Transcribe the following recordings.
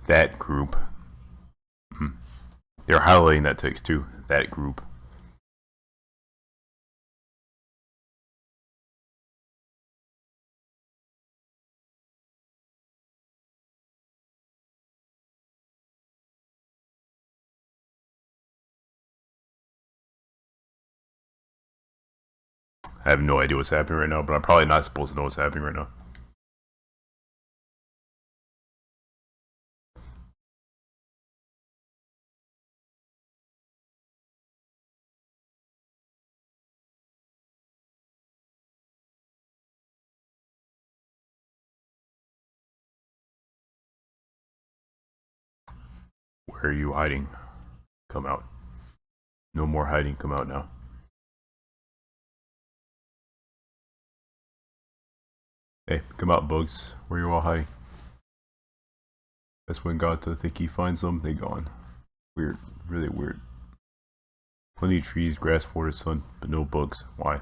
That group. They're highlighting that text too. That group. I have no idea what's happening right now, but I'm probably not supposed to know what's happening right now. Where are you hiding? Come out. No more hiding, come out now. Hey, come out, bugs. Where you all hiding? That's when God to think he finds them, they gone. Weird, really weird. Plenty of trees, grass, water, sun, but no bugs. Why?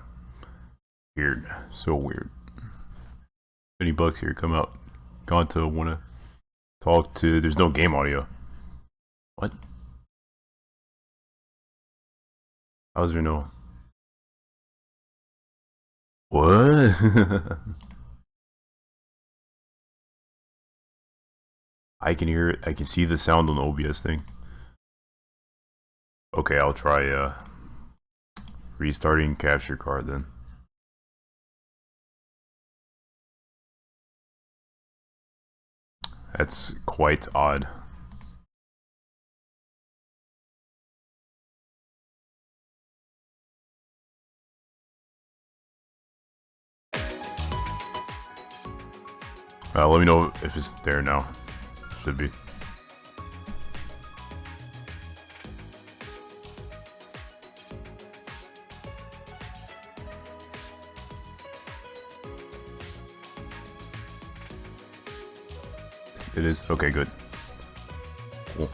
Weird, so weird. Any bugs here, come out. Gone to wanna talk to, there's no game audio. What? How's there no? What? I can hear it. I can see the sound on the OBS thing. Okay, I'll try restarting capture card then. That's quite odd. Let me know if it's there now. Should be. It is? Okay, good. Cool.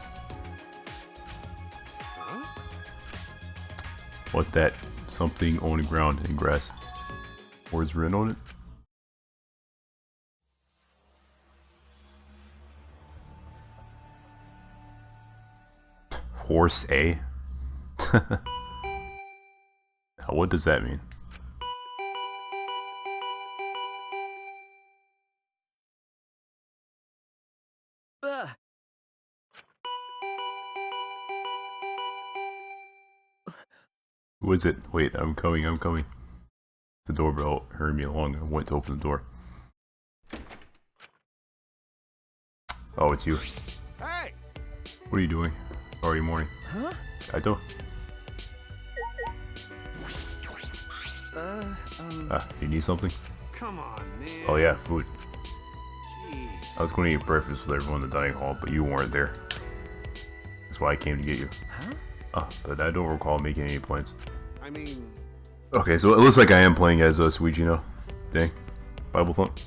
What that? Something on the ground in grass. Words written on it? Horse A? What does that mean? Who is it? Wait, I'm coming, I'm coming. The doorbell hurried me along. I went to open the door. Oh, it's you. Hey! What are you doing? Already morning. Huh? I don't. You need something? Come on, man. Oh yeah, food. Jeez. I was going to eat breakfast with everyone in the dining hall, but you weren't there. That's why I came to get you. Huh? But I don't recall making any plans. I mean... Okay, so it looks like I am playing as Suichi now. Dang. Bible thump.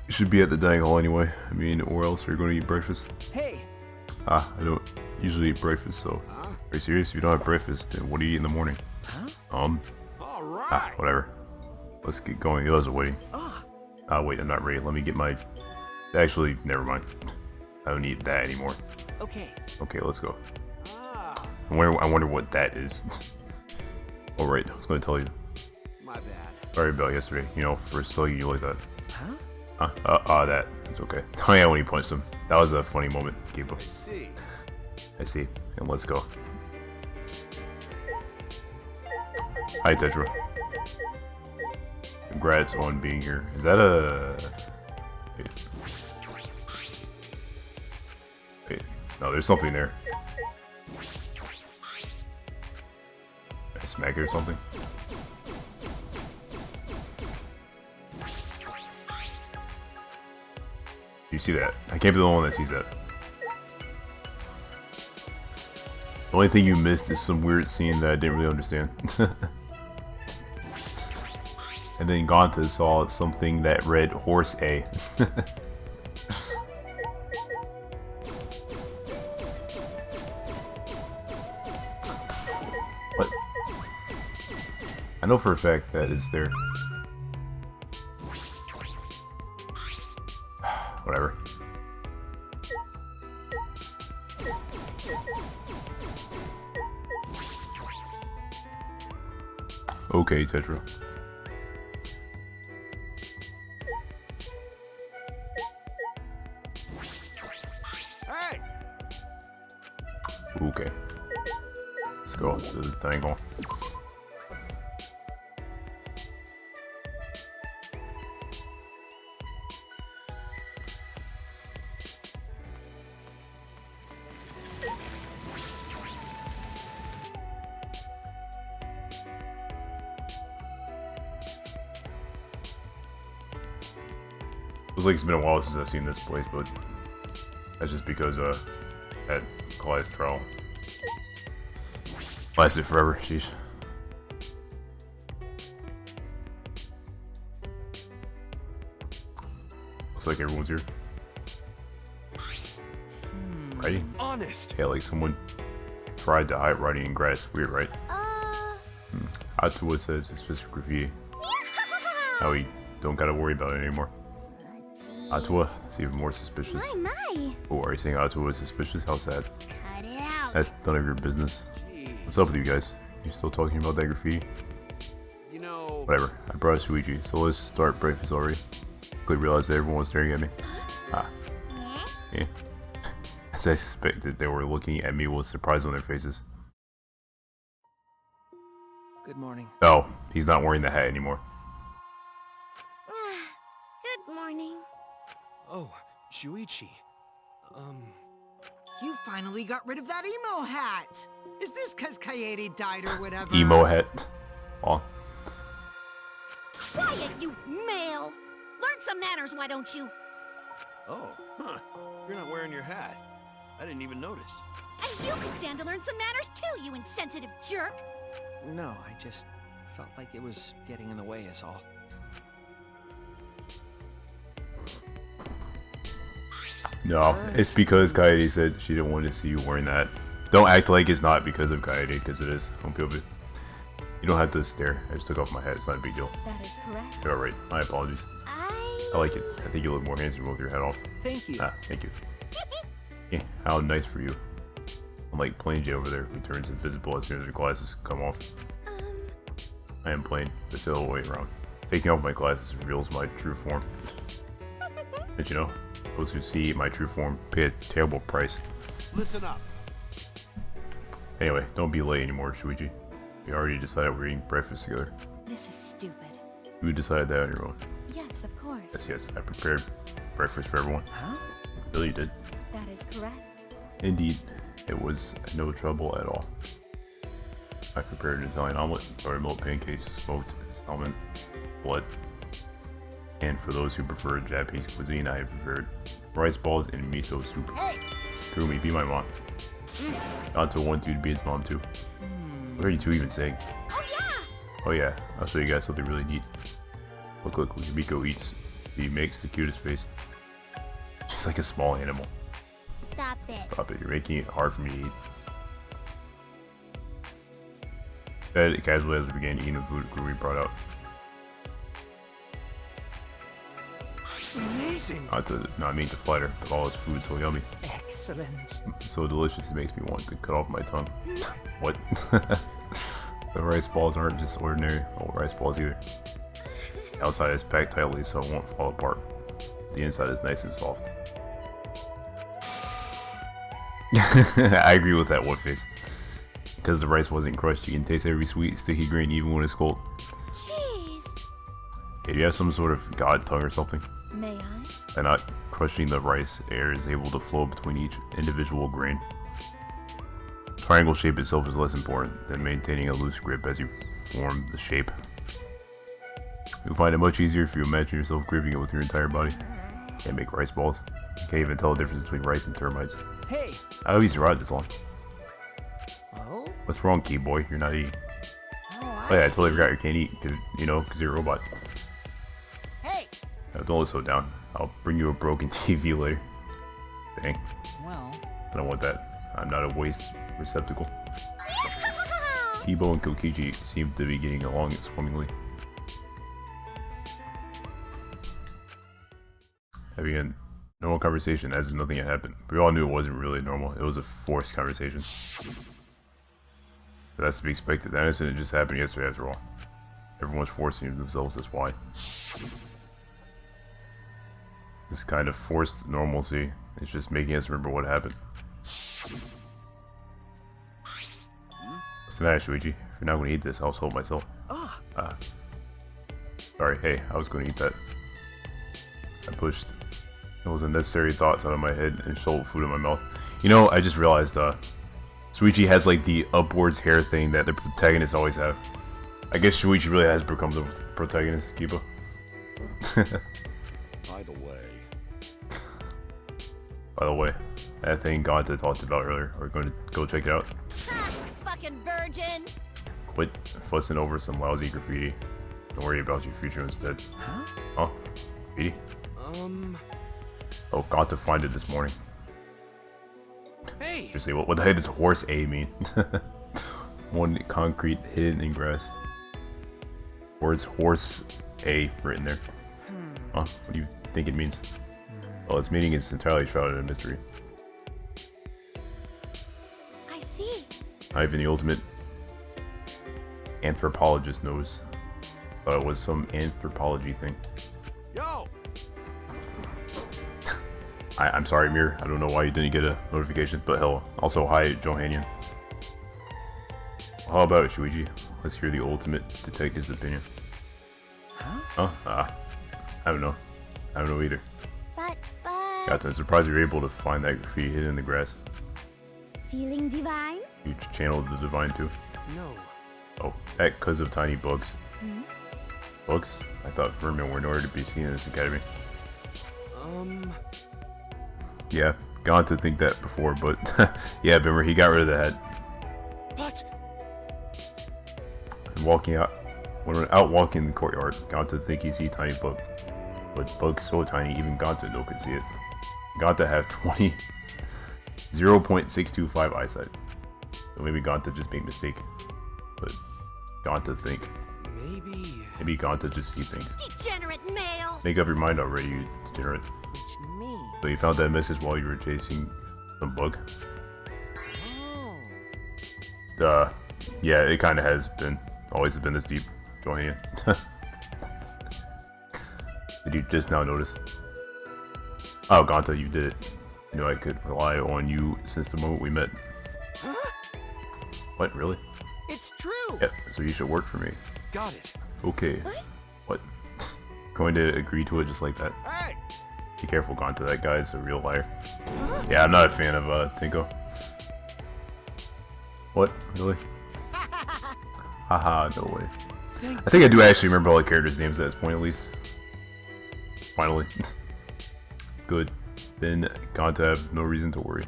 You should be at the dining hall anyway. I mean, or else you're going to eat breakfast. Hey! I don't usually eat breakfast, so... Huh? Are you serious? If you don't have breakfast, then what do you eat in the morning? Huh? Alright. Whatever. Let's get going. Those are waiting. Wait, I'm not ready. Let me get my... Actually, never mind. I don't need that anymore. Okay. Okay, let's go. I wonder what that is. Oh right, I was going to tell you. My bad. Sorry about yesterday, you know, for slugging you like that. Huh? That. It's okay. Oh yeah, when he punched him. That was a funny moment. Keep up. I see. I see. And let's go. Hi, Tetra. Congrats on being here. Is that a... Wait. No, there's something there. I smack it or something? You see that? I can't be the only one that sees that. The only thing you missed is some weird scene that I didn't really understand. And then Gonta saw something that read Horse A. What? I know for a fact that is there. Whatever. Okay, Tetra. Hey! Okay. Let's go to the tangle. Looks like it's been a while since I've seen this place, but that's just because that Clyde's trial lasted forever. Jeez. Looks like everyone's here. Writing? Honest! Yeah, like someone tried to hide writing in grass. Weird, right? Atua says it's just graffiti. Now we don't gotta worry about it anymore. Atua is even more suspicious. My. Oh, are you saying Atua is suspicious? How sad. Cut it out. That's none of your business. Jeez. What's up with you guys? You still talking about that graffiti? You know... Whatever. I brought Shuichi, so let's start breakfast already. Could realize that everyone was staring at me. Ah. Yeah. As I suspected, they were looking at me with surprise on their faces. Good morning. Oh, he's not wearing the hat anymore. Good morning. Oh, Shuichi. You finally got rid of that emo hat! Is this cause Kaede died or whatever? Emo hat. Aw. Quiet, you male! Learn some manners, why don't you? Oh, huh. You're not wearing your hat. I didn't even notice. And you could stand to learn some manners too, you insensitive jerk! No, I just felt like it was getting in the way is all. No, it's because Kaede said she didn't want to see you wearing that. Don't act like it's not because of Kaede, because it is. Don't feel it. You don't have to stare. I just took off my hat. It's not a big deal. That is correct. You're alright. My apologies. I like it. I think you look more handsome with your hat off. Thank you. Ah, thank you. Yeah, how nice for you. Unlike Plain J over there, who turns invisible as soon as her glasses come off. I am Plain, but the other way around. Taking off my glasses reveals my true form. Did you know? Those who see my true form pay a terrible price. Listen up. Anyway, don't be late anymore, Shuichi. We already decided we're eating breakfast together. This is stupid. You decided that on your own. Yes, of course. Yes, I prepared breakfast for everyone. Huh? Really did. That is correct. Indeed, it was no trouble at all. I prepared an Italian omelet, buttermilk pancakes, smoked salmon, blood. And for those who prefer Japanese cuisine, I have prepared rice balls and miso soup. Hey! Screw me, be my mom. Anto wanted you to be his mom too. What are you two even saying? Oh yeah! Oh yeah, I'll show you guys something really neat. Look, when Miko eats, he makes the cutest face. She's like a small animal. Stop it. Stop it, you're making it hard for me to eat. Fed casually as we began eating the food Kurui brought out. Amazing. Not mean to flatter, but all his food so yummy. Excellent. So delicious it makes me want to cut off my tongue. What? The rice balls aren't just ordinary old rice balls either. The outside is packed tightly so it won't fall apart. The inside is nice and soft. I agree with that one face. Because the rice wasn't crushed, you can taste every sweet, sticky grain even when it's cold. Jeez. Hey, do you have some sort of god tongue or something? May I? By not crushing the rice, air is able to flow between each individual grain. Triangle shape itself is less important than maintaining a loose grip as you form the shape. You'll find it much easier if you imagine yourself gripping it with your entire body. Can't make rice balls. You can't even tell the difference between rice and termites. Hey. How have you survived this long? Oh? What's wrong, key boy? You're not eating. Oh, Oh yeah, I totally forgot you can't eat, because, you know, because you're a robot. Hey! Now, don't look so down. I'll bring you a broken TV later. Dang, Well, I don't want that. I'm not a waste receptacle. Kibo and Kokichi seem to be getting along swimmingly. Having a normal conversation as if nothing had happened. We all knew it wasn't really normal. It was a forced conversation. But that's to be expected. That incident just happened yesterday after all. Everyone's forcing themselves this why. This kind of forced normalcy is just making us remember what happened. What's the matter, Shuichi? If you're not going to eat this, I'll hold myself. Sorry, hey, I was going to eat that. I pushed those unnecessary thoughts out of my head and shoveled food in my mouth. You know, I just realized, Shuichi has like the upwards hair thing that the protagonists always have. I guess Shuichi really has become the protagonist, Kiba. By the way, that thing Ganta talked about earlier, we're going to go check it out. Ha! Fucking virgin! Quit fussing over some lousy graffiti. Don't worry about your future instead. Huh? Graffiti? Oh, got to find it this morning. Hey! Seriously, what the heck does horse A mean? One concrete hidden in grass. Words horse A written there. Huh? What do you think it means? Well, its meaning is entirely shrouded in mystery. I see. Not even the ultimate anthropologist knows. Thought it was some anthropology thing. Yo! I'm sorry, Mir. I don't know why you didn't get a notification, but hell. Also, hi, Johannian. How about it, Shuichi? Let's hear the ultimate detective's opinion. Huh? I don't know. I don't know either. But... I'm surprised you're able to find that graffiti hidden in the grass. Feeling divine? You channeled the divine too? No. Oh, that because of tiny bugs. Bugs? I thought vermin were nowhere to be seen in this academy. Yeah, gone to think that before, but yeah, remember he got rid of the head. But... And walking out, when we're out walking in the courtyard, got to think he see tiny bug. But bugs so tiny, even Ganta no could see it. Ganta have 0.625 eyesight. So maybe Ganta just made a mistake. But Ganta think. Maybe Ganta just see things. Degenerate male! Make up your mind already, you degenerate. Which means... So you found that message while you were chasing some bug? Yeah, it kinda has been. Always has been this deep, Johannian. Did you just now notice? Oh, Ganta, you did it. I knew I could rely on you since the moment we met. What, really? It's true! Yep, so you should work for me. Got it. Okay. What? Going to agree to it just like that? Hey! Be careful, Ganta, that guy is a real liar. Yeah, I'm not a fan of Tinko. What? Really? Haha, no way. I think I do actually remember all the characters' names at this point, at least. Finally. Good. Then Ganta have no reason to worry.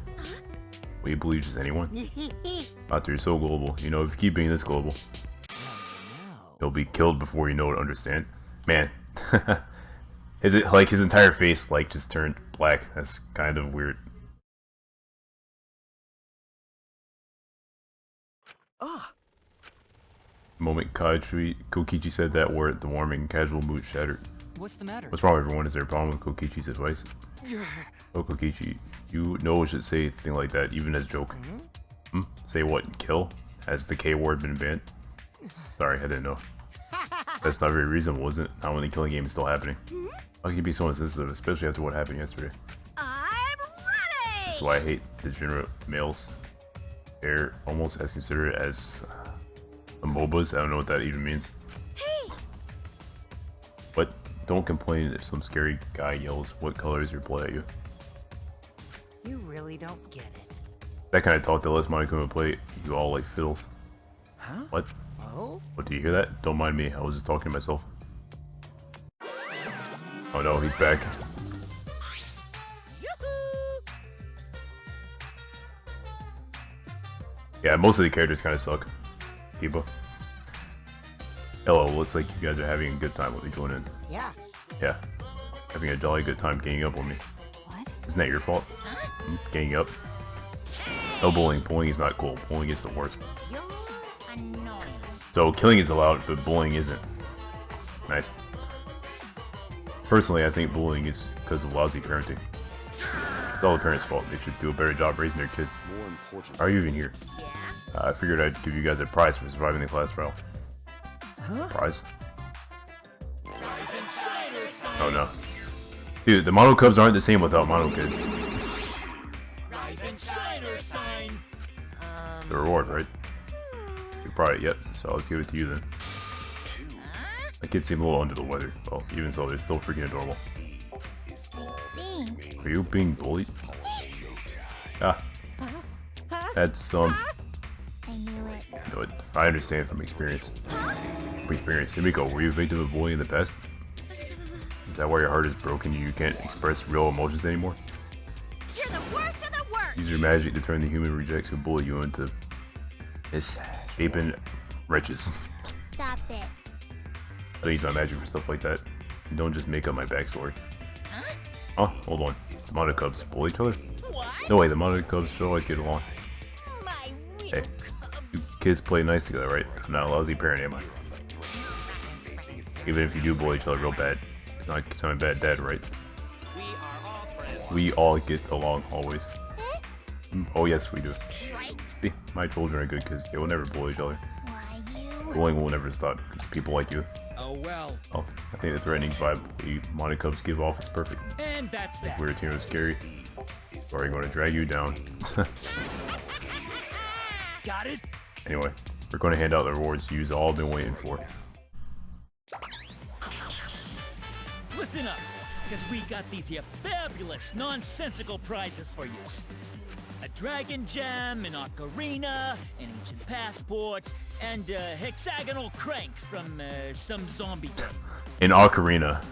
Will you believe just anyone? Ganta, you're so global. You know, if you keep being this global, you'll be killed before you know it, understand? Man. Is it like his entire face like just turned black? That's kind of weird. The moment Kokichi said that word, the warm and casual mood shattered. What's the matter? What's wrong, everyone? Is there a problem with Kokichi's advice? Oh, Kokichi, you know it should say a thing like that, even as a joke. Say what? Kill? Has the K word been banned? Sorry, I didn't know. That's not very reasonable, is it? Not when the killing game is still happening. How can you be so insensitive, especially after what happened yesterday? I'm ready! That's why I hate degenerate males. They're almost as considerate as MOBAs. I don't know what that even means. Hey! But don't complain if some scary guy yells, "What color is your blood?" at you. You really don't get it. That kind of talk that lets Monokuma play you all like fiddles. Huh? What? Oh? What, do you hear that? Don't mind me, I was just talking to myself. Oh no, he's back. Yeah, most of the characters kind of suck. Kiba. Hello, looks like you guys are having a good time with me joining in. Yeah. Yeah, having a jolly good time ganging up on me. What? Isn't that your fault? Ganging up? No bullying. Bullying is not cool. Bullying is the worst. You're annoying. So killing is allowed, but bullying isn't. Nice. Personally, I think bullying is because of lousy parenting. It's all the parents' fault. They should do a better job raising their kids. How are you even here? Yeah? I figured I'd give you guys a prize for surviving the class trial. Huh? Prize? Oh no. Dude, the Mono Cubs aren't the same without Mono Kid. Rise and shine or sign. The reward, right? You probably yet, so I'll give it to you then. My kids seem a little under the weather. Well, even so, they're still freaking adorable. Are you being bullied? Ah. That's, I knew it. you know, I understand from experience. From experience. Himiko, were you a victim of bullying in the past? Is that why your heart is broken and you can't express real emotions anymore? You're the worst of the worst! Use your magic to turn the human rejects who bully you into misshapen wretches. Stop it. I don't use my magic for stuff like that. Don't just make up my backstory. Huh? Oh, hold on. The Mono Cubs bully each other? What? No way, the Mono Cubs should always get along. My weak Hey, you kids play nice together, right? I'm not a lousy parent, am I? Even if you do bully each other real bad, it's not because I'm a bad dad, right? We are all friends. We all get along, always. Oh yes, we do. right? See, my children are good because they will never bully each other. Why you? Bullying will never stop because people like you. Oh well. Oh, I think the threatening vibe the Mono Cubs give off is perfect. And that's that. Weird, you know, scary. Or I'm going to drag you down. Got it? Anyway, we're going to hand out the rewards you've all been waiting for. Listen up, because we got these here fabulous, nonsensical prizes for you. A dragon gem, an ocarina, an ancient passport, and a hexagonal crank from some zombie game. An ocarina.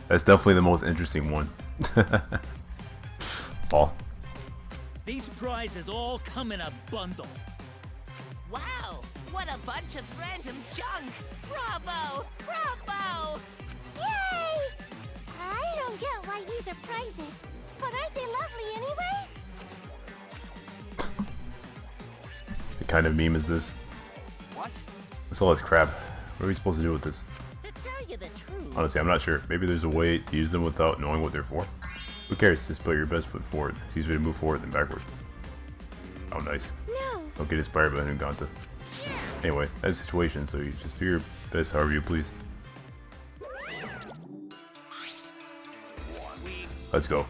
That's definitely the most interesting one. Paul. These prizes all come in a bundle. Wow! What a bunch of random junk! Bravo! Bravo! Yay! I don't get why these are prizes, but aren't they lovely anyway? What kind of meme is this? What? What's all this crap? What are we supposed to do with this? To tell you the truth, Honestly, I'm not sure. Maybe there's a way to use them without knowing what they're for. Who cares? Just put your best foot forward. It's easier to move forward than backward. Oh, nice. no. Don't get inspired by Nganta. Anyway, that's the situation, so you just do your best however you please. Let's go.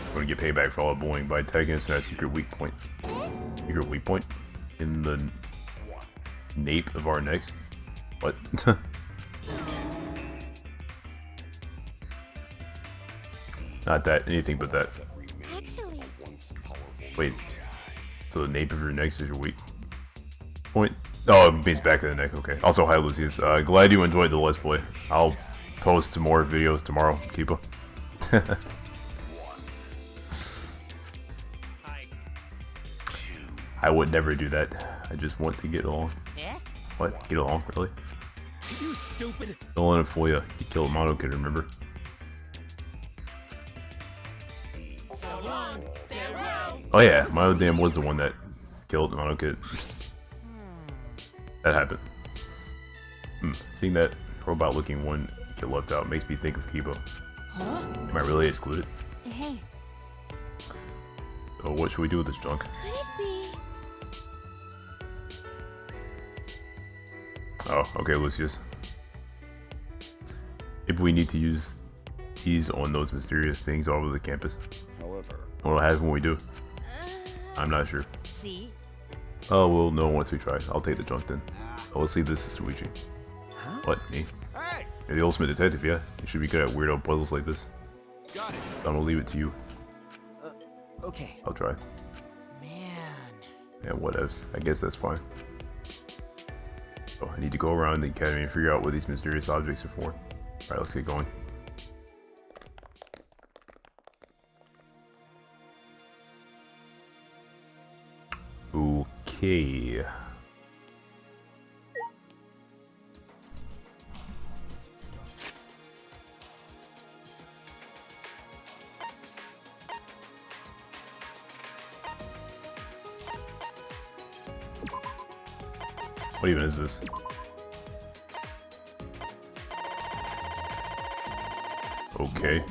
We're gonna get payback for all the bullying by tagging us in our secret weak point. Secret weak point? In the nape of our necks? What? Not that, anything but that. Actually, Wait, so the nape of your neck is your weak point? Oh, it means back of the neck, okay. Also, hi Lucius. Glad you enjoyed the Let's Play. I'll post more videos tomorrow, Keepa. I would never do that. I just want to get along. yeah? What? Get along? Really? You stupid. Don't let him fool you. He killed Mono Kid, remember? So long, farewell. Oh yeah, Mono Dam was the one that killed Mono Kid. That happened. Seeing that robot-looking one get left out makes me think of Kibo. Huh? Am I really excluded? Hey, So what should we do with this junk? could it be? Oh, okay, Lucius. Maybe we need to use these on those mysterious things all over the campus. However, What'll happen when we do? I'm not sure. See? Oh, we'll know once we try. I'll take the junk then. Oh, let's leave this to Suichi. What, me? hey, You're the ultimate detective, yeah? You should be good at weirdo puzzles like this. got it. I'm gonna leave it to you. Okay. I'll try. Man. Yeah, whatevs. I guess that's fine. So, I need to go around the academy and figure out what these mysterious objects are for. Alright, let's get going. Okay. What even is this? Okay.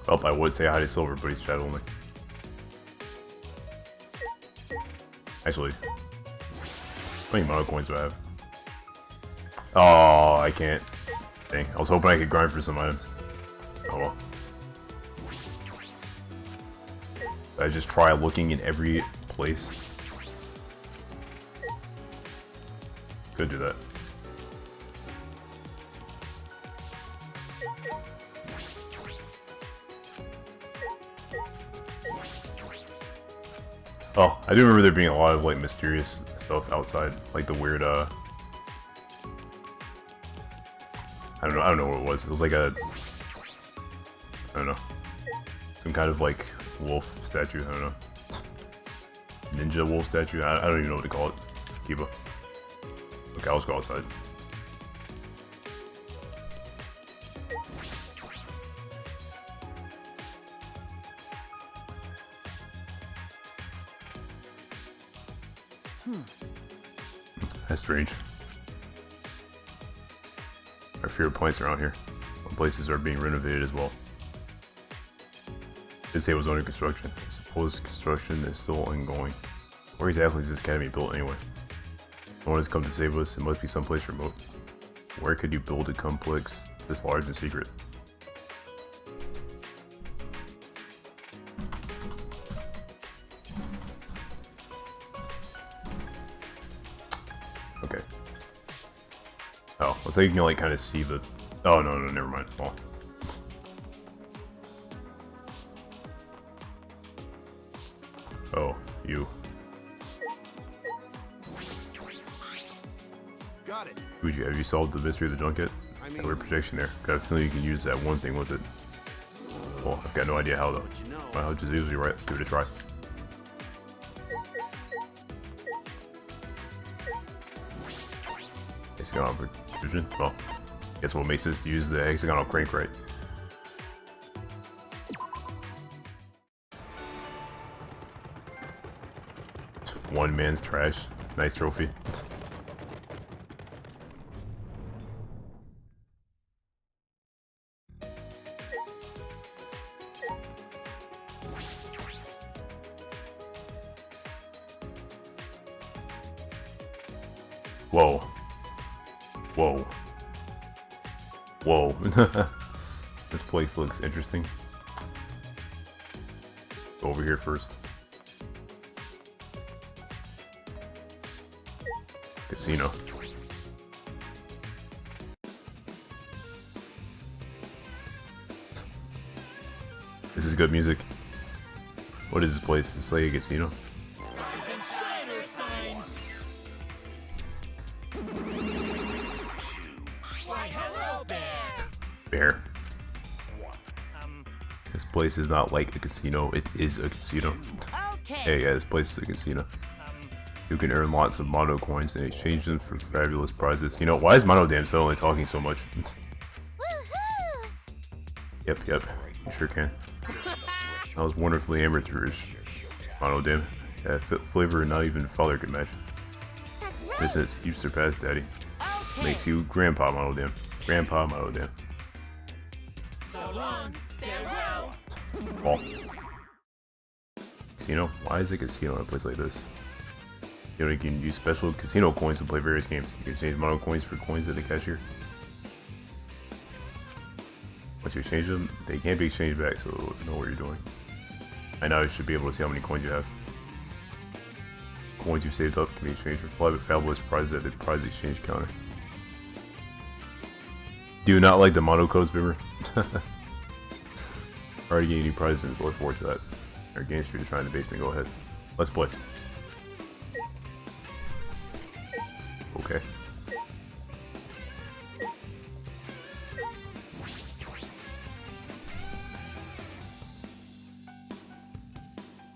Oh, I would say hi to Silver, but he's chat only. Actually, how many mono coins do I have? Oh, I can't. Dang, I was hoping I could grind for some items. Oh well. I just try looking in every place. Could do that. Oh, I do remember there being a lot of like mysterious stuff outside, like the weird I don't know what it was. It was like a, I don't know, some kind of like wolf statue. I don't know, ninja wolf statue. I don't even know what to call it. Kiba. Okay, let's go outside. That's strange. Our favorite points around here. Some places are being renovated as well. Did say it was under construction. I suppose construction is still ongoing. Where exactly is this academy built anyway? No one has come to save us. It must be someplace remote. Where could you build a complex this large and secret? Okay. Oh, looks like you can like kind of see the. Oh no, never mind. Oh. Oh, you. Got it. Fuji, have you solved the mystery of the junk yet? I mean, Weird protection there. Got a feeling you can use that one thing with it. Well, I've got no idea how though. but you know, Well, just usually right. Let's give it a try. Hexagonal precision. Well, guess what makes sense to use the hexagonal crank, right? One man's trash. Nice trophy. Whoa. Whoa. Whoa. This place looks interesting. Go over here first. Casino. This is good music. What is this place? It's like a casino. Rise and shiner sign. Why, hello there. Bear. This place is not like a casino, it is a casino. Okay. Hey guys, this place is a casino. You can earn lots of mono coins and exchange them for fabulous prizes. You know, why is Mono Damn suddenly talking so much? Woohoo! Yep, you sure can. That was wonderfully amateurish. Mono Damn. Yeah, flavor not even father could match. That's right. This is, you surpassed Daddy. Okay. Makes you Grandpa Mono Damn. Grandpa Mono Damn. So long, farewell. Ball. Casino? Why is a casino in a place like this? You know, you can use special casino coins to play various games. You can exchange mono coins for coins at the cashier. Once you exchange them, they can't be exchanged back, so know what you're doing. I know you should be able to see how many coins you have. Coins you saved up can be exchanged for fabulous prizes at the prize exchange counter. Do you not like the mono codes, Bimmer? Already getting new prizes and look forward to that. Our game street is trying to base me. Go ahead. Let's play. Okay.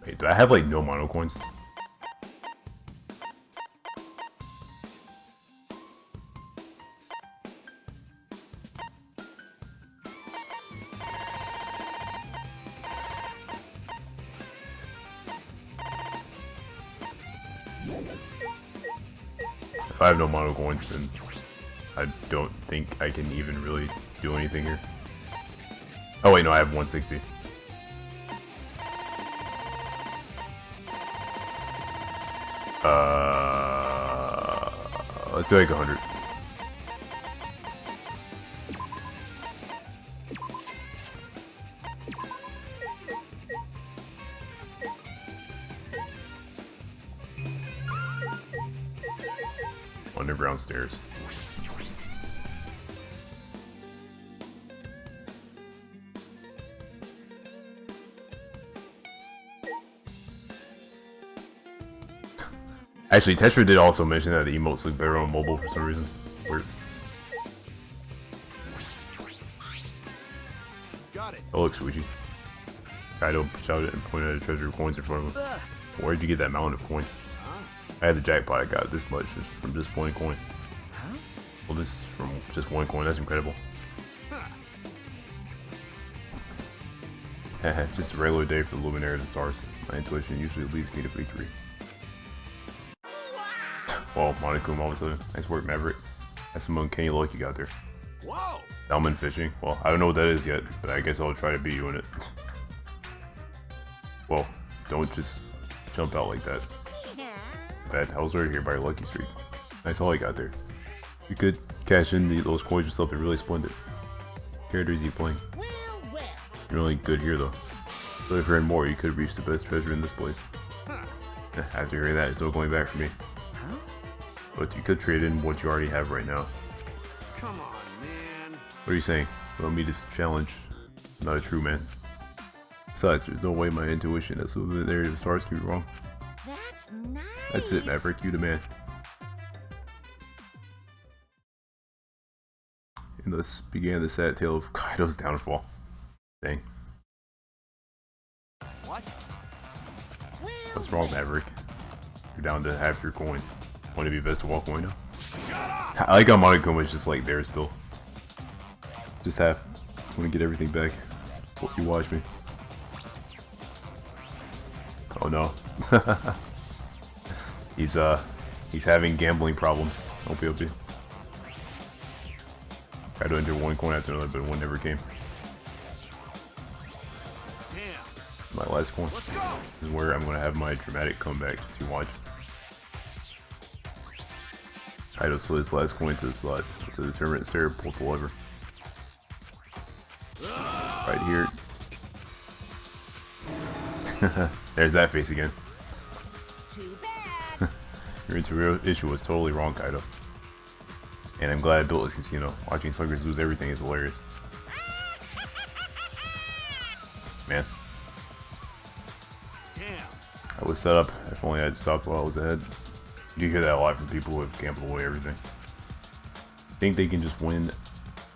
Wait, do I have like no mono coins? If I have no mono coins, then I don't think I can even really do anything here. Oh wait, no, I have 160. Let's do like 100. Underground stairs. Actually, Tetra did also mention that the emotes look better on mobile for some reason. Weird. Got it. Oh, look, Squeegee. Kaido shouted and pointed at a treasure of coins in front of him. Where'd you get that mountain of coins? I had the jackpot. I got this much just from just one coin. Well, this is from just one coin. That's incredible. Just a regular day for the luminary of the stars. My intuition usually leads me to victory. Well, Monokuma all of a sudden. Nice work, Maverick. That's some uncanny luck you got there. Whoa! Salmon fishing. Well, I don't know what that is yet, but I guess I'll try to beat you in it. Well, don't just jump out like that. Bad, I was right here by your lucky streak. Nice all you got there. You could cash in those coins or something really splendid. Characters you playing? You're only good here though. So if you're in more, you could reach the best treasure in this place. After hearing that, there's no going back for me. But you could trade in what you already have right now. Come on, man. What are you saying? You want me to challenge? I'm not a true man. Besides, there's no way my intuition as to the area of stars can be wrong. That's nice. That's it, Maverick. You the man. And thus began the sad tale of Kaido's downfall. Dang. What? What's wrong, Maverick? You're down to half your coins. Want to be best to walk away now? I like how Monokuma's just like there still. Just half. I want to get everything back. Just you watch me. Oh no. He's having gambling problems. OP. Tried to enter one coin after another, but one never came. Damn. My last coin. Let's go. This is where I'm gonna have my dramatic comeback. Just you watch. Kaido slid his last coin to the slot. With a determined stare, pulled the lever. Right here. There's that face again. Too bad. Your interior issue was totally wrong, Kaido. And I'm glad I built this casino. Watching sluggers lose everything is hilarious. Man. Damn. I was set up. If only I had stopped while I was ahead. You hear that a lot from people who have gambled away everything. Think they can just win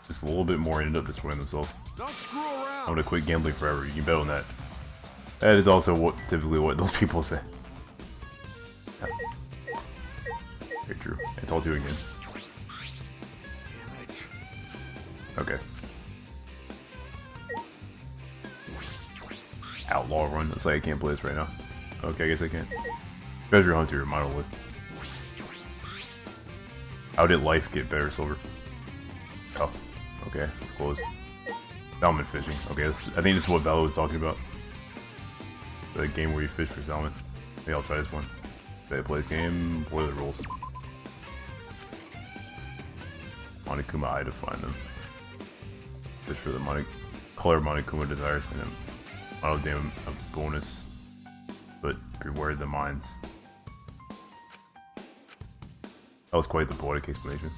just a little bit more and end up destroying themselves. Don't screw around. I'm gonna quit gambling forever. You can bet on that. That is also typically what those people say. Very true. I told you again. Damn it. Okay. Outlaw run. Looks like I can't play this right now. Okay, I guess I can. Treasure Hunter, Monolith. How did life get better, Silver? Oh, okay, it's closed. Salmon fishing. Okay, I think this is what Bella was talking about. The game where you fish for salmon. Maybe I'll try this one. Did I play this game? What are the rules? Monokuma Eye to find them. Fish for the color Monokuma desires and him. Auto damn a bonus, but beware the mines. That was quite the poetic explanation.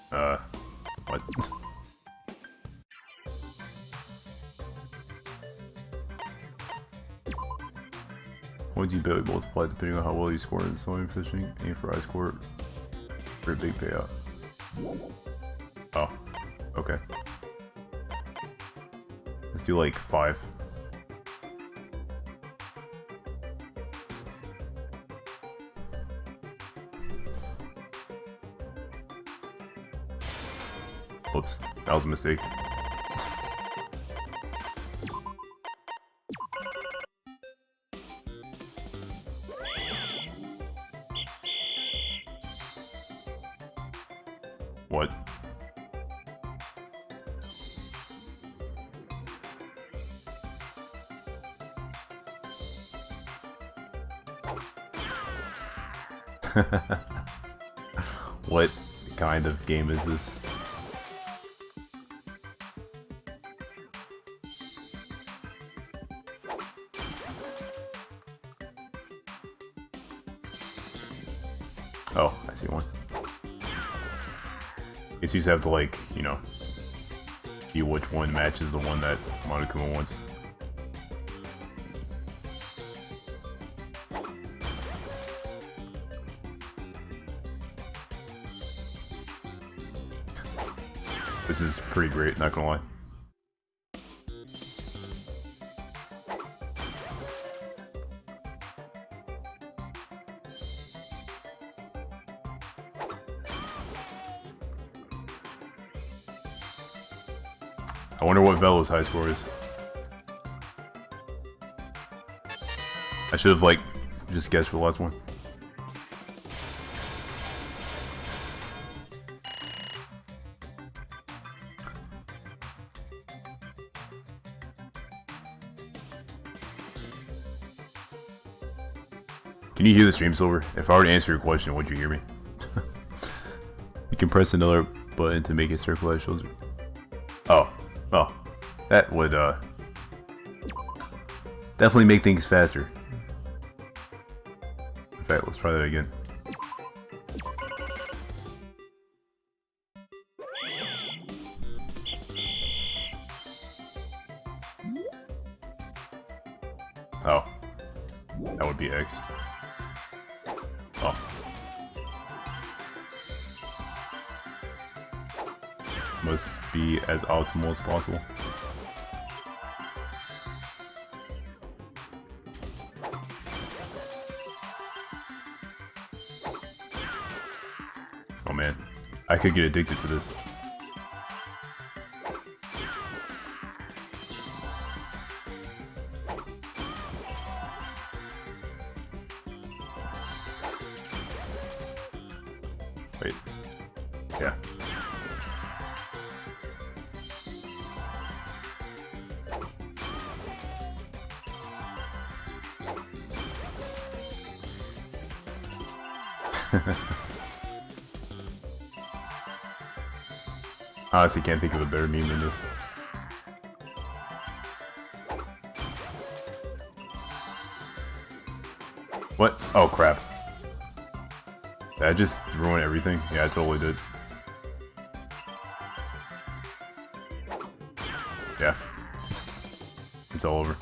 What? Points you bet we multiply depending on how well you score in salmon fishing. Aim for high score for a big payout. Oh, okay. Let's do like 5. Oops, that was a mistake. What? What kind of game is this? Oh, I see one. Guess you just have to, like, you know, see which one matches the one that Monokuma wants. This is pretty great, not gonna lie. I wonder what Velo's high score is. I should have, like, just guessed for the last one. Can you hear the stream, Silver? If I were to answer your question, would you hear me? You can press another button to make it circle that shows. Oh, well, that would definitely make things faster. In fact, let's try that again. Oh, that would be X. Oh. Must be as optimal as possible. Oh man, I could get addicted to this. Wait. Yeah. Honestly, can't think of a better meme than this. What? Oh crap. Did I just ruin everything? Yeah, I totally did. Yeah. It's all over.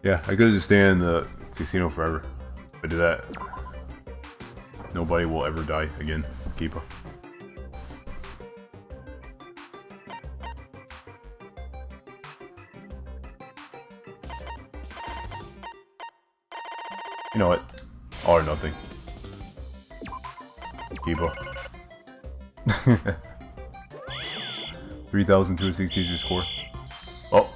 Yeah, I could just stay in the casino forever. If I do that, nobody will ever die again. Keepa. You know what? All or nothing. Keepa. 3,260 is your score. Oh.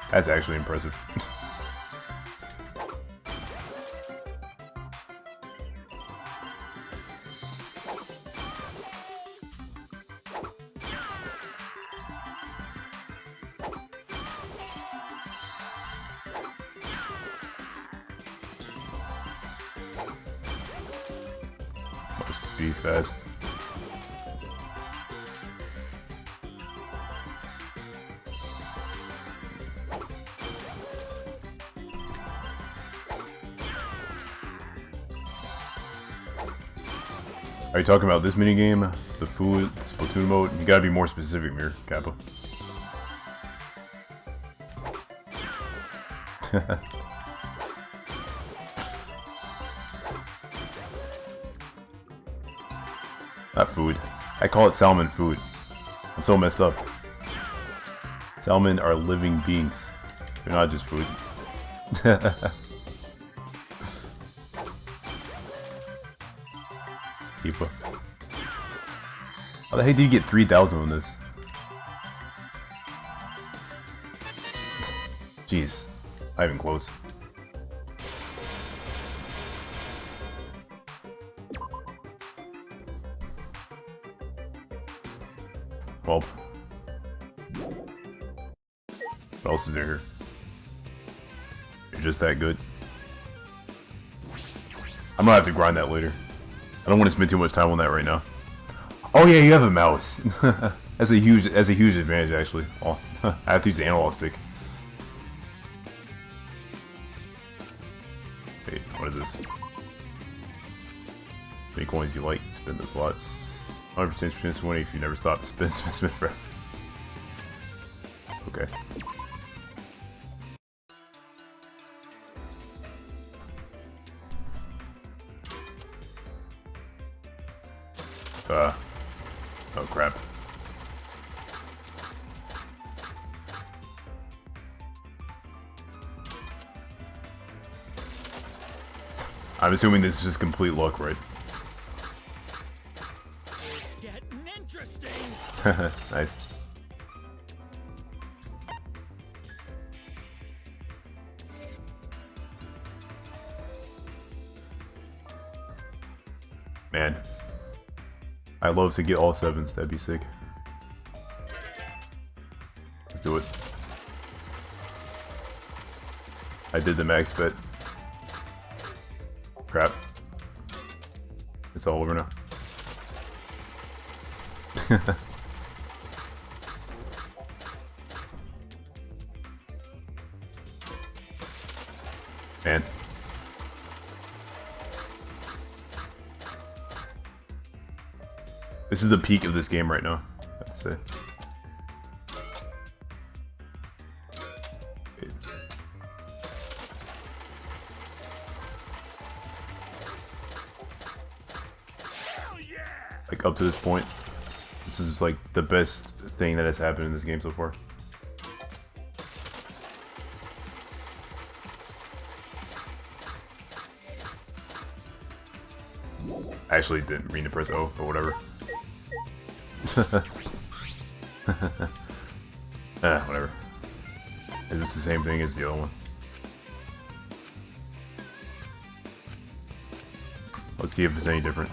That's actually impressive. Must be fast. Are you talking about this minigame? The food, the Splatoon mode? You gotta be more specific, Mir, Kappa. Not food. I call it salmon food. I'm so messed up. Salmon are living beings. They're not just food. Keepa. How the heck did you get 3,000 on this? Jeez. Not even close. Well, what else is there here? You're just that good. I'm gonna have to grind that later. I don't want to spend too much time on that right now. Oh yeah, you have a mouse. That's a huge advantage actually. Oh, I have to use the analog stick. Wait, what is this? How many coins you like? Spin the slots. 100% chance to win if you never stop to spin forever. Okay. Oh crap. I'm assuming this is just complete luck, right? It's getting interesting. Nice. Man. I'd love to get all 7s, that'd be sick. Let's do it. I did the max bet. Crap. It's all over now. Man. This is the peak of this game right now, I have to say. Wait. Like, up to this point, this is like the best thing that has happened in this game so far. I actually didn't mean to press O, or whatever. Whatever. Is this the same thing as the other one? Let's see if it's any different.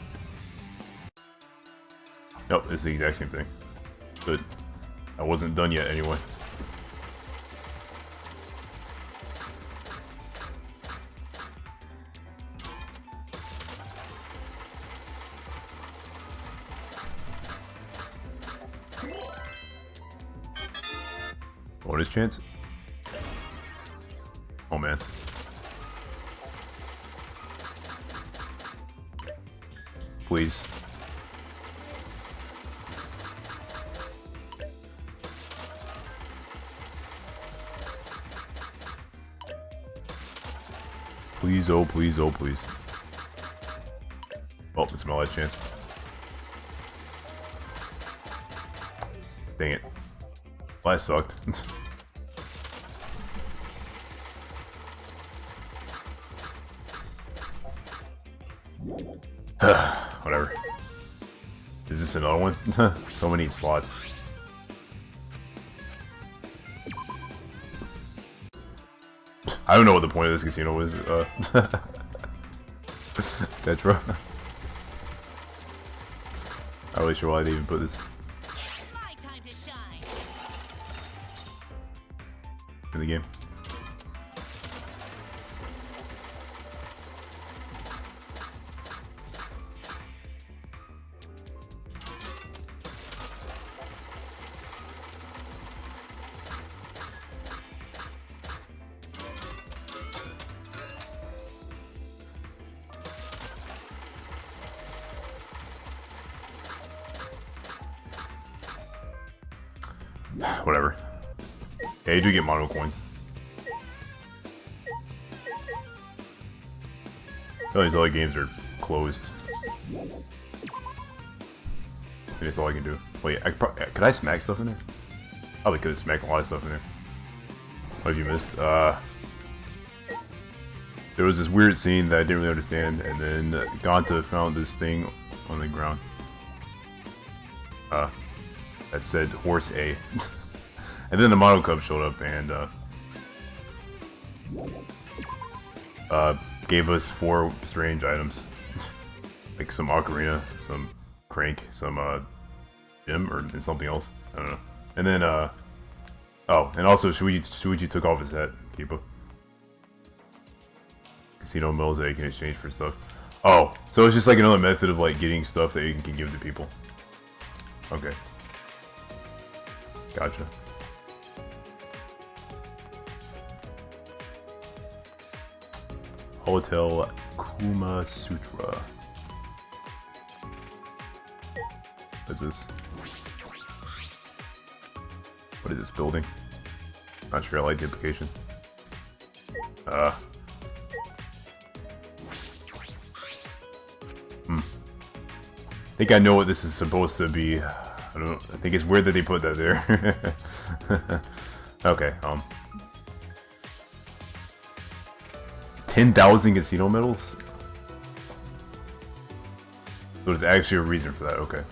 Nope, it's the exact same thing. But I wasn't done yet anyway. Bonus chance? Oh man. Please. Please, oh please, oh please. Oh, it's my last chance. Dang it. Last sucked. Whatever. Is this another one? So many slots. I don't know what the point of this casino is. Tetra. Not really sure why they even put this My time to shine. in the game. Whatever. Yeah, you do get mono coins. All these other games are closed. That's all I can do. Wait, could I smack stuff in there? Probably could have smacked a lot of stuff in there. What have you missed? There was this weird scene that I didn't really understand, and then Ganta found this thing on the ground. That said horse A. And then the Mono Cub showed up and gave us 4 strange items. Like some ocarina, some crank, some gem, or something else. I don't know. And then, oh, and also Shuichi took off his hat, Kiba. Casino mills that you can exchange for stuff. Oh, so it's just like another method of like getting stuff that you can give to people. Okay. Gotcha. Hotel Kuma Sutra. What is this? What is this building? Not sure I like the implication. I think I know what this is supposed to be. I don't know. I think it's weird that they put that there. Okay, 10,000 casino medals? So there's actually a reason for that, okay.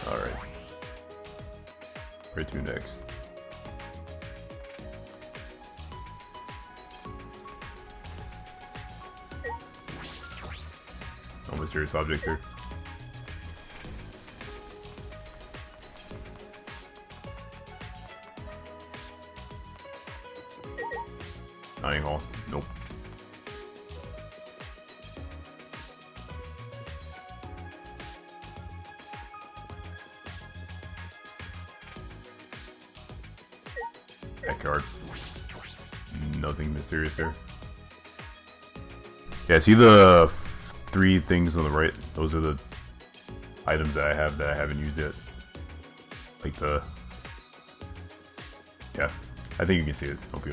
Alright. Where to next? No mysterious object here. Dining hall. Nope. Backyard. Nothing mysterious there. Yeah, see the 3 things on the right? Those are the items that I have that I haven't used yet. Like the... Yeah, I think you can see it. OP.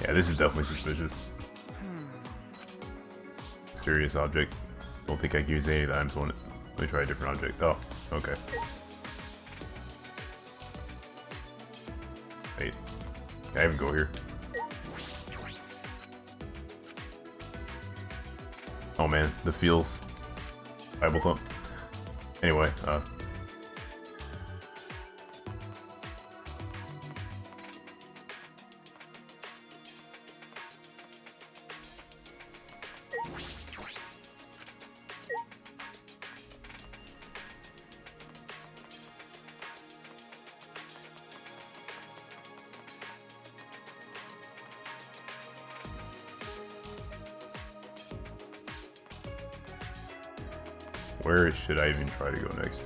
Yeah, this is definitely suspicious. Mysterious object. Don't think I can use any of the items on it. Let me try a different object. Oh, okay. Wait. Can I even go here? Oh man, the feels. Bible thump. Anyway, where should I even try to go next?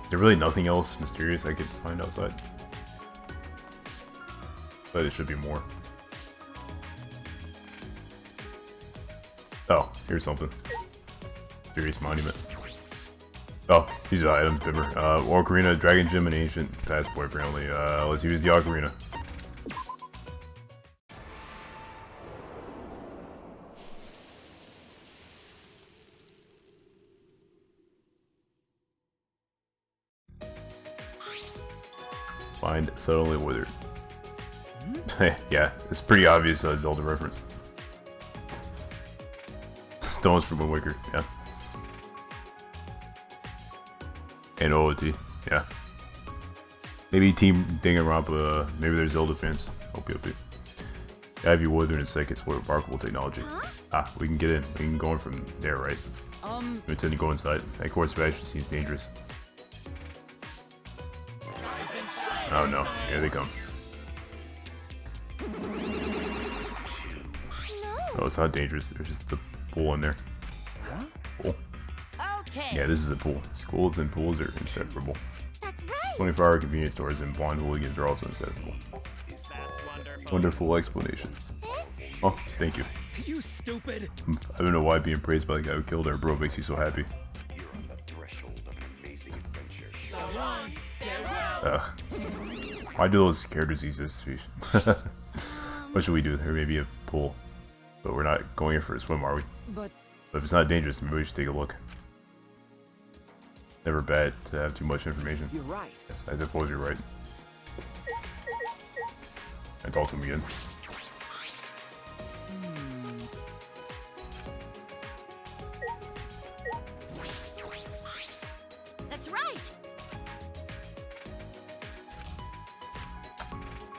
Is there really nothing else mysterious I could find outside? But there should be more. Oh, here's something. Mysterious monument. Oh, these are items, Bimmer. Ocarina, Dragon Gem, and Ancient Passport, apparently. Let's use the Ocarina. Find Suddenly Withered. Yeah, it's pretty obvious Zelda reference. Stones from Wind Waker, yeah. And OOT, yeah. Maybe Team Danganronpa, maybe they're Zelda fans. OP. Have you withered in seconds with remarkable technology. Ah, we can get in. We can go in from there, right? We intend to go inside. That course of action seems dangerous. Oh no, here they come. Oh, it's not dangerous. There's just a pool in there. Pool. Okay. Yeah, this is a pool. Schools and pools are inseparable. That's right. 24-hour convenience stores and blonde hooligans are also accessible. Wonderful explanation. Oh, thank you. You stupid. I don't know why being praised by the guy who killed our bro makes you so happy. You're on the threshold of an amazing adventure. So long, farewell. Why do those characters exist? Jeez. What should we do? There may be a pool, but we're not going in for a swim, are we? But But if it's not dangerous, maybe we should take a look. Never bad to have too much information. you're right. Yes, I suppose you're right. And talk to me again. That's right.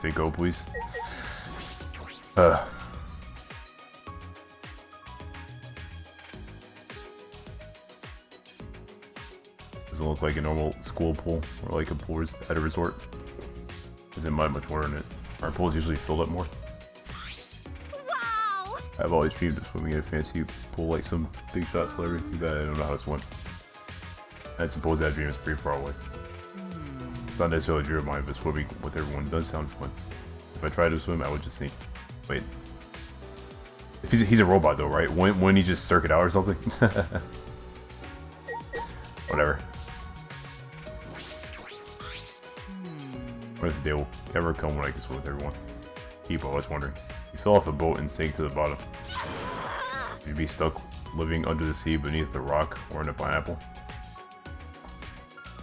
Say go, please. Doesn't look like a normal school pool or like a pool at a resort. Isn't much more in it. Our pools usually filled up more. Wow. I've always dreamed of swimming in a fancy pool like some big shot celebrity. Too bad I don't know how to swim. I suppose that dream is pretty far away. It's not necessarily a dream of mine, but swimming with everyone does sound fun. If I tried to swim, I would just sink. Wait. If he's a robot though, right? Wouldn't he just circuit out or something? Whatever. What if the day will ever come when I can swim with everyone? People, I was wondering. You fell off a boat and sank to the bottom. You'd be stuck living under the sea beneath a rock or in a pineapple.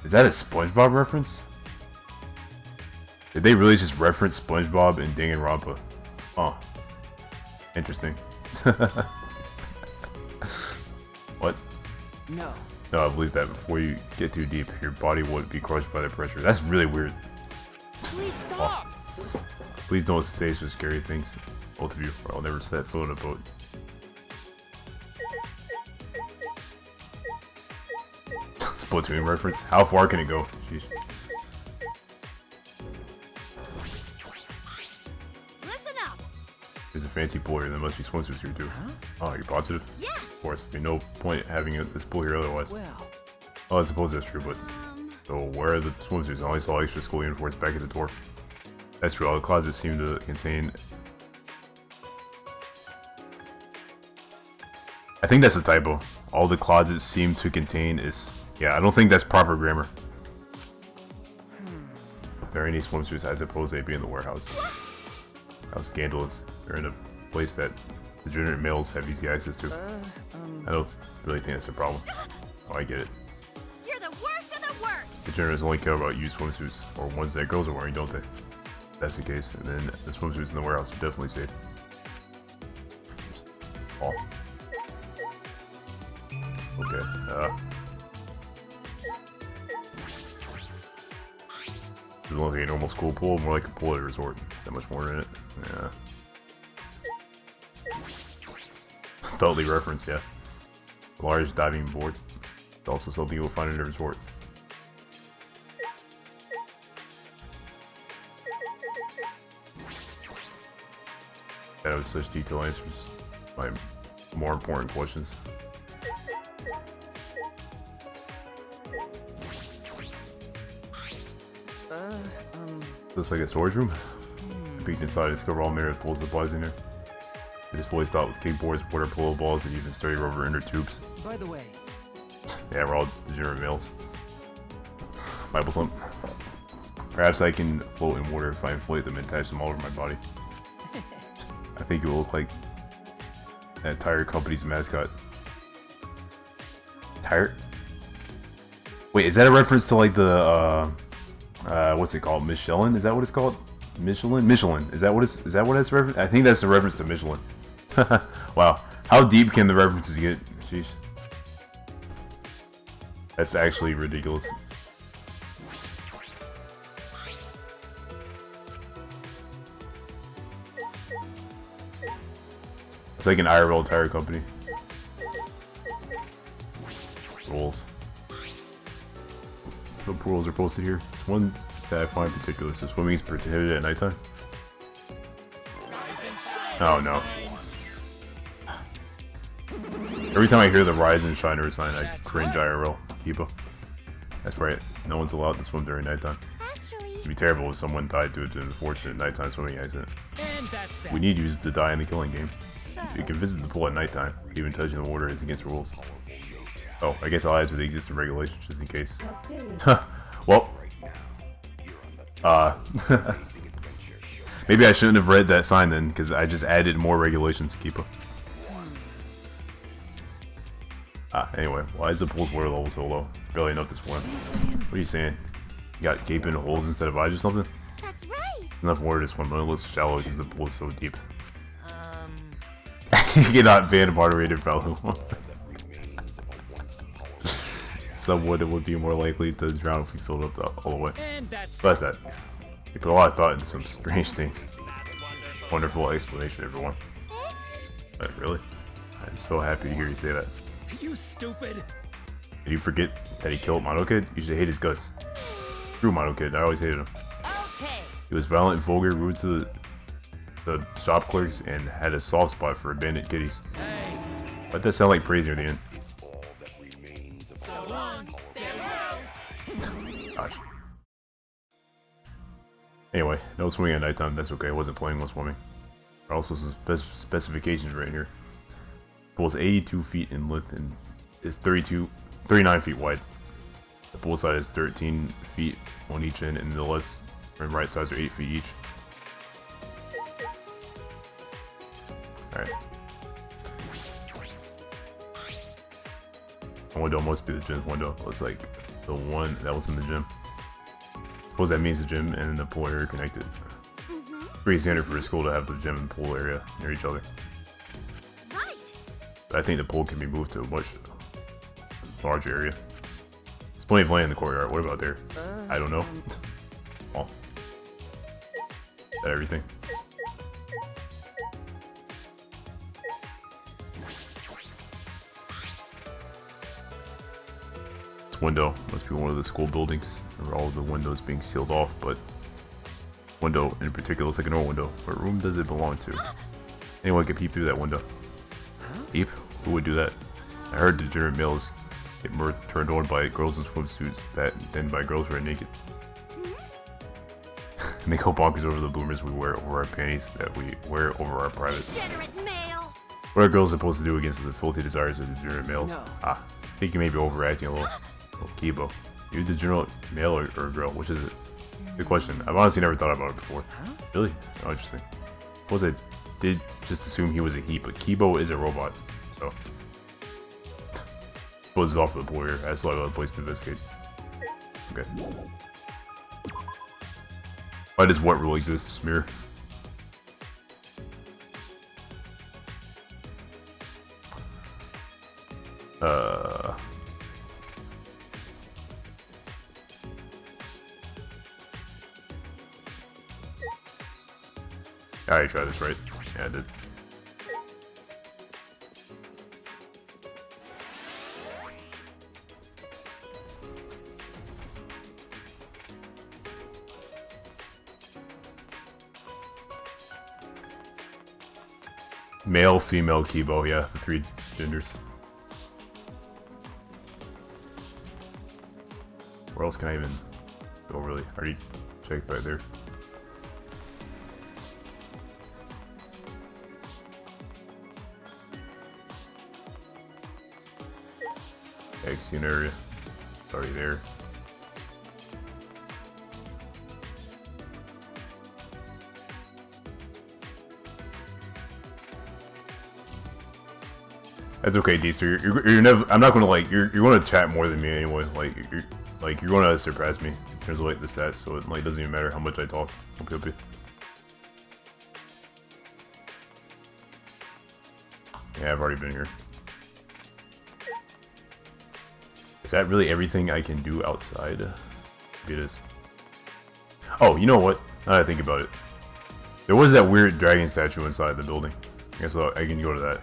Is that a SpongeBob reference? Did they really just reference SpongeBob in Danganronpa? Oh. Interesting. What? No. No, I believe that before you get too deep, your body would be crushed by the pressure. That's really weird. Please stop. Please don't say some scary things, both of you, or I'll never set foot on a boat. Splatoon reference? How far can it go? Jeez. Listen up. There's a fancy pool here, there must be swimsuits here too. Oh, you're positive? Yes. Of course, there's no point having this pool here otherwise. Well, Oh, I suppose that's true, but... So, where are the swimsuits? I only saw extra school uniforms back at the door. That's true, all the closets seem to contain... I think that's a typo. All the closets seem to contain is... Yeah, I don't think that's proper grammar. If there are any swimsuits, I suppose they'd be in the warehouse. How scandalous. They're in a place that degenerate males have easy access to. I don't really think that's a problem. Oh, I get it. You're the worst of the worst. Degenerates only care about used swimsuits, or ones that girls are wearing, don't they? If that's the case, and then the swimsuits in the warehouse are definitely safe. Oh. Okay, Doesn't look like a normal school pool, more like a pool at a resort. That much more in it. Yeah. Feltly reference, yeah. Large diving board. It's also something you'll find in a resort. That was such detailed answers. My more important questions. Looks like a storage room. I peeked inside and discovered all manner of pool supplies in here. It is fully stocked with kickboards, water polo balls, and even sturdy rubber inner tubes. by the way, Yeah, we're all degenerate males. Bible thump. Perhaps I can float in water if I inflate them and attach them all over my body. I think it will look like that tire company's mascot. Tire? Wait, is that a reference to like the what's it called? Michelin? Is that what it's called? Michelin? Michelin. Is that what it's reference? I think that's a reference to Michelin. Wow. How deep can the references get? Sheesh. That's actually ridiculous. It's like an IRL tire company. Rules. No rules are posted here. There's one that I find particular. So swimming is prohibited at nighttime. Oh no. Every time I hear the Rise and Shiner sign, I cringe IRL. Kiba. That's right. No one's allowed to swim during nighttime. Actually, It'd be terrible if someone died due to an unfortunate nighttime swimming accident. And that's that. We need users to die in the killing game. so You can visit the pool at nighttime. Even touching the water is against the rules. Oh, I guess I'll add to the existing regulations just in case. Well. Maybe I shouldn't have read that sign then, because I just added more regulations, Keepa. Anyway, why is the pool's water level so low? It's barely enough to swim. What are you saying? You got gaping holes instead of eyes or something? that's right. Enough water to swim, but it looks shallow because the pool is so deep. You cannot ban moderated value. Someone would be more likely to drown if we filled up all the way. And that's So that's that. You put a lot of thought into some strange things. Wonderful explanation, everyone. Really? I'm so happy to hear you say that. you stupid. Did you forget that he killed Mono Kid? You should hate his guts. Screw Mono Kid, I always hated him. Okay. He was violent, vulgar, rude to the shop clerks, and had a soft spot for abandoned kitties. Hey, Let that sound like praise near the end. so long. Gosh. Anyway, no swimming at nighttime, that's okay. I wasn't planning on swimming. There are also some specifications right here. The pool is 82 feet in length and is 39 feet wide. The pool side is 13 feet on each end, and the left and right sides are 8 feet each. Alright. The window must be the gym's window. Looks like the one that was in the gym. Suppose that means the gym and the pool area are connected. Pretty standard for a school to have the gym and pool area near each other. Right. But I think the pool can be moved to a much larger area. There's plenty of land in the courtyard. What about there? I don't know. Well, is that everything? This window must be one of the school buildings. Or all of the windows being sealed off, but window in particular looks like an old window. What room does it belong to? Anyone can peep through that window. Peep? Who would do that? I heard the German males get turned on by girls in swimsuits, then by girls who are naked. And they go bonkers over the bloomers we wear over our panties that we wear over our privates. Degenerate male. What are girls supposed to do against the filthy desires of the German males? No. I think you may be overreacting a little. Oh, Kibo. You the general male or girl? Which is it? Good question. I've honestly never thought about it before. Really? Oh, interesting. Suppose I did just assume he was a he, but Kibo is a robot, so. Suppose it's off of the pool here. I still have a place to investigate. Okay. Why does what rule exist, Mirror? I already tried this, right? Yeah, I did. Male, female, Kibo, yeah, the 3 genders. Where else can I even go, really? I already checked right there. Axion area. It's already there. That's okay, D. So you're never. I'm not gonna like. You're gonna chat more than me anyway. Like you're gonna surpass me in terms of like the stats. So it like doesn't even matter how much I talk. Okay. Yeah, I've already been here. Is that really everything I can do outside? Maybe it is. Oh, you know what? Now that I think about it, there was that weird dragon statue inside the building. I guess I can go to that.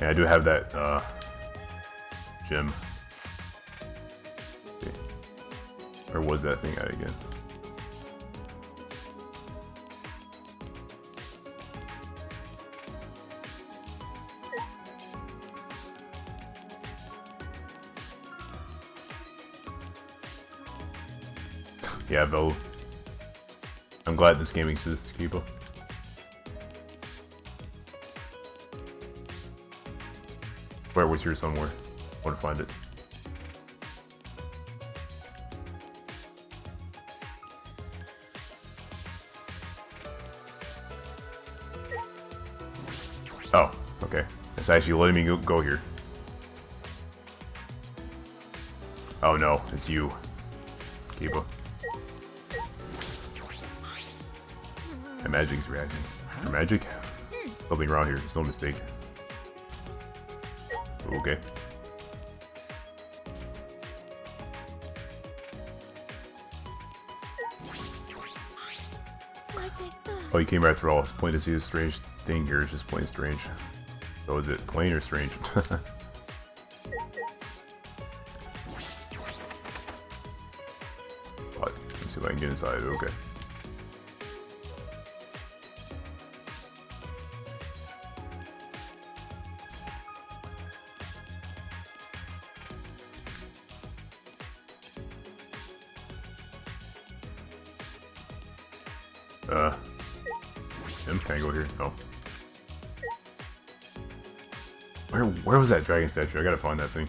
Yeah, I do have that gem. Okay. Where was that thing at again? Yeah, Velu. I'm glad this game exists, Kiba. Where was here somewhere? I want to find it. Oh, okay. It's actually letting me go here. Oh no, it's you, Kiba. My magic's reacting. Your magic? Something wrong here. It's no mistake. Okay. Oh, you came right after all. It's plain to see a strange thing here. It's just plain strange. So is it plain or strange? What? Let's see if I can get inside. Okay. Can I go here? No. Where was that dragon statue? I gotta find that thing.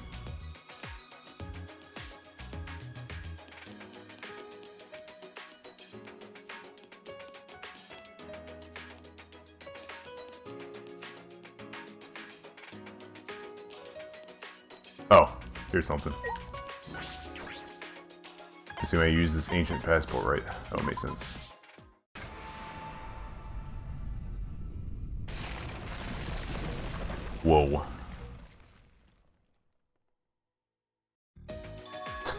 Oh, here's something. So I use this ancient passport, right? That would make sense. Whoa.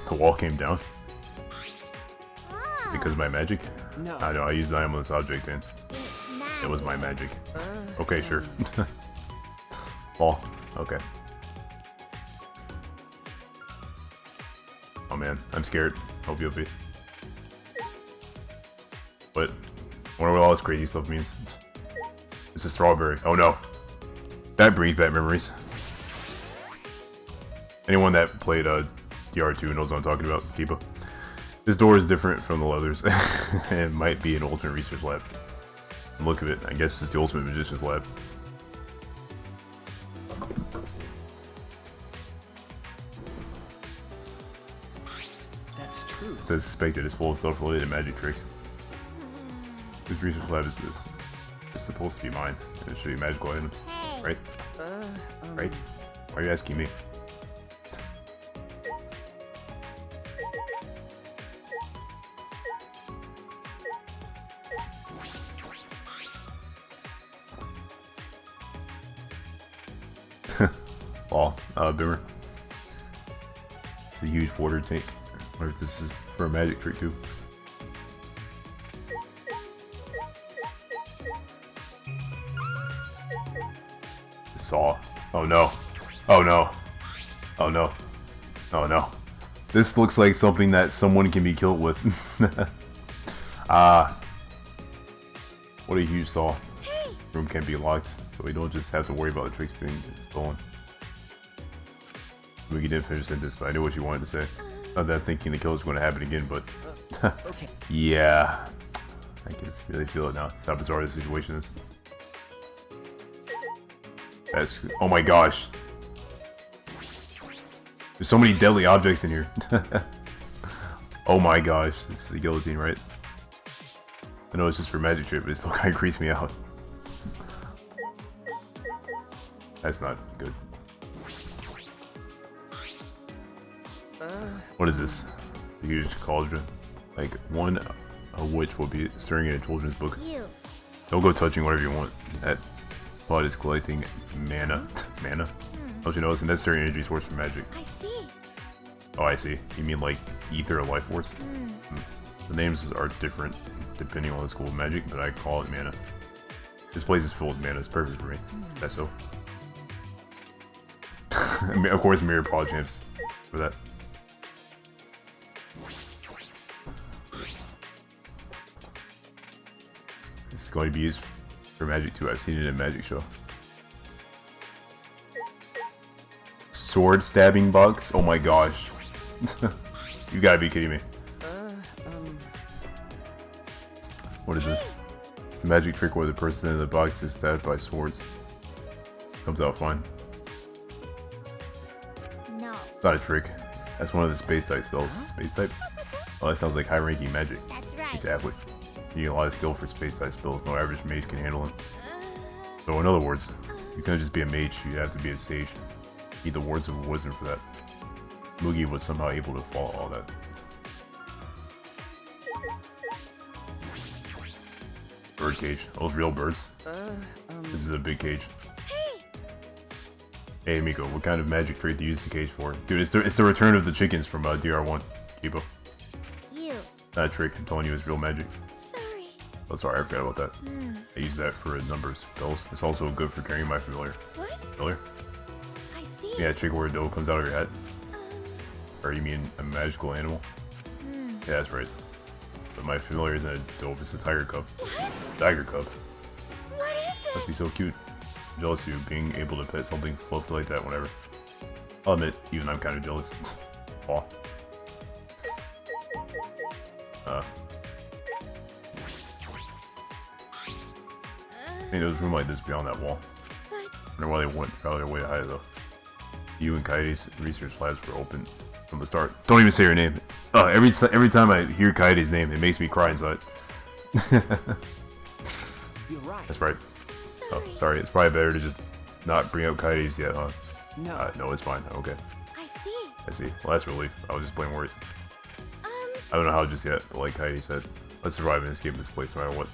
The wall came down? Is it because of my magic? No. I know, I used the item on this object and it was my magic. Okay, sure. Wall. Okay. Oh man, I'm scared. Hope you'll be. What? I wonder what all this crazy stuff means. It's a strawberry. Oh no. That brings back memories. Anyone that played DR2 knows what I'm talking about. Kiba. This door is different from the others. It might be an ultimate research lab. Look at it. I guess it's the ultimate magician's lab. That's true. As suspected, it's full of stuff related to magic tricks. Whose research lab is this? It's supposed to be mine. And show you magical items. Right? Right? Why are you asking me? Bimmer. It's a huge water tank. I wonder if this is for a magic trick too. Saw. Oh no. Oh no. Oh no. Oh no. This looks like something that someone can be killed with. What a huge saw. Room can't be locked, so we don't just have to worry about the tricks being stolen. We didn't finish this, but I knew what you wanted to say. Not that thinking the killer's going to happen again, but Okay. yeah, I can really feel it now. That's how bizarre this situation is. That's, oh my gosh, there's so many deadly objects in here. Oh my gosh, this is a guillotine, right? I know it's just for magic trick, but it still kind of creeps me out. That's not good. What is this? A huge cauldron. Like, one of which will be stirring in a children's book. Don't go touching whatever you want. That pot is collecting mana. Mana? Don't you know it's a necessary energy source for magic? I see. Oh, I see. You mean like ether or life force? The names are different depending on the school of magic, but I call it mana. This place is full of mana. It's perfect for me. That's so. Of course, mirror pod champs for that. This is going to be used for magic too. I've seen it in a magic show. Sword stabbing box? Oh my gosh. You gotta be kidding me. What is this? It's a magic trick where the person in the box is stabbed by swords. Comes out fine. No. It's not a trick. That's one of the space type spells. Space type? Oh, that sounds like high-ranking magic. That's right. Exactly. You need a lot of skill for space type spells. No average mage can handle them. So in other words, you couldn't just be a mage. You'd have to be a sage. Need the words of wisdom for that. Mugi was somehow able to follow all that. Bird cage. Those real birds. This is a big cage. Hey Miko, what kind of magic trick do you use the cage for? Dude, it's the return of the chickens from DR1. Kibo. You. Not a trick. I'm telling you, it's real magic. Sorry. Oh, sorry, I forgot about that. I use that for a number of spells. It's also good for carrying my familiar. What? Familiar? I see. Yeah, trick where a doe comes out of your head. Or you mean a magical animal? Yeah, that's right. But my familiar isn't a doe, it's a tiger cub. What? Tiger cub. What is this? Must be so cute. I'm jealous of you being able to pet something fluffy like that whenever. I'll admit, even I'm kind of jealous. Aw. I mean, there's room like this beyond that wall. But I wonder why they went out of their way to hide it though. You and Kaede's research labs were open from the start. Don't even say her name. Oh, every time I hear Kaede's name, it makes me cry inside. You're right. That's right. Oh, sorry. sorry. It's probably better to just not bring up Kaede's yet, huh? No. No, it's fine. Okay. I see. I see. Well, that's a relief. I was just playing worried. I don't know how just yet, but like Kaede said, let's survive and escape this place no matter what.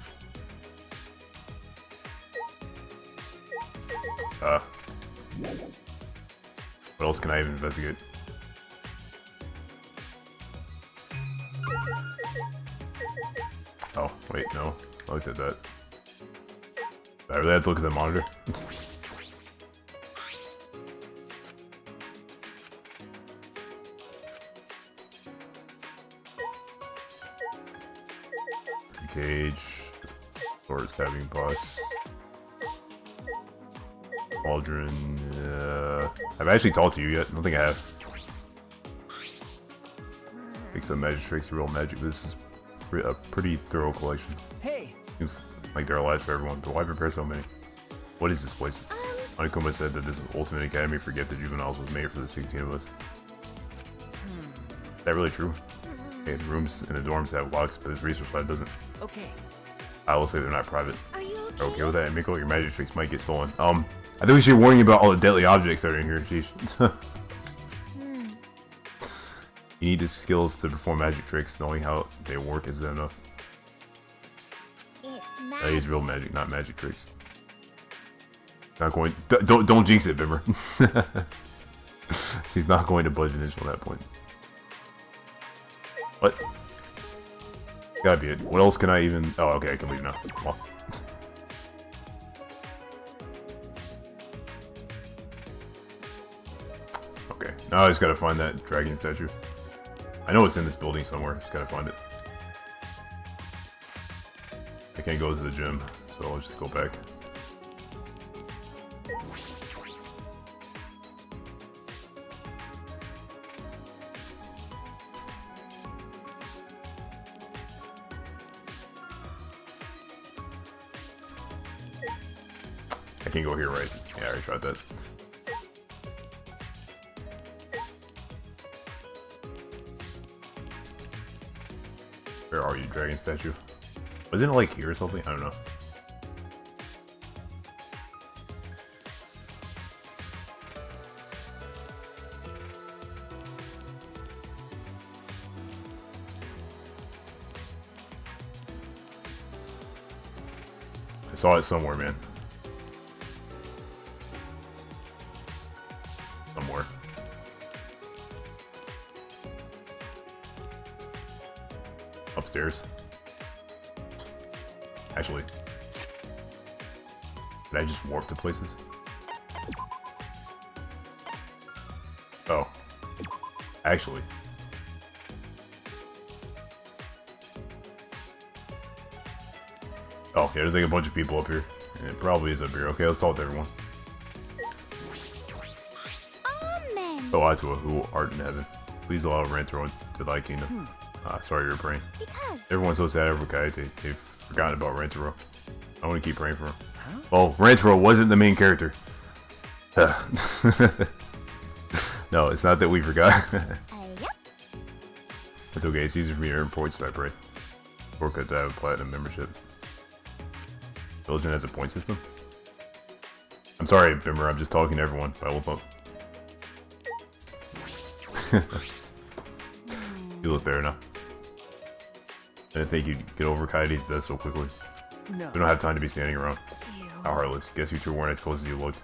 What else can I even investigate? Oh, wait, no. I looked at that. I really have to look at the monitor? Cage. Sword stabbing box. Cauldron. I've actually talked to you yet. I don't think I have. Make some magic tricks, real magic. This is a pretty thorough collection. Hey. Seems like there are lives for everyone, but why prepare so many? What is this place? Onekuma said that this ultimate academy for gifted juveniles was made for the 16 of us. Is that really true? Okay, the rooms in the dorms have locks, but this research lab doesn't. Okay. I will say they're not private. Are you okay? Okay with that, Miko? Your magic tricks might get stolen. I think we should warn you about all the deadly objects that are in here, jeez. You need the skills to perform magic tricks. Knowing how they work isn't enough. It's I use magic. real magic, not magic tricks. Not going. Don't jinx it, Bimmer. She's not going to budge an inch on that point. What? Gotta be it. What else can I even... Oh, okay, I can leave now. Well. Okay, now I just gotta find that dragon statue. I know it's in this building somewhere, just gotta find it. I can't go to the gym, so I'll just go back. I can go here, right? Yeah, I already tried that. Where are you, dragon statue? Wasn't it like here or something? I don't know. I saw it somewhere, man. Somewhere. Upstairs. Actually. Did I just warp to places? Oh. Actually. Oh, yeah, there's like a bunch of people up here. And it probably is up here. Okay, let's talk to everyone. Amen. So Atua, who art in heaven, please allow Rantaro to thy kingdom. Sorry you're praying. Because Everyone's so sad over Kaede. They've forgotten about Rantaro. I want to keep praying for him. Huh? Well, Rantaro wasn't the main character. No, it's not that we forgot. It's okay, it's easier for me to earn points if I pray. Shortcut to have a platinum membership. Belgium has a point system? I'm sorry, Bimmer, I'm just talking to everyone. Bible Thump. You look better now. I didn't think you'd get over Coyote's death so quickly. No. We don't have time to be standing around. How heartless. Guess you two weren't as close as you looked.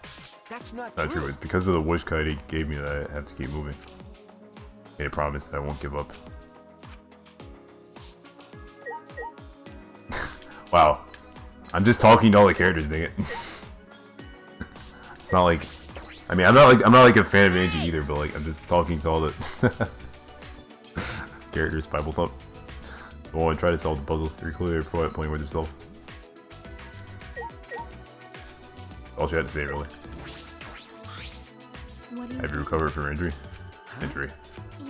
That's not Not true. It's because of the wish Coyote gave me that I have to keep moving. Made a promise that I won't give up. Wow. I'm just talking to all the characters, dang it. It's not like, I mean, I'm not like a fan of Angie either, but like I'm just talking to all the characters. Bible Thump. Go on, try to solve the puzzle. You're clearly playing with yourself. All she had to say, really. Have you recovered from your injury? Injury.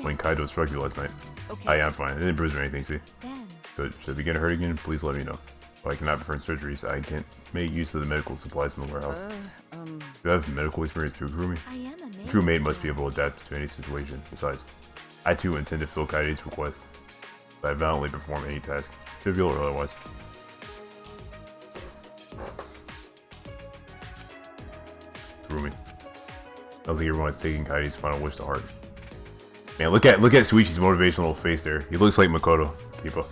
When Kaido struck you last night. Okay. I'm fine. I didn't bruise or anything, see? Good. Should I begin to hurt again? Please let me know. If I cannot perform surgeries, I can't make use of the medical supplies in the warehouse. Do you have medical experience too, Kurumi? A true mate must be able to adapt to any situation. Besides, I too intend to fill Kaide's request. But I valiantly perform any task, trivial or otherwise. Kurumi. Sounds like everyone's taking Kaide's final wish to heart. Man, look at Suichi's motivational little face there. He looks like Makoto. Keep up.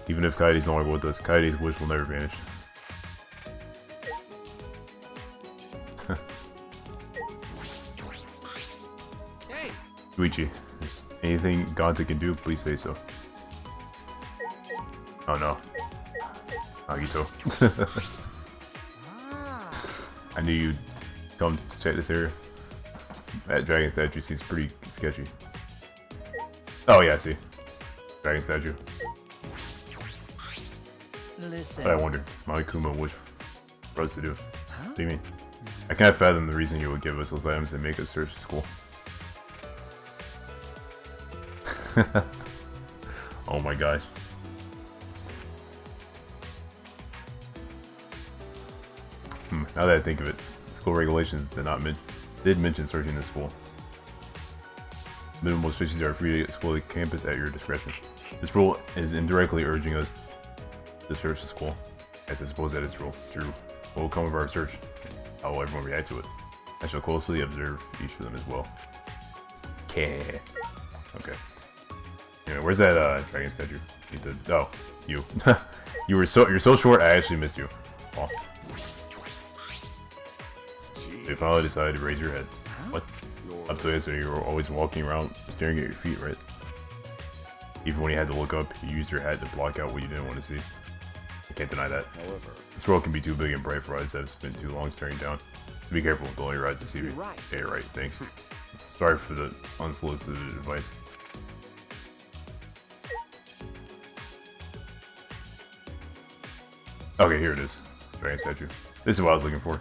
Even if Kaide's no longer with us, Kaide's wish will never vanish. Hey. Suichi, if there's anything Ganta can do, please say so. Oh no. Nagito. I knew you'd come to check this area. That dragon statue seems pretty sketchy. Oh yeah, I see. Dragon statue. Listen. But I wonder, my Kuma wish for us to do. Huh? What do you mean? I can't fathom the reason you would give us those items and make us search the school. Oh my gosh. Now that I think of it, school regulations did mention searching the school. Minimal restrictions are free to explore the campus at your discretion. This rule is indirectly urging us to search the school, as I suppose that is true. What will come of our search? How will everyone react to it? I shall closely observe each of them as well. Okay. Anyway, where's that dragon statue? Oh, you. You're so short. I actually missed you. Oh. You finally decided to raise your head. What? Up to yesterday, you were always walking around staring at your feet, right? Even when you had to look up, you used your hat to block out what you didn't want to see. I can't deny that. However, this world can be too big and bright for eyes that have spent too long staring down. So be careful, don't let your eyes deceive you. Right. Yeah, you're right, thanks. Sorry for the unsolicited advice. Okay, here it is. Dragon statue. This is what I was looking for.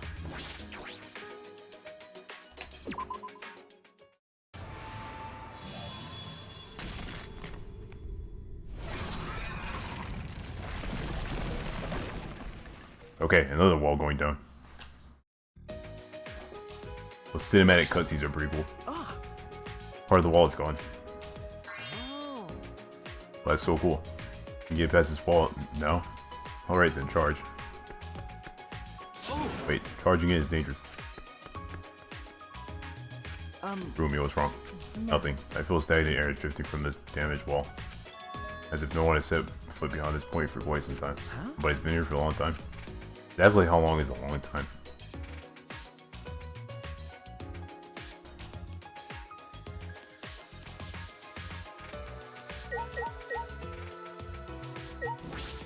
Okay, another wall going down. Those cinematic cutscenes are pretty cool. Part of the wall is gone. Well, that's so cool. You can get past this wall now? Alright then, charge. Wait, charging in is dangerous. Rumi, what's wrong? Nothing. I feel stagnant air drifting from this damaged wall. As if no one has set foot beyond this point for quite some time. But it's been here for a long time. Definitely, how long is a long time?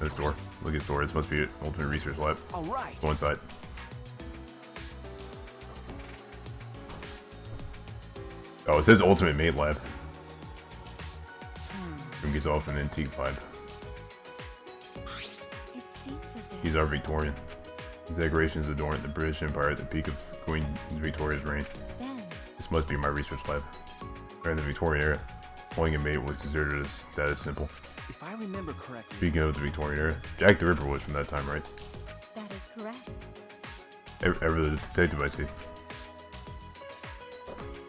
This door. Look at this door. This must be an ultimate research lab. Alright. Go inside. Oh, it says ultimate mate lab. Room gets off an antique vibe. It seems as if These are Victorian. These decorations adorn the British Empire at the peak of Queen Victoria's reign. Ben. This must be my research lab. We're in the Victorian era. Pulling a mate was considered as status symbol. If I remember correctly, Speaking of the Victorian era, Jack the Ripper was from that time, right? That is correct. Ever the detective, I see.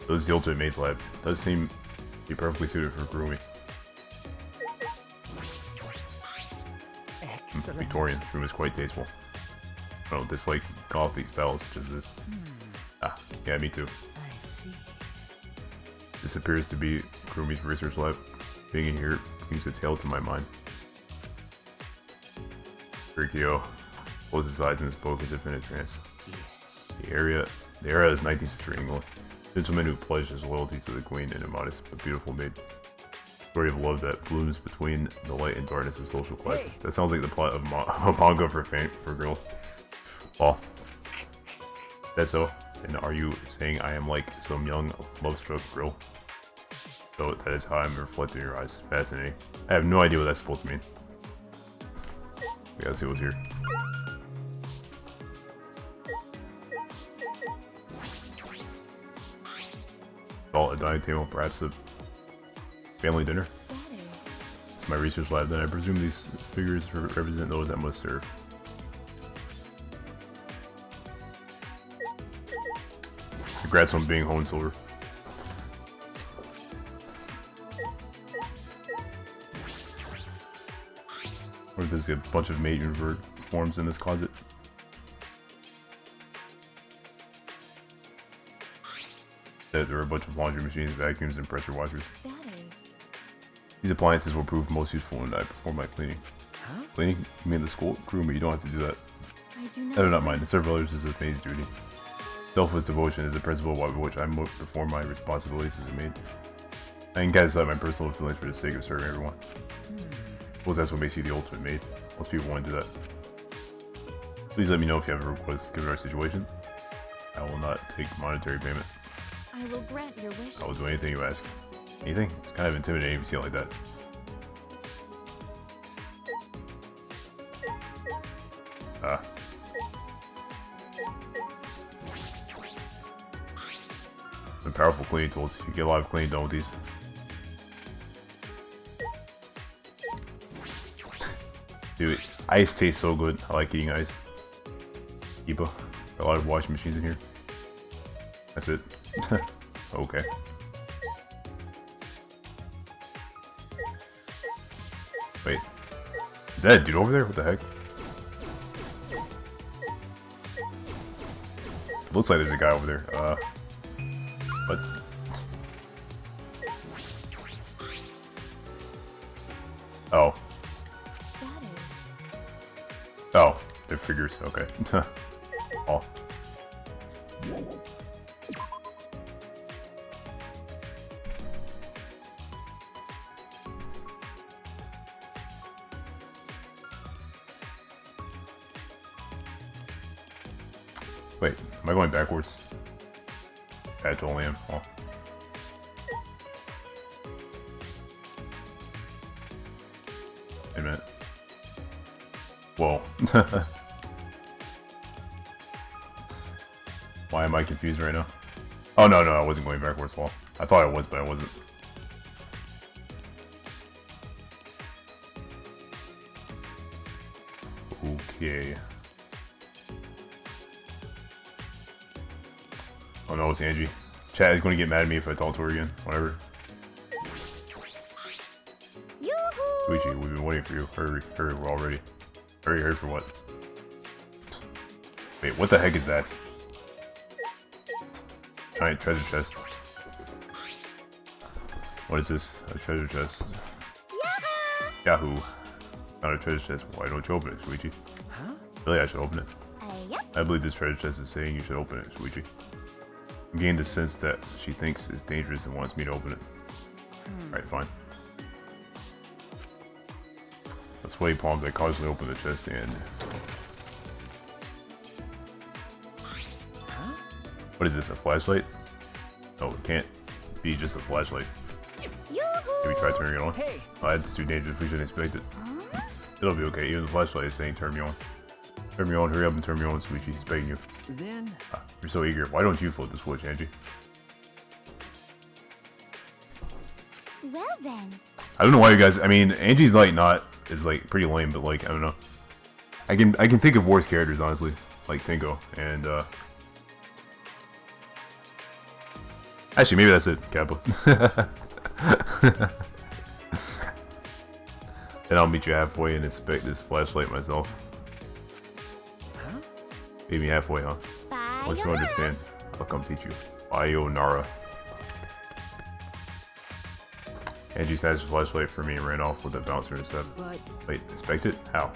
So this is the ultimate maze lab. Does seem to be perfectly suited for grooming. excellent. Victorian room is quite tasteful. I don't dislike coffee styles such as this. Ah, yeah, me too. I see. This appears to be Kurumi's research lab. Being in here brings a tale to my mind. Rikio closed his eyes and spoke as if in a trance. Yes. The era is 19th century England. Gentleman who pledged his loyalty to the queen and a modest but beautiful maid. Story of love that blooms between the light and darkness of social classes. Hey. That sounds like the plot of a manga for girls. Well, that's so. And are you saying I am like some young, love-struck girl? So that is how I'm reflected in your eyes. Fascinating. I have no idea what that's supposed to mean. We gotta see what's here. Oh, a dining table, perhaps a family dinner. That is. It's my research lab. Then I presume these figures represent those that must serve. Congrats on being Hohensilver. Or there's a bunch of mate invert forms in this closet. There are a bunch of laundry machines, vacuums, and pressure washers. That is. These appliances will prove most useful when I perform my cleaning. Huh? Cleaning? You mean the school? Kurumi, you don't have to do that. I do not. I do not mind. To serve others is a maid's duty. Selfless devotion is the principle by which I must perform my responsibilities as a maid. I can cast aside my personal feelings for the sake of serving everyone. Suppose that's what makes you the ultimate maid. Most people want to do that. Please let me know if you have a request given our situation. I will not take monetary payment. I will grant your wish. I will do anything you ask. Anything? It's kind of intimidating if you see it like that. Some powerful cleaning tools. You get a lot of cleaning done with these. Dude, ice tastes so good. I like eating ice. Iba. A lot of washing machines in here. That's it. Okay. Wait. Is that a dude over there? What the heck? Looks like there's a guy over there. What? Oh. That is. Oh. They're figures. Okay. Oh. Wait, am I going backwards? I totally am. Oh. Wait a minute. Whoa. Why am I confused right now? Oh, no, I wasn't going backwards. Well, I thought I was, but I wasn't. Okay. Oh no, it's Angie. Chad is going to get mad at me if I talk to her again. Whatever. Yoo-hoo! Suichi, we've been waiting for you. Hurry, we're all ready. Hurry for what? Wait, what the heck is that? Giant treasure chest. What is this? A treasure chest. Yahoo! Not a treasure chest. Why don't you open it, Suichi? Huh? Really, I should open it. Yep. I believe this treasure chest is saying you should open it, Suichi. I gained the sense that she thinks it's dangerous and wants me to open it. Alright, fine. With sweaty palms, I cautiously open the chest and... Huh? What is this, a flashlight? No, it can't be just a flashlight. Yoo-hoo! Maybe try turning it on? Hey! Oh, that's too dangerous, we shouldn't expect it. It'll be okay, even the flashlight is saying turn me on. Turn me on, hurry up and turn me on, Suichi, he's begging you. Then... Ah, you're so eager, why don't you flip the switch, Angie? well then. I don't know why you guys. I mean, Angie's like not is like pretty lame, but like I don't know. I can think of worse characters honestly, like Tinko and actually maybe that's it, Kappa. Then I'll meet you halfway and inspect this flashlight myself. Huh? Meet me halfway, huh? Once you understand, I'll come teach you. Sayonara. Angie snatched the flashlight from me and ran off with a bouncer instead. But Wait, inspect it? How?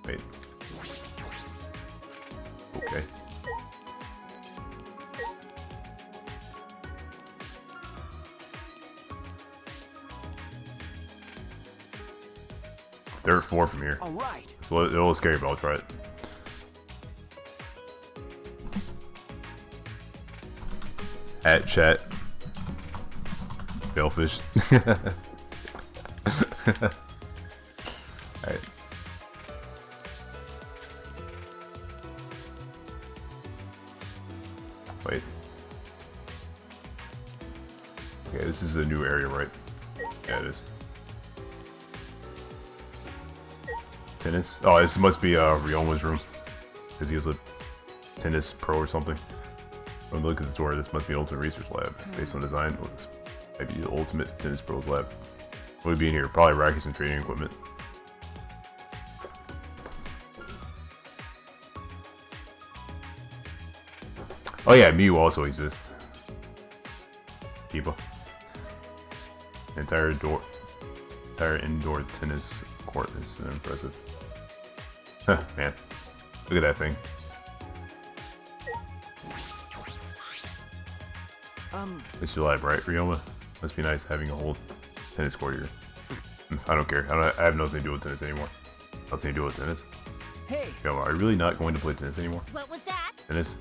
Wait. Okay. Third floor from here. All right. It's a little scary, but I'll try it. At chat. Bellfish. Alright. Wait. Okay, this is a new area, right? Yeah, it is. Tennis? Oh, this must be Ryoma's room. Because he was a tennis pro or something. When we look at the door, this must be an ultimate research lab. Based on design, this might be the ultimate tennis pro's lab. What would be in here? Probably rackets and training equipment. Oh yeah, Mew also exists. Kiba. Entire indoor tennis court is impressive. Huh, man. Look at that thing. It's your lab, right, Ryoma? Must be nice having a whole tennis court here. I don't care. I have nothing to do with tennis anymore. Nothing to do with tennis. hey, Yo, are you really not going to play tennis anymore? What was that? Tennis?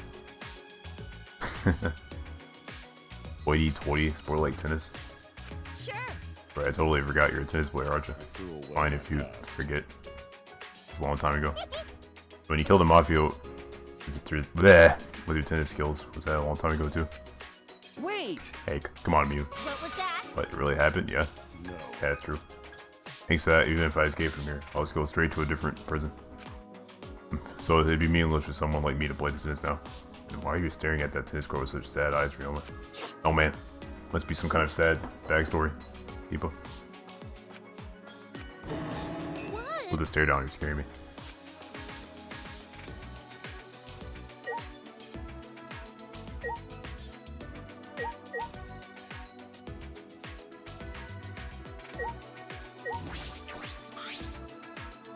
Hoity-toity, sport like tennis. Sure. Right, I totally forgot you're a tennis player, aren't you? Fine if you forget. It's a long time ago. When you killed the Mafia with your tennis skills, was that a long time ago too? wait! Hey, come on, Mew. What was that? What, it really happened? Yeah. No. Yeah, that's true. Thanks to that, even if I escape from here, I'll just go straight to a different prison. So it'd be meaningless for someone like me to play tennis now. And why are you staring at that tennis court with such sad eyes, Ryoma? Oh man, must be some kind of sad backstory. People. What? With a stare down, you're scaring me.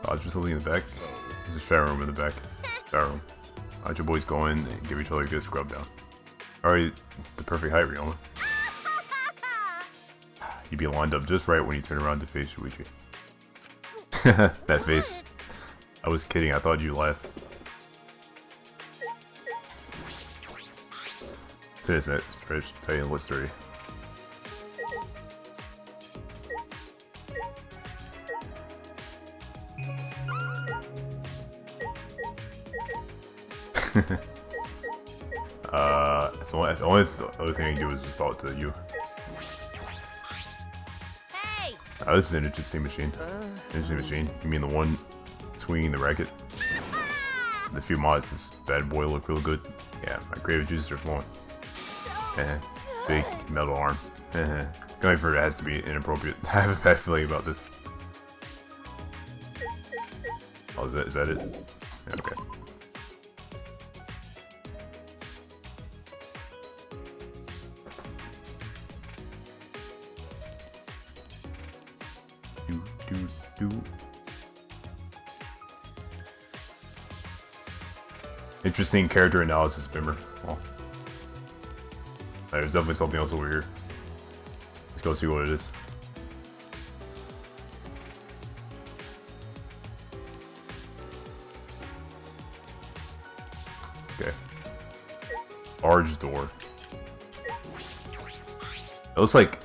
Oh, is there something in the back? There's a shower room in the back. Shower room. How'd your boys go in and give each other a good scrub down? Alright, the perfect height, Ryoma. You'd be lined up just right when you turn around to face Shuichi. That face. I was kidding, I thought you'd laugh. Tennis net, stretch, tight and looks dirty. The only other thing I can do is just talk to you. Hey! Oh, this is an interesting machine. Interesting machine. You mean the one swinging the racket? The few mods, this bad boy look real good. Yeah, my creative juices are flowing. Big metal arm. Going for it has to be inappropriate. I have a bad feeling about this. Oh, is that it? Yeah, okay. Interesting character analysis, Bimmer. Well, there's definitely something else over here. Let's go see what it is. Okay. Large door. It looks like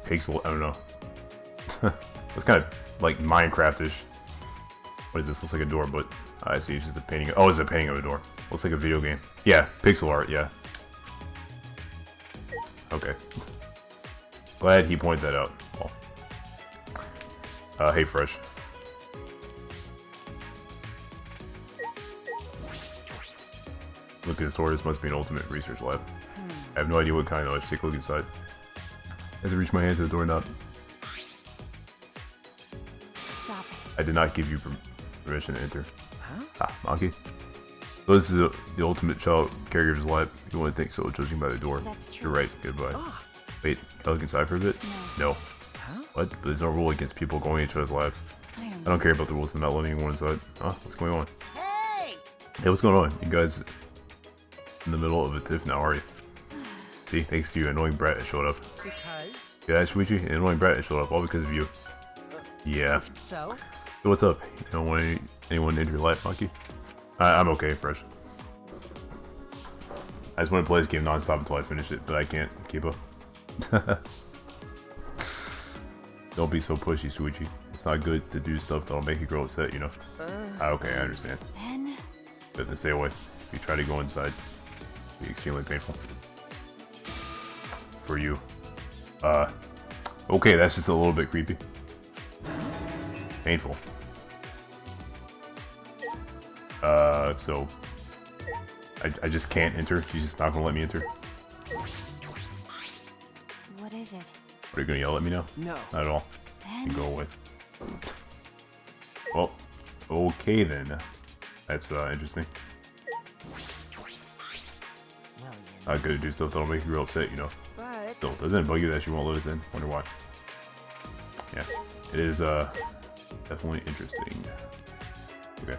pixel. I don't know. It's kind of like Minecraft-ish. What is this? Looks like a door, but I see it's just a painting. Oh, it's a painting of a door. Looks like a video game. Yeah, pixel art. Yeah. Okay. Glad he pointed that out. Well, hey, Fresh. Look at this door. This must be an ultimate research lab. I have no idea what kind though. Let's take a look inside. As I reach my hand to the doorknob. Stop it. I did not give you permission to enter. Huh? Ah, monkey. So this is the ultimate child caregiver's lab. You wouldn't think so, judging by the door. That's true. You're right. Goodbye. Wait, can I look inside for a bit? No. Huh? What? But there's no rule against people going into his labs. I don't care about the rules. I'm not letting anyone inside. Huh? What's going on? Hey! Hey, what's going on? You guys in the middle of a tiff now, are you? See, thanks to you, annoying brat that showed up. Because? Yeah, Shuichi, an annoying brat that showed up, all because of you. Yeah. So? So what's up? You don't want anyone into your life, Monkey? I'm okay, Fresh. I just want to play this game non-stop until I finish it, but I can't keep up. Don't be so pushy, Shuichi. It's not good to do stuff that'll make a girl upset, you know. Okay, I understand. Then But then stay away. If you try to go inside, it'll be extremely painful. For you. Okay, that's just a little bit creepy. Painful. So I just can't enter. She's just not gonna let me enter. what is it? Are you gonna yell at me now? No. Not at all. Then You go away. Well, okay then. That's interesting. Well, Not good to do stuff that'll make you real upset, you know. but... Still, doesn't it bug you that she won't let us in? Wonder why. Yeah, it is definitely interesting. Okay.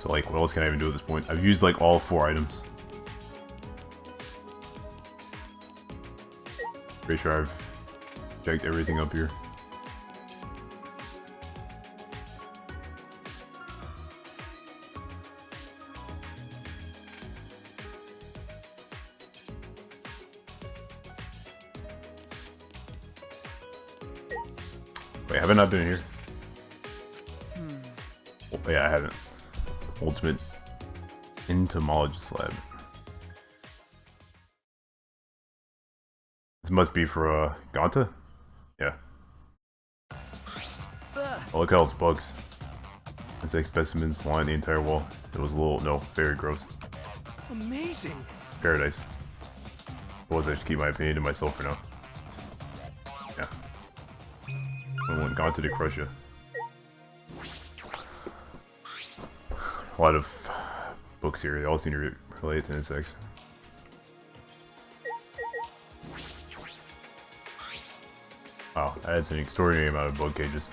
So like, what else can I even do at this point? I've used like all 4 items. Pretty sure I've checked everything up here. Wait, have I not been in here? Oh, yeah, I haven't. Ultimate Entomologist Lab. This must be for, Ganta? Yeah. Oh, look at all those bugs. Insect specimens line the entire wall. It was a little, no, very gross. Amazing. Paradise. Suppose I should keep my opinion to myself for now. Yeah. I want Ganta to crush you. A lot of books here. They all seem to relate to insects. Wow, that's an extraordinary amount of bug cages.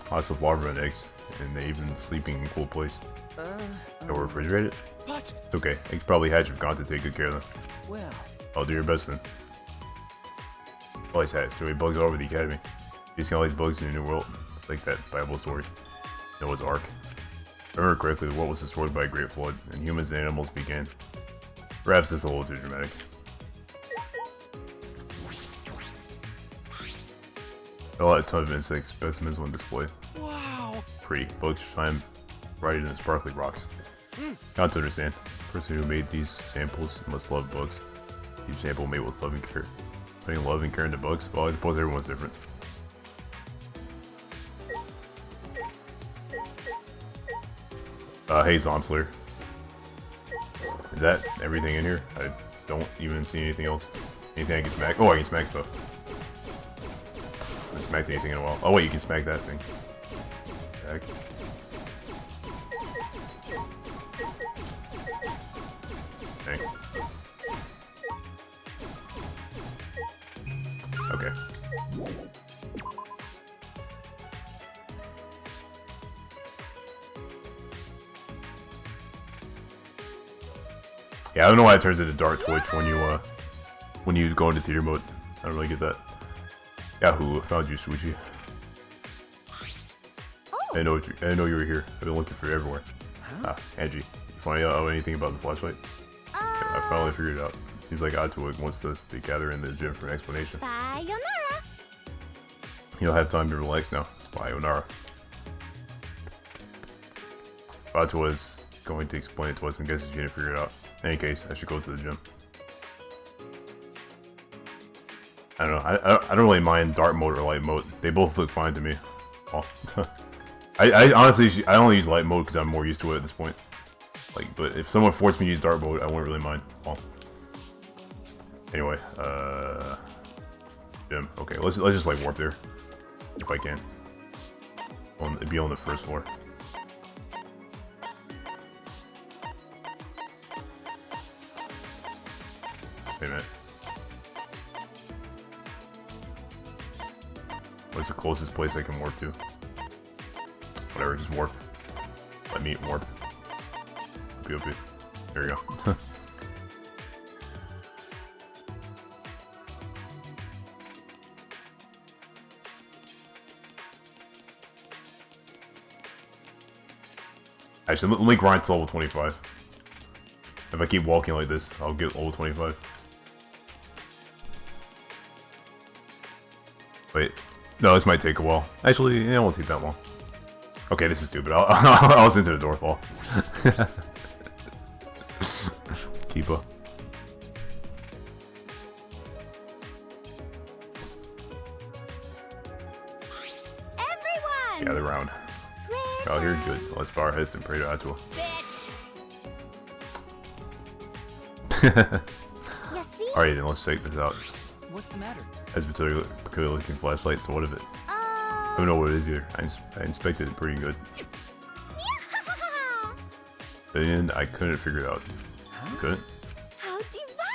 Lots of larvae and eggs, and they even sleeping in a cool place. They were refrigerated? But, It's okay. Eggs probably hatch if Ganta take good care of them. well, I'll do your best then. Always had so many bugs all over the academy. You see all these bugs in the new world. It's like that Bible story. Noah's Ark. If I remember correctly, the world was destroyed by a great flood, and humans and animals began. Perhaps it's a little too dramatic. A lot of tons of insect specimens on display. wow. Pretty. Bugs shine bright in the sparkly rocks. Not to understand. The person who made these samples must love bugs. Each sample made with love and care. Putting love and care into bugs? Well, I suppose everyone's different. Hey, Zomslayer. Is that everything in here? I don't even see anything else. Anything I can smack? Oh, I can smack stuff. I haven't smacked anything in a while. Oh wait, you can smack that thing. Back. Okay. Okay. Yeah, I don't know why it turns into dark twitch when you go into theater mode. I don't really get that. Yahoo! Found you, Shuichi. I didn't know you were here. I've been looking for you everywhere. Ah, Angie, you find out anything about the flashlight? Yeah, I finally figured it out. Seems like Atuig wants us to gather in the gym for an explanation. Sayonara. You'll have time to relax now. Bye, Onara. Batu was going to explain it to us. I'm guessing she didn't figure it out. In any case, I should go to the gym. I don't know. I don't really mind dark mode or light mode. They both look fine to me. Oh. I honestly, I only use light mode because I'm more used to it at this point. Like, but if someone forced me to use dark mode, I wouldn't really mind. Oh. Anyway, gym. Okay, let's just like warp there, if I can. It'd be on the first floor. Wait a minute. What's the closest place I can warp to? Whatever, just warp. Let me warp. POP. There we go. Actually, let me grind to level 25. If I keep walking like this, I'll get level 25. Wait. No, this might take a while. Actually, yeah, it won't take that long. Okay, this is stupid. I was into the door fall. Keepa. Everyone! Gather round. Out here, good. Let's bow our heads and pray to Atua. Bitch! You see? Alright, then let's check this out. What's the matter? Has peculiar looking flashlight, so what of it? I don't know what it is either. I inspected it pretty good. In the end, I couldn't figure it out. You couldn't? How So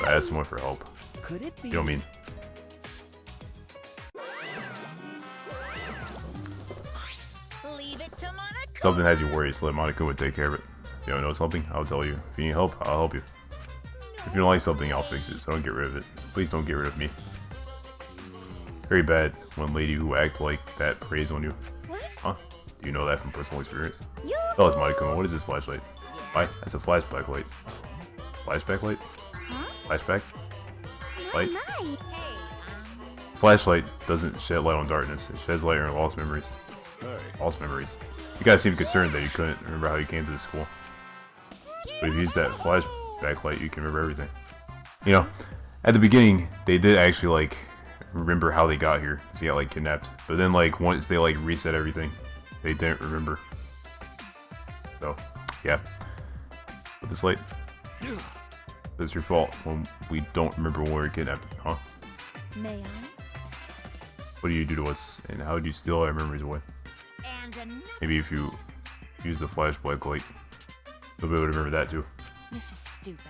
I divine! asked someone for help. Could it be? You know what I mean? Leave it to Monaco! Something has you worried, so let Monica would take care of it. If you don't know something, I'll tell you. If you need help, I'll help you. If you don't like something, I'll fix it, so don't get rid of it. Please don't get rid of me. Very bad when lady who act like that preys on you. What? Huh? Do you know that from personal experience? You? Tell us, Monica, what is this flashlight? Why? That's a flashback light. Flashback light? Huh? Flashback? Light? Night. Flashlight doesn't shed light on darkness. It sheds light on lost memories. Lost memories. You guys seem concerned that you couldn't remember how you came to the school. But if you use that flashback light, you can remember everything. You know, at the beginning, they did actually, like, remember how they got here. Because they got, like, kidnapped. But then, like, once they, like, reset everything, they didn't remember. So, yeah. With this light. It's your fault when we don't remember when we were kidnapped, huh? May I? What do you do to us, and how do you steal our memories away? And another. Maybe if you use the flashback light, you'll be able to remember that too. This is stupid.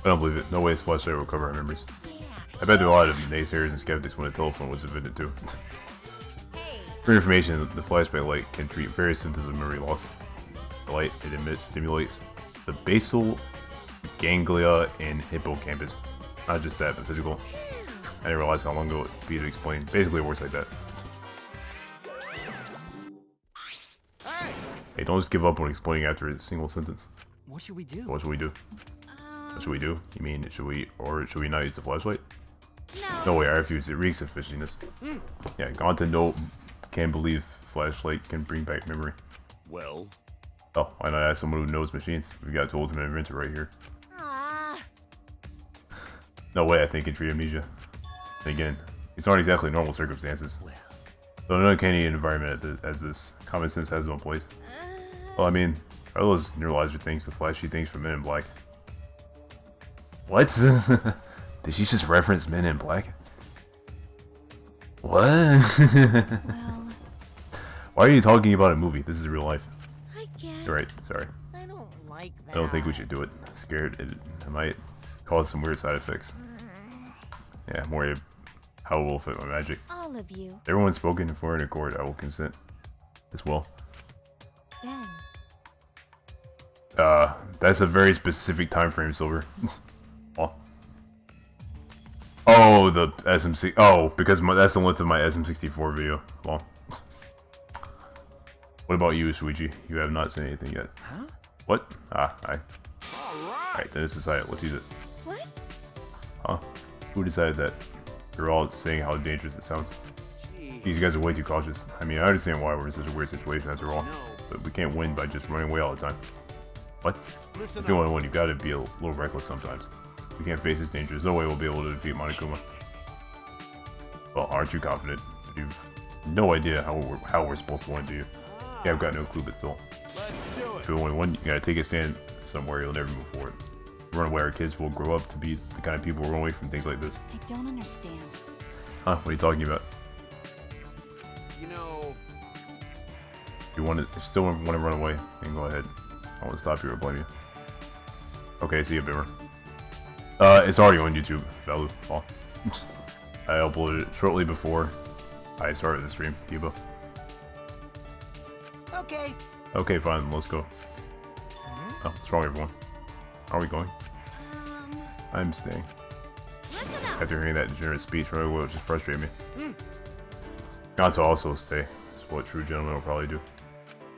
I don't believe it. No way this flashlight will cover our memories. Yeah. I bet there are a lot of naysayers and skeptics when the telephone was invented too. For information, the flashback light can treat various symptoms of memory loss. The light it emits stimulates the basal ganglia and hippocampus. Not just that, but physical. I didn't realize how long ago it would be to explain. Basically, it works like that. Hey, don't just give up on explaining after a single sentence. What should we do? What should we do? What should we do? You mean, should we not use the flashlight? No. No way, I refuse. It reeks of fishiness. Yeah, Gonta no can't believe flashlight can bring back memory. Well, Oh, why not ask someone who knows machines? We got the ultimate inventor right here. Ah. No way, I think can treat amnesia. And again, it's not exactly normal circumstances. Well, So an uncanny environment as this, common sense has no place. Well, I mean, are those neurological things, the flashy things from Men in Black? What? Did she just reference Men in Black? What? Well, Why are you talking about a movie? This is real life. I guess. You're right, sorry. I don't like that. I don't think we should do it. Scared it might cause some weird side effects. Yeah, I'm worried how it will affect my magic. All of you. Everyone's spoken for in accord. I will consent as well. Ben. That's a very specific time frame, Silver. Oh, the SM6. Oh, because that's the length of my SM64 video. Well, what about you, Shuichi? You have not seen anything yet. huh? What? Ah, aye. alright. Alright, then it's decided. Let's use it. What? Huh? Who decided that? You're all saying how dangerous it sounds. These guys are way too cautious. I mean, I understand why we're in such a weird situation after all, but we can't win by just running away all the time. What? If you want to win, you've got to be a little reckless sometimes. We can't face this danger. There's no way we'll be able to defeat Monokuma. Well, aren't you confident? You've no idea how we're supposed to win, do you? Yeah, I've got no clue, but still. If you want to win, you gotta take a stand somewhere. You'll never move forward. Run away, our kids will grow up to be the kind of people who run away from things like this. I don't understand. Huh? What are you talking about? You know... You still want to run away? Then go ahead. I won't stop you or blame you. Okay, see you, Bimmer. It's already on YouTube, Valu. Oh. I uploaded it shortly before I started the stream, Kiba. Okay. Okay, fine, let's go. Oh, what's wrong, everyone? Are we going? I'm staying. Listen up. After hearing that degenerate speech, right away, it just frustrated me. Got to also stay. That's what true gentlemen will probably do.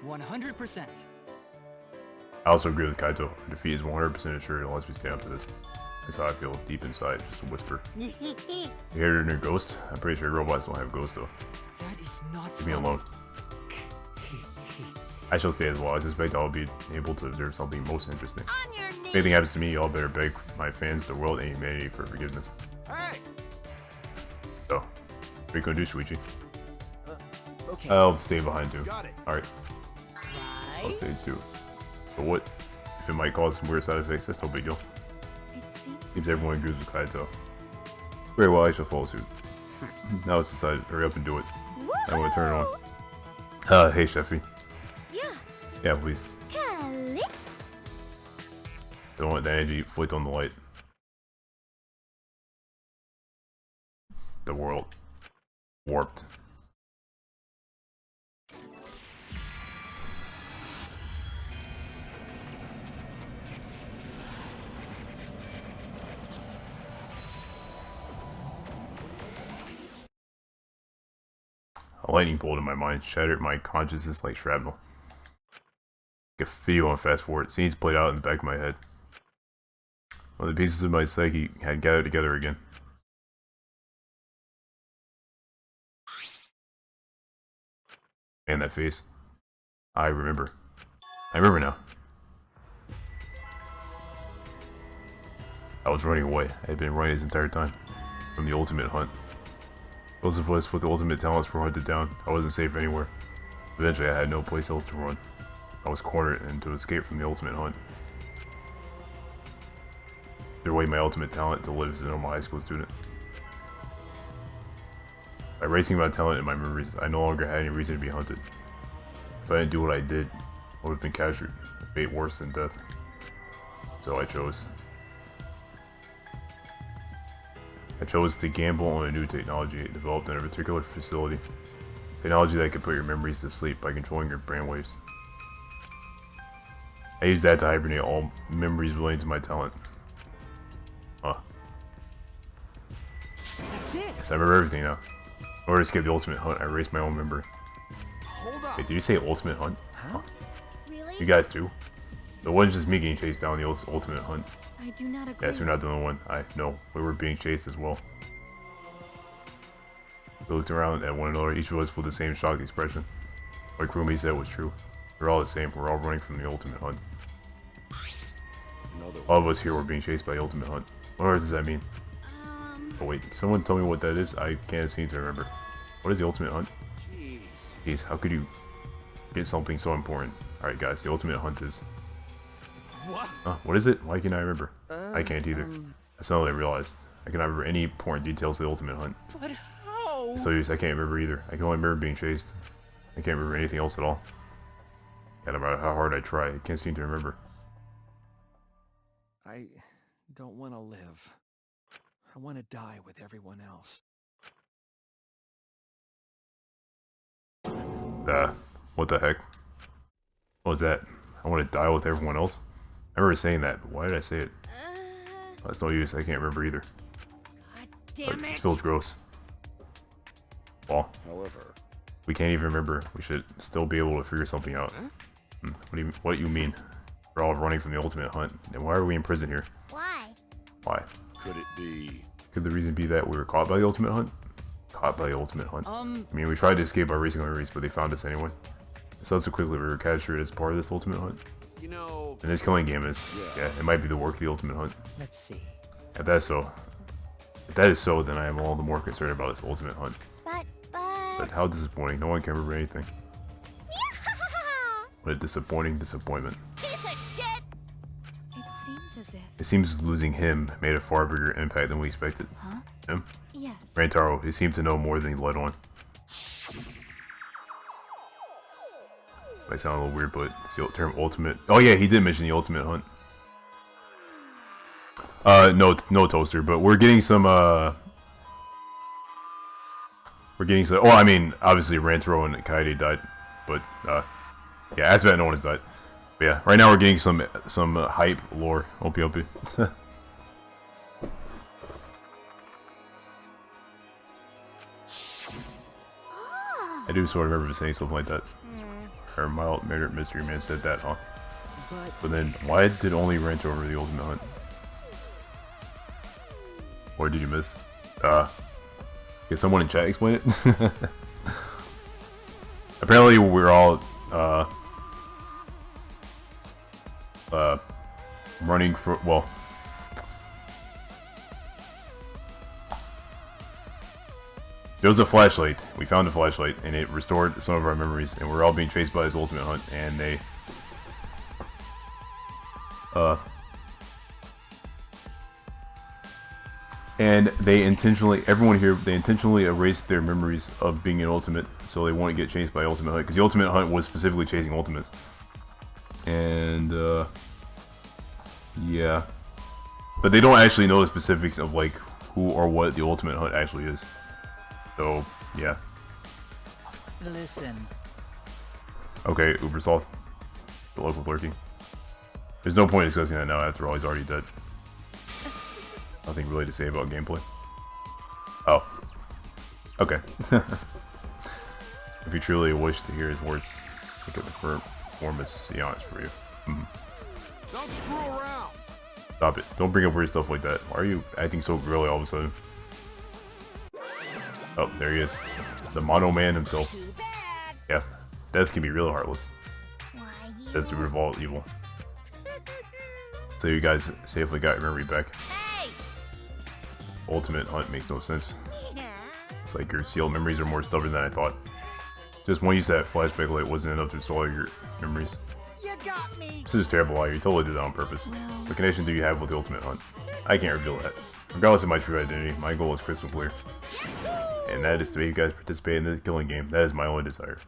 100%. I also agree with Kaito. Our defeat is 100% assured unless we stay up to this. That's how I feel deep inside, just a whisper. You hear it in your ghost? I'm pretty sure robots don't have ghosts though. That is not Leave me alone. I shall stay as well. I suspect I'll be able to observe something most interesting. On your knees. If anything happens to me, y'all better beg my fans, the world, and humanity for forgiveness. Hey! So, what are you gonna do, Shuichi? Okay. I'll stay behind too. Got it. Alright, I'll Right? stay too. But what? If it might cause some weird side effects, that's no big deal. It Seems everyone agrees with Kaito. Very well, I shall follow suit. Now it's decided. Hurry up and do it. I want to turn it on. Hey, Sheffy. Yeah. Yeah, please. Click. Don't let the energy flick on the light. The world. Warped. A lightning bolt in my mind shattered my consciousness like shrapnel. Like a video on fast forward, scenes played out in the back of my head. When the pieces of my psyche had gathered together again. And that face. I remember. I remember now. I was running away. I had been running this entire time. From the ultimate hunt. Those of us with the ultimate talents were hunted down. I wasn't safe anywhere. Eventually I had no place else to run. I was cornered and to escape from the ultimate hunt. Threw away my ultimate talent to live as a normal high school student. By erasing my talent and my memories, I no longer had any reason to be hunted. If I didn't do what I did, I would have been captured. A fate worse than death. So I chose. I chose to gamble on a new technology developed in a particular facility. Technology that could put your memories to sleep by controlling your brainwaves. I used that to hibernate all memories relating to my talent. Huh. That's it. Yes, I remember everything now. In order to escape the ultimate hunt, I erased my own memory. Hold up. Wait, did you say ultimate hunt? Huh? Really? You guys too? It wasn't just me getting chased down the ultimate hunt. I do not agree. Yes, you're not the only one. I know. We were being chased as well. We looked around at one another, each of us with the same shocked expression. What Kurumi said was true. We're all the same. We're all running from the ultimate hunt. All of us here were being chased by the ultimate hunt. What on earth does that mean? Oh wait, someone tell me what that is? I can't seem to remember. What is the ultimate hunt? Jeez. Jeez, how could you get something so important? Alright guys, the ultimate hunt is... What? What is it? Why can't I remember? I can't either. That's not what I realized. I cannot remember any important details of the ultimate hunt. But how? So I can't remember either. I can only remember being chased. I can't remember anything else at all. And no matter how hard I try, I can't seem to remember. I don't want to live. I want to die with everyone else. What the heck? What was that? I want to die with everyone else? I remember saying that, but why did I say it? That's no use, I can't remember either. God damn But it. it feels gross. Well, However, we can't even remember. We should still be able to figure something out. What do you mean? We're all running from the ultimate hunt. And why are we in prison here? Why? Why? could it be? Could the reason be that we were caught by the ultimate hunt? Caught by the ultimate hunt. Um, I mean, we tried to escape by racing on race, but they found us anyway. Subsequently, we were captured as part of this ultimate hunt. You know, And this killing game is, yeah, it might be the work of the ultimate hunt. let's see. If that's so, if that is so, then I am all the more concerned about this ultimate hunt. But how disappointing! No one can remember anything. What a disappointing disappointment. Piece of shit! It seems as if. It seems losing him made a far bigger impact than we expected. Huh? Him? Yes. Rantaro, he seemed to know more than he let on. Might sound a little weird, but it's the term ultimate. Oh yeah, he did mention the ultimate hunt. No toaster, but we're getting some, oh, I mean, obviously Rantaro and Kaede died, but, yeah, as that no one has died. But yeah, right now we're getting some hype lore. Opie opie. I do sort of remember saying something like that. Our mild mannered mystery man said that, huh? But then, why did only Rant over the ultimate hunt? What did you miss? Can someone in chat explain it? Apparently we're all, running for, well, there was a flashlight. We found a flashlight, and it restored some of our memories, and we're all being chased by his ultimate hunt, and they, everyone here, they intentionally erased their memories of being an ultimate, so they won't get chased by ultimate hunt, because the ultimate hunt was specifically chasing ultimates. And, yeah. But they don't actually know the specifics of, like, who or what the ultimate hunt actually is. So, yeah. Listen. Okay, Ubersoft. The local lurking. There's no point discussing that now, after all, he's already dead. Nothing really to say about gameplay. Oh. Okay. If you truly wish to hear his words, look at the performance seance for you. don't screw around. Stop it. Don't bring up weird stuff like that. Why are you acting so girly all of a sudden? Oh, there he is. The Mono Man himself. Too bad. Yeah. Death can be real heartless. Why you? That's the root of all evil. So you guys safely got your memory back. Hey! Ultimate hunt makes no sense. It's like your sealed memories are more stubborn than I thought. Just one use that flashback light wasn't enough to restore your memories. You got me. This is terrible, lie. You totally did that on purpose. What connection do you have with the ultimate hunt? I can't reveal that. Regardless of my true identity, my goal is crystal clear. And that is to make you guys participate in the killing game. That is my only desire.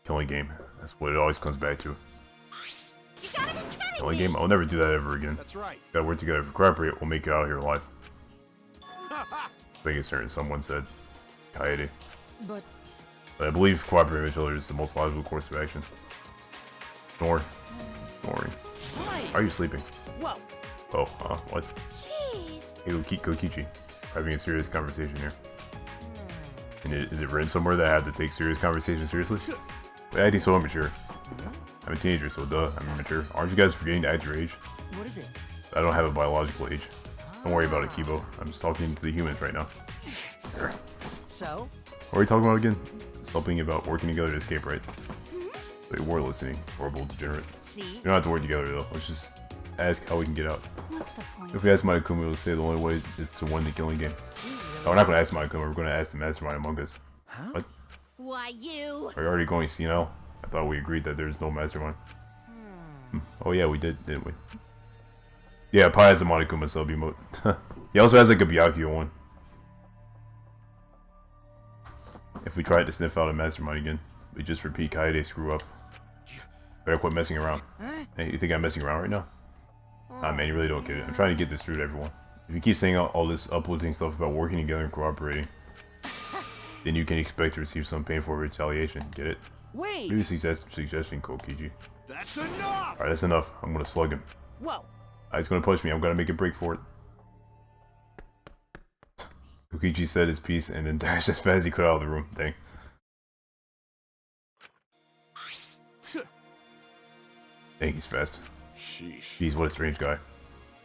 Killing game. That's what it always comes back to. You gotta be kidding Killing me! game? I'll never do that ever again. That's right. Gotta work together. If we cooperate, we'll make it out here alive. I think it's certain someone said. Kaede. But But I believe cooperating with each other is the most logical course of action. Snore. Snoring. why? Are you sleeping? Whoa. Oh, what? Jeez. Hey, Kokichi. Having a serious conversation here. And is it written somewhere that I have to take serious conversations seriously? But acting so immature. I'm a teenager, so duh, I'm immature. Aren't you guys forgetting to act your age? What is it? I don't have a biological age. Don't worry about it, Kibo. I'm just talking to the humans right now. So? What are we talking about again? Something about working together to escape, right? They were listening. Horrible degenerate. See? We don't have to work together though. Let's just ask how we can get out. What's the point? If we ask Monokuma, we'll say the only way is to win the killing game. No, we're not going to ask Monokuma. We're going to ask the mastermind among us. Huh? What? Why you? Are you already going senile? I thought we agreed that there's no mastermind. Oh yeah, we did, didn't we? Yeah, Pi has a Monokuma sub emote. He also has like a Byakuya one. If we tried to sniff out a mastermind again, we just repeat Kaede screw up. Better quit messing around. Hey, you think I'm messing around right now? Nah, man, you really don't get it. I'm trying to get this through to everyone. If you keep saying all this uplifting stuff about working together and cooperating, then you can expect to receive some painful retaliation. Get it? Wait! Maybe suggestion, Kokiji. That's enough. Alright, that's enough. I'm gonna slug him. Whoa. He's gonna push me. I'm gonna make a break for it. Kokiji said his piece and then dashed as fast as he could out of the room. Dang. Dang, he's fast. Sheesh. Jeez, what a strange guy.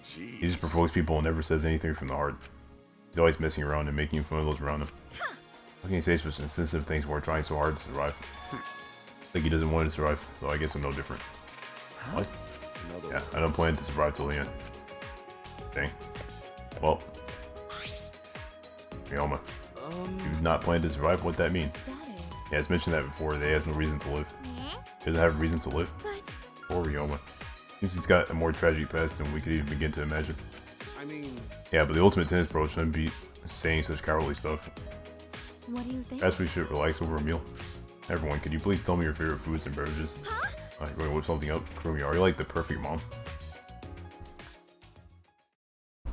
Jeez. He just provokes people and never says anything from the heart. He's always messing around and making fun of those around him. What can you say for insensitive things while trying so hard to survive? Like he doesn't want to survive, so I guess I'm no different. What? Yeah, I don't plan to survive till the end. Dang. Well. Ryoma. You do not plan to survive? What'd that mean? That is. Yeah, it's mentioned that before. They has no reason to live. He doesn't have a reason to live? Poor Ryoma. Seems he's got a more tragic past than we could even begin to imagine. I mean... Yeah, but the ultimate tennis pro shouldn't be saying such cowardly stuff. What do you think? Perhaps we should relax over a meal. Everyone, could you please tell me your favorite foods and beverages? You're going to whip something up? Kurumi, are you like the perfect mom?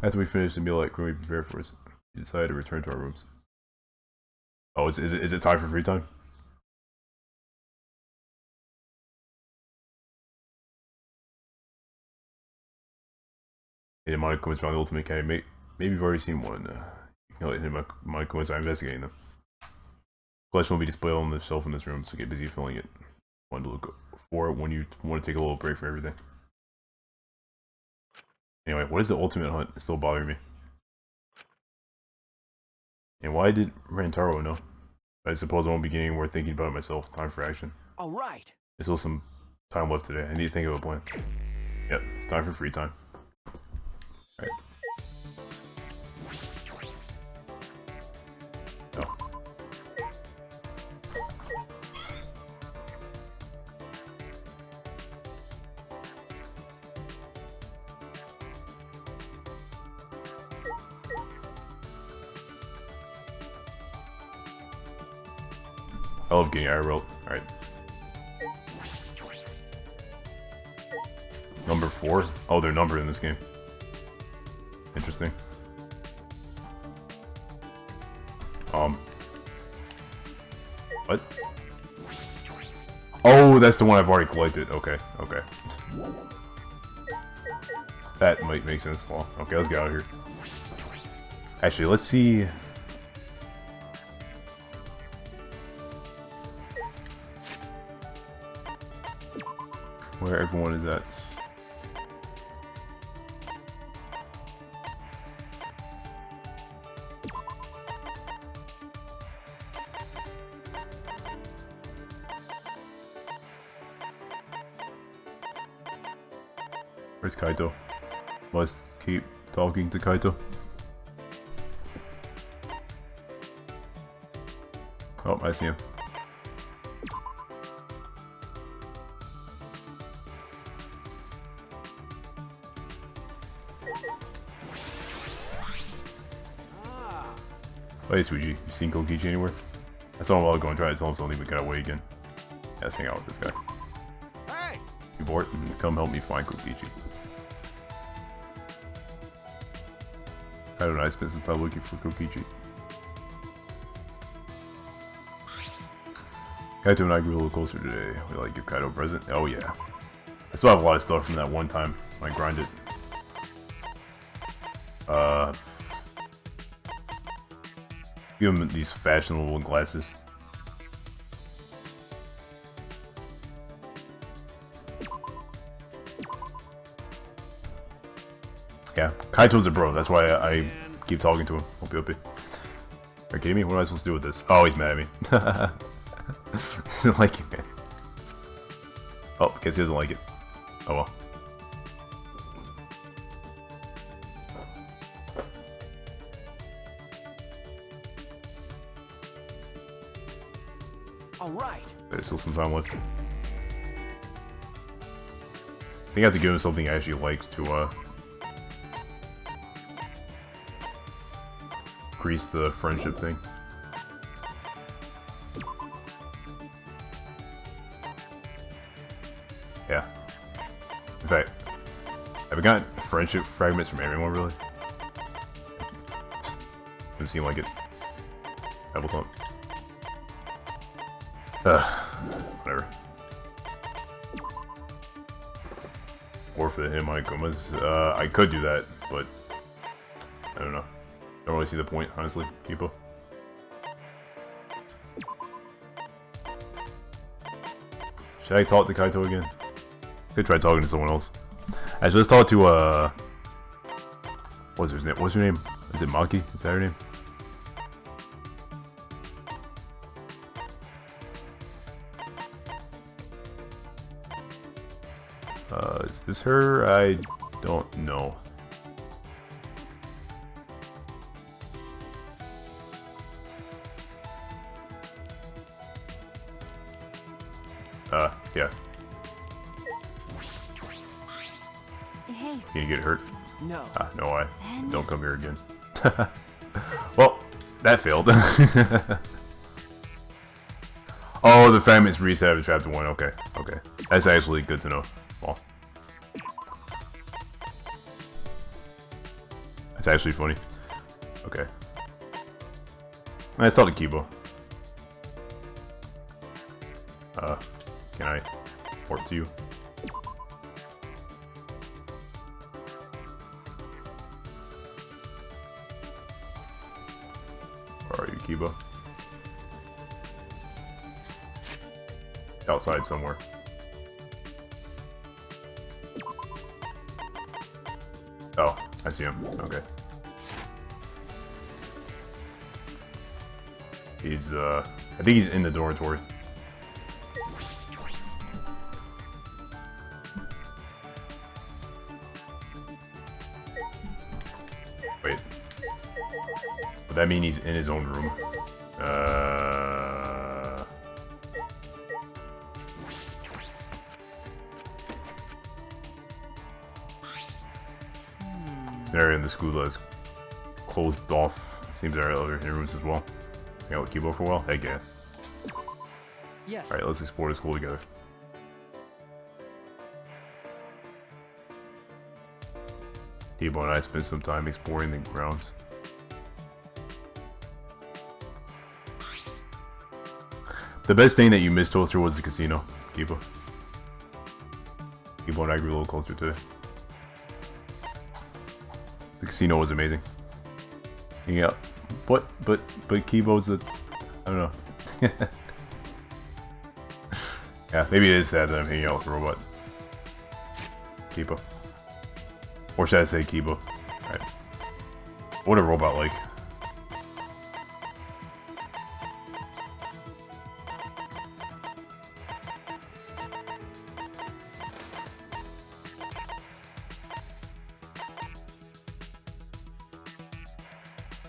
After we finish the meal that Kurumi prepared for us, we decided to return to our rooms. Oh, is it time for free time? Yeah, Monaco found the ultimate candidate. Maybe you've already seen one. You can let him Monaco start investigating them. Collection will be displayed on the shelf in this room, so get busy filling it. One to look for it when you want to take a little break from everything. Anyway, what is the ultimate hunt? It's still bothering me. And why did Rantaro know? I suppose I won't be getting any more thinking about it myself. Time for action. Alright. There's still some time left today. I need to think of a plan. Yep, it's time for free time. Alright. Oh. I love getting IRL. Alright. Number 4? Oh, they're numbered in this game. Interesting. What? Oh, that's the one I've already collected. Okay, okay. That might make sense. Well, okay, let's get out of here. Actually, let's see. Where everyone is at. Where's Kaito? Must keep talking to Kaito. Oh, I see him. Hey Suji, you seen Kokichi anywhere? I saw him a while ago and tried to tell him something, but got away again. Yeah, let's hang out with this guy. Hey! You bored? Come help me find Kokichi. I don't know, I spent some time looking for Kokichi. Kaito and I grew a little closer today. We like give Kaito a present? Oh yeah. I still have a lot of stuff from that one time when I grinded. Give him these fashionable glasses. Yeah, Kaito's a bro, that's why I keep talking to him. Hope you'll be. Are you kidding me? What am I supposed to do with this? Oh, he's mad at me. Doesn't like it, man. Oh, guess he doesn't like it. Oh well. Alright. There's still some time left. I think I have to give him something he actually likes to increase the friendship thing. Yeah. In fact, have I gotten friendship fragments from everyone really? Doesn't seem like it. Double thump. Whatever. Forfeit him my Kumas. I could do that, but I don't know. Don't really see the point, honestly. Kipo. Should I talk to Kaito again? Could try talking to someone else. Actually, let's talk to what's his name? What's your name? Is Is it Maki? Is that her name? Is this her? I don't know. Yeah. Hey. Can you get hurt? No. No, I don't come here again. Well, that failed. Oh, the fragments reset of chapter 1. Okay, okay. That's actually good to know. Well, that's actually funny. Okay. I thought of Kibo. Can I port to you? Where are you, Kibo? Outside somewhere. Oh, I see him. Okay. He's, I think he's in the dormitory. Wait. Would that mean he's in his own room? It's an area in the school that's closed off. Seems there are other rooms as well. Hang out with Kibo for a while? Heck yeah. Yes. Alright, let's explore the school together. Kibo and I spent some time exploring the grounds. The best thing that you missed, Toaster, was the casino, Kibo. Kibo and I grew a little closer today. The casino was amazing. Yeah, but Kibo's a, I don't know. Yeah, maybe it is sad that I'm hanging out with a robot. Kibo. Or should I say Kibo? Right. What a robot like.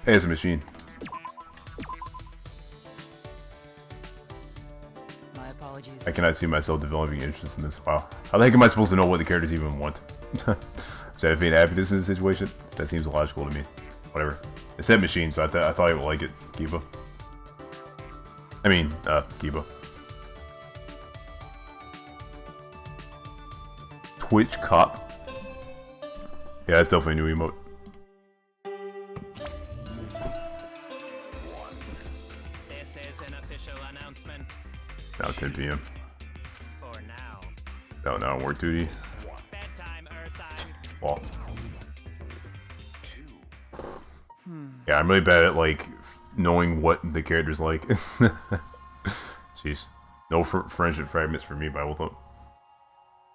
Hey, it's a machine. My apologies. I cannot see myself developing interest in this. Wow. How the heck am I supposed to know what the characters even want? Is that feign happiness in this situation? That seems illogical to me. Whatever. It said machine, so I thought I would like it. Kibo. I mean, Kibo. Twitch cop. Yeah, that's definitely a new emote. This is an official announcement. Now 10 p.m. For now. Now on work duty. Bedtime, Ursine. Well. Yeah, I'm really bad at, like, knowing what the character's like. Jeez. No friendship fragments for me, Bible Thump.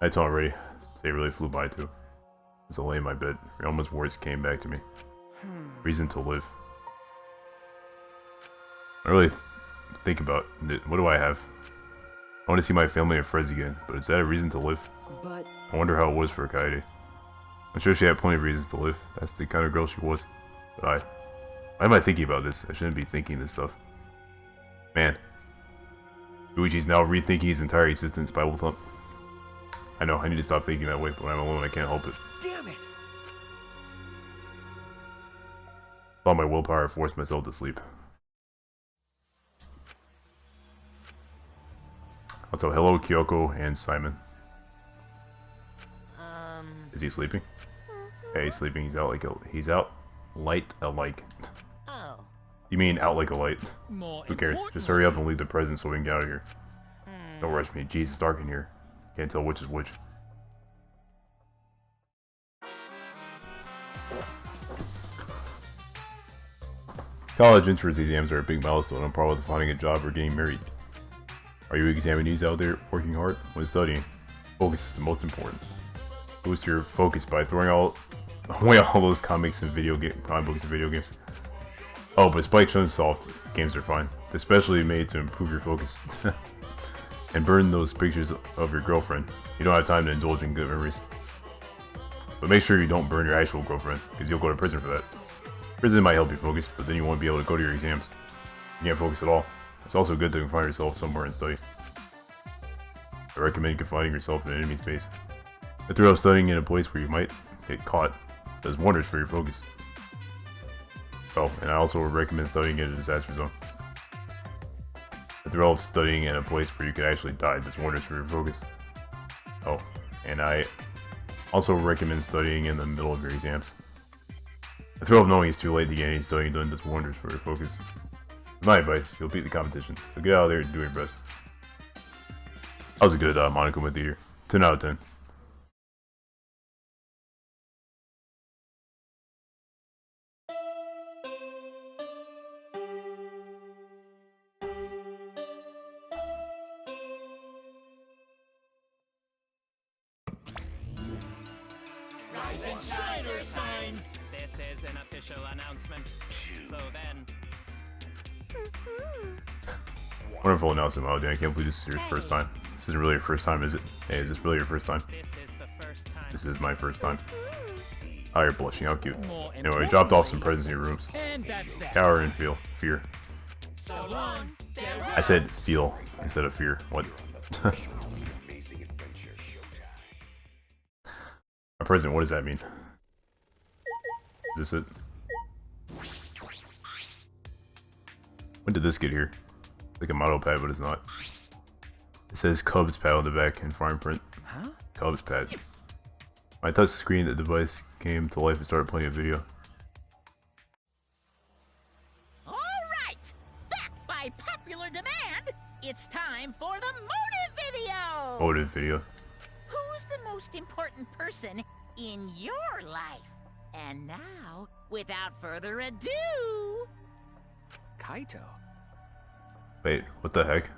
I told already. They really flew by, too. As I lay in my bed, Realma's words came back to me. Reason to live. I really think about it. What do I have? I want to see my family and friends again, but is that a reason to live? But I wonder how it was for Kaede. I'm sure she had plenty of reasons to live. That's the kind of girl she was. But why am I thinking about this? I shouldn't be thinking this stuff. Man. Luigi's now rethinking his entire existence, Bible Thump. I know, I need to stop thinking that way, but when I'm alone, I can't help it. damn it! With all my willpower, I forced myself to sleep. Also, hello, Kyoko and Simon. Is he sleeping? Yeah, he's sleeping. He's out light alike. Oh. You mean out like a light? More Who cares? Just hurry up and leave the present so we can get out of here. Don't rush me. Jeez, it's dark in here. Can't tell which is which. College entrance exams are a big milestone. I'm probably finding a job or getting married. Are you examinees out there working hard when studying? Focus is the most important. Boost your focus by throwing all away all those comics and comic books and video games. Oh, but Spike Chunsoft games are fine. They're specially made to improve your focus. And burn those pictures of your girlfriend. You don't have time to indulge in good memories. But make sure you don't burn your actual girlfriend, because you'll go to prison for that. Prison might help you focus, but then you won't be able to go to your exams. You can't focus at all. It's also good to confine yourself somewhere and study. I recommend confining yourself in an enemy space. The thrill of studying in a place where you might get caught does wonders for your focus. Oh, and I also recommend studying in a disaster zone. The thrill of studying in a place where you could actually die does wonders for your focus. Oh, and I also recommend studying in the middle of your exams. The thrill of knowing it's too late to get any studying done does wonders for your focus. My advice, you'll beat the competition, so get out of there and do your best. That was a good Monokuma theater. 10 out of 10. Rise and shine, Ursine! This is an official announcement. So then, Wonderful announcement, Melody. I can't believe this is your first time. This isn't really your first time, is it? Hey, is this really your first time? this is the first time. This is my first time. Oh, you're blushing. How cute. More Anyway, we dropped off some presents in your rooms. And that's that. Cower and fear. So long, farewell. I said feel instead of fear. What? A present, what does that mean? Is this it? When did this get here? It's like a model pad, but it's not. It says Cubs pad on the back in fine print. Huh? Cubs pad. My touch screen, the device came to life and started playing a video. Alright! Back by popular demand, it's time for the motive video! Motive video. Who's the most important person in your life? And now, without further ado... Kaito. Wait, what the heck?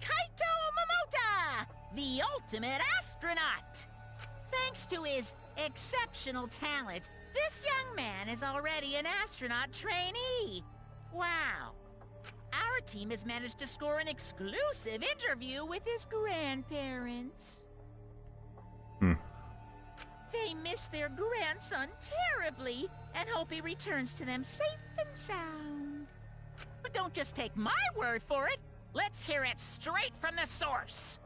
Kaito Momota! The ultimate astronaut! Thanks to his exceptional talent, this young man is already an astronaut trainee. Wow. Our team has managed to score an exclusive interview with his grandparents. They miss their grandson terribly and hope he returns to them safe and sound. But don't just take my word for it. Let's hear it straight from the source.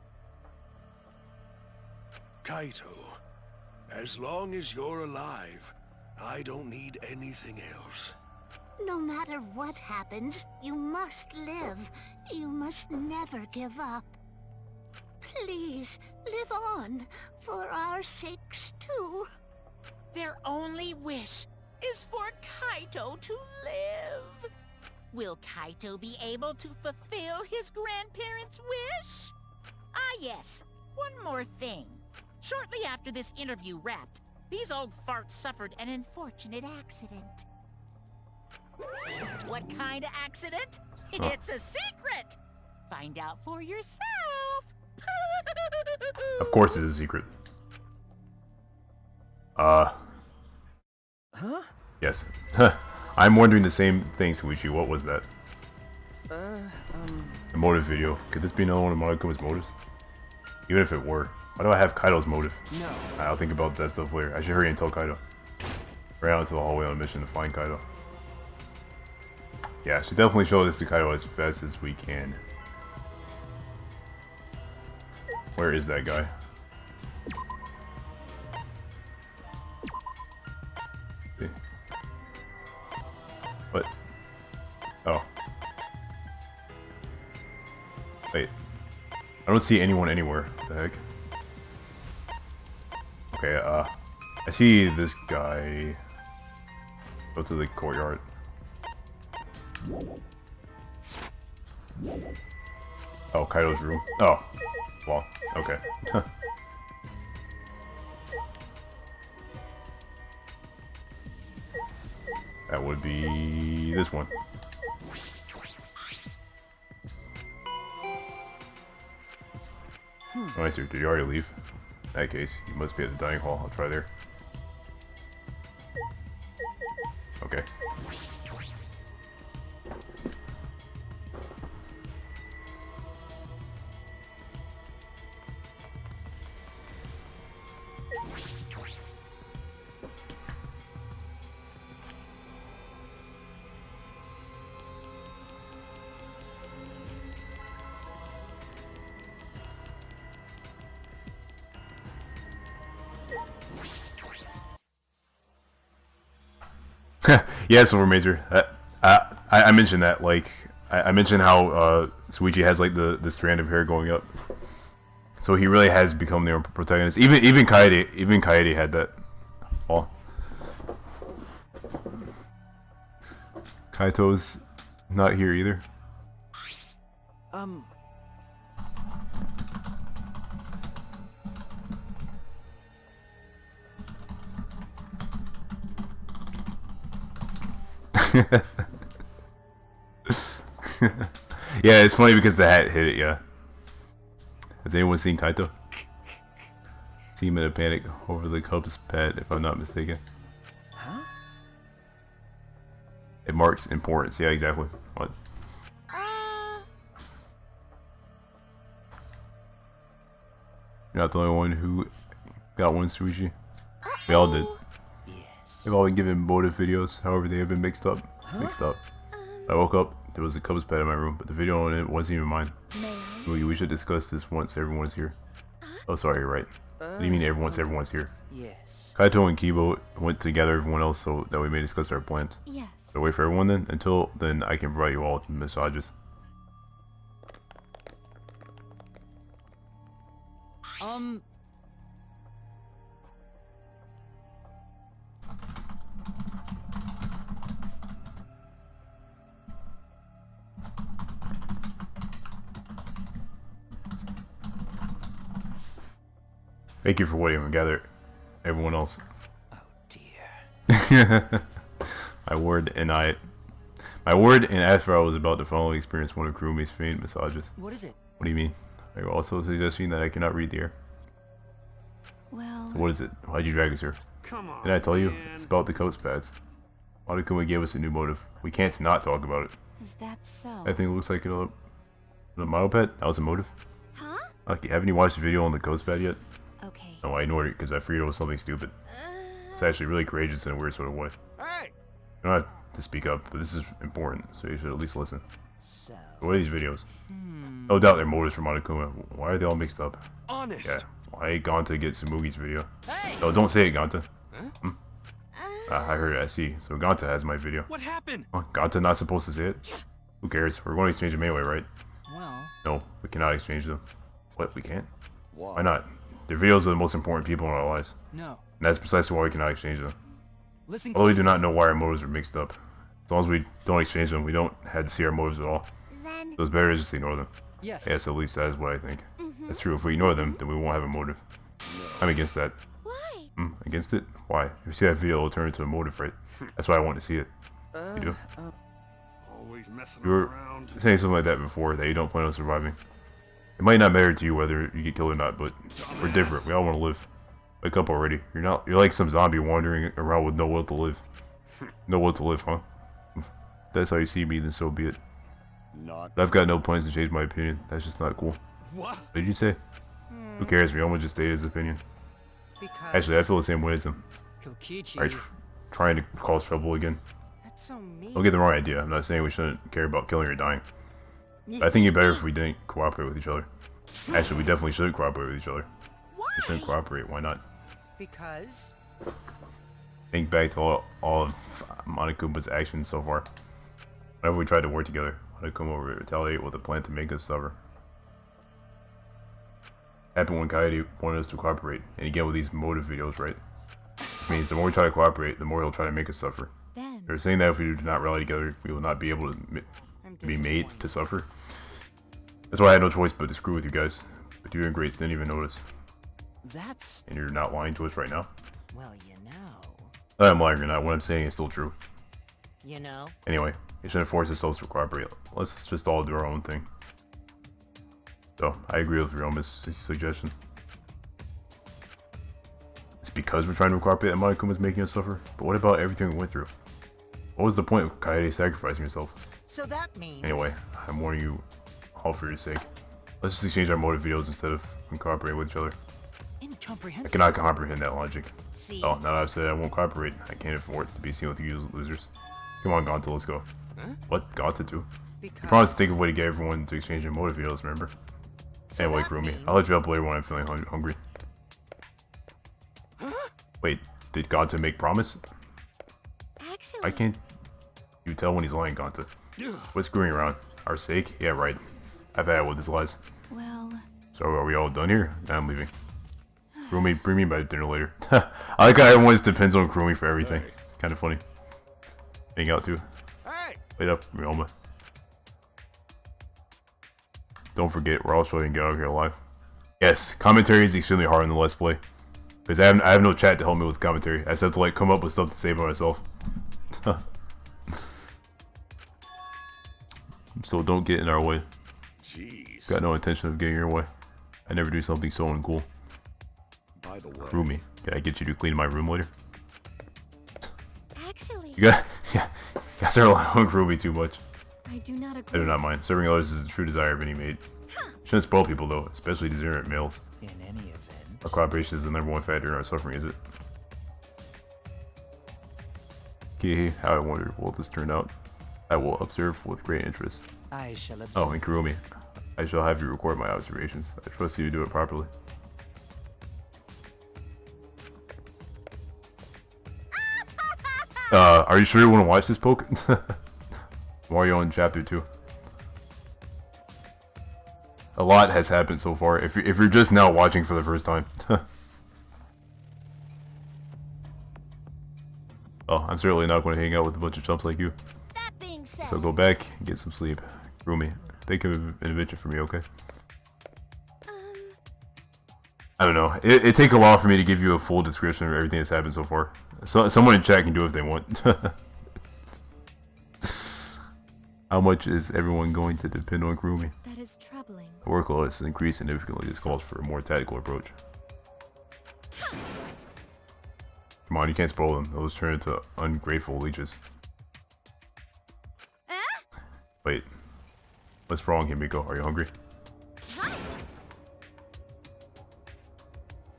Kaito, as long as you're alive, I don't need anything else. No matter what happens, you must live. You must never give up. Please, live on, for our sakes too. Their only wish is for Kaito to live. Will Kaito be able to fulfill his grandparents' wish? Ah yes, one more thing. Shortly after this interview wrapped, these old farts suffered an unfortunate accident. What kind of accident? It's a secret! Find out for yourself! Of course it's a secret. Huh? Yes. I'm wondering the same thing, Suichi. What was that? A motive video. Could this be another one of Monokuma's motives? Even if it were. Why do I have Kaito's motive? No. I'll think about that stuff later. I should hurry and tell Kaito. Right out into the hallway on a mission to find Kaito. Yeah, I should definitely show this to Kaito as fast as we can. Where is that guy? See? What? Oh. Wait. I don't see anyone anywhere. What the heck? Okay, I see this guy. Go to the courtyard. Oh, Kaito's room. Oh. Well, okay. That would be this one. Oh, I see. Did you already leave? In that case, you must be at the dining hall. I'll try there. Yeah, Silver Major. I mentioned that. Like, I mentioned how Suichi has like the strand of hair going up. So he really has become the protagonist. Even Kaede had that. Oh. Kaito's not here either. Yeah, it's funny because the hat hit it, yeah. Has anyone seen Kaito? See him in a panic over the Cubs pad, if I'm not mistaken. Huh? It marks importance, yeah, exactly. What? You're not the only one who got one, Suichi. We all did. Yes. They've all been given motive videos, however they have been mixed up. I woke up, there was a Cubs pad in my room, but the video on it wasn't even mine. We should discuss this once everyone is here. Oh, sorry, you're right. What do you mean everyone's here? Yes. Kaito and Kibo went to gather everyone else so that we may discuss our plans. Yes. So wait for everyone then? Until then, I can provide you all with massages. Thank you for waiting and gather everyone else. Oh dear. My word and after I was about to finally experience one of Kurumi's faint massages. What is it? What do you mean? Are you also suggesting that I cannot read the air? Well... So what is it? Why'd you drag us here? Come on. Did I tell you? man. It's about the coast pads. Monokuma gave us a new motive. We can't not talk about it. Is that so? I think it looks like a model pad. That was a motive. Huh? Okay, haven't you watched the video on the coast pad yet? Okay. No, I ignored it because I figured it was something stupid. It's actually really courageous in a weird sort of way. Hey! You don't have to speak up, but this is important, so you should at least listen. So... What are these videos? No doubt they're motives for Monokuma. Why are they all mixed up? Honest. Yeah. Why Ganta get Tsumugi's video? Hey! No, don't say it, Ganta. Huh? I heard it, I see. So Ganta has my video. What happened? Huh? Ganta not supposed to say it? Who cares? We're going to exchange them anyway, right? Well... No, we cannot exchange them. What? We can't? Why? Why not? Their videos are the most important people in our lives. No. And that's precisely why we cannot exchange them. Listen Although we do not know why our motives are mixed up. As long as we don't exchange them, we don't have to see our motives at all. Then... So it's better to just ignore them. Yes. Yes, at least that is what I think. That's true. If we ignore them, then we won't have a motive. I'm against that. Why? Against it? Why? If you see that video, it'll turn into a motive, right? That's why I want to see it. You do? Always messing You were around. saying something like that before, that you don't plan on surviving. It might not matter to you whether you get killed or not, but we're different. We all want to live. Wake up already. You're like some zombie wandering around with no will to live. No will to live, huh? If that's how you see me, then so be it. Not. But I've got no plans to change my opinion. That's just not cool. What? What did you say? Who cares? Ryoma just stated his opinion. Because... Actually, I feel the same way as him. Kokichi... Alright, trying to cause trouble again. That's so mean. Don't get the wrong idea. I'm not saying we shouldn't care about killing or dying. But I think it'd be better if we didn't cooperate with each other. Actually, we definitely should cooperate with each other. Why? We shouldn't cooperate. Why not? Because... Think back to all of Monokuma's actions so far. Whenever we tried to work together, Monokuma would retaliate with a plan to make us suffer. Happened when Kaede wanted us to cooperate, and again with these motive videos, right? Which means the more we try to cooperate, the more he'll try to make us suffer. Ben. They're saying that if we do not rally together, we will not be able to be made to suffer. That's why I had no choice but to screw with you guys. But you and Grace didn't even notice. That's... And you're not lying to us right now? Well, you know... I'm lying or not, what I'm saying is still true. You know? Anyway, we shouldn't force ourselves to cooperate. Let's just all do our own thing. So, I agree with Ryoma's suggestion. It's because we're trying to cooperate that Monokuma's making us suffer. But what about everything we went through? What was the point of Kaede sacrificing herself? So that means... Anyway, I'm warning you all for your sake. Let's just exchange our motive videos instead of cooperating with each other. I Incomprehensible. cannot comprehend that logic. See... Oh, now that I've said I won't cooperate, I can't afford to be seen with you losers. Come on, Ganta, let's go. Huh? What? Ganta do? Because... You promised to think of a way to get everyone to exchange their motive videos, remember? So Anyway, that Kurumi, means- I'll let you up later when I'm feeling hungry. Wait, did Ganta make promise? Actually... I can't You tell when he's lying, Ganta. What's screwing around? Our sake? Yeah, right. I've had it with his lies. Well... So are we all done here? Nah, I'm leaving. Kurumi, bring me by dinner later. I like how everyone just depends on Kurumi for everything. Hey. Kind of funny. Hang out too. Hey! Wait up, Ryoma. Don't forget, we're all so you can get out of here alive. Yes, commentary is extremely hard in the Let's Play. Because I have no chat to help me with commentary. I just have to like come up with stuff to say by myself. So don't get in our way. Jeez. Got no intention of getting in your way. I never do something so uncool. By the way, Kurumi, can I get you to clean my room later? Actually, You got yeah. You guys are relying on Kurumi too much. I do not I agree. do not mind. Serving others is a true desire of any maid. Shouldn't spoil people though, especially degenerate males. In any event, Our cooperation is the #1 factor in our suffering, is it? Okay, how I wonder will this turn out? I will observe with great interest. I shall observe. Oh, and Kurumi, I shall have you record my observations. I trust you to do it properly. Are you sure you want to watch this poke? Mario in chapter 2. A lot has happened so far. If you're just now watching for the first time. Oh, I'm certainly not going to hang out with a bunch of chumps like you. that being said, So go back and get some sleep. Kurumi, think of an invention for me, okay? I don't know. It take a while for me to give you a full description of everything that's happened so far. So someone in chat can do it if they want. How much is everyone going to depend on Kurumi? That is troubling. The workload has increased significantly. This calls for a more tactical approach. Come on, you can't spoil them. Those turn into ungrateful leeches. Wait. What's wrong, Himiko? Are you hungry? right?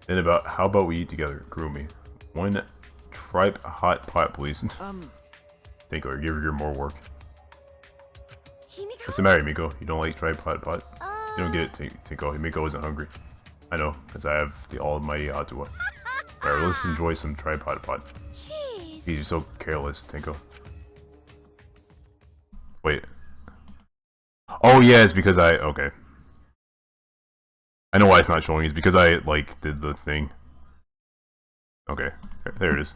Then how about we eat together, Kurumi? One tripe hot pot, please. Think or give her more work. Himiko? What's the matter, Himiko? You don't like tripe hot pot? You don't get it, Tinko. Himiko isn't hungry. I know, because I have the almighty Atua. Alright, let's enjoy some tripe hot pot. Jeez. You're so careless, Tinko. Wait. Oh yeah, it's because okay. I know why it's not showing. It's because I, like, did the thing. Okay. There it is.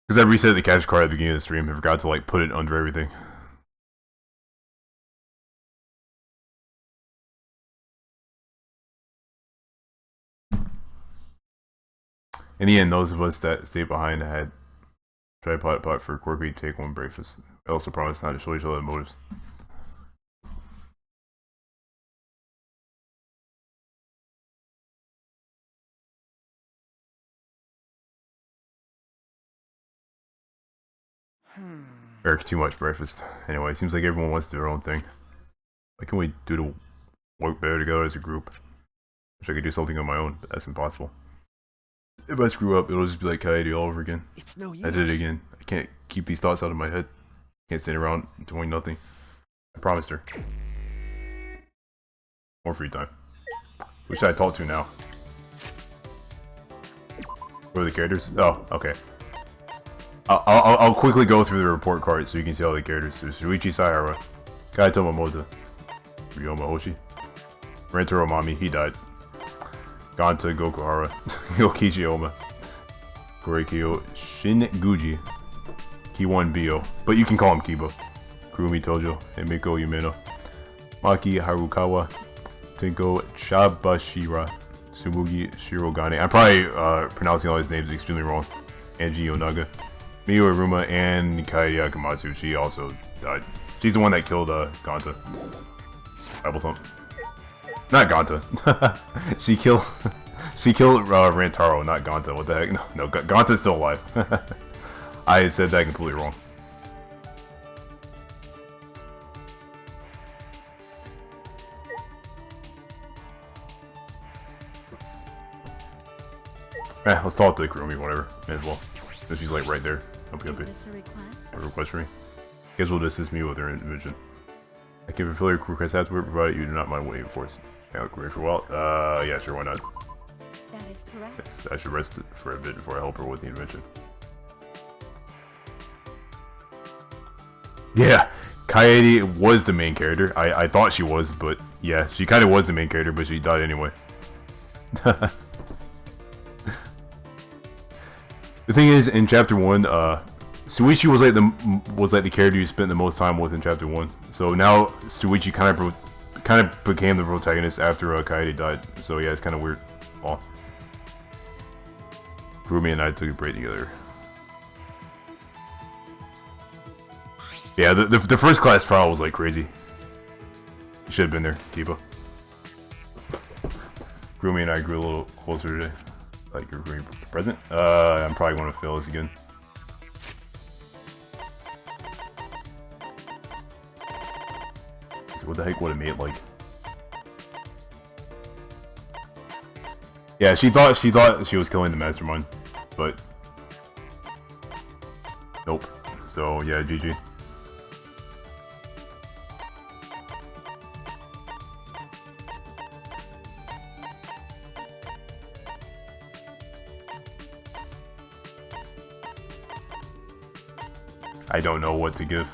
Because I reset the capture card at the beginning of the stream. I forgot to, like, put it under everything. In the end, those of us that stayed behind had tripod pot for quirky take-home breakfast. I also promised not to show each other the motives. Eric, too much breakfast. Anyway, seems like everyone wants to do their own thing. Why can't we do to work better together as a group? Wish I could do something on my own, but that's impossible. If I screw up, it'll just be like Coyote all over again. It's no use. I did it again. I can't keep these thoughts out of my head. Can't stand around doing nothing. I promised her. More free time. Who should I talk to now? Who are the characters? Oh, okay. I'll quickly go through the report card so you can see all the characters. There's Shuichi Sayara, Kaito Momota, Ryoma Hoshi, Rentaro Mami, he died. Ganta Gokuhara, Yokichi Oma, Goreikyo Shinguji, Kiwan Bio, but you can call him Kiba, Kurumi Tojo, Himiko Yumeno, Maki Harukawa, Tenko Chabashira, Sumugi Shirogane. I'm probably pronouncing all these names extremely wrong. Anji Yonaga, Miyu Iruma, and Kaede Akamatsu. She also died. She's the one that killed Ganta. Bible thump. Not Ganta. she killed Rantaro, not Ganta. What the heck? No, Ganta's still alive. I said that completely wrong. Let's talk to Kurumi, whatever. May as well. Since she's like right there. Okay, Is okay. this a request? A request for me? Schedule to assist me with her invention. I can fulfill your request afterward, provided you do not mind waiting for us. Hang out for a while? Yeah, sure, why not? That is correct. Yes, I should rest for a bit before I help her with the invention. Yeah, Kaede was the main character. I thought she was, but yeah, she kind of was the main character, but she died anyway. The thing is, in chapter 1, Shuichi was like the character you spent the most time with in chapter 1. So now Shuichi kind of became the protagonist after Kaede died. So yeah, it's kind of weird. Oh. Rumi and I took a break together. Yeah, the first class trial was like crazy. You should have been there, Kiba. Rumi and I grew a little closer today. Like you're going present. I'm probably going to fail this again. What the heck would it made like? Yeah, she thought she was killing the mastermind, but nope. So yeah, GG. I don't know what to give.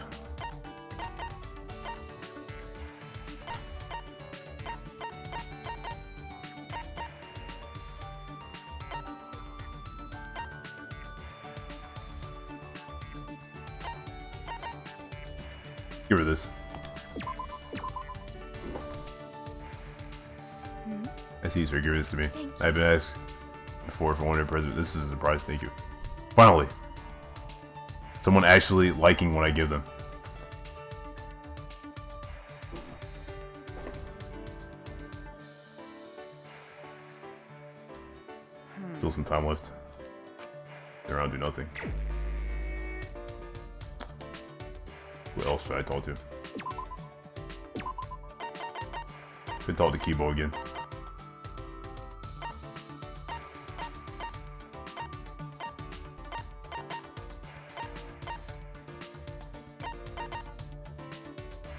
Give her this. I see, sir. Give this to me. I've been asked before for one of present. This is a surprise. Thank you. Finally. Someone actually liking what I give them. Still some time left. Sit around, do nothing. Who else should I talk to? Could talk to Kibo again.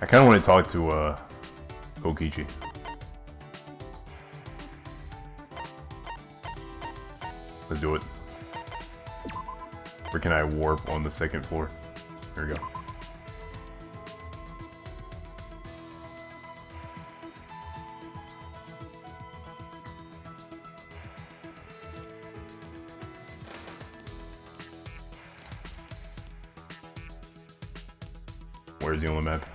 I kind of want to talk to Kokichi. Let's do it. Or can I warp on the second floor? There we go. Where's he on the map?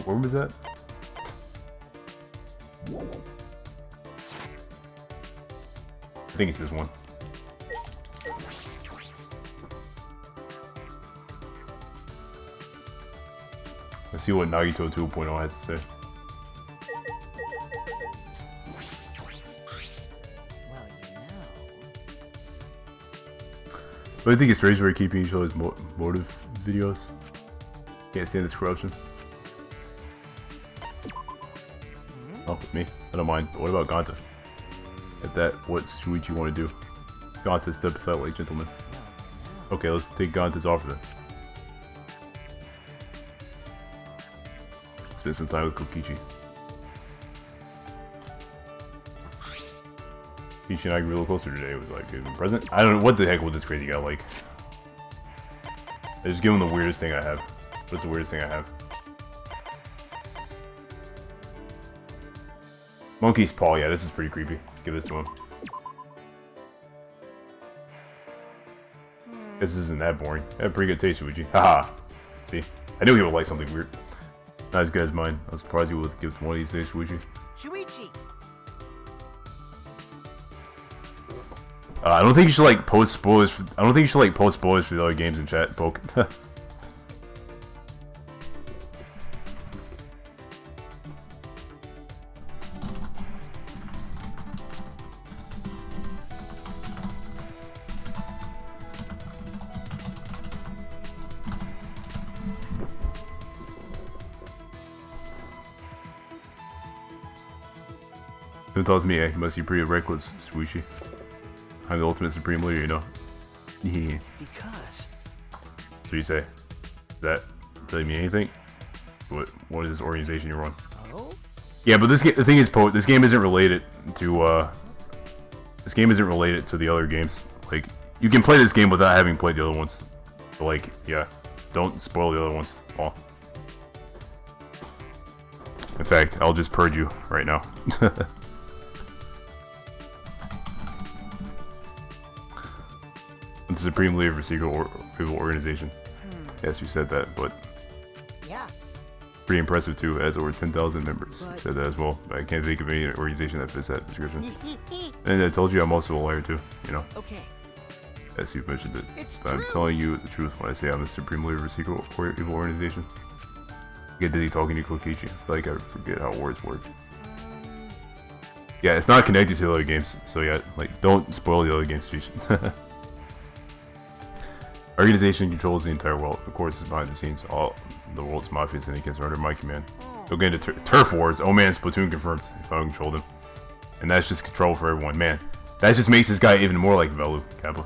Where was that? I think it's this one. Let's see what Nagito 2.0 has to say. But I think it's strange we're keeping each other's motive videos. Can't stand this corruption. Oh, me? I don't mind. But what about Ganta? At that, what's Shuichi want to do? Ganta, step aside like gentlemen. Okay, let's take Ganta's offer then. Spend some time with Kokichi. Kokichi and I grew a little closer today. It was like, good present. I don't know what the heck with this crazy guy like. I just give him the weirdest thing I have. What's the weirdest thing I have? Monkey's paw, yeah, this is pretty creepy. Give this to him. This isn't that boring. I have pretty good taste, Shuichi. Haha. See? I knew he would like something weird. Not as good as mine. I was surprised you would give it to one of these days, Shuichi. Shuichi! I don't think you should like post spoilers for, I don't think you should like post spoilers for the other games in chat, Poke. Don't talk to me, eh? You must be pretty reckless, Shuichi. I'm the ultimate supreme leader, you know. Yeah. Because. So you say? Does that mean anything? What is this organization you run? Oh? Yeah, but the thing is, Poe, this game isn't related to This game isn't related to the other games. Like, you can play this game without having played the other ones. But like, yeah, don't spoil the other ones. Oh. In fact, I'll just purge you right now. The Supreme Leader of a secret evil organization. Yes, you said that, but Yeah. pretty impressive too. It has over 10,000 members. You said that as well, but I can't think of any organization that fits that description. And I told you I'm also a liar too, you know. Okay. Yes, you've mentioned it. It's But I'm true. telling you the truth when I say I'm the Supreme Leader of a secret evil organization. I get dizzy talking to Kokichi. I feel like I forget how words work. Yeah, it's not connected to the other games, so yeah, like, don't spoil the other games, please. Organization controls the entire world. Of course, it's behind the scenes. All the world's mafia syndicates are under my command. Go get into turf wars. Oh man, Splatoon confirmed. If I don't control them. And that's just control for everyone. Man, that just makes this guy even more like Velu, Kappa.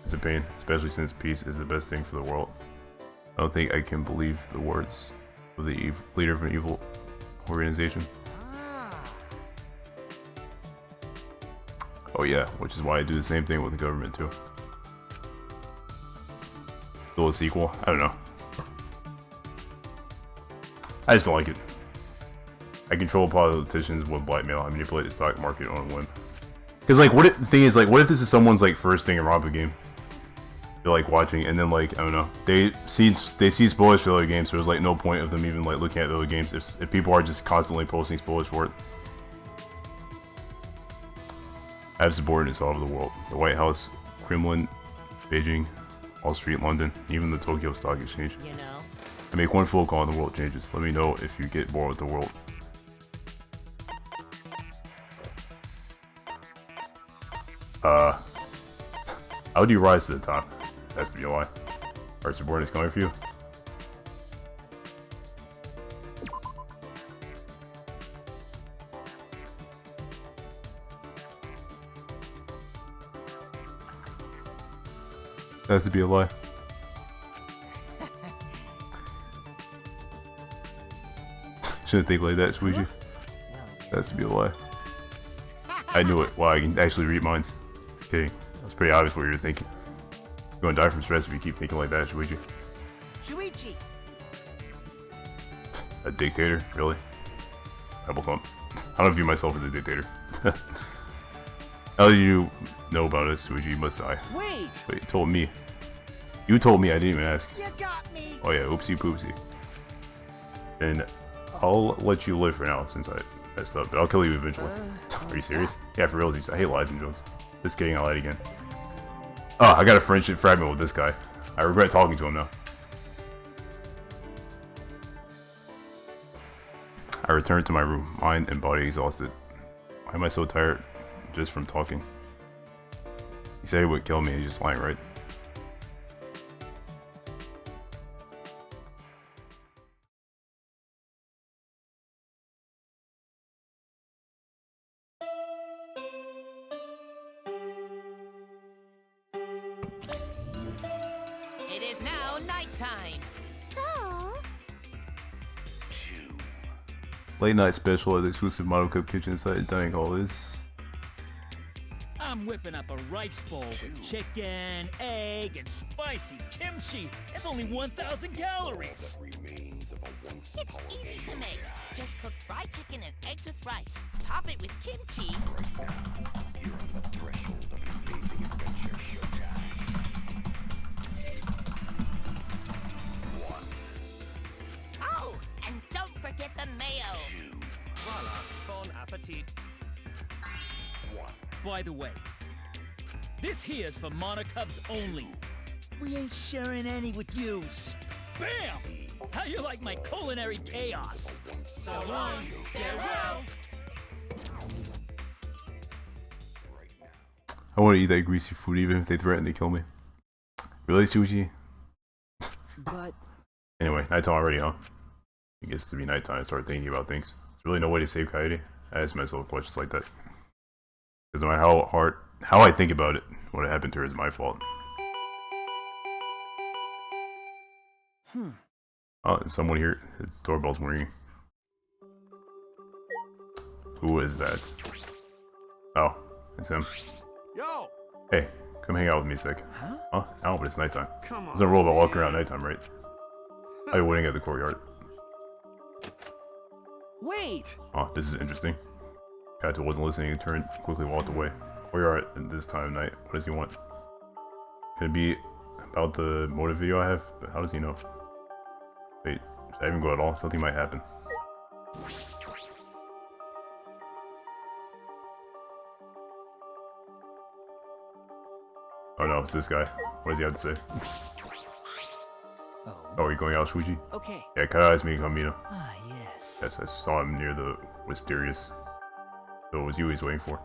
It's a pain, especially since peace is the best thing for the world. I don't think I can believe the words of the leader of an evil organization. Oh yeah, which is why I do the same thing with the government too. Still a sequel? I don't know. I just don't like it. I control politicians with blackmail. I manipulate the stock market on a whim. Because like, what if, the thing is, like, what if this is someone's like first Danganronpa game? They're like watching, and then like, I don't know, they see spoilers for the other games, so there's like no point of them even like looking at the other games if people are just constantly posting spoilers for it. I have subordinates all over the world. The White House, Kremlin, Beijing, Wall Street, London, even the Tokyo Stock Exchange. You know? I make one phone call and the world changes. Let me know if you get bored with the world. How do you rise to the top? Has to be a lie. Are subordinates coming for you? Has to be a lie. Shouldn't think like that, Squeegee. Has to be a lie. I knew it. Wow, I can actually read minds. Just kidding. That's pretty obvious what you were thinking. You're gonna die from stress if you keep thinking like that, Shuichi. Shuichi. A dictator? Really? Rebel thump. I don't view myself as a dictator. How do you know about us, Shuichi? You must die. Wait. Wait, you told me. You told me, I didn't even ask. You got me. Oh yeah, oopsie poopsie. And I'll let you live for now since I messed up, but I'll kill you eventually. Are you serious? Yeah, for real, I hate lies and jokes. Just kidding, I lied again. Oh, I got a friendship fragment with this guy. I regret talking to him now. I returned to my room, mind and body exhausted. Why am I so tired just from talking? He said he would kill me, he's just lying, right? It is now nighttime. So, Late night special at the exclusive Model Cup kitchen site dining hall is... I'm whipping up a rice bowl with chicken, egg, and spicy kimchi. It's only 1,000 calories. it's easy to make. Just cook fried chicken and eggs with rice. Top it with kimchi. Oh, and don't forget the mayo. Voila, bon appetit. By the way, this here's for Monocubs only. We ain't sharing any with yous. Bam! How you like my culinary chaos? So long, farewell! I want to eat that greasy food even if they threaten to kill me. Really, Sushi? But Anyway, nighttime already, huh? It gets to be nighttime and start thinking about things. There's really no way to save Coyote. I ask myself questions like that. Because no matter how I think about it, what happened to her is my fault. Oh, is someone here? The doorbell's ringing. Who is that? Oh, it's him. Yo! Hey, come hang out with me a sec. Huh? Huh? No, but it's nighttime. Come on. There's no rule about walking man. around nighttime, right? Are you waiting at the courtyard? Wait! Oh, this is interesting. Kaito wasn't listening and turned, quickly walked away. Courtyard at this time of night. What does he want? Could it be about the motive video I have? But how does he know? Wait, should I even go at all? Something might happen. Oh no, it's this guy. What does he have to say? Oh. Oh, are you going out, Shuji? Okay. Yeah, Kaito asked me to come meet him. Ah, yes. Yes, I saw him near the Mysterious. So it was you he's waiting for.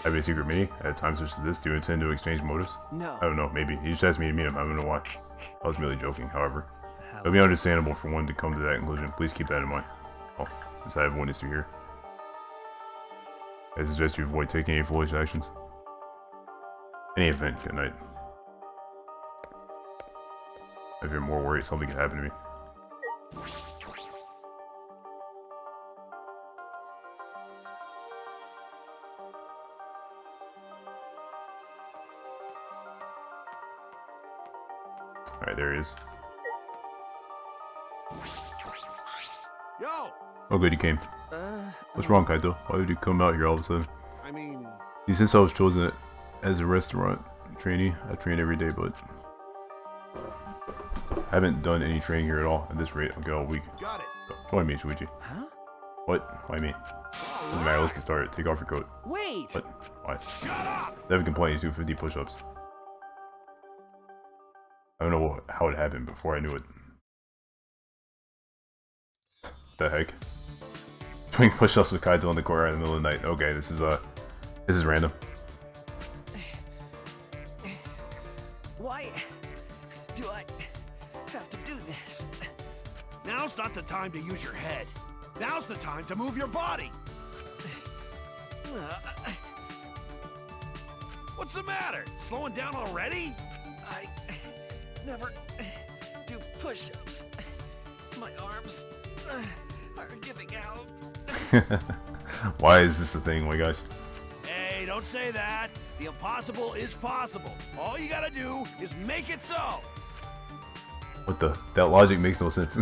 Have a secret meeting? At times such as this, do you intend to exchange motives? No. I don't know, maybe. He just asked me to meet him, I don't know why. I was merely joking, however. It would be understandable for one to come to that conclusion. Please keep that in mind. Oh, since I have witnessed you here. I suggest you avoid taking any foolish actions. Any event, good night. If you're more worried something could happen to me. Alright, there he is. Yo! Oh good, he came. What's wrong, Kaito? Why did you come out here all of a sudden? I mean... See, since I was chosen as a restaurant trainee, I train every day, but I haven't done any training here at all. At this rate, I'll get all week. Got it. So, join me, Shuichi. Huh? What? Why me? Doesn't matter, let's get started. Take off your coat. Wait! What? Why? Shut up! I haven't complained, you do 50 push-ups. I don't know how it happened before I knew it. The heck? Doing push-ups with Kaito in the corner in the middle of the night. Okay, this is random. Why do I have to do this? Now's not the time to use your head. Now's the time to move your body. What's the matter? Slowing down already? I never do push-ups. My arms are giving out. Why is this a thing? Oh my gosh. Hey, don't say that. The impossible is possible. All you gotta do is make it so. What the? That logic makes no sense.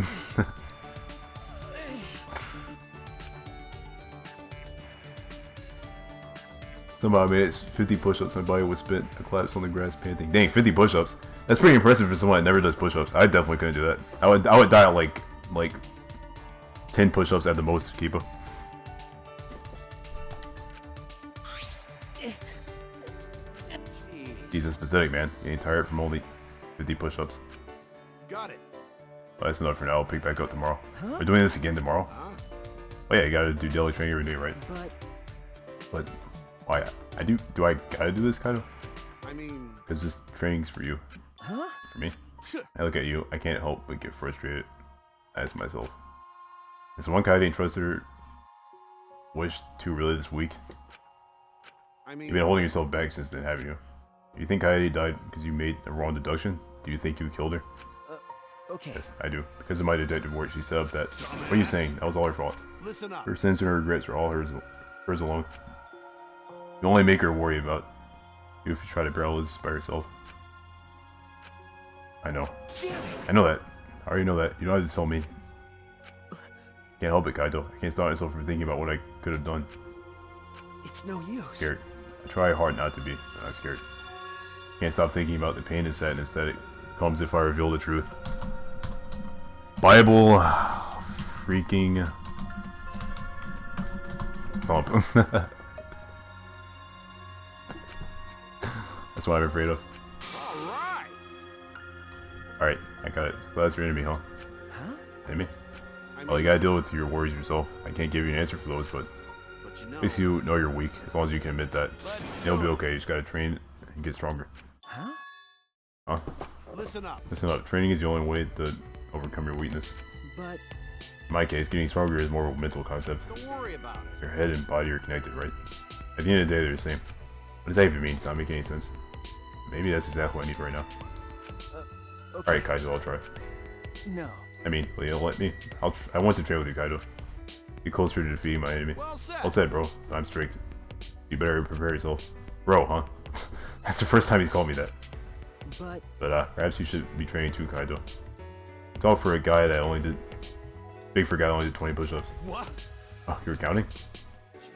Somehow I made it 50 push-ups, my body was spent. I collapsed on the grass panting. Dang, 50 push-ups? That's pretty impressive for someone that never does push-ups. I definitely couldn't do that. I would die at like 10 push-ups at the most, Kiba. Jesus, pathetic, man. You ain't tired from only 50 push-ups. Got it. But that's enough for now. I'll pick back up tomorrow. We're doing this again tomorrow. Oh yeah, you gotta do daily training every day, right? But why? Do I gotta do this kind of? I mean... Because this training's for you. Huh? For me. I look at you, I can't help but get frustrated. I ask myself. Is the one guy I didn't trust her wish to really this week? I mean... You've been holding yourself back since then, haven't you? You think Coyote died because you made a wrong deduction? Do you think you killed her? Okay. Yes, I do. Because of my detective work, she set up that. What are you saying? That was all her fault. Listen up. Her sins and her regrets are all hers alone. You only make her worry about you if you try to battle this by herself. I know. I know that. I already know that. You don't have to tell me. Can't help it, Kaito. I can't stop myself from thinking about what I could have done. It's no use. Scared. I try hard not to be, but I'm scared. Can't stop thinking about the pain and sadness that it comes if I reveal the truth. Bible freaking thump. That's what I'm afraid of. Alright. Alright, I got it. So that's your enemy, huh? Huh? Enemy? I mean, Well, you gotta deal with your worries yourself. I can't give you an answer for those, but you at know... least you know you're weak. As long as you can admit that, Let's you'll do be it. okay. You just gotta train and get stronger. Huh? Huh? Listen up. Listen up. Training is the only way to overcome your weakness. But In my case, getting stronger is more of a mental concept. don't worry about it. Your head and body are connected, right? At the end of the day, they're the same. What does that even mean? It's not making any sense. Maybe that's exactly what I need right now. Okay. Alright, Kaido, I'll try. No. I mean, will you let me? I want to train with you, Kaido. Get closer to defeating my enemy. Well said. Well said, bro. I'm strict. You better prepare yourself. Bro, huh? That's the first time he's called me that. But perhaps you should be training too, Kaido. It's all for a guy that only did... Big for a guy that only did 20 push-ups. What? Oh, you were counting?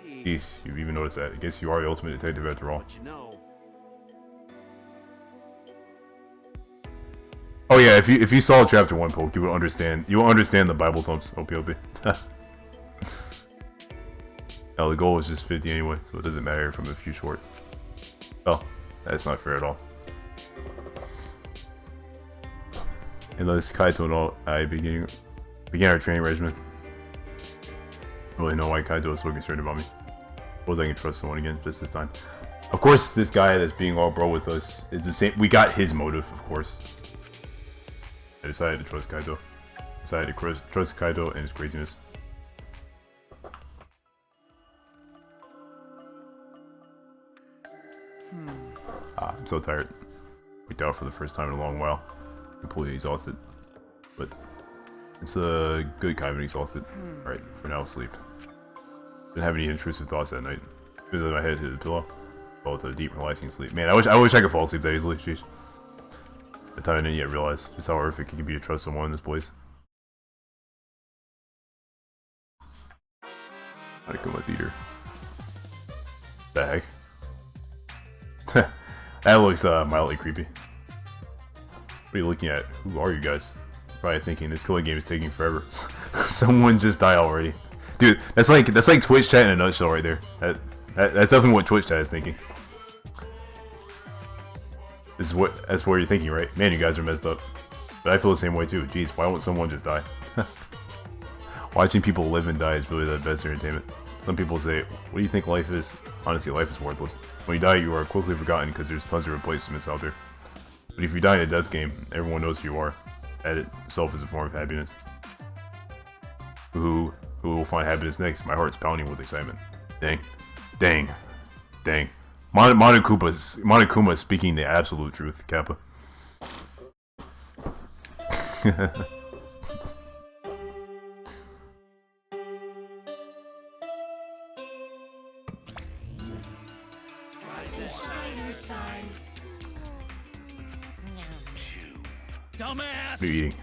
Jeez, you've even noticed that. I guess you are the ultimate detective after all. But you know. Oh yeah, if you saw chapter 1 poke, you would understand. You will understand the Bible thumps. OP. No, the goal was just 50 anyway, so it doesn't matter if I'm a few short. Oh, that's not fair at all. Unless Kaito and all, I began our training regimen. I don't really know why Kaito is so concerned about me. Suppose I can trust someone again, just this time. Of course, this guy that's being all bro with us is the same. We got his motive, of course. I decided to trust Kaito. Trust Kaito and his craziness. I'm so tired. Worked out for the first time in a long while. Completely exhausted. But it's a good kind of exhausted. Alright, for now, sleep. Didn't have any intrusive thoughts that night. As my head hit the pillow, fell to a deep, relaxing sleep. Man, I wish I could fall asleep that easily. Jeez. At the time I didn't yet realize just how horrific it can be to trust someone in this place. Akuma Theater. The heck? That looks mildly creepy. What are you looking at? Who are you guys? Probably thinking this killing game is taking forever. Someone just died already. Dude, that's like Twitch chat in a nutshell right there. That's definitely what Twitch chat is thinking. That's what you're thinking, right? Man, you guys are messed up. But I feel the same way too. Jeez, why won't someone just die? Watching people live and die is really the best entertainment. Some people say, what do you think life is? Honestly, life is worthless. When you die, you are quickly forgotten because there's tons of replacements out there. But if you die in a death game, everyone knows who you are. That itself is a form of happiness. Who will find happiness next? My heart's pounding with excitement. Dang. Monokuma is speaking the absolute truth, Kappa. Dumbass! What are you eating?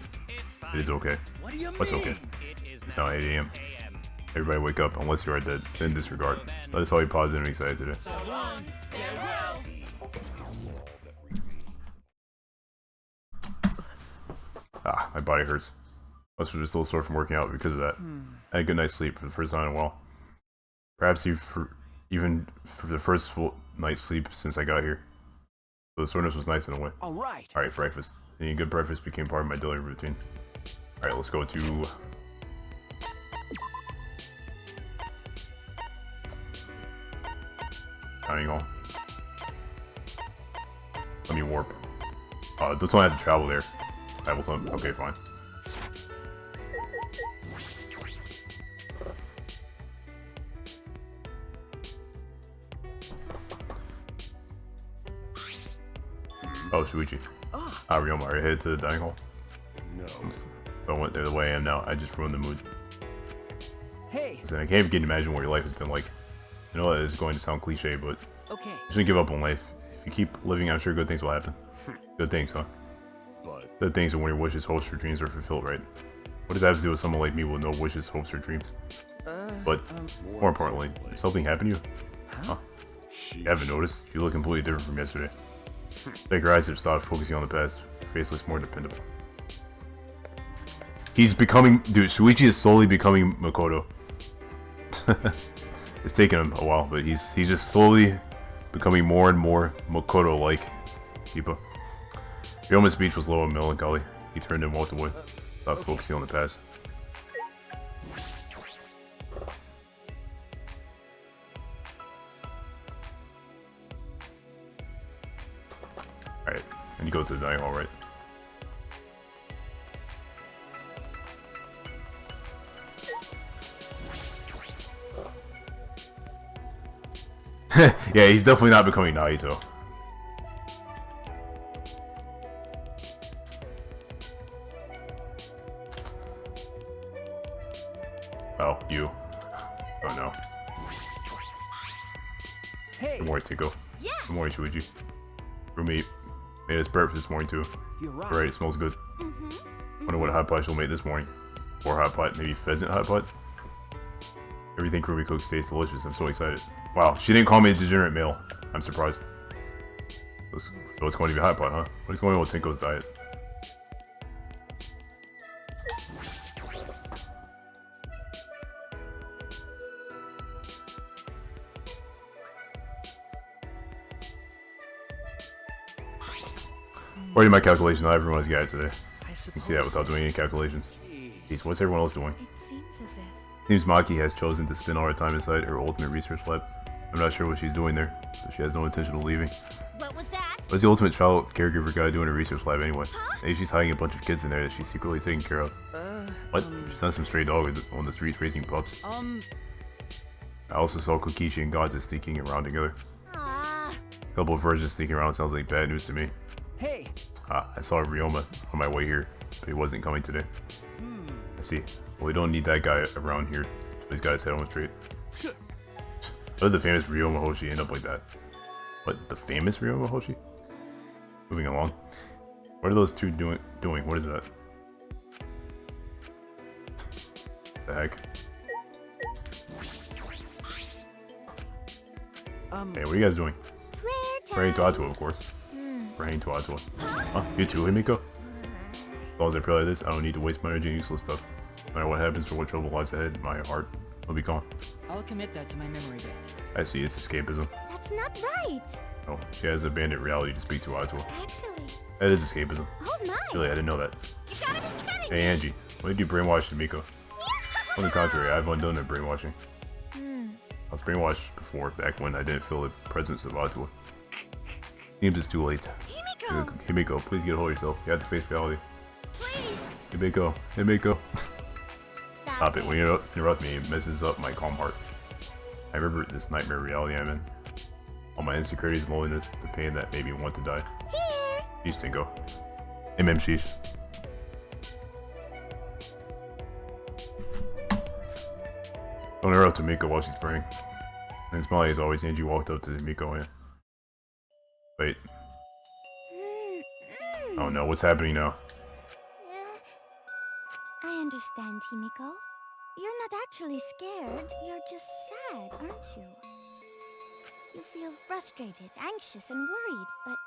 It is okay. What do you What's mean? okay? It's now 8 AM. Everybody wake up, unless you are dead. Then disregard. Let us all be positive and excited today. So long, farewell! Ah, my body hurts. Must have just a little sore from working out because of that. I had a good night's sleep for the first time in a while. Perhaps even for the first full night's sleep since I got here. So the soreness was nice in a way. Alright, breakfast. Eating good breakfast became part of my daily routine. Alright, let's go to... Dining hall. Let me warp. Don't I have to travel there. I will thumb. Okay, fine. Oh, Shuichi. Ryoma, are you headed to the dining hall? No. If I went there the way I am now, I just ruined the mood. Hey. Listen, I can't even begin to imagine what your life has been like. I know that is going to sound cliche, but Okay. you shouldn't give up on life. If you keep living, I'm sure good things will happen. Good things, huh? But Good things are when your wishes, hopes, or dreams are fulfilled, right? What does that have to do with someone like me with no wishes, hopes, or dreams? But, more importantly, did something happen to you? Huh? You haven't noticed? You look completely different from yesterday. Like your eyes have stopped focusing on the past. Your face looks more dependable. He's becoming... Dude, Shuichi is slowly becoming Makoto. It's taken him a while, but he's just slowly becoming more and more Makoto-like. Kipa. Ryoma's speech was low and melancholy. He turned and walked away, stopped focusing on the past. Alright, and you go to the dining hall, right? Yeah, he's definitely not becoming Naito. Oh, you. Oh no. Tico. Yes. Good morning, Shuichi. Roommate made us breakfast this morning too. You're right. Alright, it smells good. Wonder what hot pot she'll make this morning. Or hot pot, maybe pheasant hot pot? Everything Ruby cooks tastes delicious. I'm so excited. Wow, she didn't call me a degenerate male. I'm surprised. So it's going to be hot pot, huh? What is going on with Tinko's diet? Already my calculation, not everyone has got it today. You can see that without doing any calculations. Jeez, what's everyone else doing? It seems as if... Seems Maki has chosen to spend all her time inside her ultimate research lab. I'm not sure what she's doing there, but she has no intention of leaving. What was that? What's the ultimate child caregiver guy doing in a research lab anyway? Maybe she's hiding a bunch of kids in there that she's secretly taking care of. What? She sent some stray dog on the streets raising pups. I also saw Kokishi and Gaza sneaking around together. Ah. A couple of virgins sneaking around sounds like bad news to me. Hey. I saw Ryoma on my way here, but he wasn't coming today. I see. Well, we don't need that guy around here. He's got his head on straight. How did the famous Ryoma Hoshi end up like that? What? The famous Ryoma Hoshi? Moving along. What are those two doing? What is that? The heck? Hey, what are you guys doing? Praying to Atua, of course. Praying to Atua. Huh? You too, Himiko? As long as I pray like this, I don't need to waste my energy on useless stuff. No matter what happens or what trouble lies ahead, my heart will be calm. I'll commit that to my memory bank. I see, it's escapism. That's not right. Oh, she has abandoned reality to speak to Atua. Actually. That is escapism. Oh my. Really, I didn't know that. You gotta be kidding Hey Angie, why did you brainwash Himiko? On the contrary, I've undone her brainwashing. I was brainwashed before, back when I didn't feel the presence of Atua. Seems it's too late. Himiko, please get a hold of yourself. You have to face reality. Please. Himiko. Stop it. When you interrupt me, it messes up my calm heart. I remember this nightmare reality I'm in. All my insecurities, loneliness, the pain that made me want to die. Sheesh, Tinko. Sheesh. Don't interrupt to Miko while she's praying. And smiling as always, Angie walked up to Miko and... Wait. Oh no, what's happening now? I understand, Himiko. You're not actually scared. You're just sad, aren't you? You feel frustrated, anxious, and worried, but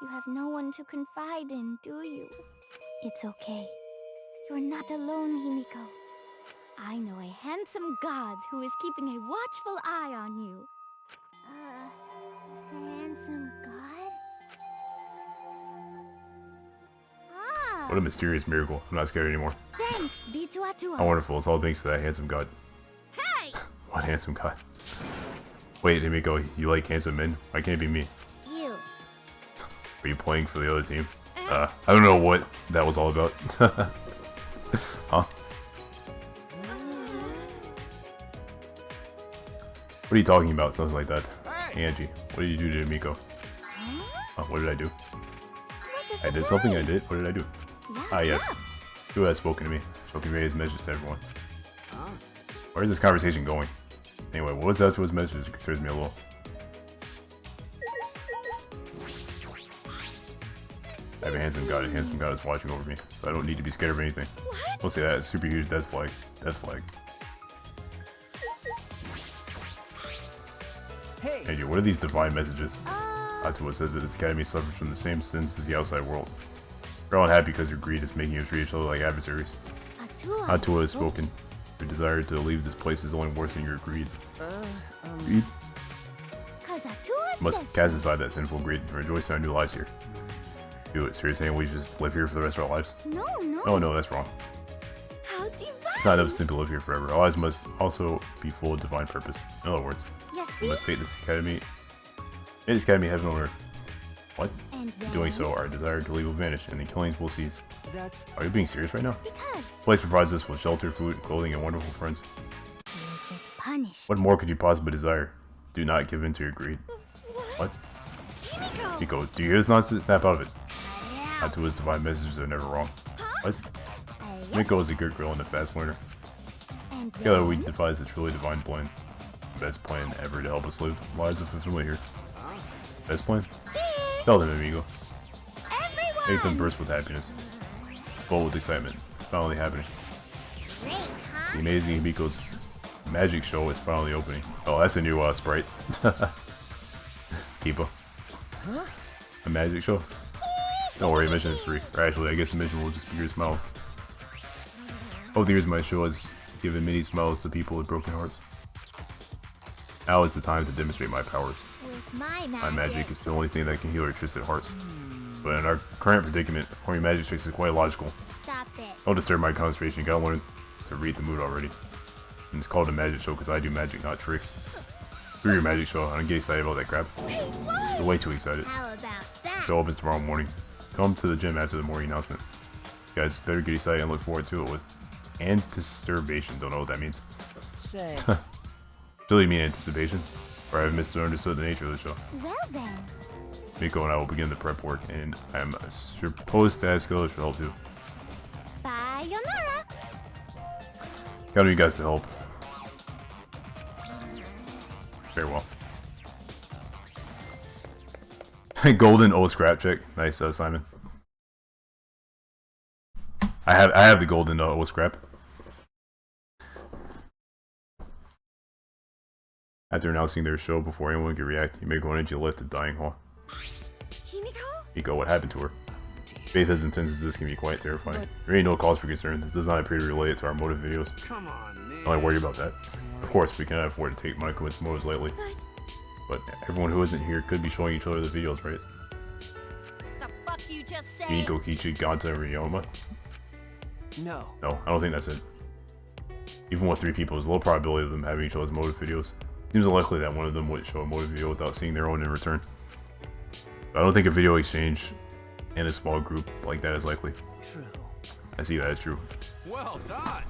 you have no one to confide in, do you? It's okay. You're not alone, Himiko. I know a handsome god who is keeping a watchful eye on you. Handsome god? Ah! What a mysterious miracle. I'm not scared anymore. Thanks, be to Atua. How wonderful. It's all thanks to that handsome god. Hey! What handsome god? Wait, Himiko, you like handsome men? Why can't it be me? You. Are you playing for the other team? I don't know what that was all about. Huh? What are you talking about? Something like that. Hey, Angie, what did you do to Himiko? What did I do? I did something, I did? What did I do? Ah, yes. Who has spoken to me? So convey his message to everyone. Where is this conversation going? Anyway, what was that to his message? It concerns me a little. I have a handsome god. A handsome god is watching over me, so I don't need to be scared of anything. Don't say that. It's super huge death flag. Death flag. Hey. Angie, what are these divine messages? Atua says that his academy suffers from the same sins as the outside world. We're all unhappy because your greed is making you treat each other like adversaries. Atua has spoken. Your desire to leave this place is only worse than your greed. Greed? You must cast aside that sinful greed and rejoice in our new lives here. Do it. So you're saying we just live here for the rest of our lives? No, no. Oh no, that's wrong. How divine. It's not enough to simply live here forever. Our lives must also be full of divine purpose. In other words, we must take this academy, heaven on earth. What? In doing so, our desire to leave will vanish, and the killings will cease. That's... Are you being serious right now? Because This place provides us with shelter, food, clothing, and wonderful friends. you'll get punished. What more could you possibly desire? Do not give in to your greed. What? Nico, do you hear this nonsense? Snap out of it. Atua's divine messages are never wrong. What? Miko is a good girl and a fast learner. Together we devise a truly divine plan. The best plan ever to help us live lives of fulfillment here. Best plan? Tell them, amigo. Make them Everyone! burst with happiness. Full with excitement. It's finally happening. Great, huh? The amazing Himiko's magic show is finally opening. Oh, that's a new sprite. Kiba. A magic show? Don't worry, admission is free. Or actually, I guess admission will just be your smiles. Over the years, my show has given many smiles to people with broken hearts. Now is the time to demonstrate my powers. With my My magic is the only thing that can heal our twisted hearts. But in our current predicament, performing magic tricks is quite logical. Stop it. Don't disturb my concentration. Got one to read the mood already. And it's called a magic show because I do magic, not tricks. Screw your magic show. I'm getting excited about that crap. You're way too excited. How about that? Show opens tomorrow morning. Come to the gym after the morning announcement. You guys better get excited and look forward to it with anticipation. Don't know what that means. Say, Still, you mean anticipation? Or I've misunderstood the nature of the show. Well then. Miko and I will begin the prep work, and I'm supposed to ask others for help too. Bye, Yonara. Count on you guys to help. Very well. Golden O scrap check. Nice, Simon. I have the golden O scrap. After announcing their show, before anyone can react, you may go into lift to dying hall. Himiko? Miko, what happened to her? Faith as intense as this can be quite terrifying. There ain't no cause for concern. This does not appear to relate to our motive videos. Come on, man. I'm not worried about that. Of course, we cannot afford to take Monokuma's motives lightly. But everyone who isn't here could be showing each other the videos, right? The fuck you just said? Miko, Kichi, Ganta, and Ryoma? No. No, I don't think that's it. Even with 3 people, there's a low probability of them having each other's motive videos. Seems unlikely that one of them would show a motive video without seeing their own in return. But I don't think a video exchange in a small group like that is likely. True. I see that as true. Well done.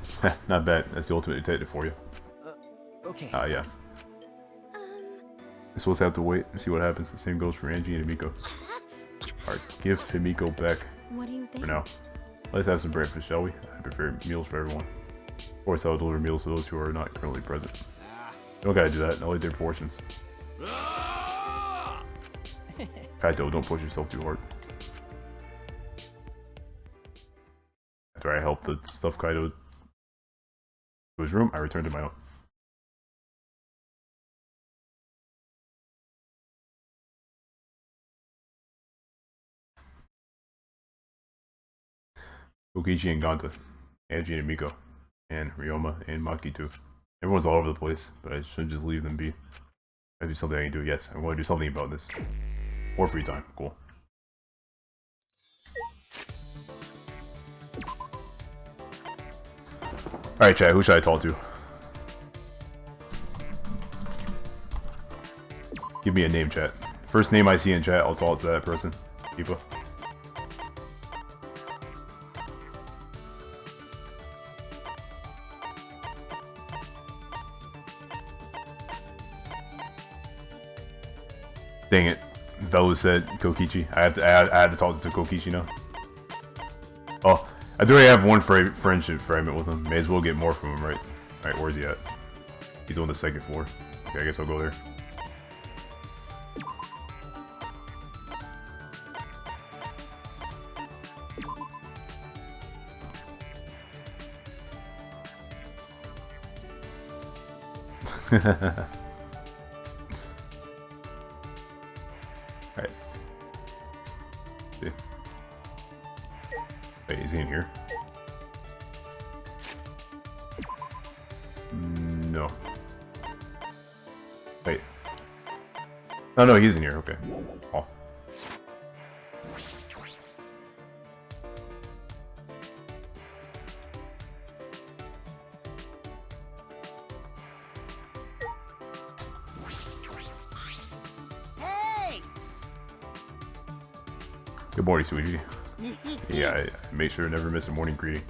Not bad. That's the ultimate detective for you. Okay. Yeah. We're supposed to have to wait and see what happens. The same goes for Angie and Himiko. Alright, give Himiko back What do you think? for now. Let's have some breakfast, shall we? I prepare meals for everyone. Of course, I'll deliver meals to those who are not currently present. You don't gotta do that. I'll eat their portions. Kaito, don't push yourself too hard. After I helped the stuff Kaito to his room, I returned to my own. Kokichi and Ganta, Angie and Miko, and Ryoma and Maki too. Everyone's all over the place, but I shouldn't just leave them be. Maybe something I can do. Yes, I want to do something about this. More free time. Cool. Alright, chat. Who should I talk to? Give me a name, chat. First name I see in chat, I'll talk to that person. Kipa. Dang it. Velu said Kokichi. I have to talk to Kokichi now. Oh, I do already have one friendship fragment with him. May as well get more from him, right? Alright, where's he at? He's on the 2nd floor. Okay, I guess I'll go there. Alright. See. Wait, is he in here? No. Wait. Oh no, he's in here, okay. Oh. Hey! Good morning, Suiji. Yeah, I make sure to never miss a morning greeting.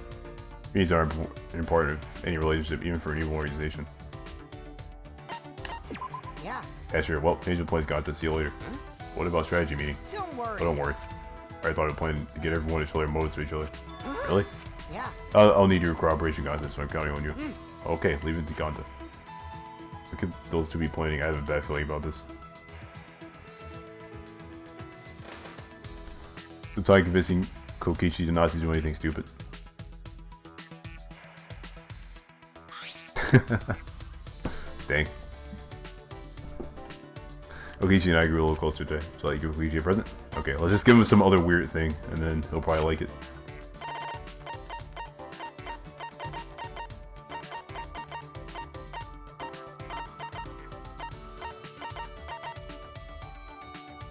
Meetings are an part of any relationship, even for an evil organization. Yeah, Yeah, sure. Well, change the plans, got to see you later. What about strategy meeting? don't worry. Oh, don't worry. I thought I planned to get everyone to show their motives to each other. Really? Yeah. I'll need your cooperation, Ganta, so I'm counting on you. Okay, leave it to Ganta. Look at those two be planning. I have a bad feeling about this. I'm trying convincing Kokichi to not to do anything stupid. Dang. Kokichi and I grew a little closer today. So you give Kokichi a present? Okay, let's just give him some other weird thing, and then he'll probably like it.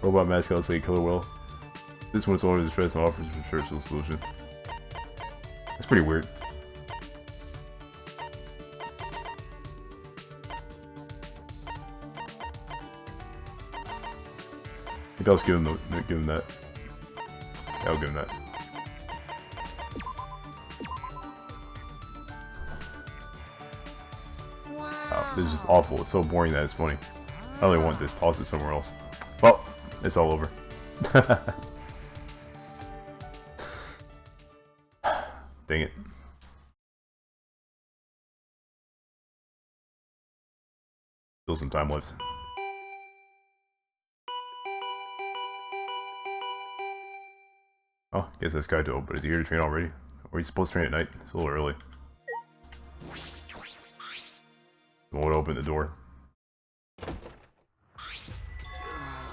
Robot mascots like Killer Whale. This one's only distress and offers a research solution. That's pretty weird. I think I'll just give him that. Yeah, I'll give him that. Wow, this is just awful. It's so boring that it's funny. I don't really want this. Toss it somewhere else. Well, it's all over. Dang it. Still some time left. Oh, guess that's Kaito, but is he here to train already? Or are you supposed to train at night? It's a little early. Won't open the door.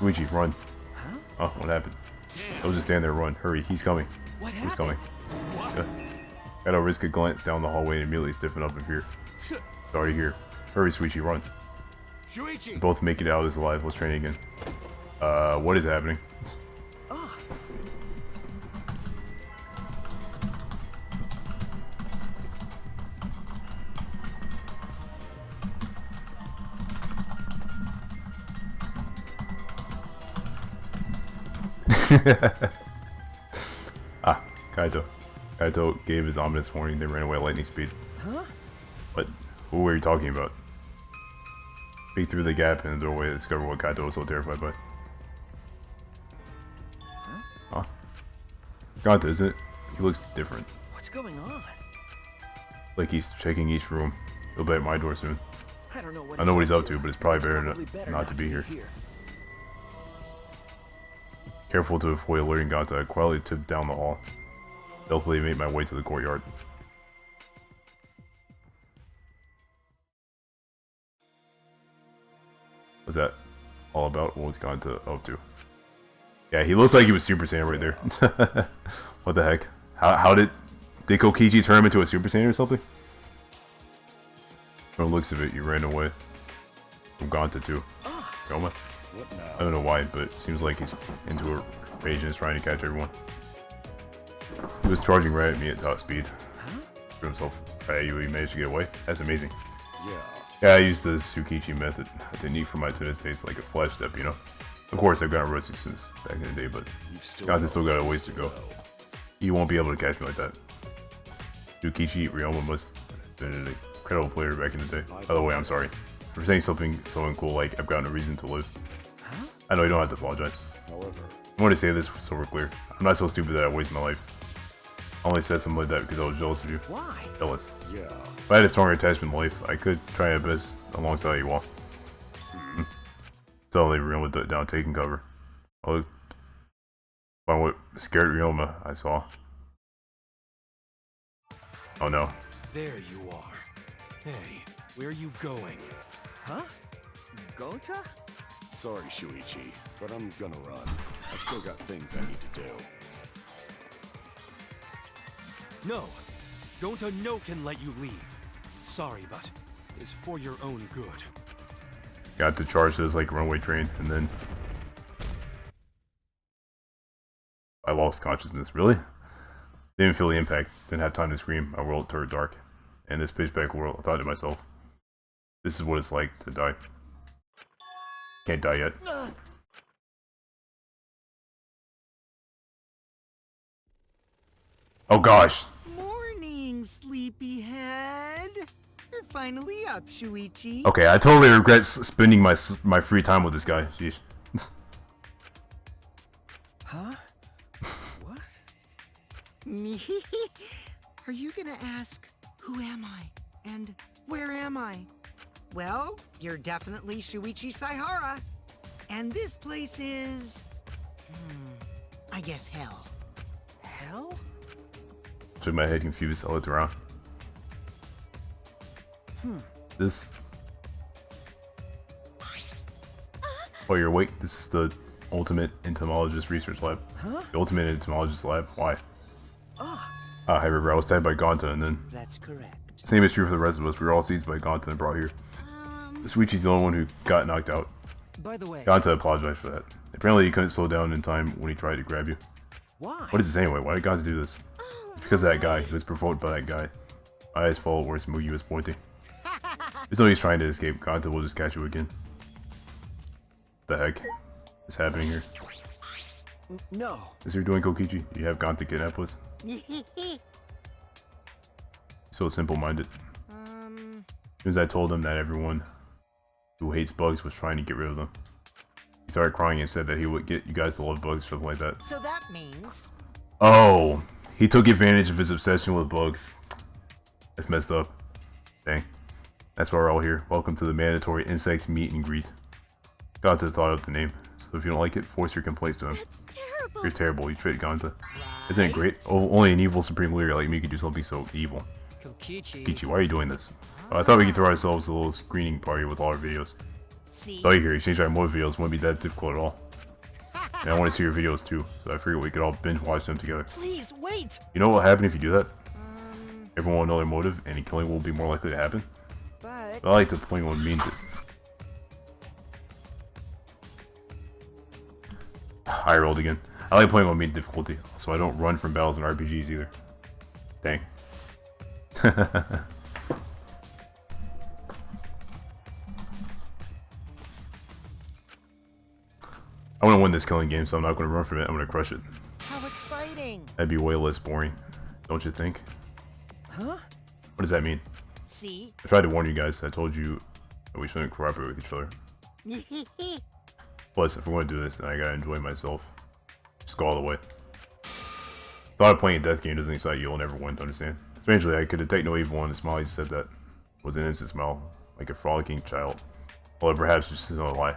Luigi, run. Huh? Oh, what happened? Don't just stand there, run. Hurry, he's coming. What He's happened? coming. Kaito risk a glance down the hallway and immediately stiffen up in fear. It's already here. Hurry, Suichi, run. Shuichi! We both make it out as alive. Let's train again. What is happening? Ah, Kaito. Kaito gave his ominous warning, then ran away at lightning speed. Huh? What? Who were you talking about? Peek through the gap in the doorway to discover what Kaito was so terrified by. Huh? Ganta, isn't it? He looks different. What's going on? Like he's checking each room. He'll be at my door soon. I don't know what I know what he's up to, but it's probably better not to be here. Careful to avoid alerting Ganta, I quietly tipped down the hall. Stealthily made my way to the courtyard. What's that all about? What's Ganta up to? Yeah, he looked like he was Super Saiyan right there. What the heck? How did Kokichi turn him into a Super Saiyan or something? From the looks of it, you ran away from Ganta too. Roma? I don't know why, but it seems like he's into a rage and is trying to catch everyone. He was charging right at me at top speed. Threw himself right at you, he managed to get away. That's amazing. Yeah, I used the Tsukichi method. I didn't eat for my tennis taste like a flash step, you know? Of course, I've gotten rusty since back in the day, but Ganta still got a ways to go. He won't be able to catch me like that. Tsukichi Ryoma must have been an incredible player back in the day. By the way, I'm sorry for saying something so uncool like I've gotten a reason to live. I know you don't have to apologize. However, I want to say this so we're clear. I'm not so stupid that I waste my life. I only said something like that because I was jealous of you. Why? Jealous. Yeah. If I had a stronger attachment in life, I could try my best alongside you all. Suddenly, Ryoma went down taking cover. I looked. Find what scared Ryoma I saw. Oh no. There you are. Hey, where are you going? Huh? Gota? Sorry, Shuichi, but I'm gonna run. I've still got things I need to do. No. Gota no can let you leave. Sorry, but it's for your own good. Got to charge this like runaway train, and then I lost consciousness. Really? Didn't feel the impact. Didn't have time to scream. My world turned dark. In this pitch black world, I thought to myself, this is what it's like to die. Can't die yet. Oh gosh. Morning, sleepyhead. You're finally up, Shuichi. Okay, I totally regret spending my free time with this guy. Jeez. Huh? What? Are you gonna ask, who am I? And where am I? Well, you're definitely Shuichi Saihara. And this place is... I guess hell. hell? Shook my head confused. I looked around. This. Oh, you're awake? This is the ultimate entomologist research lab. Huh? The ultimate entomologist lab? Why? Ah, I remember I was tagged by Gonta, and then that's correct. same is true for the rest of us. We were all seized by Gonta and brought here. Suichi's the only one who got knocked out. By the way, Gonta apologized for that. Apparently he couldn't slow down in time when he tried to grab you. Why? What is this anyway? Why did Gonta do this? It's because of that guy. He was provoked by that guy. My eyes followed where Smoogie was pointing. There's no use trying to escape. Gonta will just catch you again. The heck is happening here? No. Is you're doing Kokichi? You have Gonta kidnapped us? So simple-minded. As soon as I told him that everyone who hates bugs was trying to get rid of them, he started crying and said that he would get you guys to love bugs, something like that. So that means... Oh, he took advantage of his obsession with bugs. That's messed up. Dang. That's why we're all here. Welcome to the mandatory insect meet and greet. Gonta thought up the name, so if you don't like it, voice your complaints to him. That's terrible. You're terrible, you tricked Gonta. Isn't it great? Oh, only an evil supreme leader like me could do something so evil. Kokichi. Kichi, why are you doing this? I thought we could throw ourselves a little screening party with all our videos. See? All you hear, exchange our more videos wouldn't be that difficult at all. And I want to see your videos too, so I figured we could all binge watch them together. Please, wait! You know what will happen if you do that? Everyone will know their motive, and killing will be more likely to happen. But... I like to play what means it. I rolled again. I like playing on medium difficulty, so I don't run from battles in RPGs either. Dang. I want to win this killing game, so I'm not going to run from it. I'm going to crush it. How exciting! That'd be way less boring, don't you think? Huh? What does that mean? See? I tried to warn you guys. I told you that we shouldn't cooperate with each other. Plus, if we're going to do this, then I gotta enjoy myself. Just go all the way. Thought of playing a death game doesn't excite you, you'll never win to understand. Strangely, I could detect no evil in the smile. He said that was an innocent smile, like a frolicking child. Or perhaps just another lie.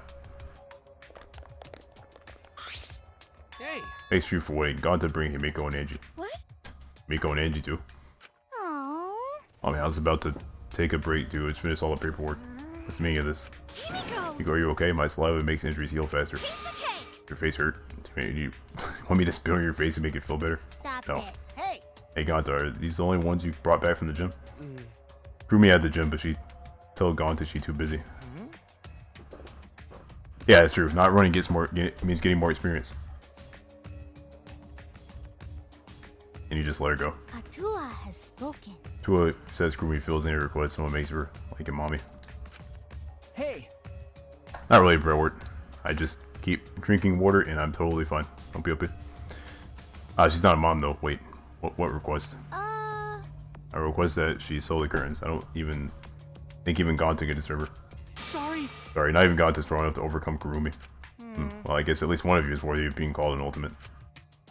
Hey! Thanks for you for waiting. Gone to bring Himiko and Angie. What? Miko and Angie too. Oh. Oh man, I was about to take a break, dude. Just finish all the paperwork. What's the meaning of this? Himiko! Miko, are you okay? My saliva makes injuries heal faster. Piece of cake! Your face hurt? You want me to spit on your face and make it feel better? Stop No. it. Hey! Hey Gonta, are these the only ones you brought back from the gym? Prue me at the gym, but she told Gonta she's too busy. Yeah, that's true. Not running means getting more experience. And you just let her go. Atua has spoken. Tua says Krumi feels any request, someone makes her like a mommy. Hey! Not really, Brewart. I just keep drinking water and I'm totally fine. Don't be up here. She's not a mom though. Wait, what request? I request that she sew the curtains. I don't even think even Gonta can disturb her. Sorry! Sorry, not even Gonta's strong enough to overcome Kurumi. Well, I guess at least one of you is worthy of being called an ultimate.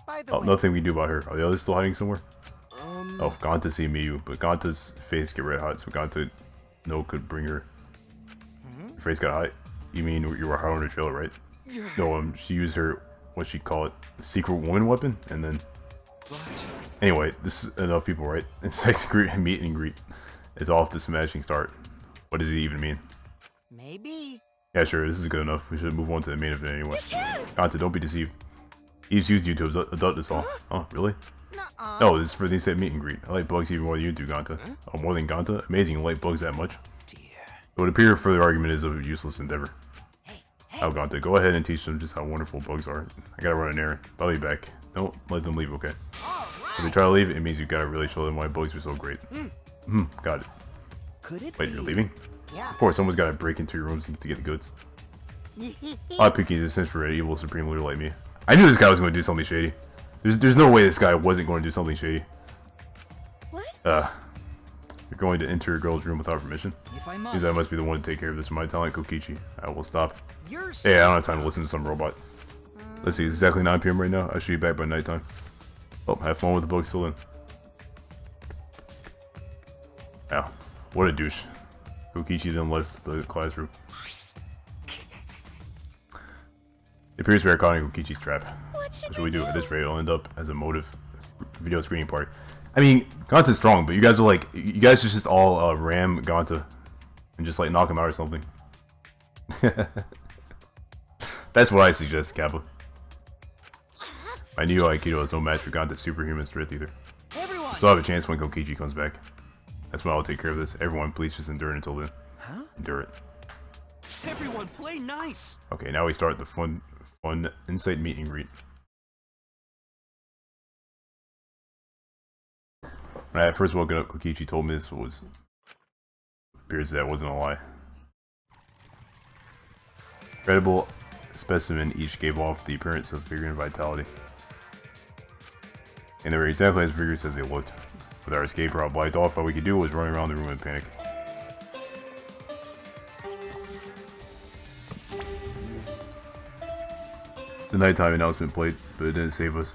By the Oh, way, nothing we can do about her. Are the others still hiding somewhere? Oh, Gonta see Miyu, but Gonta's face get red hot, so Gonta no could bring her. Your face got hot? You mean you were hot on her trailer, right? No, she used her, what she call it, secret woman weapon, and then... What? Anyway, this is enough people, right? Insect meet and greet is off to smashing start. What does it even mean? maybe... Yeah, sure, this is good enough. We should move on to the main event anyway. Gonta, don't be deceived. He's used you to adult this all. Oh, really? Nuh-uh. No, this is for the insect meet and greet. I like bugs even more than you do, Gonta. Oh, more than Gonta? Amazing you like bugs that much. Dear. It would appear further argument is a useless endeavor. Oh, Gonta, go ahead and teach them just how wonderful bugs are. I gotta run an errand. I'll be back. Don't let them leave, okay? If they try to leave, it means you gotta really show them why bugs are so great. Got it. Could it Wait, be? you're leaving? Yeah. Of course, someone's gotta break into your rooms to get the goods. Odd picking is a sense for an evil supreme leader like me. I knew this guy was going to do something shady. There's no way this guy wasn't going to do something shady. What? You're going to enter a girl's room without permission? If I Means I must. must be the one to take care of this. My talent, Kokichi. I will stop. You're Hey, I don't have time to listen to some robot. Let's see, it's exactly 9 PM right now. I should be back by nighttime. Oh, have fun with the books till then. Wow, what a douche. Kokichi then left the classroom. It appears we are caught in Kokichi's trap. What should What should we do? At this rate, it'll end up as a motive video screening part. I mean, Ganta's strong, but you guys are like, you guys should just all ram Ganta and just like knock him out or something. That's what I suggest, Kappa. My new Aikido is no match for Ganta's superhuman strength either. Everyone! Still have a chance when Kokichi comes back. That's when I'll take care of this. Everyone, please just endure it until then. Huh? Endure it. Everyone, play nice. Okay, now we start the fun insight meet and greet. When I first woke up, Kokichi told me this was... appears that wasn't a lie. Incredible specimen each gave off the appearance of vigor and vitality. And they were exactly as vigorous as they looked. With our escape route blocked off, all we could do was run around the room in panic. The nighttime announcement played, but it didn't save us.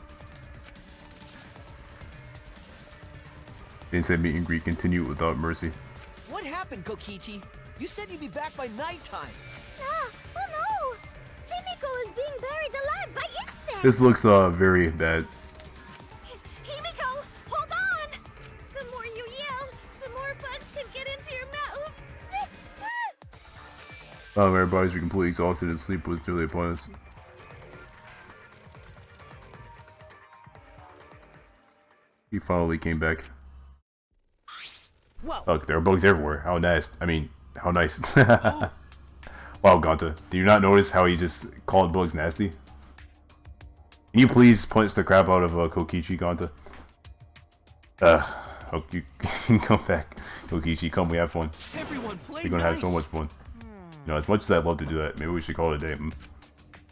The inside meet and greet continued without mercy. What happened, Kokichi? You said you'd be back by nighttime. Ah, oh no! Himiko is being buried alive by insects! This looks very bad. Himiko, hold on! The more you yell, the more bugs can get into your mouth. Our bodies were completely exhausted and sleep was nearly upon us. He finally came back. Whoa. Look, there are bugs everywhere. How nice. I mean, how nice. Wow, Ganta. Do you not notice how he just called bugs nasty? Can you please punch the crap out of Kokichi, Ganta? Hope you can come back. Kokichi, come, we have fun. Everyone, play We're gonna have so much fun. You know, as much as I'd love to do that, maybe we should call it a day.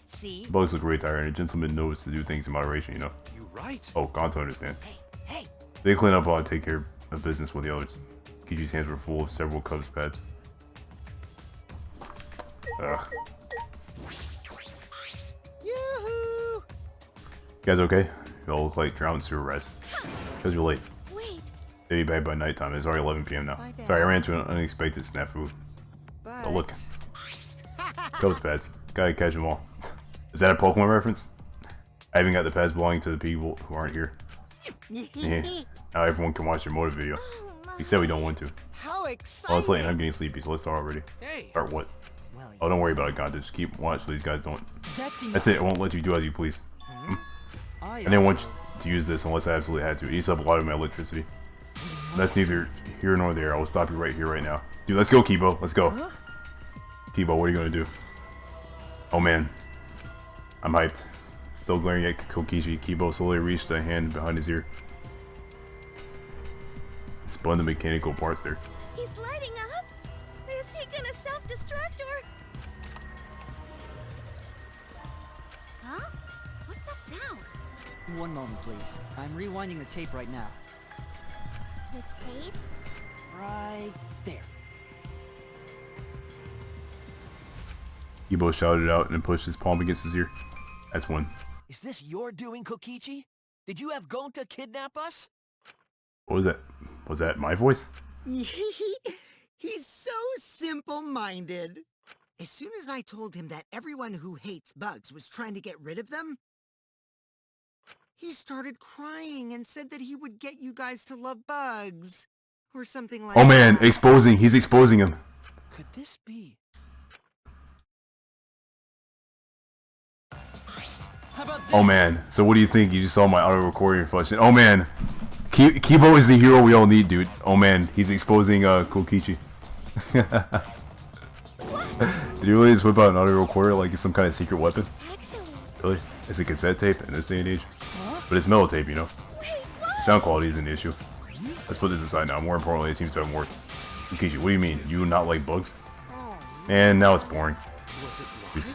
See? Bugs look really tired, and a gentleman knows to do things in moderation, you know. You're right. Oh, Ganta understand. Hey! They clean up while I take care of business with the others. Kichi's hands were full of several Cubs pads. Ugh. Yoo-hoo! You guys okay? You all look like drowned sewer rats. Because you're late. Wait, They'll be back by nighttime. It's already 11 p.m. now. Bye, Dad. Sorry, I ran into an unexpected snafu. But... Oh, look. Cubs pads. Gotta catch them all. Is that a Pokemon reference? I even got the pads belonging to the people who aren't here. Yeah. Now everyone can watch your motive video. You said we don't want to. How Oh, exciting! it's late and I'm getting sleepy, so let's start already. Hey. Or what? Well, Oh, don't worry about it, God. Just keep watch so these guys don't. that's enough. That's it. I won't let you do as you please. I didn't want to use this unless I absolutely had to. It eats up a lot of my electricity. That's neither here nor there. I will stop you right here, right now. Dude, let's go, Kibo. Let's go. Kibo, what are you going to do? Oh, man. I'm hyped. Still glaring at Kokichi, Kibo slowly reached a hand behind his ear. Spun the mechanical parts there. he's lighting up. Is he gonna self-destruct or... Huh? What's that sound? One moment, please. I'm rewinding the tape right now. The tape? Right there. Kibo shouted out and pushed his palm against his ear. That's one. Is this your doing, Kokichi? Did you have Gonta kidnap us? What was that? Was that my voice? He's so simple-minded. As soon as I told him that everyone who hates bugs was trying to get rid of them, he started crying and said that he would get you guys to love bugs. Or something like that. Oh man, exposing. He's exposing him. Could this be? How about this? Oh man. So what do you think? You just saw my auto recording reflection. Oh man. Kibo is the hero we all need, dude. Oh man, he's exposing Kokichi. Did you really just whip out an audio recorder like it's some kind of secret weapon? Actually, Really? It's a cassette tape in this day and age? But it's metal tape, you know. Sound quality isn't the issue. Let's put this aside now. More importantly, it seems to have worked. Kokichi, what do you mean? You not like bugs? And now it's boring. Was it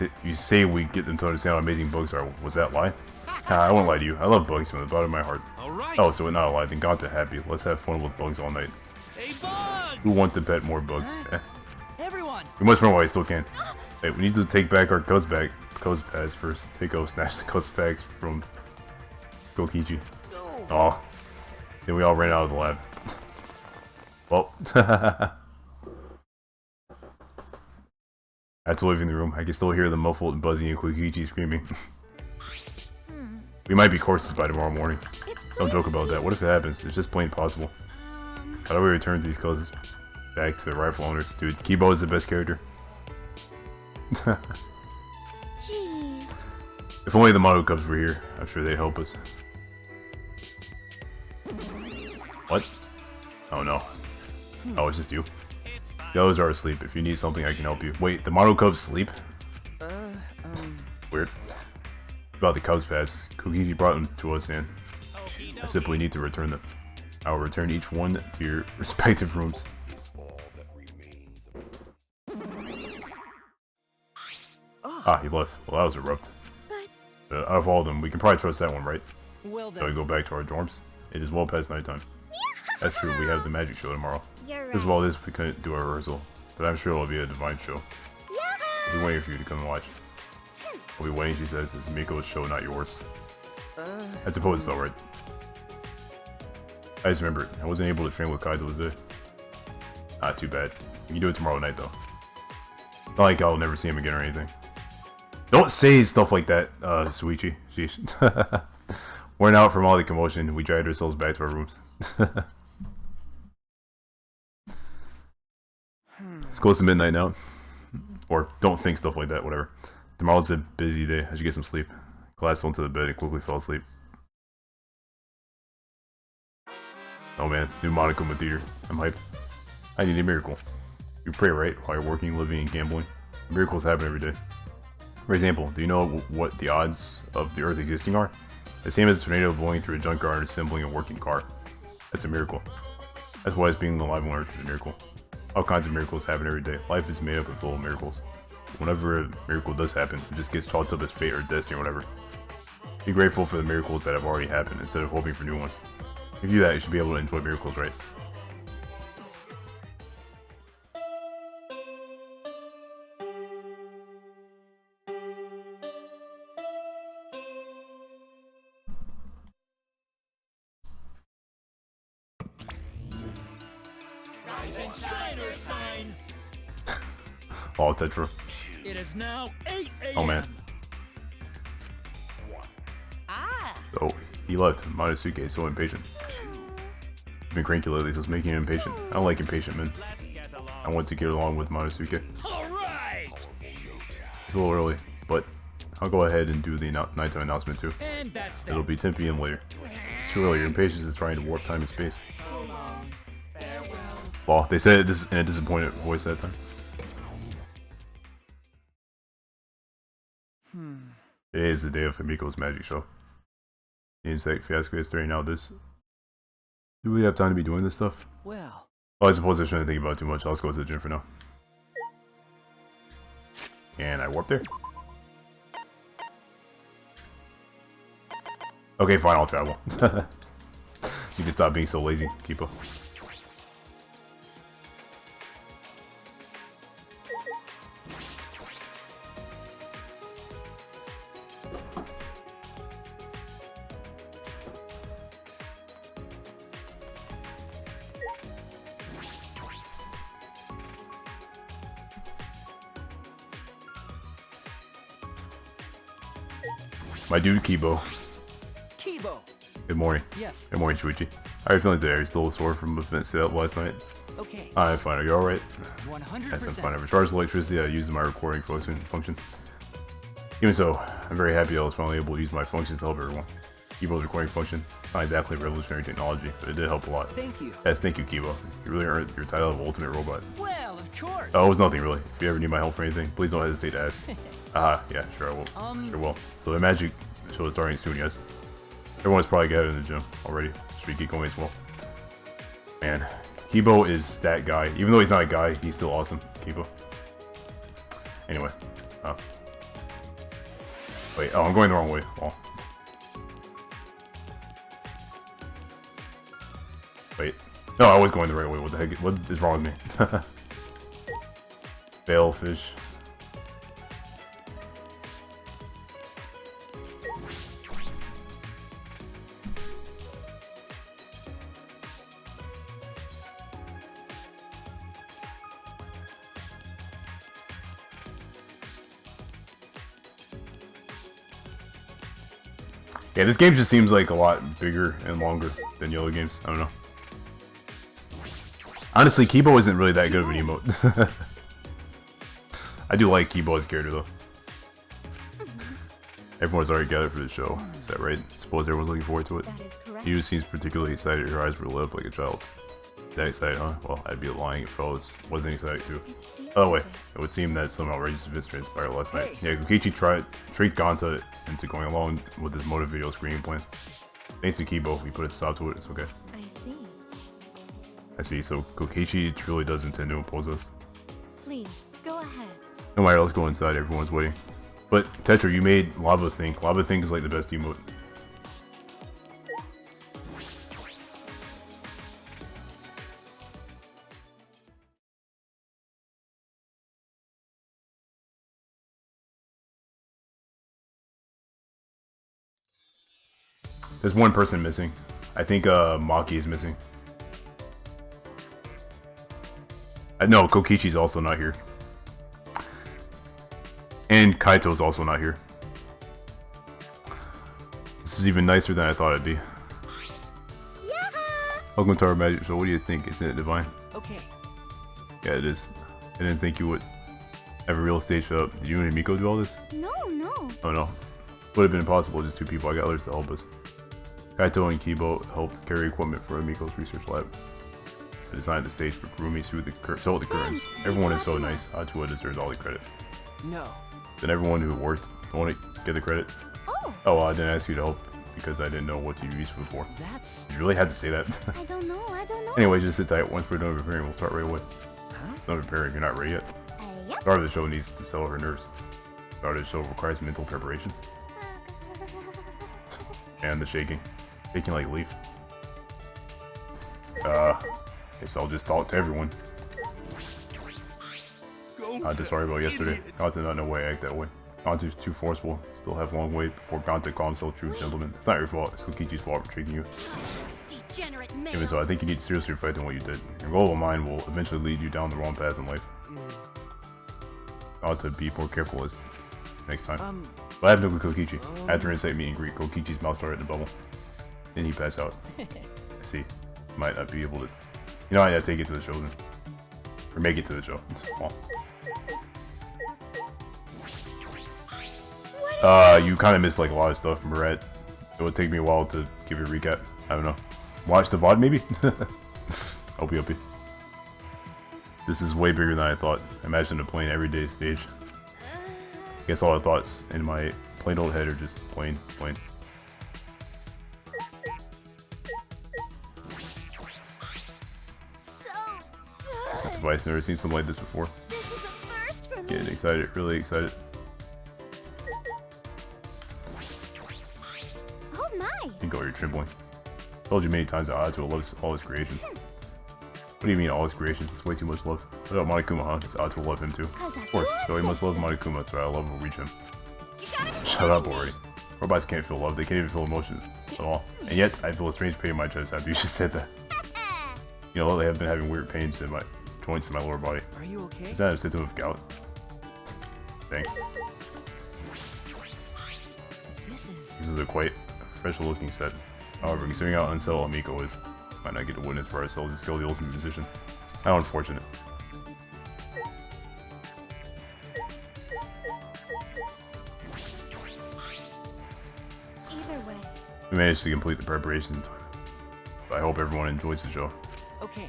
live? You say we get them to understand how amazing bugs are. Was that lie? I won't lie to you. I love bugs from the bottom of my heart. Alright. Oh, so we're not a lie. Then Ganta happy. Let's have fun with bugs all night. Hey, Bugs! Who wants to pet more bugs? Eh. Everyone! We must run while I still can. Wait, we need to take back our Cubs pads first. Takeo snatched the Cubs bags from Kokichi. Aw. Then we all ran out of the lab. Well. After leaving the room, I can still hear the muffled and buzzing and Kokichi screaming. We might be corpses by tomorrow morning. it's Don't joke about that. What if it happens? It's just plain possible. How do we return these clothes back to the rightful owners? Dude, Kibo is the best character. Jeez. If only the Mono Cubs were here, I'm sure they'd help us. What? Oh no. Oh, it's just you. The others are asleep. If you need something, I can help you. Wait, the Mono Cubs sleep? Weird. About the Cubs pads. Kokiji brought them to us, and I simply need to return them. I will return each one to your respective rooms. Ah, he left. Well, that was abrupt. But Out of all of them, we can probably trust that one, right? Well Shall we then. go back to our dorms? It is well past nighttime. That's true, we have the magic show tomorrow. you're right. As well as we couldn't do a rehearsal, but I'm sure it'll be a divine show. I'll be waiting for you to come and watch. I'll be waiting, she says. It's Miko's show, not yours. I suppose it's alright. I just remembered, I wasn't able to train with Kaido today. Not too bad. You can do it tomorrow night, though. Not like I'll never see him again or anything. Don't say stuff like that, Suichi. Sheesh. Worn out from all the commotion, we dragged ourselves back to our rooms. It's close to midnight now. Or don't think stuff like that, whatever. Tomorrow's a busy day. I should get some sleep. Collapsed onto the bed and quickly fell asleep. Oh man, new Monokuma Theater. I'm hyped. I need a miracle. You pray, right? While you're working, living, and gambling. Miracles happen every day. For example, do you know what the odds of the Earth existing are? The same as a tornado blowing through a junkyard and assembling a working car. That's a miracle. That's why being alive on Earth is a miracle. All kinds of miracles happen every day. Life is made up of little miracles. Whenever a miracle does happen, it just gets chalked up as fate or destiny or whatever. Be grateful for the miracles that have already happened instead of hoping for new ones. If you do that, you should be able to enjoy miracles, right? Rise and shine or sign. All Tetra. It is now 8 a.m. Oh man. Ah, Oh, he left. Monosuke is so impatient. He's been cranky lately, so it's making him impatient. I don't like impatient men. Let's get along. I want to get along with Monosuke. All right. It's a little early, but I'll go ahead and do the nighttime announcement too. And that's that. It'll be 10 p.m. later. It's too early. Your impatience is trying to warp time and space. So long. Farewell. Well, they said it in a disappointed voice that time. Today is the day of Himiko's magic show. The insect fiasco is staring out this. Do we have time to be doing this stuff? Well. Oh, I suppose I shouldn't think about it too much. I'll just go to the gym for now. And I warp there. Okay, fine, I'll travel. You can stop being so lazy, Kipo. My dude Kibo. Kibo. Good morning. Yes. Good morning, Shuichi. How are you feeling today? Are you still sore from event set up last night? Okay. I'm fine. Are you alright? 100%. Yes, I'm fine. I've recharged the electricity I used in my recording function. Even so, I'm very happy I was finally able to use my functions to help everyone. Kibo's recording function, not exactly revolutionary technology, but it did help a lot. Thank you. Yes, thank you, Kibo. You really earned your title of Ultimate Robot. Well, of course. Oh, it was nothing really. If you ever need my help for anything, please don't hesitate to ask. Yeah, sure I will. Sure will. So the magic show is starting soon, yes? Everyone's probably gathered in the gym already. Should we get going as well? Man, Kibo is that guy. Even though he's not a guy, he's still awesome. Kibo. Anyway. Wait, oh, I'm going the wrong way. Oh. Wait. No, I was going the right way. What the heck? What is wrong with me? Balefish. Yeah, this game just seems like a lot bigger and longer than the other games. I don't know. Honestly, Kibo isn't really that good of an emote. I do like Kibo as a character though. Everyone's already gathered for the show. Is that right? Suppose everyone's looking forward to it. That is correct. You seems particularly excited. Your eyes were lit up like a child's. That excited, huh? Well, I'd be lying if I wasn't excited too. By the way, it would seem that some outrageous events transpired last night. Yeah, Kokichi tricked Ganta into going along with his motive video screening plan. Thanks to Kibo, we put a stop to it. It's okay. I see. I see. So Kokichi truly does intend to impose us. Please, go ahead. No matter, let's go inside. Everyone's waiting. But Tetra, you made Lava Think. Lava Think is like the best emote. There's one person missing. I think Maki is missing. No, Kokichi's also not here. And Kaito's also not here. This is even nicer than I thought it'd be. Yaha! Welcome to our magic show. What do you think? Isn't it divine? Okay. Yeah, it is. I didn't think you would have a real stage setup. Did you and Miko do all this? No, no. Oh no. Would have been impossible, just two people. I got others to help us. Kaito and Kibo helped carry equipment for Miko's research lab. I designed the stage for Kurumi so the curtains. Everyone is so nice. Atua deserves all the credit. No. Then everyone who worked, I want to get the credit. Oh, I didn't ask you to help because I didn't know what to use it for. That's... You really had to say that. I don't know. Anyway, just sit tight. Once we're done preparing, we'll start right away. Huh? Done preparing, you're not ready yet. Yep. Start of the show needs to settle her nerves. Start of the show requires mental preparations. And the shaking. Shaking like a leaf. Guess I'll just talk to everyone. Ganta, sorry about yesterday. Ganta did not know why I act that way. Ganta's too forceful. Still have a long way before Ganta calms himself true gentleman. It's not your fault. It's Kokichi's fault for treating you. Degenerate Even so, I think you need to seriously reflect on what you did. Your goal of mine will eventually lead you down the wrong path in life. I ought to be more careful as next time. But I have no good Kokichi. After insight meet and greet, Kokichi's mouth started to bubble. Then he passed out. I see. Might not be able to... You know, I gotta take it to the show then. Or make it to the show. You kind of missed like a lot of stuff, Murat. It would take me a while to give you a recap. I don't know. Watch the VOD maybe? Hope you. This is way bigger than I thought. Imagine a plain everyday stage. Guess all the thoughts in my plain old head are just plain. So This good. device, never seen something like this before. This is a first for me. Getting excited, really excited. Oh my. Bingo, you're trembling. Told you many times that Atua loves all his creations. What do you mean all his creations? It's way too much love. What about Monokuma, huh? Does Atua love him too? Of course, so he must love Monokuma, so our love will reach him. Shut up already. Robots can't feel love, they can't even feel emotions at all. And yet, I feel a strange pain in my chest after you just said that. You know, lately I've been having weird pains in my joints in my lower body. Are you okay? Is that a symptom of gout? Dang. This is... This is a quite professional looking set. However, considering how unsettled Miko is, might not get to witness for ourselves to skill the ultimate musician. How unfortunate. Either way. We managed to complete the preparations, but I hope everyone enjoys the show. Okay.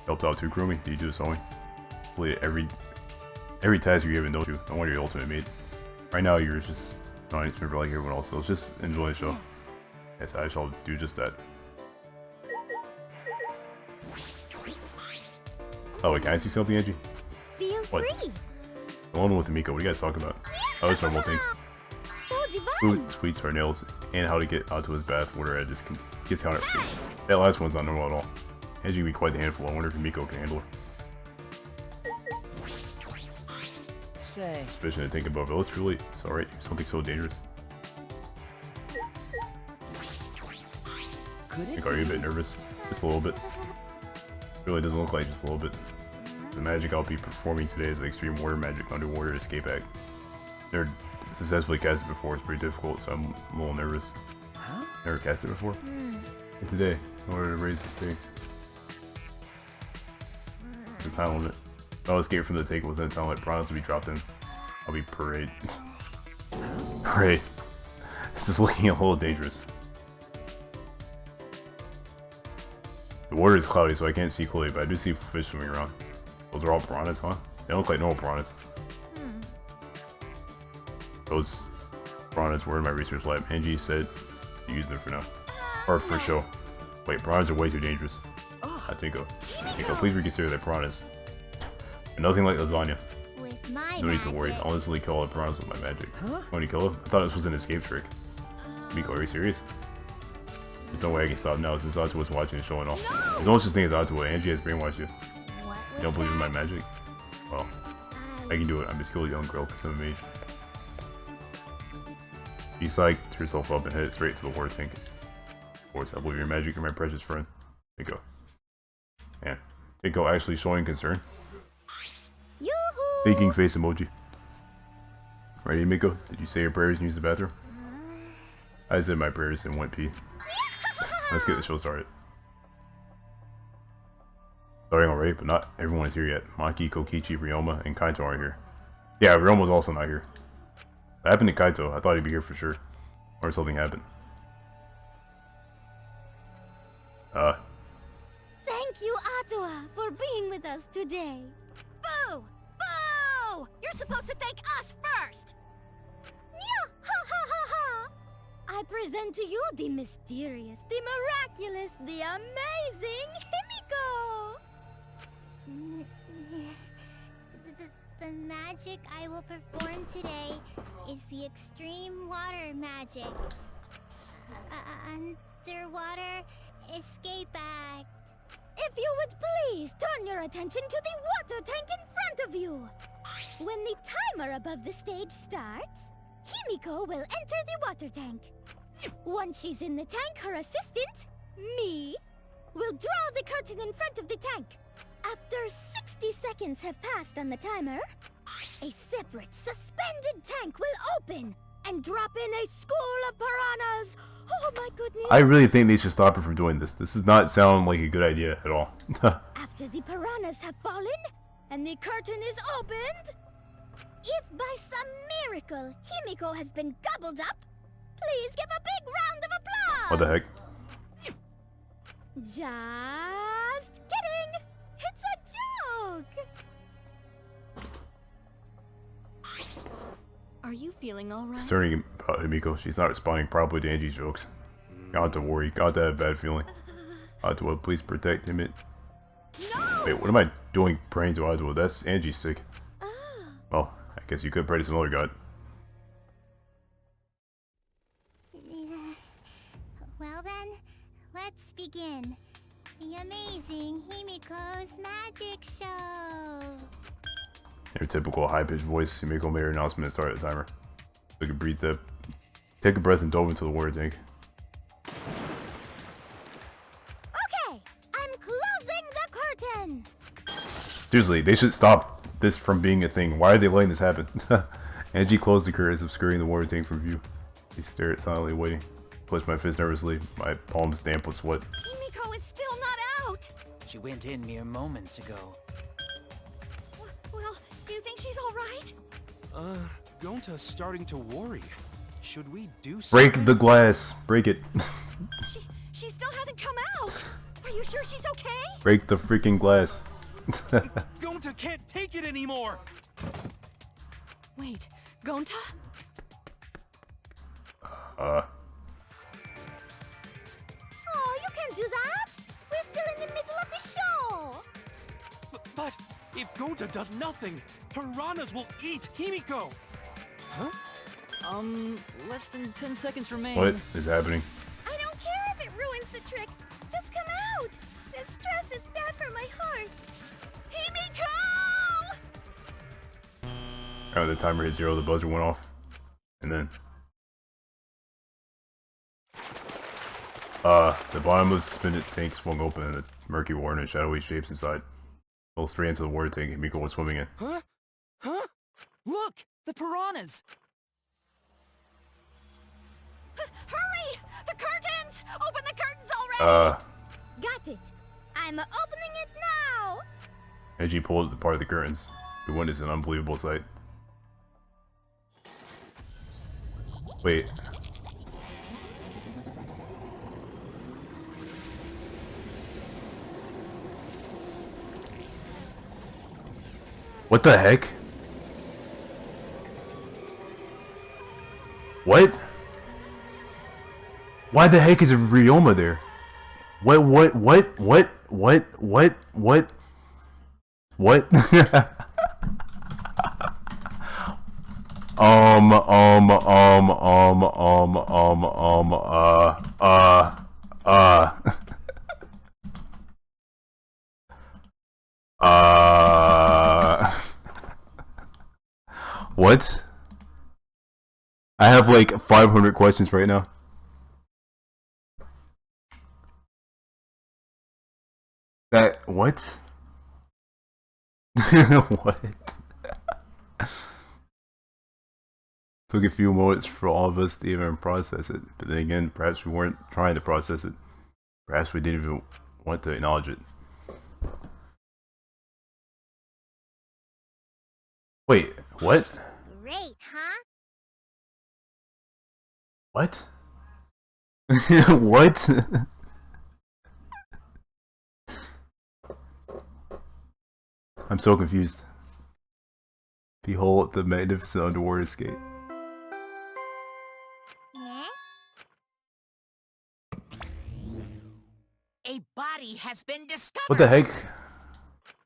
Helped out too, Kurumi. Did you do the sewing? Completed every task you gave and do. I wonder your ultimate mate. Right now, you're just an audience member like everyone else, so let's just enjoy the show. Yes, I shall do just that. Oh, wait, can I see something, Angie? Feel What? free. Alone with Miko, what do you guys talk about? Oh, it's normal things. So divine. Food, sweets, her nails, and how to get out to his bath water at discounted rate. That last one's not normal at all. Angie can be quite the handful. I wonder if Miko can handle her. Say, Suspicion to think about, but it's really, it's alright. Something so dangerous. could it Are you a be? bit nervous? Just a little bit. Really doesn't look like just a little bit. The magic I'll be performing today is the extreme water magic underwater escape act. There successfully cast it before. It's pretty difficult, so I'm a little nervous. Huh? Never cast it before. And today, in order to raise the stakes. The time limit. I'll escape from the take within the time limit. Piranhas will be dropped in. I'll be parade. Parade. This is looking a little dangerous. The water is cloudy, so I can't see clearly, but I do see fish swimming around. Those are all piranhas, huh? They look like normal piranhas. Those piranhas were in my research lab. Angie said to use them for now. Or for show. Wait, piranhas are way too dangerous. Tinko, please reconsider that piranhas. And nothing like lasagna. With my No need to worry. magic. I'll instantly kill all the piranhas with my magic. When you kill them? I thought this was an escape trick. Miko, are you serious? There's no way I can stop now since Atua was watching and showing off. There's no such thing as Atua. Angie has brainwashed you. What You was don't believe in my that? magic? Well, I can do it. I'm a skilled young girl because I'm a mage. She psyched herself up and headed straight to the water tank. Of course, I believe your magic, you're my precious friend. Tinko. Man, Tinko actually showing concern. Yoo-hoo! Thinking face emoji. Ready, Miko? Did you say your prayers and use the bathroom? I said my prayers and went pee. Let's get the show started. Starting already, but not everyone is here yet. Maki, Kokichi, Ryoma, and Kaito aren't here. Yeah, Ryoma's also not here. What happened to Kaito? I thought he'd be here for sure. Or something happened. Thank you, Atua, for being with us today. Boo! Boo! You're supposed to thank us first! Yeah, ha ha ha ha! I present to you the mysterious, the miraculous, the amazing Himiko! The magic I will perform today is the extreme water magic. Underwater escape act. If you would please turn your attention to the water tank in front of you. When the timer above the stage starts, Himiko will enter the water tank. Once she's in the tank, her assistant, me, will draw the curtain in front of the tank. After 60 seconds have passed on the timer, a separate, suspended tank will open and drop in a school of piranhas. Oh my goodness. I really think they should stop her from doing this. This does not sound like a good idea at all. After the piranhas have fallen and the curtain is opened, if by some miracle Himiko has been gobbled up, please give a big round of applause. What the heck? Just kidding. It's a joke. Are you feeling alright? Concerning about Himiko, she's not responding properly to Angie's jokes. Got to worry, got to have a bad feeling. Atua, please protect him. Wait, what am I doing praying to Atua? That's Angie's sick. Well, I guess you could pray to some other god. Well then, let's begin. The amazing Himiko's magic show. In her typical high-pitched voice, Himiko made her announcement and started the timer. Took a breath up. Take a breath and dove into the water tank. Okay, I'm closing the curtain. Seriously, they should stop this from being a thing. Why are they letting this happen? Angie closed the curtains, obscuring the water tank from view. She stared silently, waiting. Clenched my fist nervously, my palms damp with sweat. Himiko is still not out! She went in mere moments ago. Well, do you think she's alright? Gonta's starting to worry. Should we do something? Break the glass! Break it! She still hasn't come out! Are you sure she's okay? Break the freaking glass! Gonta can't take it anymore! Wait, Gonta? Oh, you can't do that. We're still in the middle of the show. But if Gonta does nothing, piranhas will eat Himiko! Huh? Less than 10 seconds remain. What is happening? I don't care if it ruins the trick. Just come out. This stress is bad for my heart. Himiko! Oh, the timer hit 0, the buzzer went off. And then... the bottom of the suspended tank swung open and the murky water and shadowy shapes inside. Fell straight into the water tank Himiko was swimming in. Huh? Huh? Look! The piranhas! Got it. I'm opening it now. As she pulled apart the curtains, we witnessed an unbelievable sight. Wait. What the heck? What? Why the heck is Ryoma there? What? What? I have like 500 questions right now. That what? What? Took a few moments for all of us to even process it, but then again, perhaps we weren't trying to process it. Perhaps we didn't even want to acknowledge it. Wait, what? Great, huh? What? What? I'm so confused. Behold the magnificent underwater skate. A body has been discovered. What the heck?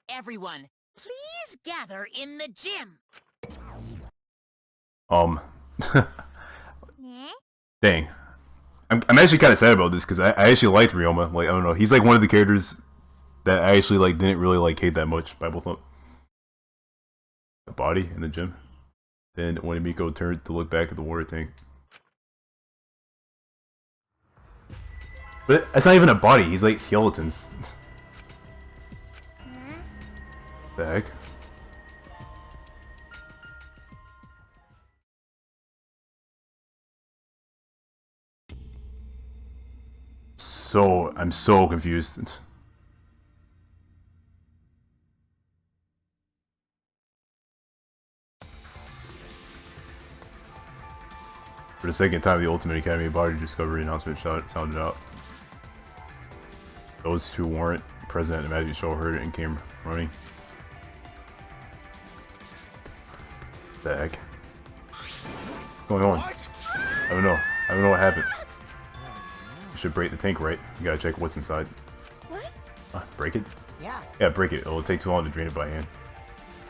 Everyone, please gather in the gym. Dang. I'm actually kind of sad about this because I actually liked Ryoma. Like, I don't know. He's like one of the characters that I actually like didn't really like hate that much. Bible thump. A body in the gym. Then when Miko turned to look back at the water tank. But that's not even a body. He's like skeletons. The heck? I'm so confused. For the second time, the Ultimate Academy Body Discovery announcement sounded out. Those who weren't present at the Magic Show heard it and came running. The heck? What's going on? I don't know. I don't know what happened. You should break the tank, right? You gotta check what's inside. What? Break it? Yeah. Yeah, break it. It'll take too long to drain it by hand.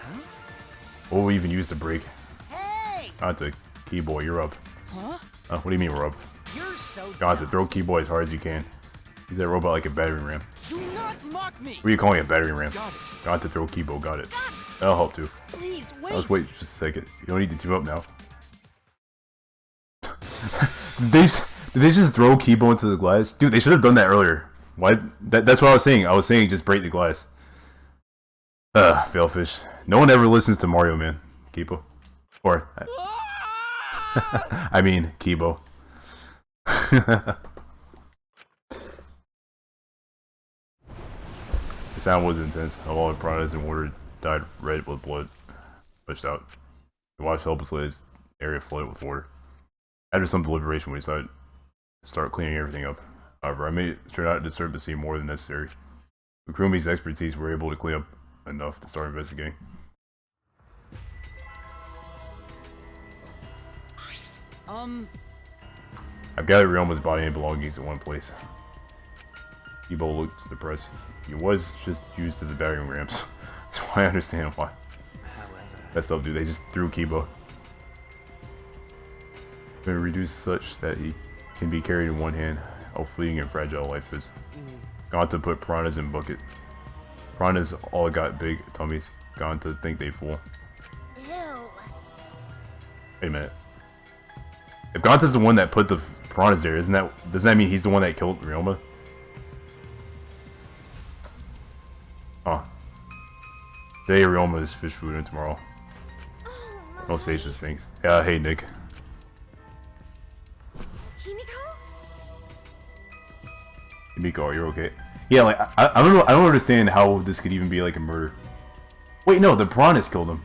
Huh? What will we even use to break? Hey! Ganta, Keyboy, you're up. Huh? What do you mean we're up? You're so Ganta, throw Keyboy as hard as you can. Use that robot like a battering ram. Do not mock me! What are you calling a battering ram? Got it. Ganta, throw Keyboy, got it. That'll help too. Please wait. Let's wait just a second. You don't need to team up now. Did they just throw Keyboy into the glass? Dude, they should have done that earlier. Why? That's what I was saying. I was saying just break the glass. Failfish. No one ever listens to Mario, man. Kibo. Or... I mean, Kibo. The sound was intense. All the piranhas and water dyed red with blood pushed out. We watched helplessly as the area flooded with water. After some deliberation, we decided to start cleaning everything up. However, I made sure not to disturb the scene more than necessary. With Kurumi's expertise, we were able to clean up enough to start investigating. I've gathered Ryoma's body and belongings in one place. Kibo looks depressed. He was just used as a battering ram, so I understand why. That stuff, dude. They just threw Kibo. Been reduced such that he can be carried in one hand. How fleeting and fragile life is. Gone to put piranhas in bucket. Piranhas all got big tummies. Gone to think they fool. Ew. Wait a minute. If Ganta's the one that put the piranhas there, doesn't that mean he's the one that killed Ryoma? Huh. Today Ryoma is fish food and tomorrow. No stations things. Yeah, hey Nick. Himiko, are you okay? Yeah, like, I don't know, I don't understand how this could even be like a murder. Wait, no, the piranhas killed him.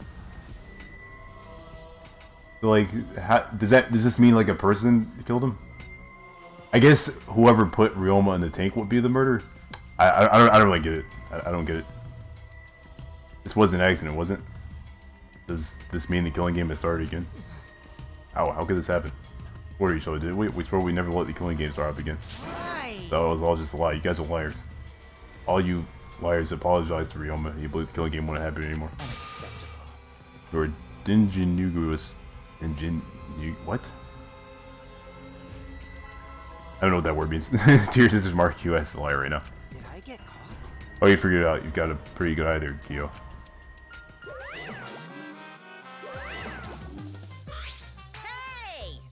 So, like, does this mean like a person killed him? I guess whoever put Ryoma in the tank would be the murderer. I don't really get it. I don't get it. This was an accident, wasn't it? Does this mean the killing game has started again? How could this happen? What are you so did we swore we never let the killing game start up again. That was all just a lie. You guys are liars. All you liars apologize to Ryoma. You believe the killing game wouldn't happen anymore. Unacceptable. You're Dinjinugu's what? I don't know what that word means. To your sister's mark, you as a liar right now. Did I get caught? Oh, you figured it out. You've got a pretty good eye there, Kyo.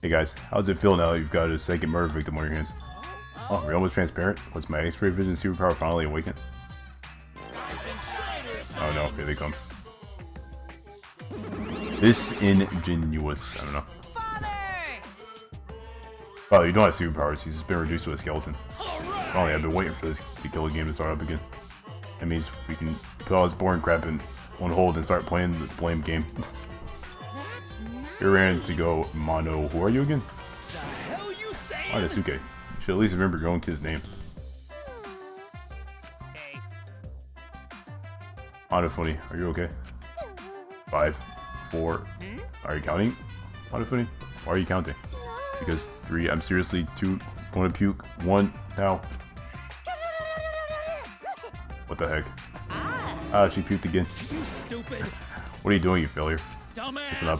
Hey guys, how's it feel now that you've got a second murder victim on your hands? Oh, Ryoma's transparent? Was my X-ray vision superpower finally awakened? Oh no, here they come. This ingenuous, I don't know. Oh, you don't have superpowers, he's just been reduced to a skeleton. Finally, I've been waiting for this to kill the game to start up again. That means we can put all this boring crap in on hold and start playing the blame game. You're ready to go, Mono. Who are you again? The hell you saying? Monosuke. You should at least remember your own kid's name. Hey. Monofuni, are you okay? 5, 4. Are you counting? Monofuni, why are you counting? Because 3. I'm seriously 2. Want to puke? 1 now. What the heck? Ah, she puked again. You stupid. What are you doing, you failure? Dumbass. Listen up.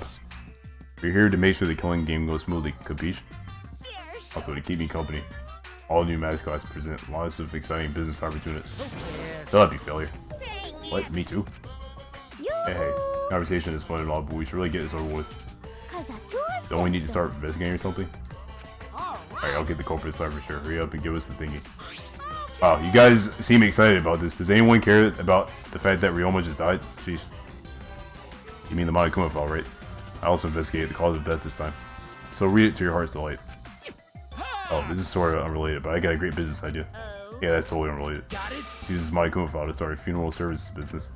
We're here to make sure the killing game goes smoothly, capiche? Also, to keep me company, all new mascots present lots of exciting business opportunities. Shut up, you failure. What? Me too? Hey, conversation is fun and all, but we should really get this over with. Don't we need to start investigating or something? Alright, I'll get the culprit started for sure. Hurry up and give us the thingy. Wow, you guys seem excited about this. Does anyone care about the fact that Ryoma just died? Jeez. You mean the Monokuma file, right? I also investigated the cause of death this time. So read it to your heart's delight. Oh, this is sort of unrelated, but I got a great business idea. Yeah, that's totally unrelated. She uses Monokuma file to start a funeral services business.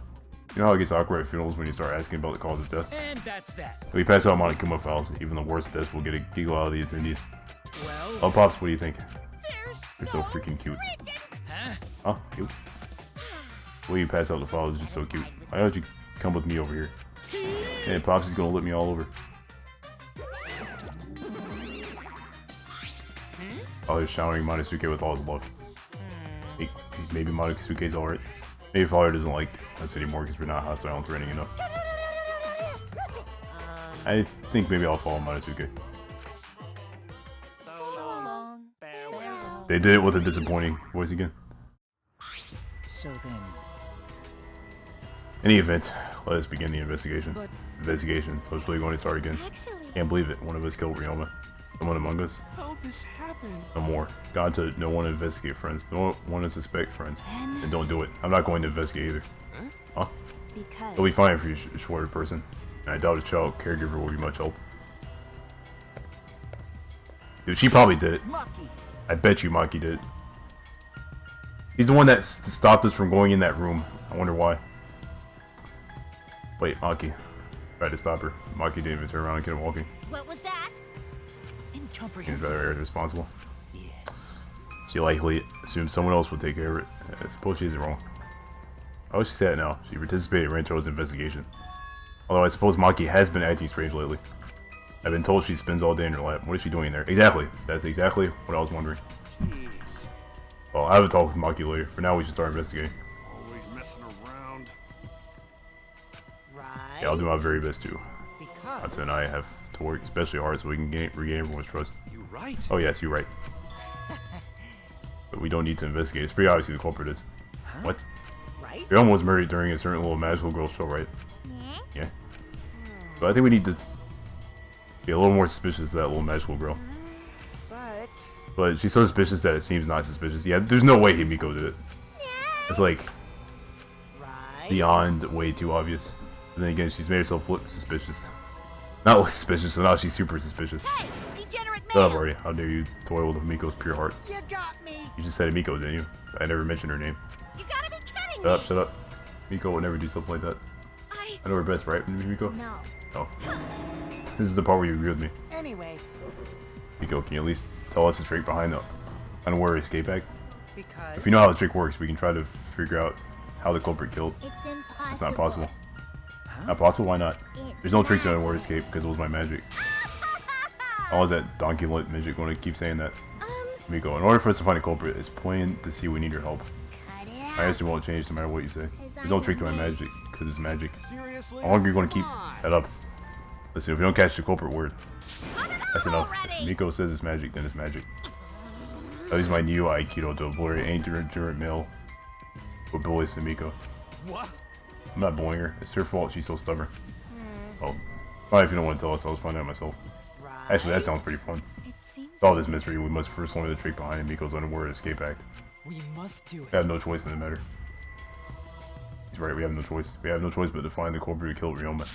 You know how it gets awkward at funerals when you start asking about the cause of death? And that's that. We pass out Monokuma files. Even the worst deaths will get a giggle out of the attendees. Well... Oh, Pops, what do you think? You're so freaking cute. Huh? Oh, cute. The way you pass out the files is just so cute. Why don't you come with me over here? And Pops is gonna lip me all over. Oh, he's showering Monosuke with all his love. Hey, maybe Monosuke's alright. Maybe Father doesn't like us anymore because we're not hostile and threatening enough. I think maybe I'll follow Monosuke. They did it with a disappointing voice again. So then... In any event, let us begin the investigation. Investigation, so it's really going to start again. Can't believe it, one of us killed Ryoma. Someone among us? How'd this happen? No more. God to no one to investigate, friends. Don't want to suspect, friends. And don't do it. I'm not going to investigate either. Huh? Because... It'll be fine for you, shorter person. And I doubt a child caregiver will be much help. Dude, she probably did it. I bet you Maki did it. He's the one that stopped us from going in that room. I wonder why. Wait, Maki. Tried to stop her. Maki didn't even turn around and kept walking. What was that? Seems Incomprehensible. rather irresponsible. Yes. She likely assumed someone else would take care of it. I suppose she isn't wrong. Oh, she's sad now. She participated in Rancho's investigation. Although I suppose Maki has been acting strange lately. I've been told she spends all day in her lap. What is she doing there? Exactly. That's exactly what I was wondering. Jeez. Well, I have a talk with Maki later. For now, we should start investigating. Always messing around. Right. Yeah, I'll do my very best too. Because... Hata and I have to work especially hard so we can regain everyone's trust. You right? Oh yes, you're right. But we don't need to investigate. It's pretty obvious who the culprit is. What? Right? Ryoma was murdered during a certain little magical girl show, right? Yeah. But I think we need to be a little more suspicious of that little magical girl. But she's so suspicious that it seems not suspicious. Yeah, there's no way Himiko did it. It's like beyond way too obvious. And then again, she's made herself look suspicious. Not look suspicious, so now she's super suspicious. Hey, degenerate Shut up, male! Artie. How dare you toil with Himiko's pure heart. You got me. You just said Miko, didn't you? I never mentioned her name. You gotta be kidding Shut up, me! shut up. Miko would never do something like that. I know her best, right, Miko? No. Oh. This is the part where you agree with me. Anyway, Miko, can you at least tell us the trick behind the unaware escape act? because... If you know how the trick works, we can try to figure out how the culprit killed. It's impossible. It's not possible. Not possible? Why not? It's There's no trick to magic. unaware escape because it was my magic. How is that donkey lit magic going to keep saying that? Miko, in order for us to find a culprit, it's plain to see we need your help. Cut it out. My answer won't change no matter what you say. There's no trick to my magic because it's magic. Seriously? How long are you going to keep Come on. that up? Listen, if we don't catch the culprit word, that's enough. already. If Miko says it's magic, then it's magic. I use my new Aikido to obliterate any ignorant male who bullies to Miko. What? I'm not bullying her. It's her fault she's so stubborn. Oh, fine if you don't want to tell us, I'll just find out myself. Actually, that sounds pretty fun. It seems With all this mystery, we must first learn the trick behind Miko's unaware escape act. We must do We it. have no choice in the matter. He's right, we have no choice. We have no choice but to find the culprit who killed Ryoma.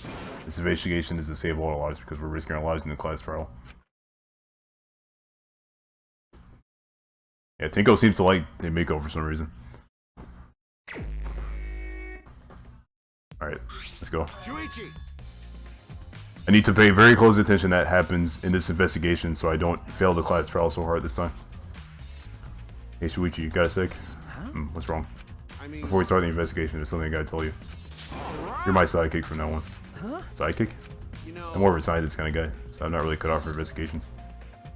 This investigation is to save all our lives because we're risking our lives in the class trial. Yeah, Tinko seems to like Miko for some reason. Alright, let's go. Shuichi! I need to pay very close attention that happens in this investigation so I don't fail the class trial so hard this time. Hey Shuichi, you got a sec? What's wrong? I mean, Before we start the investigation, there's something I gotta tell you. You're my sidekick from now on. Huh? Sidekick? you know, I'm more of a scientist kind of guy, so I'm not really cut out for investigations.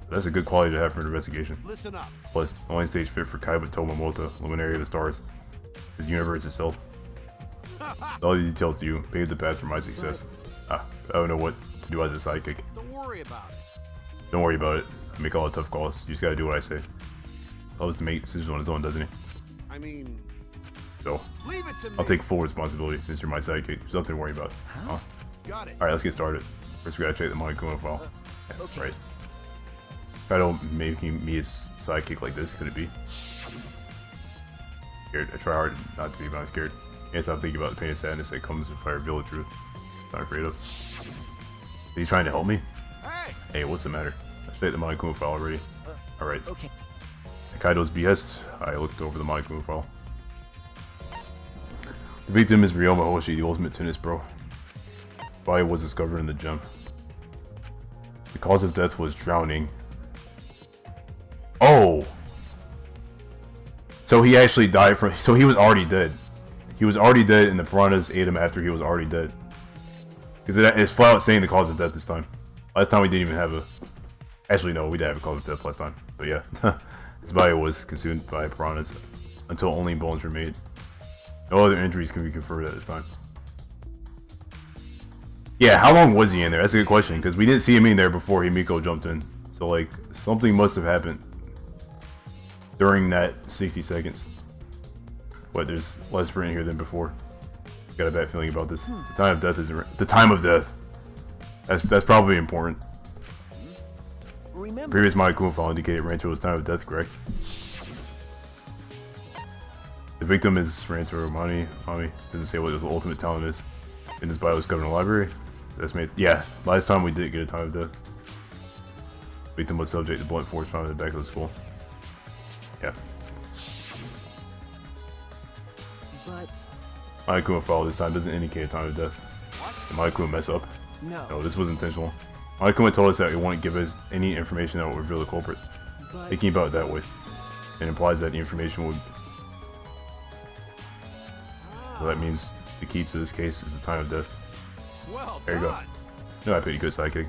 But that's a good quality to have for an investigation. listen up. Plus, the only stage fit for Kaiba Tomomoto, Luminary of the Stars, is the universe itself. All these details to you paved the path for my success. I don't know what to do as a sidekick. Don't worry about it. Don't worry about it. I make all the tough calls. You just gotta do what I say. He loves to make decisions on his own, doesn't he? I mean, So, leave it to me. I'll take full responsibility since you're my sidekick. There's nothing to worry about. Huh? Got it. Alright, let's get started. First, we gotta check the Monokuma file. Yes, okay. right. Kaido making me his sidekick like this, could it be? Scared. I try hard not to be, but I'm scared. Can't stop thinking about the pain and sadness that comes if I reveal the truth. I'm afraid of. Is he trying to help me? Hey! Hey, what's the matter? I checked the Monokuma file already. Alright. Okay. At Kaido's behest, I looked over the Monokuma file. The victim is Ryoma Hoshi, the ultimate tennis bro. Body was discovered in the gym. The cause of death was drowning. Oh! So he actually died from... So he was already dead. He was already dead and the piranhas ate him after he was already dead. Because it's flat out saying the cause of death this time. Last time we didn't even have a... Actually no, we did have a cause of death last time. But yeah. His body was consumed by piranhas until only bones were made. No other injuries can be confirmed at this time. Yeah, how long was he in there? That's a good question, because we didn't see him in there before Himiko jumped in. So, like, something must have happened during that 60 seconds. What, there's less for in here than before. Got a bad feeling about this. The time of death isn't... The time of death. That's probably important. Remember, Previous Monokuma file indicated Ranto's time of death, correct? The victim is Ranto Mami. Doesn't say what his ultimate talent is. In his bio was covered in the library. That's made. Yeah, last time we did get a time of death. Victim was subject to blunt force found in the back of the skull. Yeah. but Monokuma file this time doesn't indicate a time of death. Did Monokuma mess up? no. No, this was intentional. Monokuma told us that he wouldn't give us any information that would reveal the culprit. But Thinking about it that way, it implies that the information would... So that means the key to this case is the time of death. Well There you go. done. No, I pretty good sidekick.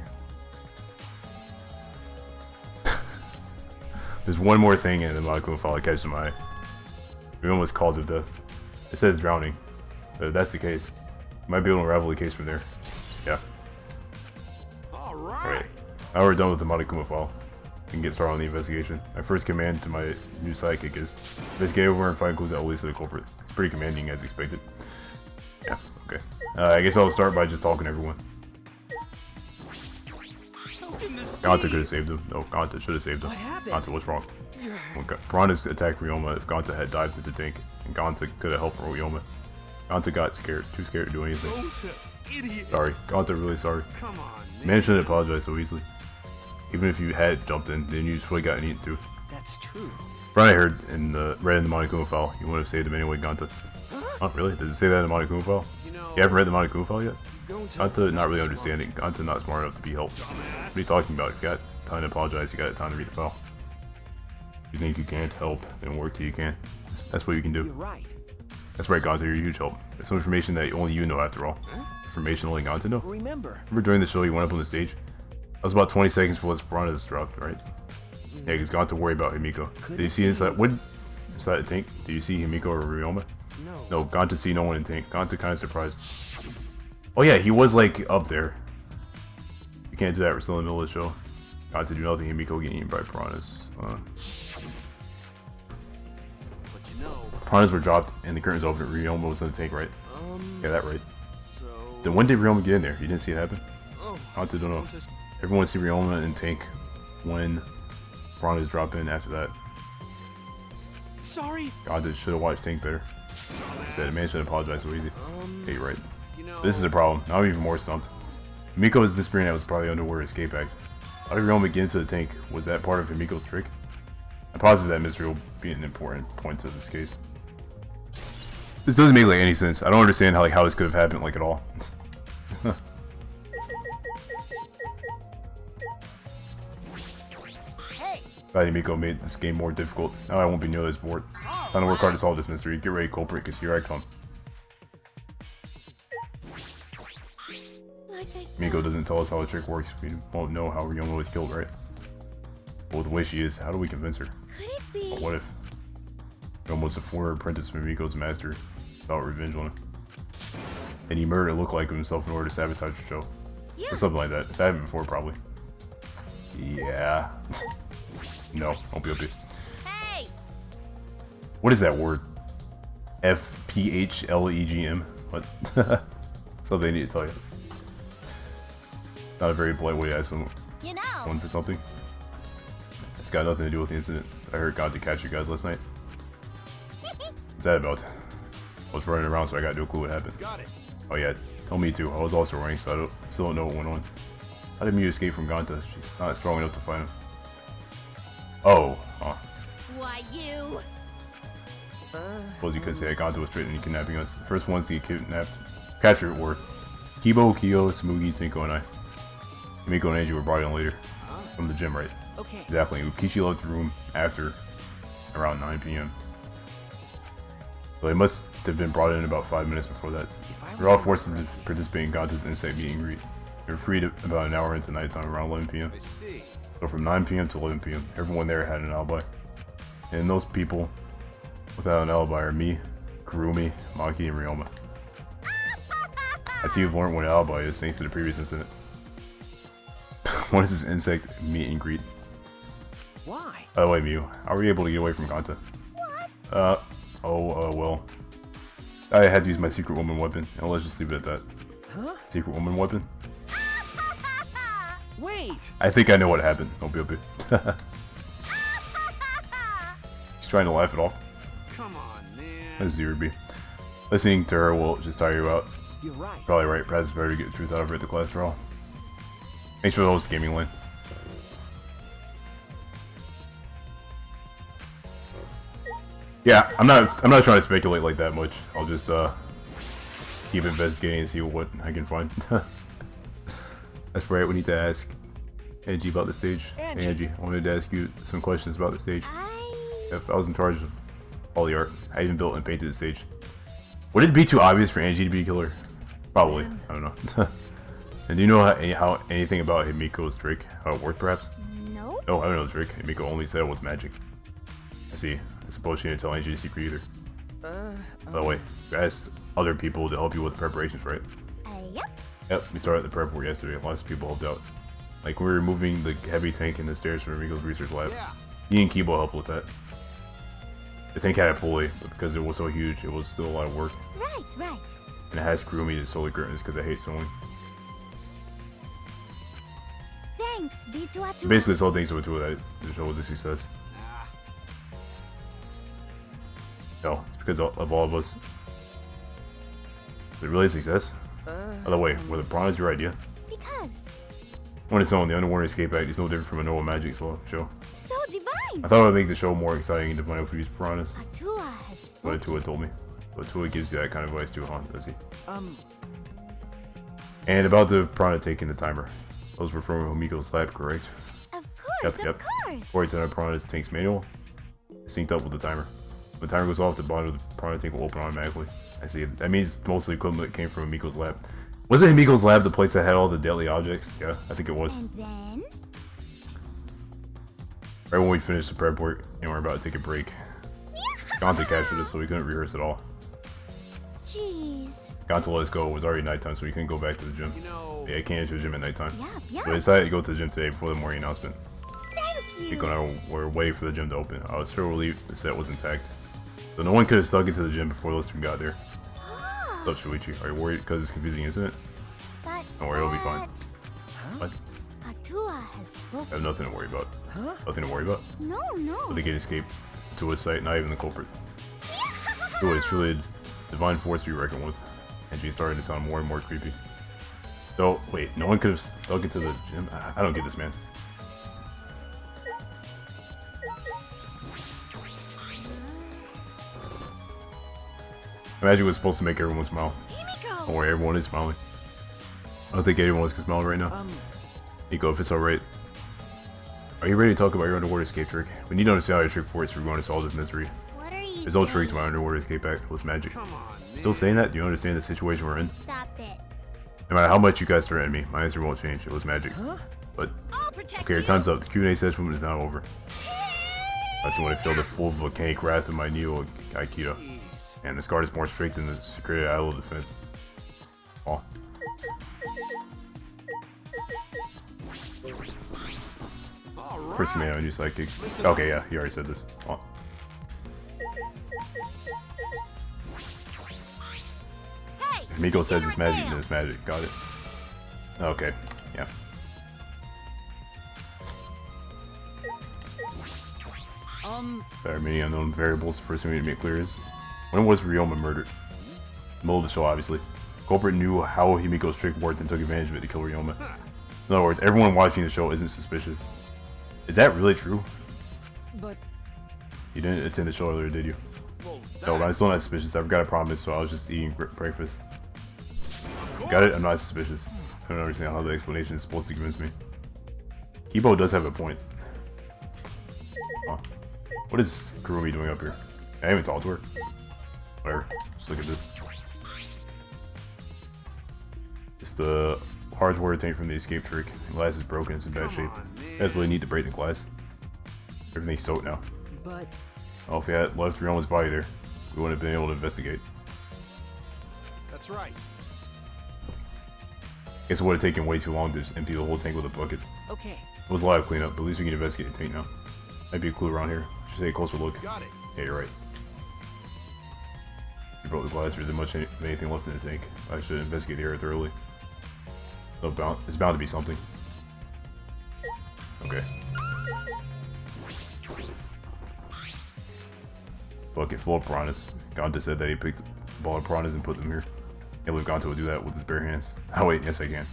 There's one more thing in the Monokuma file that catches my eye. Remember what's cause of death. It says drowning. But if that's the case, you might be able to unravel the case from there. Yeah. Alright. Alright. Now we're done with the Monokuma file. We can get started on the investigation. My first command to my new sidekick is investigate over and find clues that will lead to the culprit. It's pretty commanding as expected. Yeah, okay. I guess I'll start by just talking to everyone. How can this Ganta be? could have saved him. No, Ganta should have saved him. What happened? Ganta, what's wrong? Well, Piranhas attacked Ryoma if Ganta had dived into the tank, and Ganta could have helped Ryoma. Ganta got scared, too scared to do anything. Ganta, idiot. Sorry, Ganta, really sorry. Come on, Man shouldn't apologize so easily. Even if you had jumped in, then you just would have gotten eaten too. that's That's true. From what I heard in the read in the Monokuma file, you wouldn't have saved him anyway, Ganta. Oh, really? Does it say that in the Monokuma file? You know, You haven't read the Monokuma file yet? go tell Ganta not really Smarty. understanding. Ganta not smart enough to be helped. Dumbass. What are you talking about? You got time to apologize, you got time to read the file. You think you can't help, then work till you can. That's what you can do. You're right. That's right, Ganta, you're a huge help. There's some information that only you know after all. Information only Ganta know. Remember. Remember during the show you went up on the stage? That was about 20 seconds before this piranhas dropped, right? Yeah, because Ganta worried about Himiko. Did you see inside? What? Inside the tank? Did you see Himiko or Ryoma? No, Ganta see no one in tank. Ganta kind of surprised. Oh yeah, he was like up there. You can't do that. We're still in the middle of the show. Ganta do nothing. Himiko getting eaten by piranhas. But you know. Piranhas were dropped and the curtains opened. Ryoma was in the tank, right? Yeah, that right. So. Then when did Ryoma get in there? You didn't see it happen? Oh. Ganta don't know. Everyone see Ryoma in tank when piranhas drop in after that. Sorry. Ganta should have watched tank better. He said, man should apologize so easy. Hey, you're right. You know. This is a problem. Now I'm even more stumped. Himiko's disappearing. That was probably underwater escape act. How did Ryoma get into the tank? Was that part of Himiko's trick? I'm positive that mystery will be an important point to this case. This doesn't make like any sense. I don't understand how this could have happened like at all. Hey, Glad Himiko made this game more difficult. Now I won't be nearly as bored. Time to work hard to solve this mystery. Get ready, culprit, because here I come. Himiko doesn't tell us how the trick works. We won't know how Ryoma was killed, right? Well, the way she is, how do we convince her? Could it be? But what if Ryoma was a former apprentice from Himiko's master about revenge on him? And he murdered a lookalike of himself in order to sabotage the show. Or something like that. It's happened before, probably. Yeah. No, won't be okay. hey! What is that word? FPHLEGM? What? Something I need to tell you. Not a very polite way to ask someone You know. for something. It's got nothing to do with the incident. I heard God to catch you guys last night. What's that about? I was running around, so I got no clue what happened. Got it. Oh yeah, tell me too. I was also running, so I still don't know what went on. How did Miu escape from Ganta? She's not strong enough to find him. Oh, huh. Why, you? Suppose you could say that Ganta was threatening kidnapping us. The first ones to get kidnapped, captured were Kibo, Kyo, Smugi, Tinko, and I. Himiko and Angie were brought in later. From the gym, right? Okay. Exactly. Ukichi left the room after around 9 p.m. So they must have been brought in about 5 minutes before that. We were all forced to participate in Ganta's insect meet and greet. They were freed about an hour into nighttime around 11 p.m. I see. So from 9 p.m. to 11 p.m., everyone there had an alibi. And those people without an alibi are me, Kurumi, Maki, and Ryoma. I see you've learned what an alibi is thanks to the previous incident. What is this insect meet and greet? Why? By the way, Miu, how were you able to get away from Ganta? What? Well. I had to use my secret woman weapon, and let's just leave it at that. Huh? Secret woman weapon? Wait. I think I know what happened. Don't be a bit. She's trying to laugh it off. Come on, man. That's zero B. Listening to her will just tire you out. You're right. Probably right. Perhaps it's better to get the truth out of her at the class for all. Thanks for the host, Gaming Lane. Yeah, I'm not trying to speculate like that much. I'll just keep investigating and see what I can find. That's right. We need to ask Angie about the stage. Hey, Angie, I wanted to ask you some questions about the stage. If I was in charge of all the art, I even built and painted the stage. Would it be too obvious for Angie to be a killer? Probably. I don't know. And do you know how anything about Himiko's trick? How it worked, perhaps? No. No, I don't know the trick. Himiko only said it was magic. I see. I suppose she didn't tell Angie the secret either. By the way, you asked other people to help you with the preparations, right? Yep. Yep, we started the prep work yesterday. Lots of people helped out. Like, we were removing the heavy tank and the stairs from Himiko's research lab. Yeah. He and Kibo helped with that. The tank had a pulley, but because it was so huge, it was still a lot of work. Right. And it has Kurumi to solely curtains because I hate sewing. Thanks, B2A2. So basically, it's all thanks to that the show was a success. No, it's because of all of us. Is it really a success? By the way, were the piranhas your idea? Because. On its own, the Underwater Escape Act is no different from a normal magic show. So divine. I thought it would make the show more exciting to find out if he's piranhas. Atua has But spoken. Tua told me. But Tua gives you that kind of advice too, huh? Does he? And about the piranha taking the timer. Those were from Homiko's lab, correct? Of course, Yep. of course. 40 piranha's tank's manual. Synced up with the timer. When the timer goes off, the bottom of the piranha tank will open automatically. I see. That means most of the equipment came from Hamiko's lab. Wasn't Hamiko's lab the place that had all the deadly objects? Yeah, I think it was. And then? Right when we finished the prep work and we're about to take a break. Gante captured us, so we couldn't rehearse at all. Jeez. Gante let us go. It was already nighttime, so we couldn't go back to the gym. You know, Yeah, I can't enter the gym at nighttime. Yup, So I yup. decided to go to the gym today before the morning announcement. Thank Nico you. and I were waiting for the gym to open. I was so relieved the set was intact. So no one could have stuck into the gym before those two got there. What's up, Shuichi? Are you worried because it's confusing, isn't it? But, Don't worry, it'll be fine. What? Atua has I spoken. have nothing to worry about. Nothing to worry about. No, no. But they can escape to his sight, not even the culprit. So it's really a divine force to be reckoned with. And she's starting to sound more and more creepy. So, wait, no one could have stuck into the gym? I don't get this, man. Magic was supposed to make everyone smile. Don't worry, everyone is smiling. I don't think anyone else can smile right now. Nico, if it's alright. Are you ready to talk about your underwater escape trick? We need to understand how your trick works if we're going to solve this mystery. What are you There's no saying? trick to my underwater escape act with magic. come on, man. Still saying that? Do you understand the situation we're in? Stop it. No matter how much you guys threaten me, my answer won't change. It was magic. But, I'll protect okay, your you. time's up. The Q&A session is now over. I just want to feel the full volcanic wrath of my Neo Aikido. Jeez. And this guard is more straight than the secret idol of defense. Oh. All right. First man, I new sidekick. Okay, yeah, he already said this. Oh. Hey, Miko says it's magic, fail. then it's magic. Got it. Okay, yeah. There are many unknown variables. First thing we need to make clear is, when was Ryoma murdered? Middle of the show, obviously. Culprit knew how Himiko's trick worked and took advantage of it to kill Ryoma. In other words, everyone watching the show isn't suspicious. Is that really true? But You didn't attend the show earlier, did you? Well, No, I'm still not suspicious. I forgot a promise, so I was just eating breakfast. Got it? I'm not suspicious. I don't understand how the explanation is supposed to convince me. Kibo does have a point. Oh. What is Kurumi doing up here? I haven't talked to her. Whatever. Just look at this. Just the large water tank from the escape trick. The glass is broken. It's in bad shape. You guys really need to break the glass. Everything's soaked now. but Oh, if we had left Ryoma's body there, we wouldn't have been able to investigate. that's right. Guess it would have taken way too long to just empty the whole tank with a bucket. okay. It was a lot of cleanup, but at least we can investigate the tank now. Might be a clue around here. Should take a closer look. Got it. Yeah, you're right. You broke the glass. Or is there much of anything left in the tank? I should investigate the area thoroughly. So it's bound to be something. Okay. Bucket full of piranhas. Ganta said that he picked a ball of piranhas and put them here. Can't believe Ganta would do that with his bare hands. Oh wait, yes I can.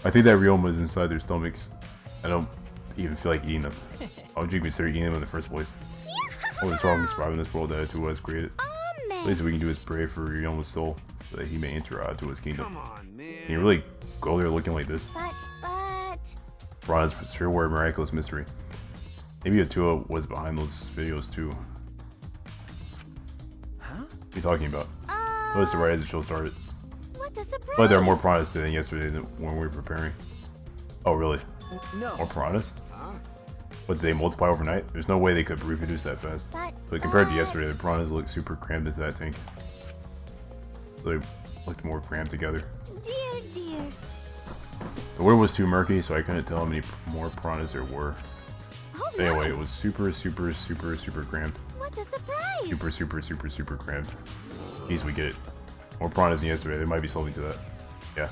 I think that Ryoma is inside their stomachs. I don't even feel like eating them. Why would you consider eating them in the first place? What is wrong with surviving this world that Atua has created? The least we can do is pray for Ryoma's soul so that he may enter Atua's kingdom. Come on, man. Can you really go there looking like this? But... Piranhas sure were a miraculous mystery. Maybe Atua was behind those videos too. Huh? What are you talking about? Noticed it right as the show started. What a surprise! But there are more piranhas today than yesterday when we were preparing. Oh really? No. More piranhas? Huh? But did they multiply overnight? There's no way they could reproduce that fast. But compared to yesterday, the piranhas look super crammed into that tank. So they looked more crammed together. Dear, dear. The water was too murky, so I couldn't tell how many more piranhas there were. Oh, But anyway, no. it was super crammed. What a surprise! Super crammed. Jeez, we get it. More piranhas than yesterday. There might be something to that. Yeah.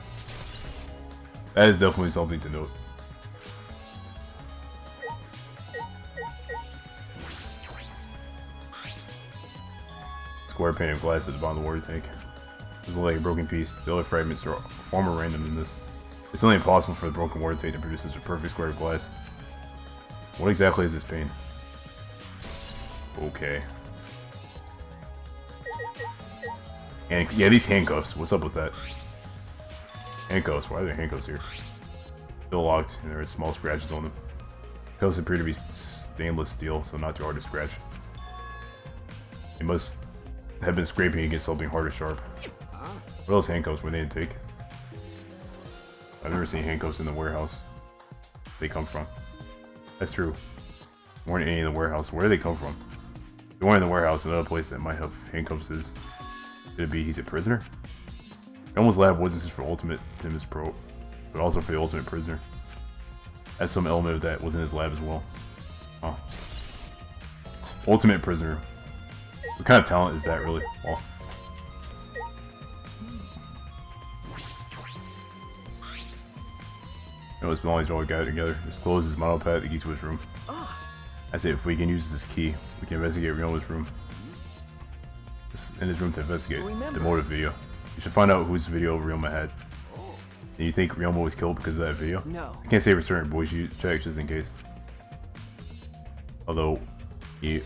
That is definitely something to note. Square pane of glass at the bottom of the water tank. There's like a broken piece. The other fragments are far more random than this. It's only impossible for the broken water tank to produce such a perfect square of glass. What exactly is this pain? Okay. And yeah, these handcuffs. What's up with that? Handcuffs. Why are there handcuffs here? Still locked, and there are small scratches on them. Handcuffs appear to be stainless steel, so not too hard to scratch. They must have been scraping against something hard or sharp. What else handcuffs were they to take? I've never seen handcuffs in the warehouse. They come from. That's true. There weren't any in the warehouse. Where do they come from? If they weren't in the warehouse, another place that might have handcuffs is. Could it be he's a prisoner? Elmo's lab wasn't just for Ultimate Timus Pro, but also for the Ultimate Prisoner. Has some element of that was in his lab as well. Huh. Ultimate Prisoner. What kind of talent is that, really? Well. No, his belongings are all gathered together. His clothes, his model pad, the key to his room. I say if we can use this key, we can investigate Ryoma's room. In his room to investigate the motive video. You should find out whose video Ryoma had. And you think Ryoma was killed because of that video? No. I can't say for certain, boys. You check just in case. Although, he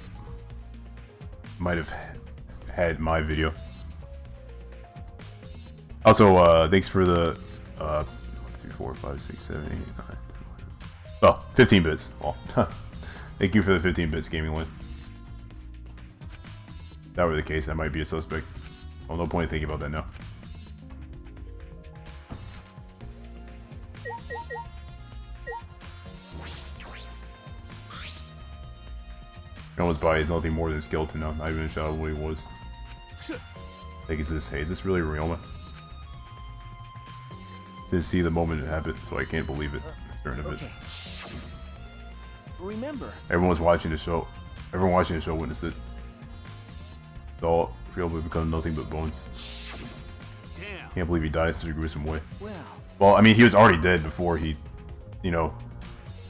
might have had my video. Also, thanks for the 1, 2, 3, 4, 5, 6, 7, 8, 9, 10, 11. Oh, 15 bits. Well, thank you for the 15 bits, Gaming Lane. If that were the case, I might be a suspect. Well, no point in thinking about that now. Ryoma's body is nothing more than a skeleton now, not even a shadow of what he was. I think it's this. Hey, is this really Ryoma? Didn't see the moment it happened, so I can't believe it. Okay. Remember. Everyone was watching the show. Everyone watching the show witnessed it. All Ryoma become nothing but bones. Damn. Can't believe he died in such a gruesome way. Well, I mean, he was already dead before he, you know,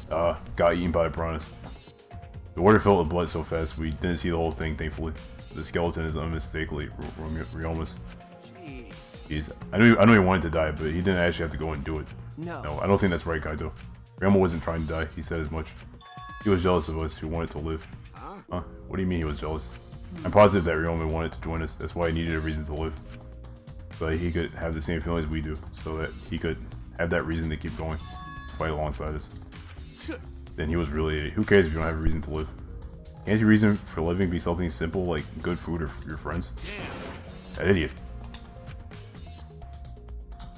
got eaten by the piranhas. The water filled with blood so fast we didn't see the whole thing, thankfully. The skeleton is unmistakably Ryoma's. Jeez. I know he wanted to die, but he didn't actually have to go and do it. No, I don't think that's right, Kaito. Ryoma wasn't trying to die, he said as much. He was jealous of us who wanted to live. Huh? What do you mean he was jealous? I'm positive that Ryoma wanted to join us, that's why he needed a reason to live. So that he could have the same feelings we do, so that he could have that reason to keep going, to fight alongside us. Then he was really, who cares if you don't have a reason to live? Can't your reason for living be something simple like good food or your friends? That idiot.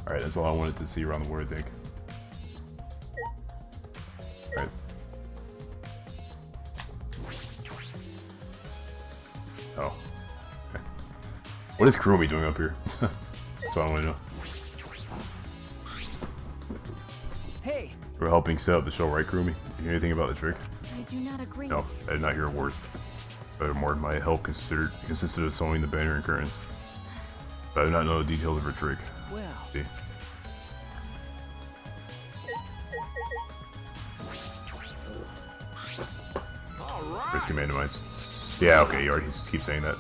Alright, that's all I wanted to see around the world, I think. Alright. Oh. Okay. What is Kurumi doing up here? That's what I want to know. hey. We're helping set up the show, right, Kurumi? Did you hear anything about the trick? I do not agree. No, I did not hear a word. Furthermore, my help consisted of sewing the banner and curtains. But I do not know the details of her trick. Well. See? First command of mine. Yeah, okay, you already keep saying that.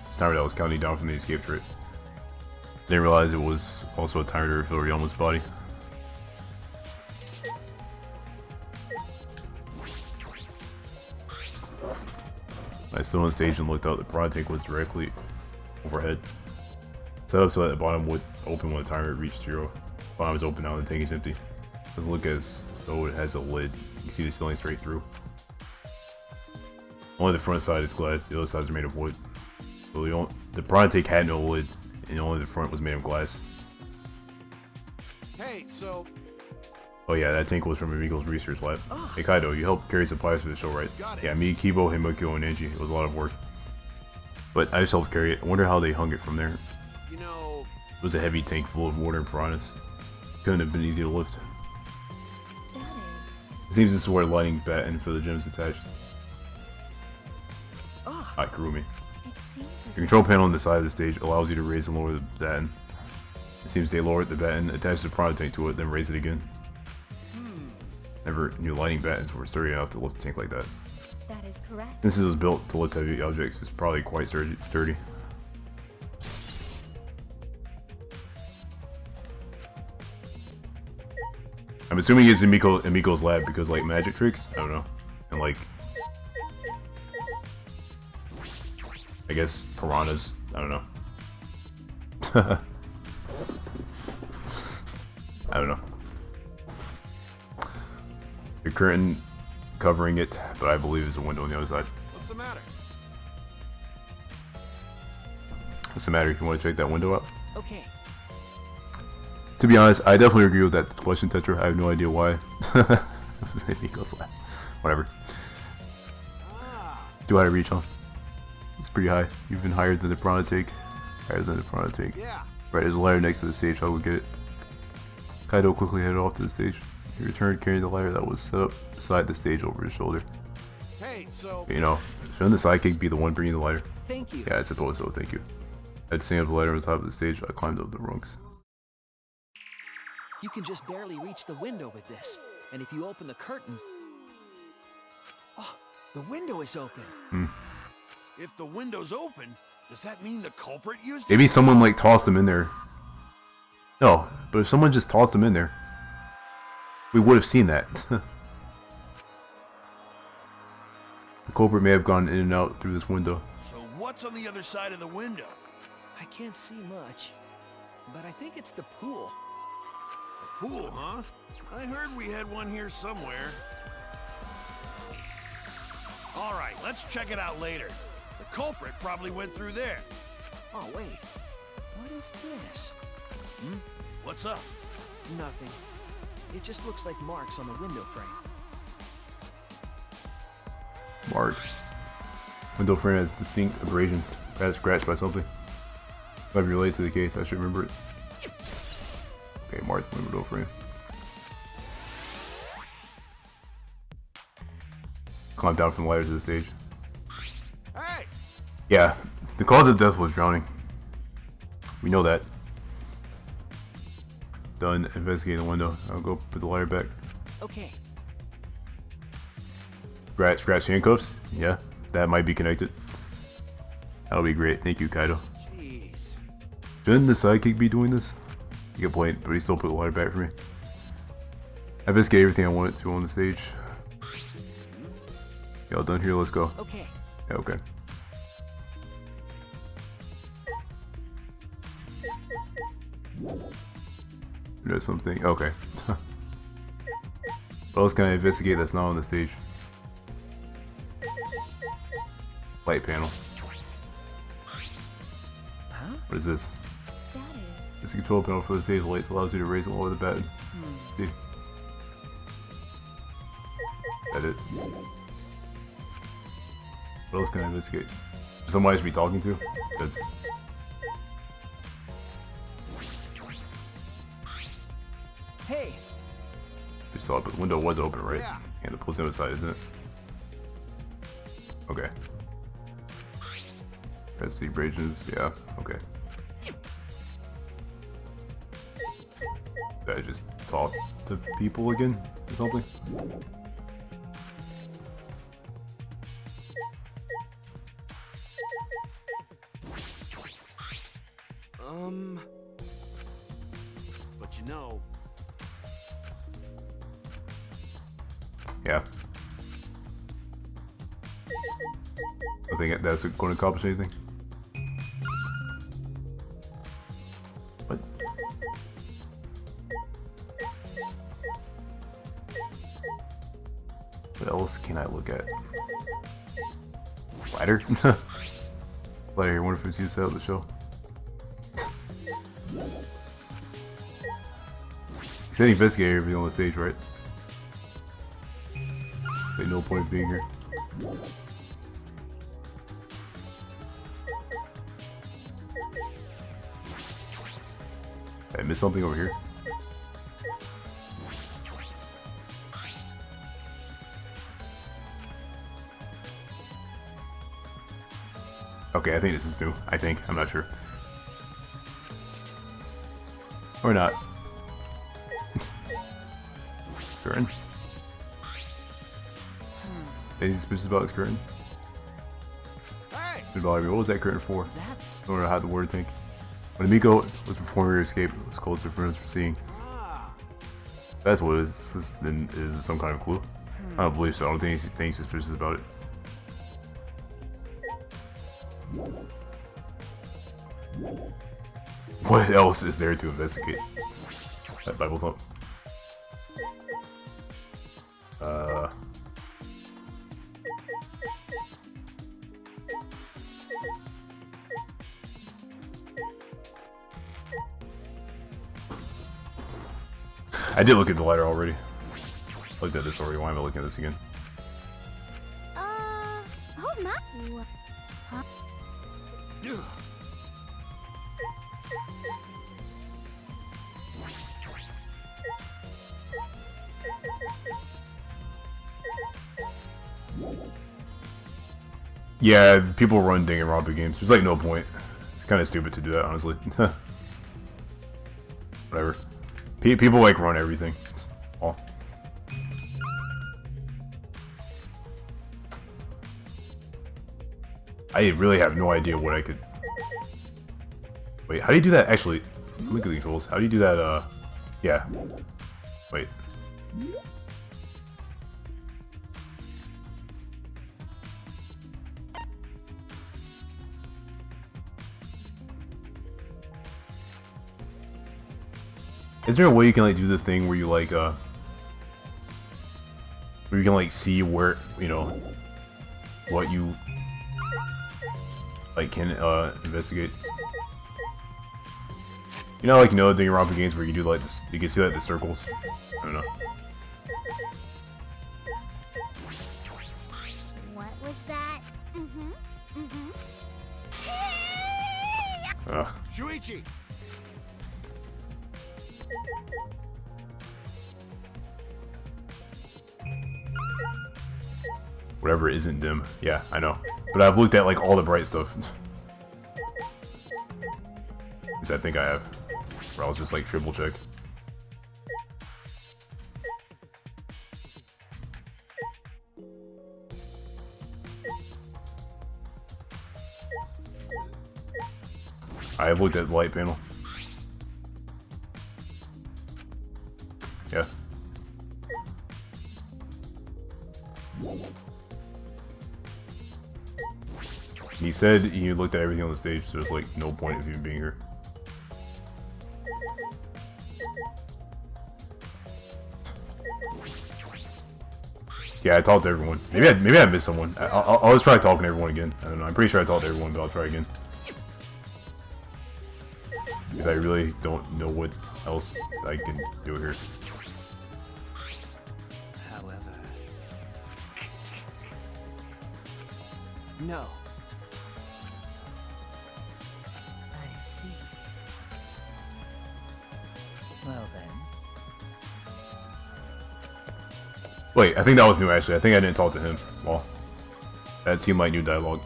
It's timer that was counting down from the escape turret. Didn't realize it was also a timer to refill Ryoma's body. I stood on stage and looked out. The prod tank was directly overhead. Set up so that the bottom would open when the timer reached 0. The bottom is open now and the tank is empty. Doesn't look as though it has a lid. You can see the ceiling straight through. Only the front side is glass, the other side is made of wood. So the prod tank had no lid, and only the front was made of glass. Hey, so... Oh yeah, that tank was from Amigo's research lab. Hey Kaido, you helped carry supplies for the show, right? Yeah, me, Kibo, Himukyo, and Angie. It was a lot of work. But I just helped carry it. I wonder how they hung it from there. You know... It was a heavy tank full of water and piranhas. Couldn't have been easy to lift. That is. It seems this is where the lighting batten for the gem's attached. Hi, Kurumi. It seems as The control panel on the side of the stage allows you to raise and lower the batten. It seems they lower the batten, attach the piranha tank to it, then raise it again. Never knew lighting battens were sturdy enough to lift a tank like that. That is correct. Since this was built to lift heavy objects, it's probably quite sturdy. I'm assuming it's in Miko's lab because like magic tricks. I don't know, and like I guess piranhas. I don't know. I don't know. The curtain covering it, but I believe there's a window on the other side. What's the matter? What's the matter? If you want to check that window out? Okay. To be honest, I definitely agree with that question, Tetra. I have no idea why. Miko's lab. Whatever. Too high to reach, huh? It's pretty high. You've been higher than the piranha tank. Higher than the piranha tank. Yeah. Right, there's a ladder next to the stage. I'll go get it. Kaido quickly headed off to the stage. He returned carrying the ladder that was set up beside the stage over his shoulder. Hey, so... You know, shouldn't the sidekick be the one bringing the ladder? Thank you. Yeah, I suppose so, thank you. I'd stand up the ladder on the top of the stage. I climbed up the rungs. You can just barely reach the window with this. And if you open the curtain... Oh, the window is open. If the window's open, does that mean the culprit used it? Maybe someone like tossed him in there. No, but if someone just tossed him in there, we would have seen that. The culprit may have gone in and out through this window. So what's on the other side of the window? I can't see much. But I think it's the pool. A pool, huh? I heard we had one here somewhere. All right, let's check it out later. The culprit probably went through there. Oh, wait. What is this? What's up? Nothing. It just looks like marks on the window frame. Marks. Window frame has distinct abrasions. Perhaps scratched by something. Might be related to the case. I should remember it. Okay, marked window frame. Climb down from the ladder to the stage. Hey! Yeah, the cause of death was drowning. We know that. Done investigating the window. I'll go put the ladder back. Okay. Scratch handcuffs? Yeah, that might be connected. That'll be great. Thank you, Kaido. Jeez. Shouldn't the sidekick be doing this? You can point, but he still put the ladder back for me. I investigated everything I wanted to on the stage. Y'all done here? Let's go. Okay. Yeah, okay. There's something. Okay. What else can I investigate that's not on the stage? Light panel. Huh? What is this? That is. It's a control panel for the stage lights. Allows you to raise and lower the baton. See? That it? What else can I investigate? Somebody I should be talking to? Because Hey! we saw it, but the window was open, right? Yeah. And the pool's on the other side, isn't it? Okay. Red sea abrasions, yeah, okay. Did I just talk to people again or something? But you know, Yeah. I think that's going to accomplish anything. What? What else can I look at? Ladder? Ladder here, I wonder if it's used to set up the show. He said investigate everything on the stage, right? Like, no point being here. Did I miss something over here? Okay, I think this is new. I think. I'm not sure. Or not. Curtain? Anything suspicious about this curtain? hey, What was that curtain for? That's... I don't know how the word think. When Miko was performing her escape, it was closer for us for seeing. That's what it is. Then is it some kind of clue? I don't believe so. I don't think he's anything suspicious about it. What else is there to investigate? That Bible thump. I did look at the letter already. Looked at this already. Why am I looking at this again? Oh my. Huh? Yeah, people run Danganronpa games. There's like no point. It's kind of stupid to do that, honestly. Whatever. People like run everything. Oh. I really have no idea what I could... Wait, how do you do that? Actually, look at the controls. How do you do that, yeah. Wait. Is there a way you can like do the thing where you like where you can like see where, you know, what you like can investigate? You know, like, you know, the Danganronpa games where you do like this, you can see like the circles. I don't know. What was that? Shuichi! Whatever isn't dim. Yeah, I know. But I've looked at like all the bright stuff. Because I think I have. Or I'll just like triple check. I have looked at the light panel. Yeah. He said he looked at everything on the stage, so there's like no point of even being here. Yeah, I talked to everyone. Maybe I missed someone. I'll just try talking to everyone again. I don't know. I'm pretty sure I talked to everyone, but I'll try again. Because I really don't know what else I can do here. However... No. I see. Well then. Wait, I think that was new actually. I think I didn't talk to him. Well, that seemed like new dialogue.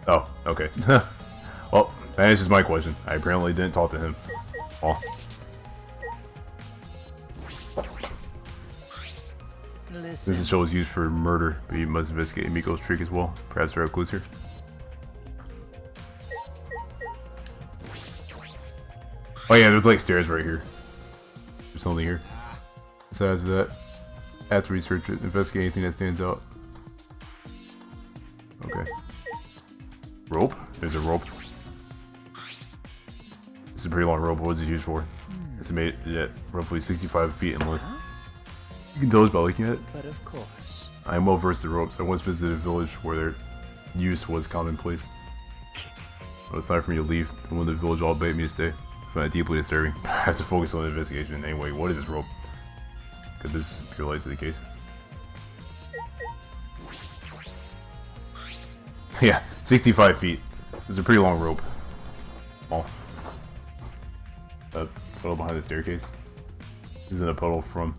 Oh, okay. Well, that answers my question. I apparently didn't talk to him. Well. Listen. This show is used for murder, but you must investigate Miko's trick as well. Perhaps there are clues here. Oh yeah, there's like stairs right here. There's something here. Besides that, I have to research it, investigate anything that stands out. Okay. Rope? There's a rope. This is a pretty long rope. What is it used for? It's made at roughly 65 feet in length. You can tell just by looking at it. But of course. I am well versed in ropes. I once visited a village where their use was commonplace. When it's time for me to leave, the one in the village all begged me to stay. I find it deeply disturbing. I have to focus on the investigation. Anyway, what is this rope? Could this relate to the case? Yeah, 65 feet. It's a pretty long rope. Oh. A puddle behind the staircase. This isn't a puddle from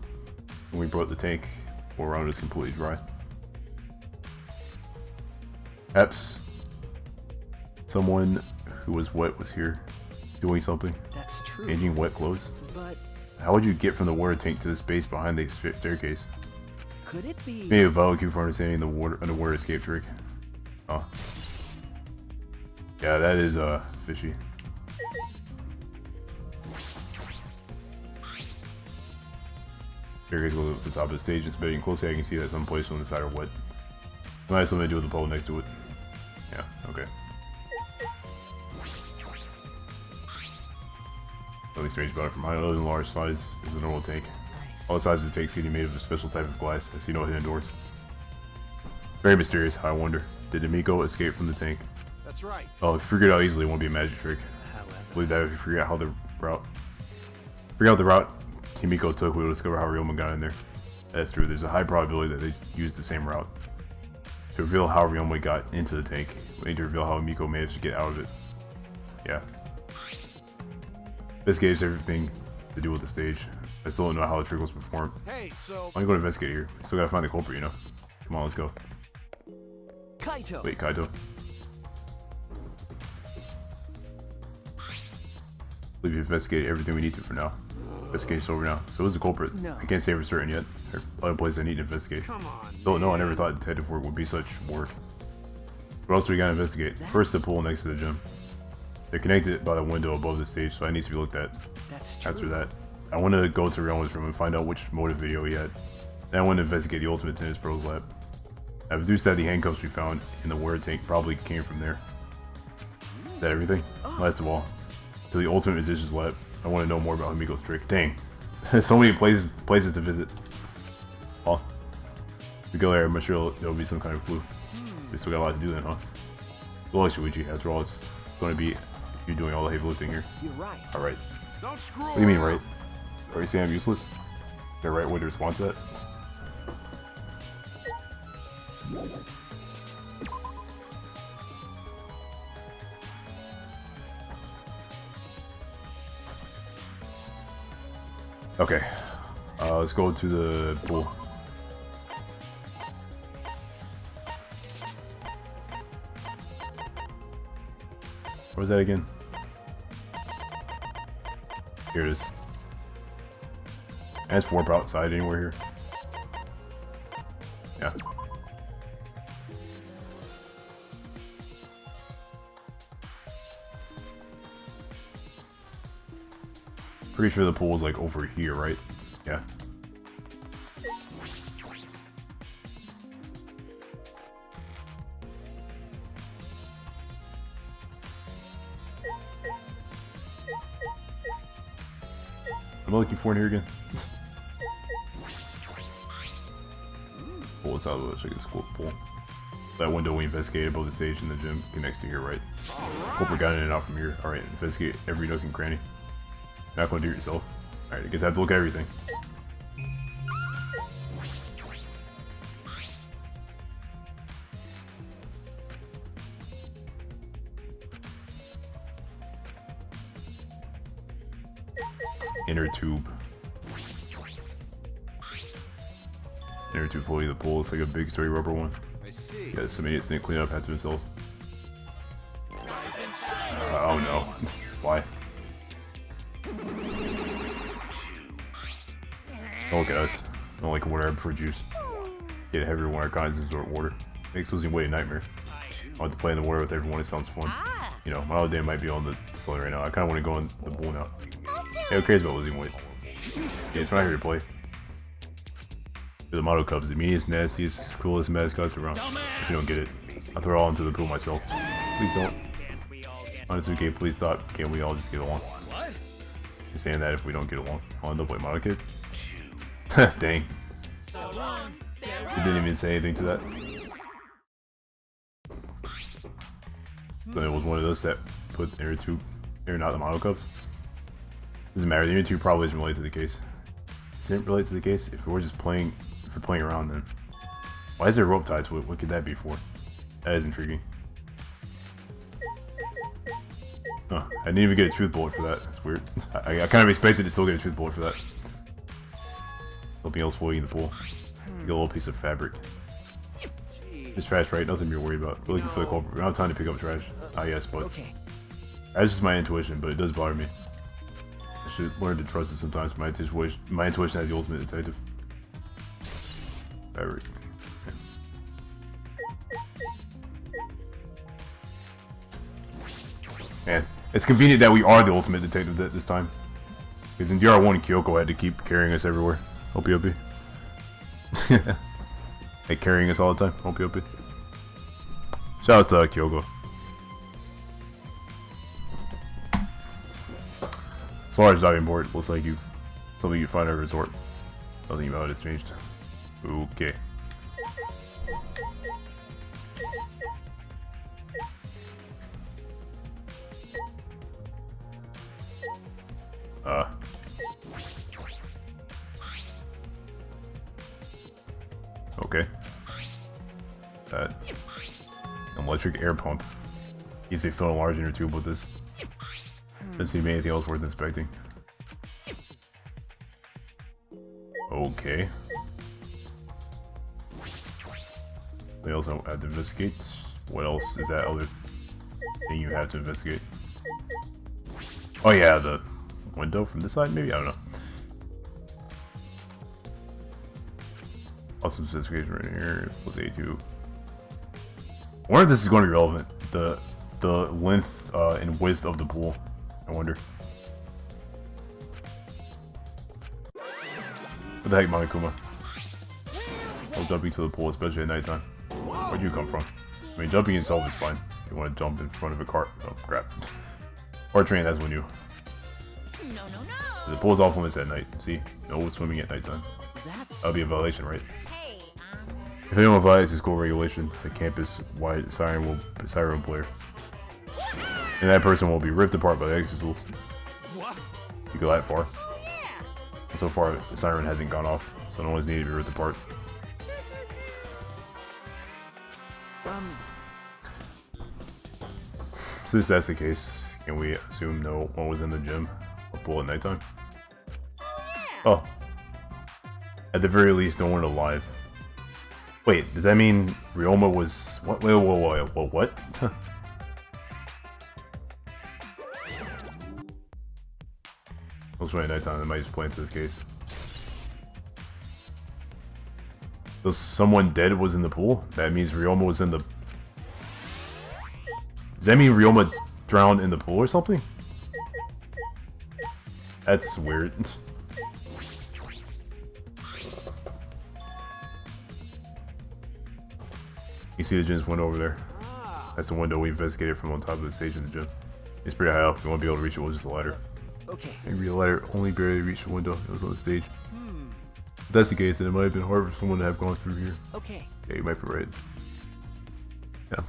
when we brought the tank, or around is completely dry. Perhaps someone who was wet was here, doing something. That's true. Changing wet clothes. But how would you get from the water tank to the space behind the staircase? could it be? Maybe a valid cue for understanding the underwater escape trick. Oh. Yeah, that is fishy. Staircase goes up to the top of the stage. It's bedding closely. I can see that some places on the side are wet. It might have something to do with the pole next to it. Yeah, okay. Nothing strange about it. From my other than large size is a normal tank. Nice. All the sizes of the tank can be made of a special type of glass. I see no hidden doors. Very mysterious. I wonder, did Himiko escape from the tank? That's right. Oh, if you figured it out easily, it won't be a magic trick. However, I believe that if you figure out the route Himiko took, we'll discover how Ryoma got in there. That's true. There's a high probability that they used the same route. To reveal how Ryoma got into the tank, we need to reveal how Himiko managed to get out of it. Yeah. This gives everything to do with the stage. I still don't know how the trick was performed. Hey, so I'm gonna go investigate here. Still gotta find the culprit, you know. Come on, let's go. Kaito. Wait, Kaito. I believe you investigated everything we need to for now. Investigation's over now. So who's the culprit? No. I can't say for certain yet. There are other places I need to investigate. come on. Don't know, I never thought detective work would be such work. What else do we gotta investigate? First, the pool next to the gym. They're connected by the window above the stage, so that needs to be looked at. That's true. After that, I want to go to Realm's room and find out which motive video he had. Then I want to investigate the Ultimate Tennis Pro's lab. I've deduced that the handcuffs we found in the water tank probably came from there. Is that everything? Last of all, to the Ultimate Musician's lab. I want to know more about Himiko's trick. Dang, so many places to visit. Well, we go there. I'm sure there'll be some kind of clue. We still got a lot to do then, huh? Well, Shuichi, after all, it's going to be you doing all the heavy lifting here. You're right. All right. Don't screw What do you mean, around. right? Are you saying I'm useless? Is there a right way to respond to that? Okay. Let's go to the pool. What was that again? Here it is. Has warp outside anywhere here? Yeah. Pretty sure the pool is like over here, right? Yeah. Am I looking for in here again? Pull this out of the check this cool pool. That window we investigated above the stage in the gym connects to here, right? Culprit got in and out from here. Alright, investigate every nook and cranny. Not gonna do it yourself. Alright, I guess I have to look at everything. Inner tube. Inner tube fully the pool. It's like a big sturdy rubber one. I see. Yeah, some idiots didn't clean up after themselves. Oh no. Why? Don't look at us. Don't like water, I prefer juice. Get heavier when our kinds resort water. Makes losing weight a nightmare. I want to play in the water with everyone, it sounds fun. You know, my other day might be on the sled right now. I kinda wanna go in the pool now. Hey, who cares about losing weight? Yeah, it's not here to play. For the Model Cubs, the meanest, nastiest, cruelest mascots around. If you don't get it, I'll throw it all into the pool myself. Please don't. Honestly, please stop. Can't we all just get along? What? You're saying that if we don't get along? Oh, no, play Model Kid? Dang. You didn't even say anything to that. So it was one of those that put Air 2, or not the Model Cubs. Doesn't matter, the Air 2 probably isn't related to the case. Isn't it related to the case? If we're just playing, if we're playing around then. Why is there a rope tied to it? What could that be for? That is intriguing. Huh, I didn't even get a truth bullet for that. That's weird. I kind of expected to still get a truth bullet for that. Something else floating in the pool. Get a little piece of fabric. It's trash, right? Nothing to be worried about. We're looking for the culprit. We don't have time to pick up trash. Ah, yes, but Okay. that's just my intuition, but it does bother me. I should learn to trust it sometimes. My intuition as the ultimate detective. Fabric. Man, it's convenient that we are the ultimate detective this time. Because in DR1, Kyoko had to keep carrying us everywhere. Opie. Like carrying us all the time. Opie. Shout out to Kyoko. As far as diving board, looks like something you find at a resort. Nothing about it has changed. Okay. Okay. That electric air pump. Easy to fill a large inner tube with this. Doesn't seem anything else worth inspecting. Okay. We also have to investigate. What else is that other thing you have to investigate? Oh yeah, the window from this side, maybe? I don't know. Also investigation right here. Plus A2. I wonder if this is going to be relevant. The length and width of the pool. I wonder. What the heck, Monokuma? No jumping to the pool, especially at nighttime. Where'd you come from? I mean, jumping itself is fine. You want to jump in front of a cart? Oh, crap. Or train, that's when you... No. The pool's off limits at night. See? No swimming at nighttime. That'll be a violation, right? Hey, If anyone violates the school regulation, the campus-wide siren will blare. And that person will be ripped apart by the exit tools. You go that far. And so far, the siren hasn't gone off, so no one's needed to be ripped apart. Since that's the case, can we assume no one was in the gym or pool at nighttime? Oh. At the very least, no one alive. Wait, does that mean Ryoma was... What? Wait, whoa, what? At nighttime, they might just play into this case. So someone dead was in the pool? That means Ryoma was in the... Does that mean Ryoma drowned in the pool or something? That's weird. You see the gym's window over there? That's the window we investigated from on top of the stage in the gym. It's pretty high up. You won't be able to reach it with just a ladder. Okay. Maybe the ladder only barely reached the window. It was on the stage. If that's the case, then it might have been hard for someone to have gone through here. Okay. Yeah, you might be right. Yeah.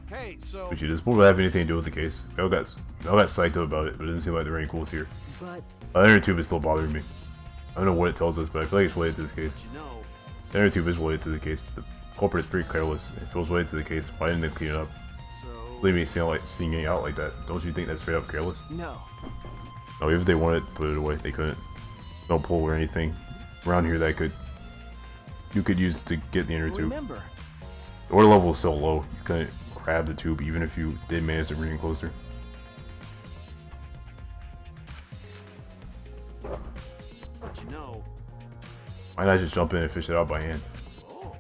Hey, so... But you just won't have anything to do with the case. I all got psyched out about it, but it didn't seem like there were any clues here. But... The inner tube is still bothering me. I don't know what it tells us, but I feel like it's related to this case. You know... The inner tube is related to the case. The culprit is pretty careless. If it was related to the case, why didn't they clean it up? So... Leave me seeing out like that. Don't you think that's straight up careless? No. No, even if they wanted to put it away, they couldn't. No pull or anything around here that you could use to get the inner tube. Remember. The water level is so low, you couldn't grab the tube even if you did manage to bring it closer. But you know... Why not just jump in and fish it out by hand? Oh.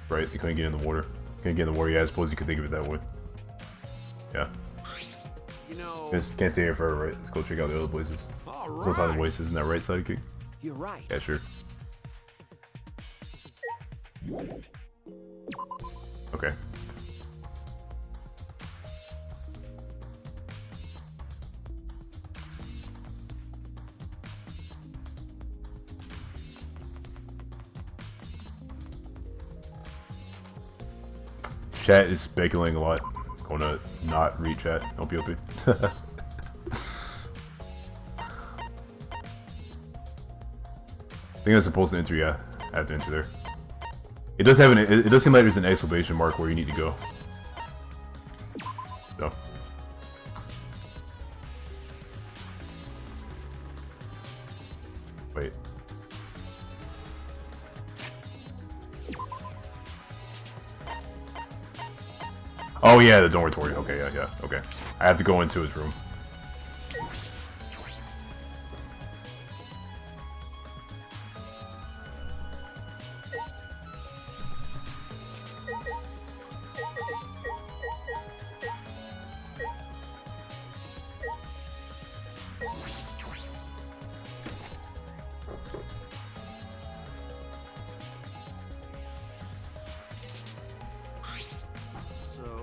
Right, you couldn't get in the water. Couldn't get in the water, yeah, I suppose you could think of it that way. Yeah. You know... Can't stay here forever, right? Let's go check out the other places. There's no time to waste, isn't that right, sidekick? You're right. Yeah, sure. Okay. Chat is speculating a lot. Gonna not read chat. Don't be open. I think I'm supposed to enter, yeah. I have to enter there. It does have it does seem like there's an exclamation mark where you need to go. So. Wait. Oh yeah, the dormitory. Okay, yeah, okay. I have to go into his room.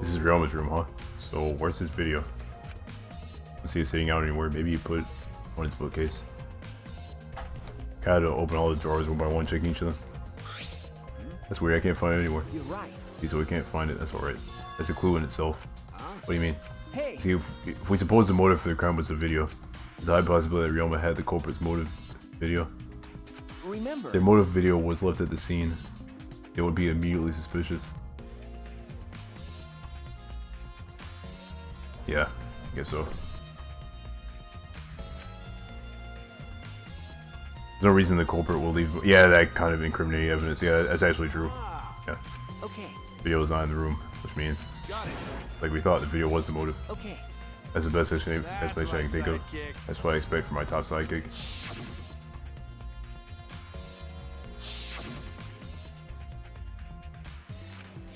This is Ryuma's room, huh? So where's his video? Let's see it sitting out anywhere. Maybe he put it on his bookcase. Gotta open all the drawers one by one, checking each of them. That's weird, I can't find it anywhere. You're right. See, so we can't find it, that's alright. That's a clue in itself. What do you mean? Hey! See, if we suppose the motive for the crime was the video, is a high possibility that Ryoma had the culprit's motive video. Remember. If their motive video was left at the scene, it would be immediately suspicious. Yeah, I guess so. There's no reason the culprit will leave. Yeah, that kind of incriminating evidence. Yeah, that's actually true. Yeah. Okay. Video is not in the room, which means, Got it. like we thought, the video was the motive. Okay. That's the best explanation I can think of. sidekick. That's what I expect from my top sidekick.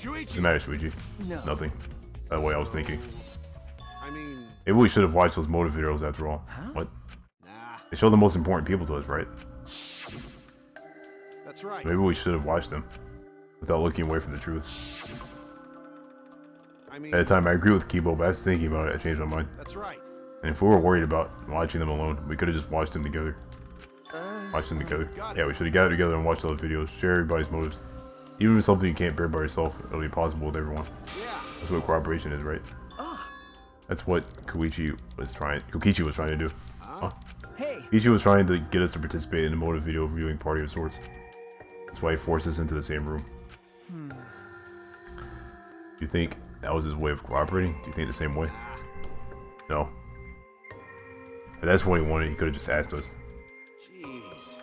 What's the matter, Shuichi? No. Nothing. By the way, I was thinking. I mean, Maybe we should have watched those motive videos after all. Huh? What? nah, They show the most important people to us, right? that's right. Maybe we should have watched them without looking away from the truth. I mean, At the time, I agree with Kibo, but after thinking about it, I changed my mind. that's right. And if we were worried about watching them alone, we could have just watched them together. Watched them together. got it. Yeah, we should have gathered together and watched all the videos. Share everybody's motives. Even if it's something you can't bear by yourself, it'll be possible with everyone. Yeah. That's what cooperation is, right? Ah. That's what Kokichi was trying to do. Huh? Hey. Kokichi was trying to get us to participate in a motive video viewing party of sorts. That's why he forced us into the same room. Do you think that was his way of cooperating? Do you think the same way? No. If that's what he wanted, he could have just asked us. Jeez.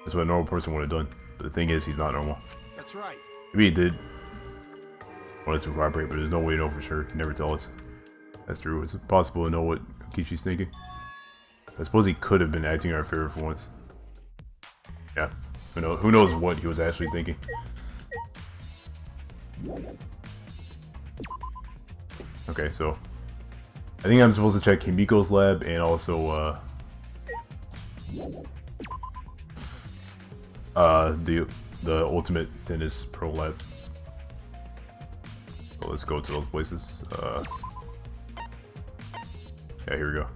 That's what a normal person would have done. But the thing is, he's not normal. That's right. Maybe he did want us to cooperate, but there's no way to know for sure. He'd never tell us. That's true. It's possible to know what Kokichi's thinking. I suppose he could have been acting in our favor for once. Yeah. Who knows what he was actually thinking. Okay, so I think I'm supposed to check Himiko's lab and also the Ultimate Tennis Pro lab. So let's go to those places. Yeah, here we go.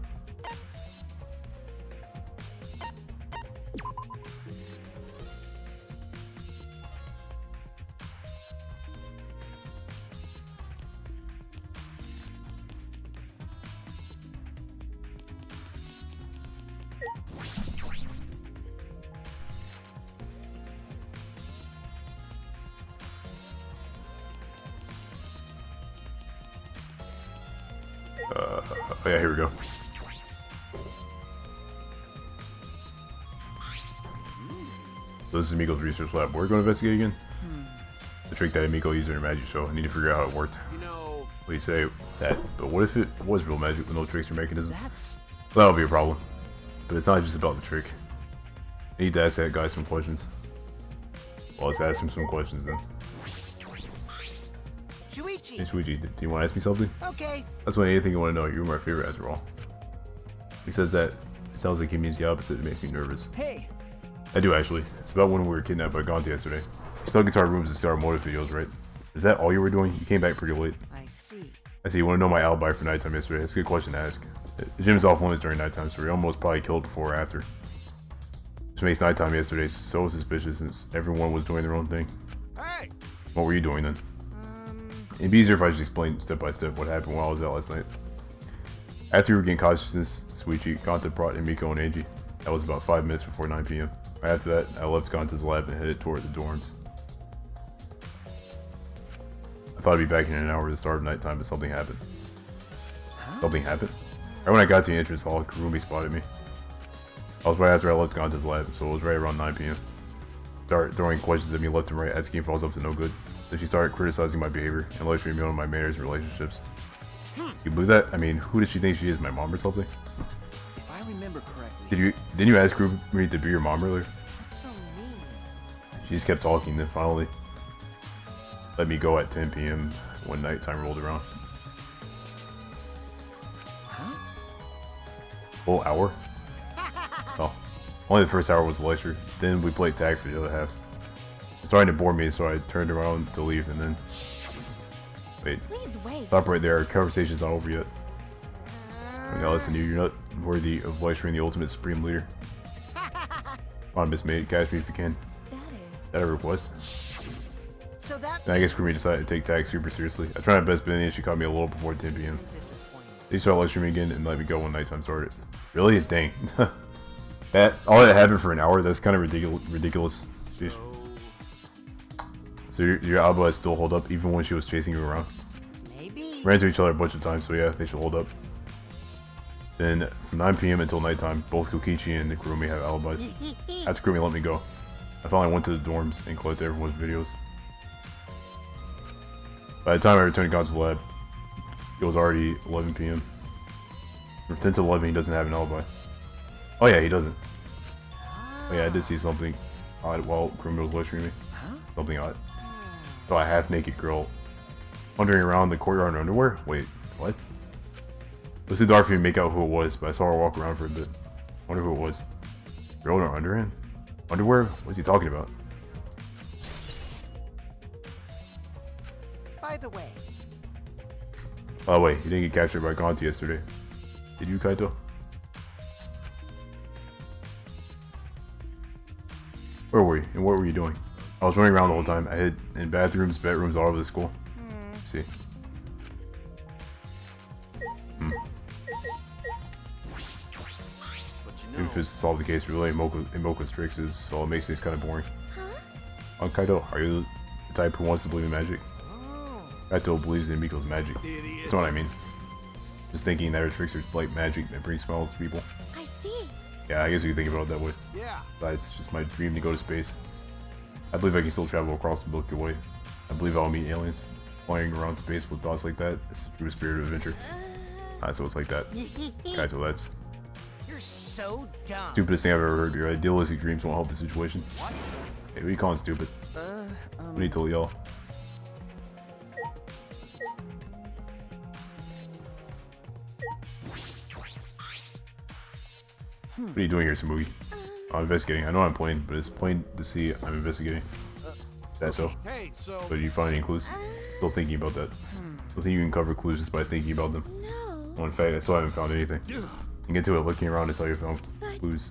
Oh yeah, here we go. So this is Miko's research lab. We're going to investigate again? The trick that Miko used in her magic show. I need to figure out how it worked. You know, What do you say that? But what if it was real magic with no tricks or mechanism? That's... Well, that'll be a problem. But it's not just about the trick. I need to ask that guy some questions. Well, let's ask him some questions then. Shuichi. Hey, Shuichi, do you want to ask me something? Okay. That's what anything you want to know. You're my favorite after all. He says that. It sounds like he means the opposite. It makes me nervous. Hey. I do actually. It's about when we were kidnapped by Gonti yesterday. We snuck into our rooms to see our motive videos, right? Is that all you were doing? You came back pretty late. I see. I see. You want to know my alibi for nighttime yesterday? That's a good question to ask. The gym is off limits during nighttime, so we almost probably killed before or after. Which makes nighttime yesterday so suspicious since everyone was doing their own thing. hey, What were you doing then? It'd be easier if I just explained step by step what happened while I was out last night. After we regained consciousness, Shuichi, Gonta brought in Miko and Angie. That was about 5 minutes before 9 p.m. Right after that, I left Gonta's lab and headed toward the dorms. I thought I'd be back in an hour at the start of nighttime, but something happened. Something happened? Right when I got to the entrance hall, Kurumi spotted me. I was right after I left Gonta's lab, so it was right around 9 p.m. Started throwing questions at me left and right, asking if I was up to no good. Then she started criticizing my behavior and lecturing me on my manners and relationships. You believe that? I mean, who does she think she is, my mom or something? If I remember correctly... Didn't you ask Kurumi to be your mom earlier? So mean. She just kept talking, then finally let me go at 10 p.m. when nighttime rolled around. Huh? Full hour? Oh, only the first hour was the lecture. Then we played tag for the other half. It was starting to bore me, so I turned around to leave, and then Wait. Please wait. Stop right there. Our conversation's not over yet. Now listen, you're not worthy of lecturing the ultimate supreme leader. Come on, Miss Maid, catch me if you can. That is. Is that a request? So that And I guess Grimmy decided to take tag super seriously. I tried my best, but then she caught me a little before 10 p.m. They started lecturing me again and let me go when nighttime started. Really? Dang. All that happened for an hour? That's kind of ridiculous. Jeez. So your Alba still hold up even when she was chasing you around? maybe. Ran into each other a bunch of times, so yeah, they should hold up. Then, from 9 p.m. until nighttime, both Kokichi and Kurumi have alibis. After Kurumi let me go, I finally went to the dorms and collected everyone's videos. By the time I returned to Gon's lab, it was already 11 p.m. From 10 to 11, he doesn't have an alibi. Oh yeah, he doesn't. Oh yeah, I did see something odd while Kurumi was lecturing me. Something odd. So a half-naked girl wandering around the courtyard in underwear? Wait, what? It was too dark for me to make out who it was, but I saw her walk around for a bit. Wonder who it was. Girl in her underwear? What's he talking about? By the way, By the way, you didn't get captured by Gonti yesterday. Did you, Kaito? Where were you? And what were you doing? I was running around the whole time. I hid in bathrooms, bedrooms, all over the school. See. Maybe if it's to solve the case, really, Imoka's tricks is all it makes things kind of boring. Kaito, are you the type who wants to believe in magic? Kaito believes in Miko's magic. That's what I mean. Just thinking that her tricks are like magic that brings smiles to people. I see. Yeah, I guess you can think about it that way. Yeah. Besides, it's just my dream to go to space. I believe I can still travel across the Milky Way. I believe I'll meet aliens. Flying around space with thoughts like that, it's the true spirit of adventure. So it's like that. Kaito, that's you're so dumb. stupidest thing I've ever heard. Your idealistic dreams won't help the situation. What? Hey, what are you calling stupid? What do you tell y'all? What are you doing here, Samugi? I'm investigating. I know I'm plain, but it's plain to see I'm investigating. That's so. Hey, so... But did you find any clues? Still thinking about that. Still think you can cover clues just by thinking about them. No. Well, in fact, I still haven't found anything. You can get to it looking around until you found clues.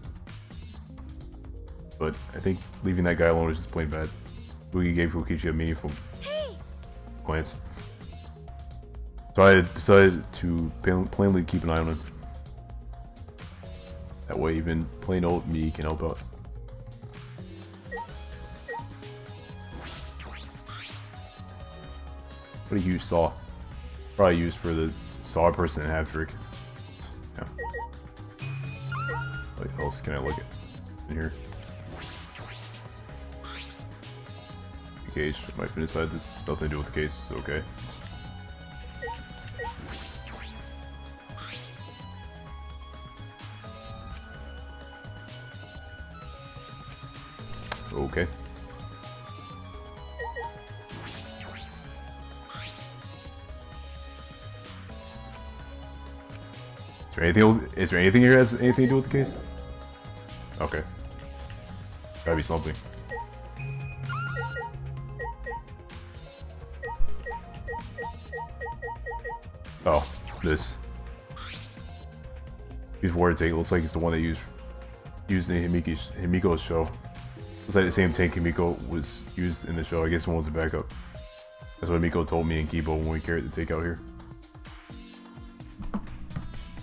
But I think leaving that guy alone is just plain bad. Boogie gave Kokichi a meaningful glance. So I decided to plainly keep an eye on him. That way even plain old me can help out. What a huge saw. Probably used for the saw person and half trick. Yeah. What else can I look at in here? The cage might fit inside this. It's nothing to do with the case, okay. Okay. Is there anything else? Is there anything here that has anything to do with the case? Okay. Gotta be something. Oh, this. Use water tank. Looks like it's the one they used in Himiko's show. Looks like the same tank Himiko was used in the show. I guess one was a backup. That's what Himiko told me and Kibo when we carried the tank out here.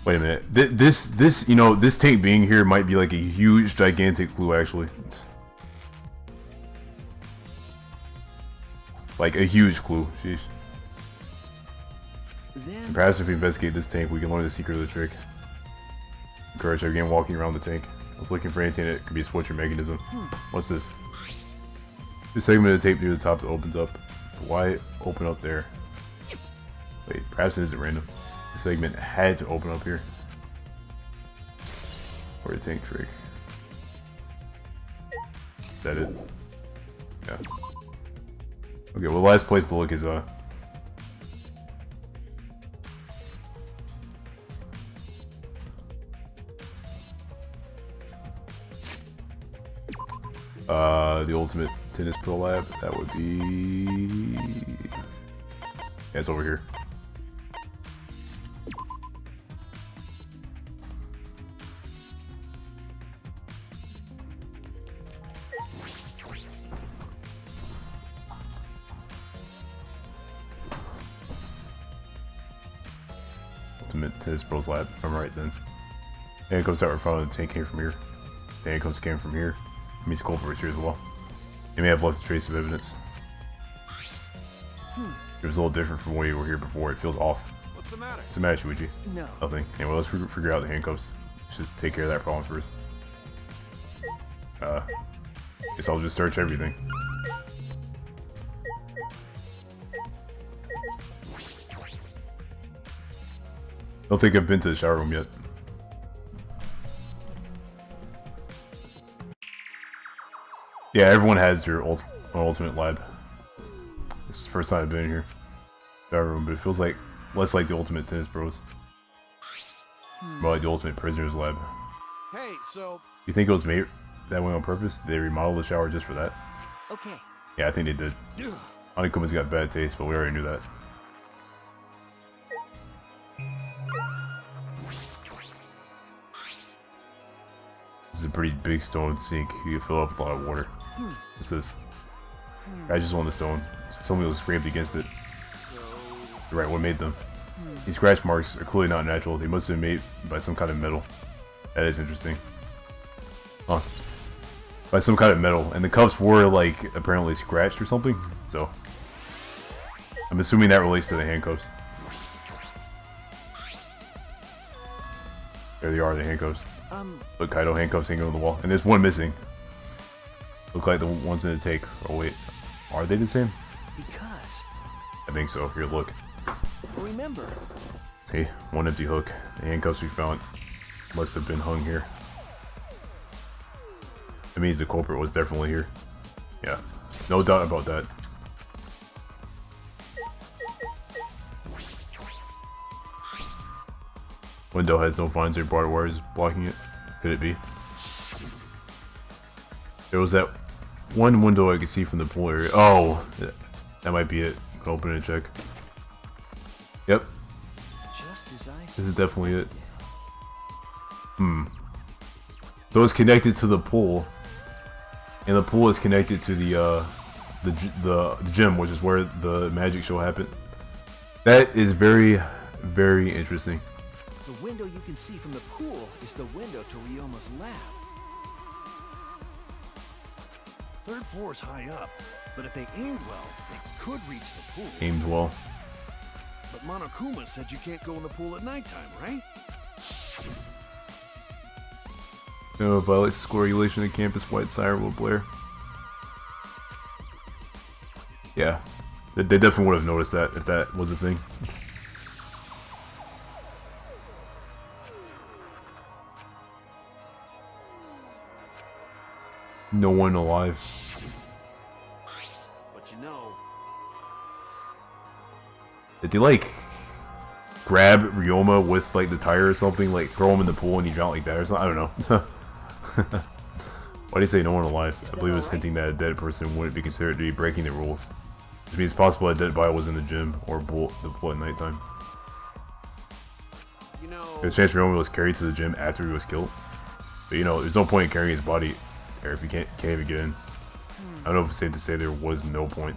Wait a minute. This, you know, this tank being here might be like a huge, gigantic clue, actually. Like a huge clue. Sheesh. And perhaps if we investigate this tank, we can learn the secret of the trick. Encourage her again walking around the tank. I was looking for anything that could be a switcher mechanism. What's this? This segment of the tape near the top that opens up. But why open up there? Wait, perhaps it isn't random. The segment had to open up here. Or a tank trick. Is that it? Yeah. Okay, well, the last place to look is the ultimate tennis pro lab. That would be, Yeah, it's over here. Ultimate Tennis Bros Lab, if I'm right then. Handcuffs that were found in the tank came from here. The handcuffs came from here. That means the culprit was here as well. They may have left a trace of evidence. It was a little different from when you were here before. It feels off. What's the matter? What's the matter, Shuichi? No. Nothing. Anyway, let's figure out the handcuffs. Should take care of that problem first. Guess I'll just search everything. Don't think I've been to the shower room yet. Yeah, everyone has their ultimate lab. This is the first time I've been in here. Shower room, but it feels like less like the Ultimate Tennis Bros. More like the Ultimate Prisoners Lab. Hey, so You think it was made that way on purpose? Did they remodel the shower just for that? Okay. Yeah, I think they did. Honeycomb's got bad taste, but we already knew that. This is a pretty big stone sink. You can fill up with a lot of water. What's this? I just want the stone. Something was scraped against it. You're right, what made them? These scratch marks are clearly not natural. They must have been made by some kind of metal. That is interesting. Huh. By some kind of metal. And the cuffs were, like, apparently scratched or something. So, I'm assuming that relates to the handcuffs. There they are, the handcuffs. Look, Kaido handcuffs hanging on the wall. And there's one missing. Look like the ones in the take. Oh, wait. Are they the same? Because... I think so. Here, look. Remember. See, one empty hook. The handcuffs we found must have been hung here. That means the culprit was definitely here. Yeah, no doubt about that. Window has no vines or barbed wires blocking it. Could it be? There was that one window I could see from the pool area. Oh, that might be it. Can open it and check. Yep. Just as I This is definitely it. So it's connected to the pool, and the pool is connected to the gym, which is where the magic show happened. That is very, very interesting. The window you can see from the pool is the window to Ryoma's lab. Third floor is high up, but if they aimed well, they could reach the pool. Aimed well. But Monokuma said you can't go in the pool at nighttime, right? No, violates school regulation on campus. White siren will blare. Yeah, they definitely would have noticed that if that was a thing. No one alive. But you know, Did they like grab Ryoma with like the tire or something? Like throw him in the pool and he drowned like that or something? I don't know. Why do you say no one alive? I believe it's hinting that a dead person wouldn't be considered to be breaking the rules. Which means it's possible a dead body was in the gym or the pool at nighttime. you know. There's a chance Ryoma was carried to the gym after he was killed. But you know, there's no point in carrying his body there if you can't even get in. I don't know if it's safe to say there was no point.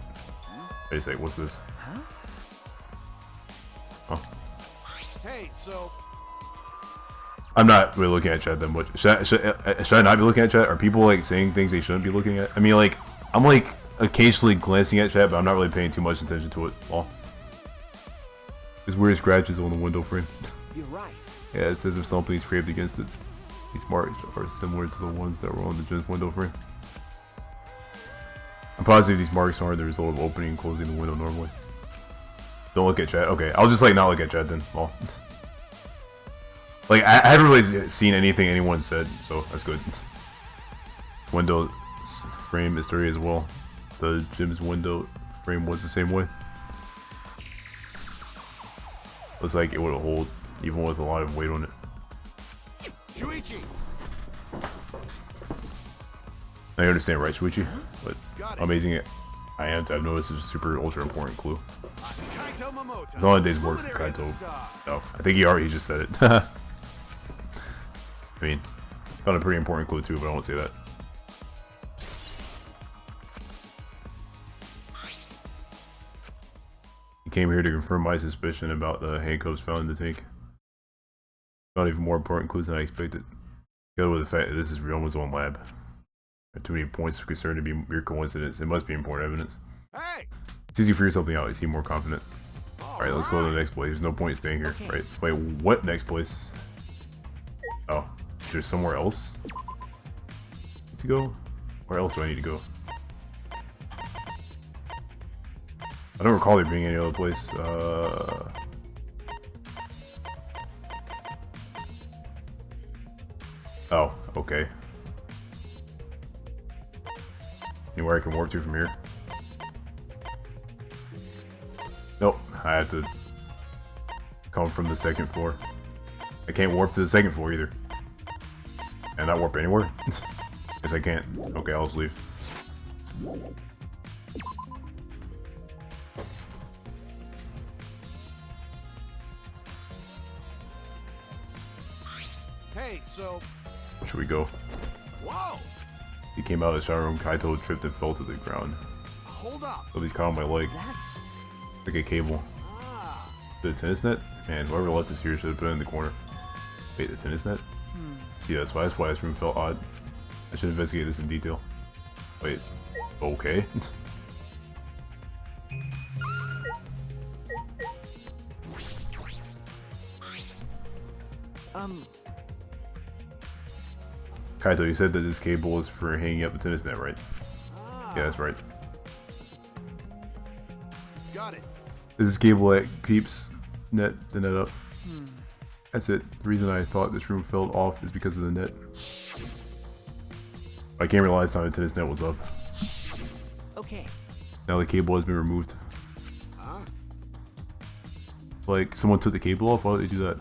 I just like, what's this? Huh? Hey, so I'm not really looking at chat that much. Should I not be looking at chat? Are people like saying things they shouldn't be looking at? I mean, like, I'm like occasionally glancing at chat, but I'm not really paying too much attention to it at all. There's weird scratches on the window frame. You're right. Yeah, it says if something's scraped against it. These marks are similar to the ones that were on the gym's window frame. I'm positive these marks aren't the result of opening and closing the window normally. Don't look at chat. Okay, I'll just like not look at chat then. Well, like I haven't really seen anything anyone said, so that's good. Window frame is dirty as well. The gym's window frame was the same way. Looks like it would hold even with a lot of weight on it. Shuichi, I understand, right, Shuichi? But amazing I am to have noticed is a super ultra important clue. Kaito. Kaito Momota. It's not a day's work for Luminary of the Kaito. Star. No, I think he just said it. I mean, found a pretty important clue too, but I won't say that. He came here to confirm my suspicion about the handcuffs found in the tank. Not even more important clues than I expected. Together with the fact that this is Ryoma's own lab. There are too many points concerned to be mere coincidence. It must be important evidence. Hey! It's easy to figure something out. You seem more confident. Alright, let's go to the next place. There's no point in staying here. Okay. Right. Wait, what next place? Oh. There's somewhere else to go? Where else do I need to go? I don't recall there being any other place. Oh, okay. Anywhere I can warp to from here? Nope, I have to come from the second floor. I can't warp to the second floor either. And not warp anywhere? Guess I can't. Okay, I'll just leave. Hey, so... Where should we go? Whoa! He came out of the shower room, Kaito tripped and fell to the ground. Hold up. Somebody's caught on my leg. That's... Like a cable. Ah. The tennis net? Man, whoever left this here should have put it in the corner. Wait, the tennis net? See, that's why this room felt odd. I should investigate this in detail. Wait, okay. Kaito, you said that this cable is for hanging up the tennis net, right? Yeah, that's right. Got it. This is cable that keeps the net up. That's it. The reason I thought this room fell off is because of the net. I can't realize how the tennis net was up. okay. Now the cable has been removed. Huh? Like, someone took the cable off? Why would they do that?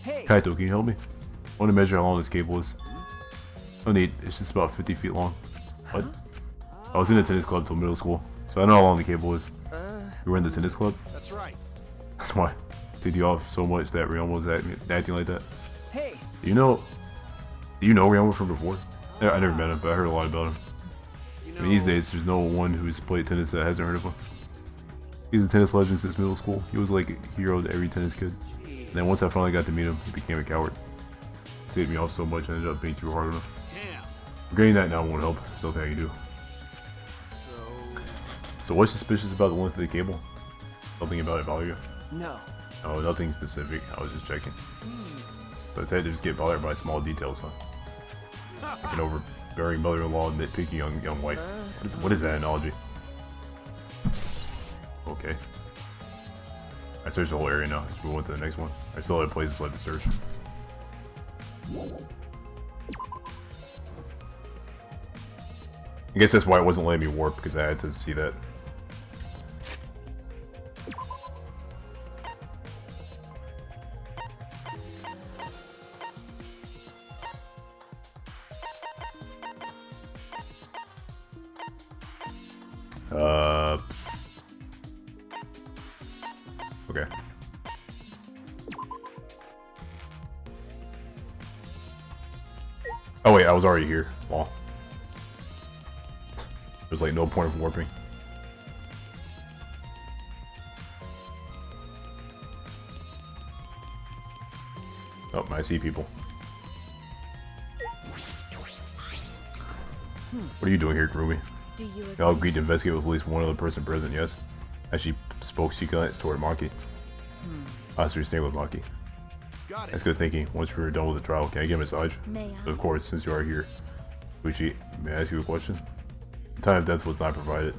Hey! Kaito, can you help me? I want to measure how long this cable is. No need, it's just about 50 feet long. What? I was in the tennis club till middle school, so I know how long the cable is. You were in the tennis club? That's right. That's why. Ticked you off so much that Ryoma was acting like that. Hey! Do you know Ryoma from before? Yeah, I never met him, but I heard a lot about him. I mean, these days, there's no one who's played tennis that hasn't heard of him. He's a tennis legend since middle school. He was like a hero to every tennis kid. And then once I finally got to meet him, he became a coward. He ticked me off so much I ended up being too hard on him. Damn. Forgetting that now won't help. There's nothing I can do. So what's suspicious about the length of the cable? Something about it bother you? No. Oh, nothing specific. I was just checking. But detectives get bothered by small details, huh? Like an overbearing mother-in-law nitpicking young wife. What is that analogy? Okay. I searched the whole area now. Let's move on to the next one. I still have places left to search. I guess that's why it wasn't letting me warp, because I had to see that. Okay. Oh wait, I was already here. Well, there's like no point of warping. Oh, I see people. What are you doing here, Kurumi? Do you Y'all agree? agreed to investigate with at least one other person present, yes? As she spoke, she glanced toward Maki. So you're staying with Maki. Got That's it. good thinking. Once we're done with the trial, can I get a massage? May I? Of course, since you are here. Uchi, may I ask you a question? The time of death was not provided.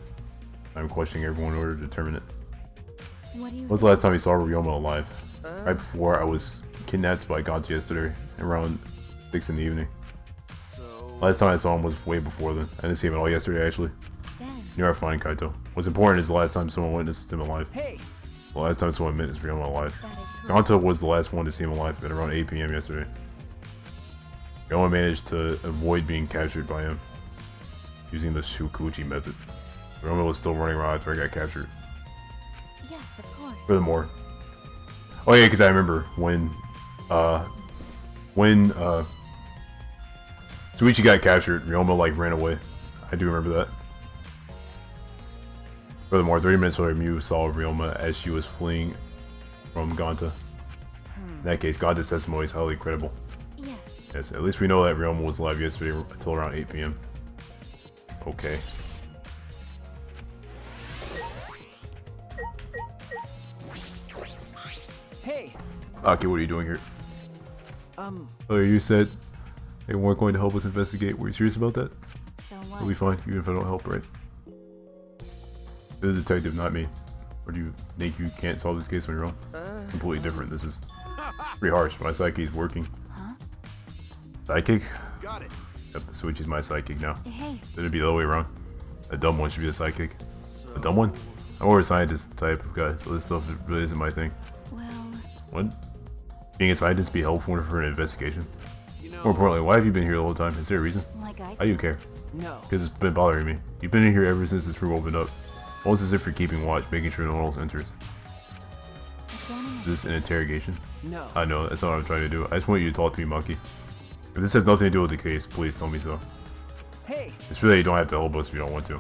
I'm questioning everyone in order to determine it. What do you When was the last time you saw Ryoma alive? Right before I was kidnapped by Gonti yesterday, around 6 in the evening. So... Last time I saw him was way before then. I didn't see him at all yesterday, actually. then? You are fine, Kaito. What's important is the last time someone witnessed him alive. Hey! The last time someone witnessed Ryoma alive. That is correct. Gonto was the last one to see him alive at around 8 PM yesterday. Ryoma managed to avoid being captured by him using the Shukuchi method. Ryoma was still running around after I got captured. Yes, of course. Furthermore. Oh yeah, because I remember when Shuichi got captured, Ryoma like ran away. I do remember that. Furthermore, 30 minutes later, Mew saw Ryoma as she was fleeing from Gonta. In that case, Gonta's testimony is highly credible. Yes. Yes, at least we know that Ryoma was alive yesterday until around 8 p.m. Okay. Hey. Okay, what are you doing here? Oh, you said they weren't going to help us investigate. Were you serious about that? So We'll what? be fine, even if I don't help, right? You're the detective, not me. Or do you think you can't solve this case on your own? Completely different. This is pretty harsh. My psyche is working. Huh? Psychic? Got it. Yep, Switch is my psychic now. Hey. Should it be the other way around? A dumb one should be the psychic. A dumb one? I'm more a scientist type of guy, so this stuff really isn't my thing. Well, What? Being a scientist be helpful for an investigation? You know, More importantly, why have you been here the whole time? Is there a reason? like I. Why do you care? No. Because it's been bothering me. You've been in here ever since this room opened up. Almost as if you're keeping watch, making sure no one else enters. I don't Is understand. this an interrogation? No. I know, that's not what I'm trying to do. I just want you to talk to me, monkey. If this has nothing to do with the case, please tell me so. Hey. It's really you don't have to help us if you don't want to.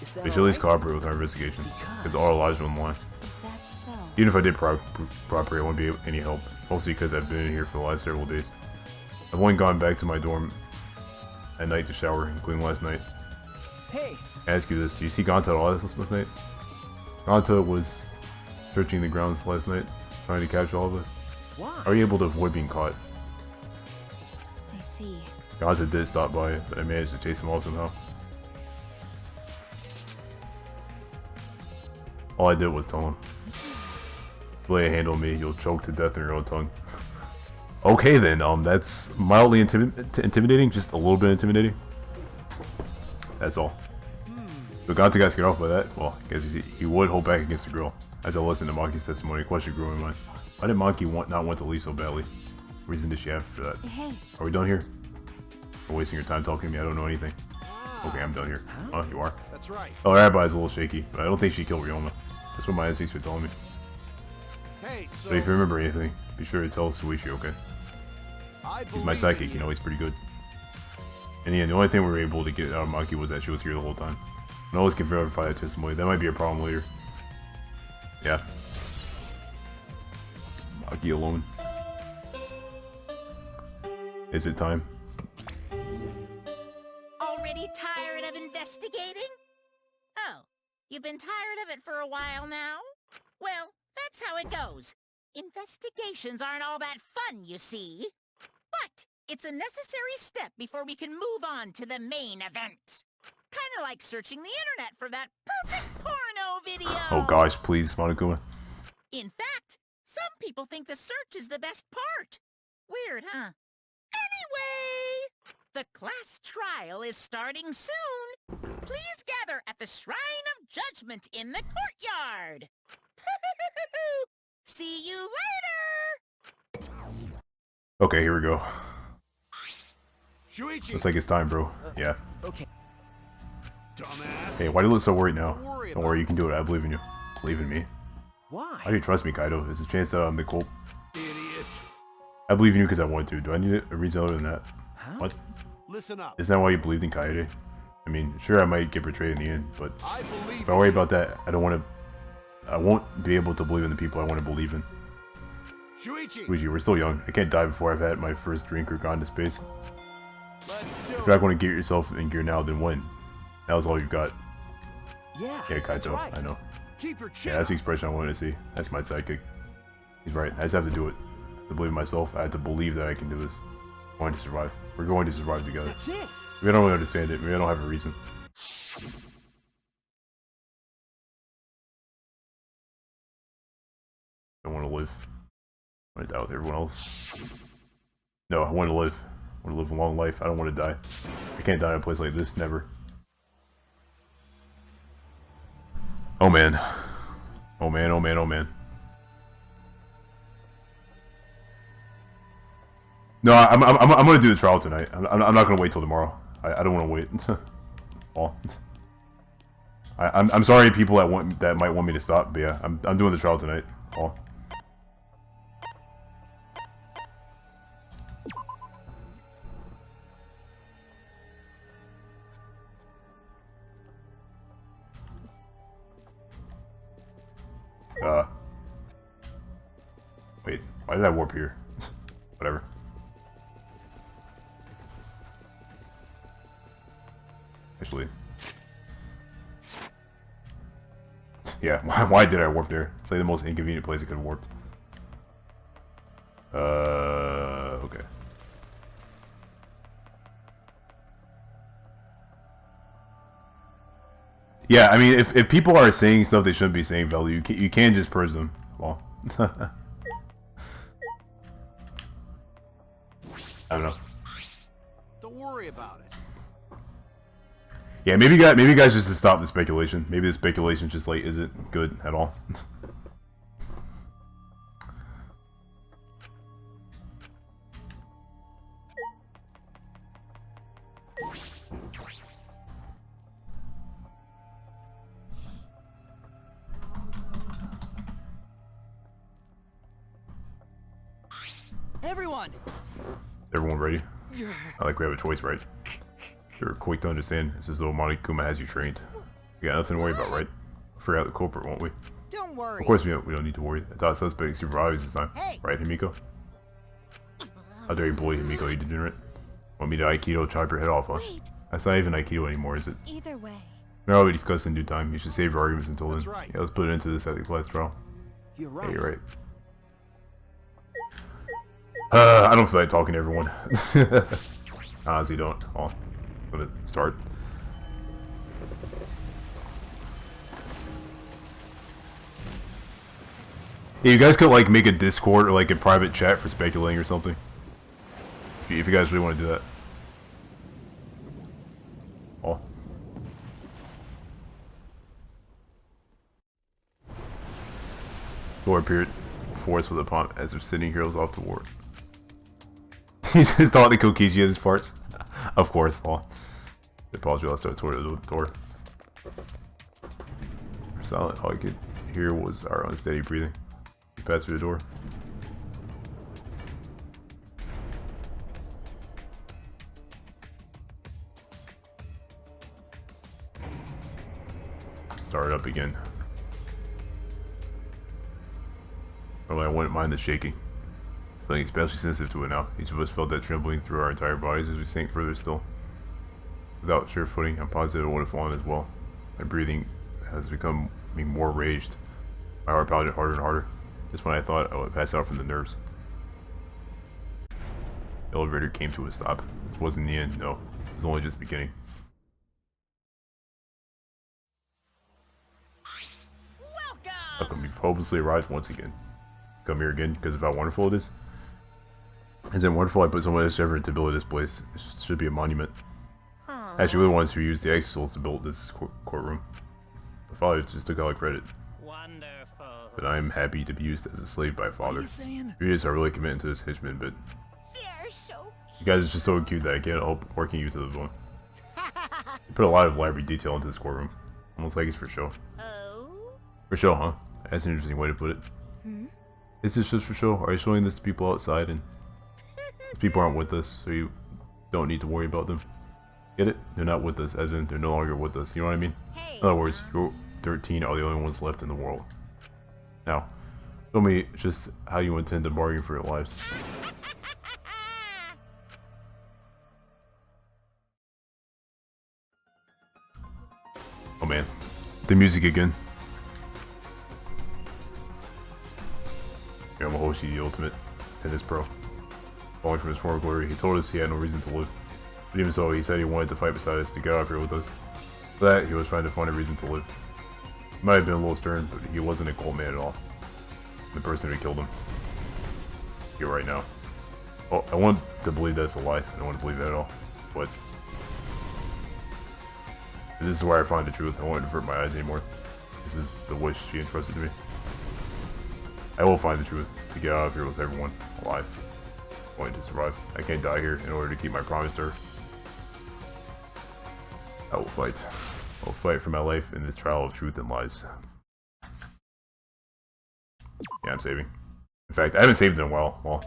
Is that We should at least alright? cooperate with our investigation. Because- Because all our lives are on the line. Is that so? Even if I did cooperate, I won't be any help. Mostly because I've been in here for the last several days. I've only gone back to my dorm at night to shower, including last night. Hey. I ask you this, do you see Gonta at all last night? Gonta was searching the grounds last night, trying to catch all of us. Why? Are you able to avoid being caught? I see. Gonta did stop by, but I managed to chase him off somehow. All I did was tell him, lay a hand on me, you'll choke to death in your own tongue. Okay then, that's mildly intimidating, just a little bit intimidating. That's all. So Gonta got scared off by that. Well, I guess he would hold back against the girl. As I listened to Maki's testimony, a question grew in my mind. Why did Maki not want to leave so badly? What reason did she have for that? Hey. Are we done here? You're wasting your time talking to me, I don't know anything. Okay, I'm done here. Oh, you are? that's right. Oh, Rabbi's a little shaky, but I don't think she killed Ryoma. That's what my instincts were telling me. Hey, so But if you remember anything, be sure to tell Suichi, okay? I He's my believe psychic, in you know, he's pretty good. In the end, the only thing we were able to get out of Maki was that she was here the whole time. And always can verify that testimony. That might be a problem later. Yeah. Maki alone. Is it time? Already tired of investigating? Oh, you've been tired of it for a while now? Well, that's how it goes. Investigations aren't all that fun, you see. But it's a necessary step before we can move on to the main event. Kinda like searching the internet for that perfect porno video. Oh gosh, please, Monokuma. In fact, some people think the search is the best part. Weird, huh? Anyway, the class trial is starting soon. Please gather at the Shrine of Judgment in the courtyard. See you later! Okay, here we go. Shuichi. Looks like it's time, bro. Yeah. Okay. Dumbass. Hey, why do you look so worried now? Don't worry Don't worry, you can do it. I believe in you. Believe in me. Why? Why do you trust me, Kaido? There's a chance that I'm the culprit. Idiot. I believe in you because I want to. Do I need a reason other than that? Huh? What? Listen up. Isn't that why you believed in Kaede? I mean, sure, I might get betrayed in the end, but I believe if I worry about that, I won't be able to believe in the people I want to believe in. Shuichi. Luigi, we're still young. I can't die before I've had my first drink or gone to space. Let's do If it. you're not going to get yourself in gear now, then when? Now's all you've got. Yeah, Yeah, that's Kaito, right. I know. Keep your chin Yeah, that's the up. expression I wanted to see. That's my psychic. He's right. I just have to do it. To believe in myself, I have to believe that I can do this. I'm going to survive. We're going to survive together. That's it. We don't really understand it. We don't have a reason. I want to live. I want to die with everyone else. No, I want to live. I want to live a long life. I don't want to die. I can't die in a place like this. Never. Oh man. Oh man, oh man, oh man. No, I'm gonna do the trial tonight. I'm not gonna wait till tomorrow. I don't want to wait. Oh. I'm sorry, people that might want me to stop, but yeah, I'm doing the trial tonight. All. Wait, why did I warp here? Whatever. Actually. Yeah, why did I warp there? It's like the most inconvenient place I could have warped. Okay. Yeah, I mean, if people are saying stuff they shouldn't be saying, Velu, you can just purge them. Well. I don't know. Don't worry about it. Yeah, maybe guys just to stop the speculation. Maybe the speculation just like isn't good at all. Everyone! Is everyone ready? I like we have a choice, right? You're quick to understand. It's as though Monokuma has you trained. We got nothing to worry about, right? We'll figure out the culprit, won't we? Don't worry. Of course we don't need to worry. I thought suspect is super obvious this time. Hey. Right, Himiko? How dare you bully Himiko, you degenerate? Want me to Aikido chop your head off, huh? Wait. That's not even Aikido anymore, is it? Either way. No, we discuss in due time. You should save your arguments until then. That's right. Yeah, let's put it into this at the class trial. You're right. Yeah, you're right. I don't feel like talking to everyone. Honestly, don't. I'm gonna start. Yeah, you guys could like make a Discord or like a private chat for speculating or something. If you guys really want to do that. Oh. Door appeared force with a pump as if sending heroes off to war. He just thought the Kokichi at his parts. Of course, the apology lost out toward the door. For silent, all I could hear was our unsteady breathing. We passed through the door. Started up again. Normally I wouldn't mind the shaking. Feeling especially sensitive to it now. Each of us felt that trembling through our entire bodies as we sank further still. Without sure footing, I'm positive it would have fallen as well. My breathing has become more raged. My heart pounded harder and harder. Just when I thought I would pass out from the nerves. The elevator came to a stop. This wasn't the end, no. It was only just beginning. Welcome, you've hopelessly arrived once again. Come here again because of how wonderful it is. Isn't it wonderful I put so much effort into building this place? It should be a monument. Actually, we're the ones who used the Exos to build this courtroom. My father just took all the credit. Wonderful. But I am happy to be used as a slave by a father. saying? You are really committed to this henchman, but They're so you guys are just so cute that I can't help working you to the bone. You put a lot of library detail into this courtroom. Almost like it's for show. Oh? For show, huh? That's an interesting way to put it. Is this just for show? Are you showing this to people outside and these people aren't with us, so you don't need to worry about them? Get it? They're not with us, as in they're no longer with us. You know what I mean? Hey, In other words, you 13 are the only ones left in the world. Now, show me just how you intend to bargain for your lives. Oh man, the music again. Yamahoshi, the ultimate tennis pro. Falling from his former glory, he told us he had no reason to live. But even so, he said he wanted to fight beside us to get out here with us. For that, he was trying to find a reason to live. He might have been a little stern, but he wasn't a cold man at all. The person who killed him. Here right now. Oh, I want to believe that's a lie. I don't want to believe that at all. But this is where I find the truth. I won't avert my eyes anymore. This is the wish she entrusted to me. I will find the truth to get out of here with everyone alive. I'm going to survive. I can't die here in order to keep my promise to her. I will fight. I'll fight for my life in this trial of truth and lies. Yeah, I'm saving. In fact, I haven't saved in a while. Well,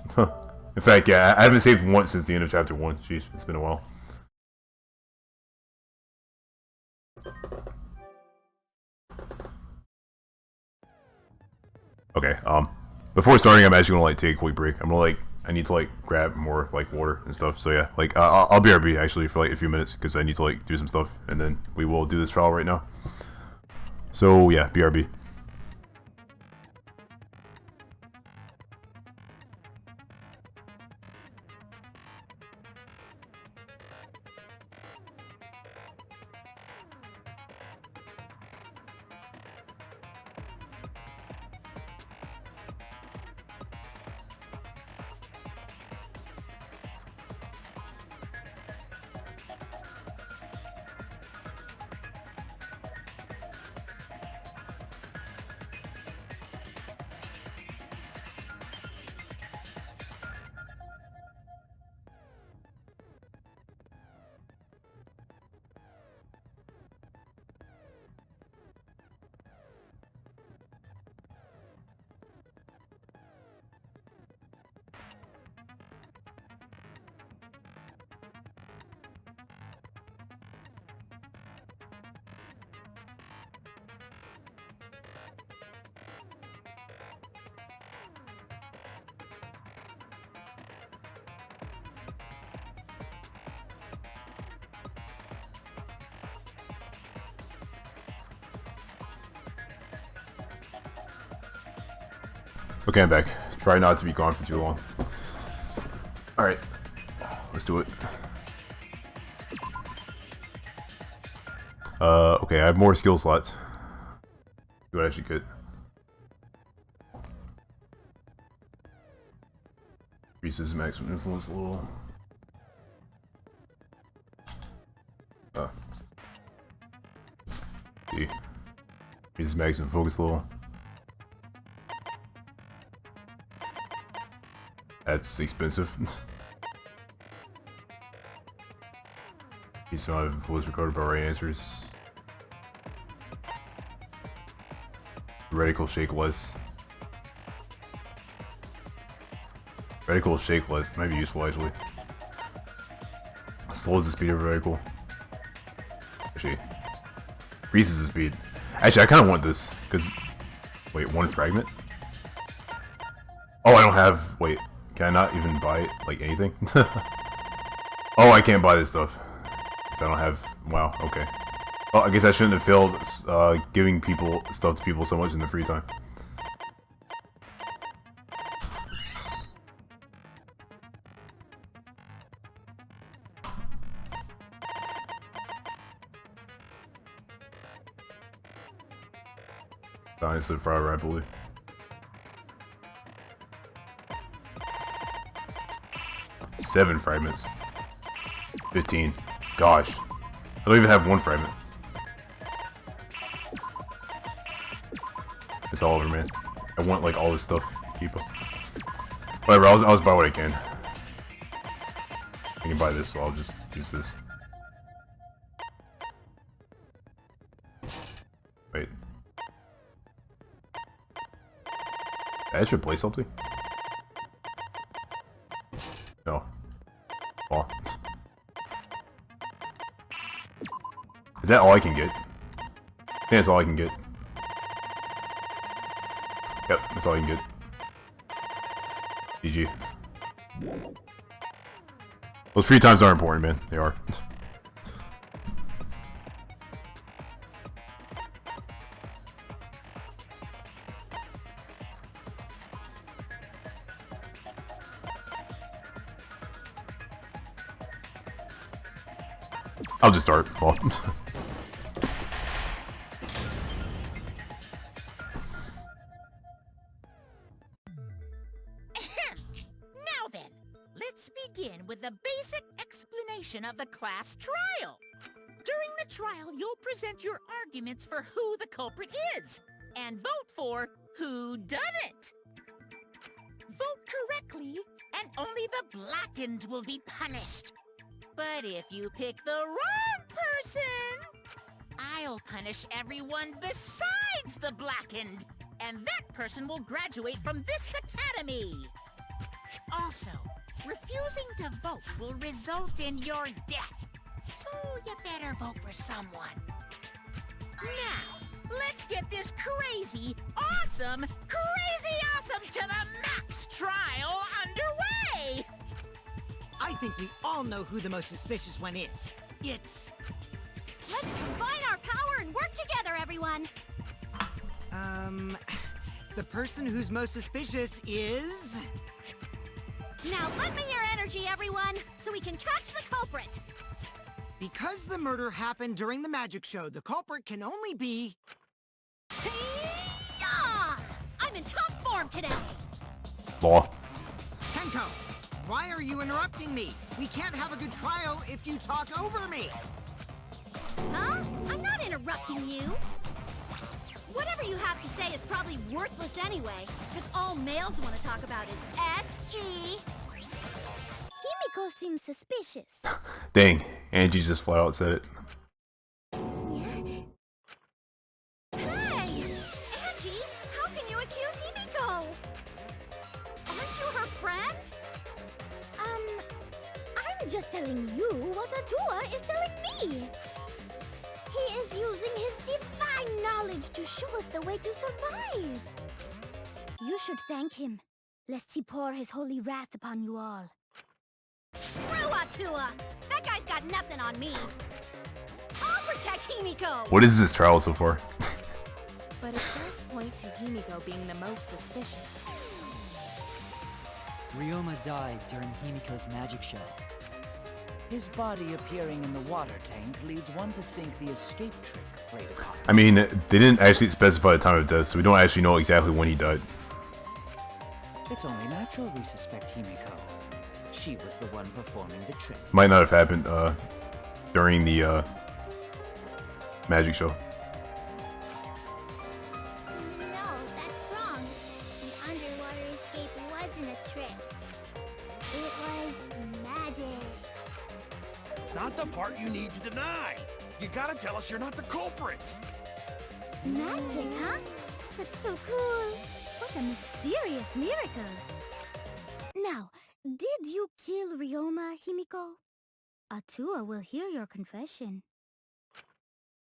in fact, yeah, I haven't saved once since the end of chapter 1. Jeez, it's been a while. Okay, before starting, I'm actually gonna like take a quick break. I'm gonna like, I need to like grab more like water and stuff. So yeah, like I'll BRB actually for like a few minutes because I need to like do some stuff, and then we will do this trial right now. So yeah, BRB. Okay, I'm back. Try not to be gone for too long. Alright, let's do it. Okay, I have more skill slots. See what I should get. Increases maximum influence a little. See. Increases maximum focus a little. That's expensive. He's not influence recorded by right answers. Reticle shake less. Reticle shake less might be useful actually. Slows the speed of a reticle. Actually, increases the speed. Actually, I kind of want this because. Wait, one fragment? Oh, I don't have. Wait. Can I not even buy it, like anything? Oh, I can't buy this stuff. Because I don't have... Wow, okay. Oh, I guess I shouldn't have failed giving people stuff to people so much in the free time. Dinosaur fire rapidly. Seven fragments. 15. Gosh. I don't even have one fragment. It's all over, man. I want, like, all this stuff. Keep up. Whatever, I'll just buy what I can. I can buy this, so I'll just use this. Wait. I should play something? No. Oh. Is that all I can get? I think that's all I can get. Yep, that's all I can get. GG. Those free times are important, man. They are. I'll just start. Well. Now then, let's begin with the basic explanation of the class trial. During the trial, you'll present your arguments for who the culprit is, and vote for who done it. Vote correctly, and only the blackened will be punished. But if you pick the wrong person, I'll punish everyone besides the blackened, and that person will graduate from this academy. Also, refusing to vote will result in your death, so you better vote for someone. Now, let's get this crazy awesome to the max trial underway! I think we all know who the most suspicious one is. It's... Let's combine our power and work together, everyone! The person who's most suspicious is... Now lend me your energy, everyone, so we can catch the culprit! Because the murder happened during the magic show, the culprit can only be... Hey-ya! I'm in top form today! Law. Tenko, why are you interrupting me? We can't have a good trial if you talk over me! Huh? I'm not interrupting you! Whatever you have to say is probably worthless anyway, because all males want to talk about is S.E. Himiko seems suspicious. Dang, Angie just flat out said it. Hey! Angie, how can you accuse Himiko? Aren't you her friend? I'm just telling you what Atua is telling me. He is using his divine knowledge to show us the way to survive. You should thank him, lest he pour his holy wrath upon you all. Screw Atua! That guy's got nothing on me! I'll protect Himiko! What is this trial so far? But it does point to Himiko being the most suspicious. Ryoma died during Himiko's magic show. His body appearing in the water tank leads one to think the escape trick played a part. I mean, they didn't actually specify the time of death, so we don't actually know exactly when he died. It's only natural we suspect Himiko. She was the one performing the trick. Might not have happened during the magic show. No, that's wrong. The underwater escape wasn't a trick. It was magic. It's not the part you need to deny. You gotta tell us you're not the culprit. Magic, huh? That's so cool. What a mysterious miracle. Now, did you kill Ryoma, Himiko? Atua will hear your confession.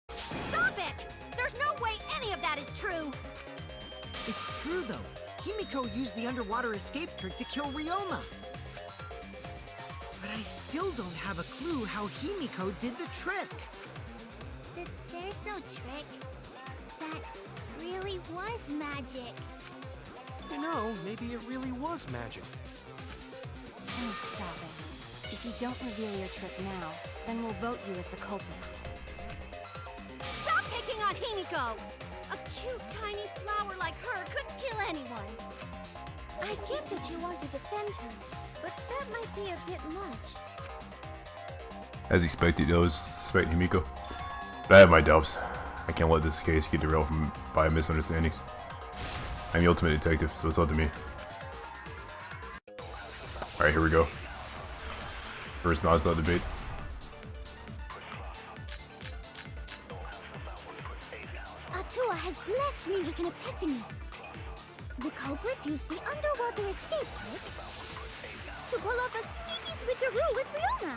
Stop it! There's no way any of that is true! It's true, though. Himiko used the underwater escape trick to kill Ryoma. But I still don't have a clue how Himiko did the trick. There's no trick. That really was magic. You know, maybe it really was magic. Oh, stop it. If you don't reveal your trick now, then we'll vote you as the culprit. Stop picking on Himiko! A cute, tiny flower like her couldn't kill anyone. I get that you want to defend her, but that might be a bit much. As expected, those suspect Himiko. But I have my doubts. I can't let this case get derailed by misunderstandings. I'm the ultimate detective, so it's up to me. Alright, here we go. First non-stop debate. Atua has blessed me with an epiphany. The culprit used the underwater escape trick to pull off a sneaky switcheroo with Ryoma.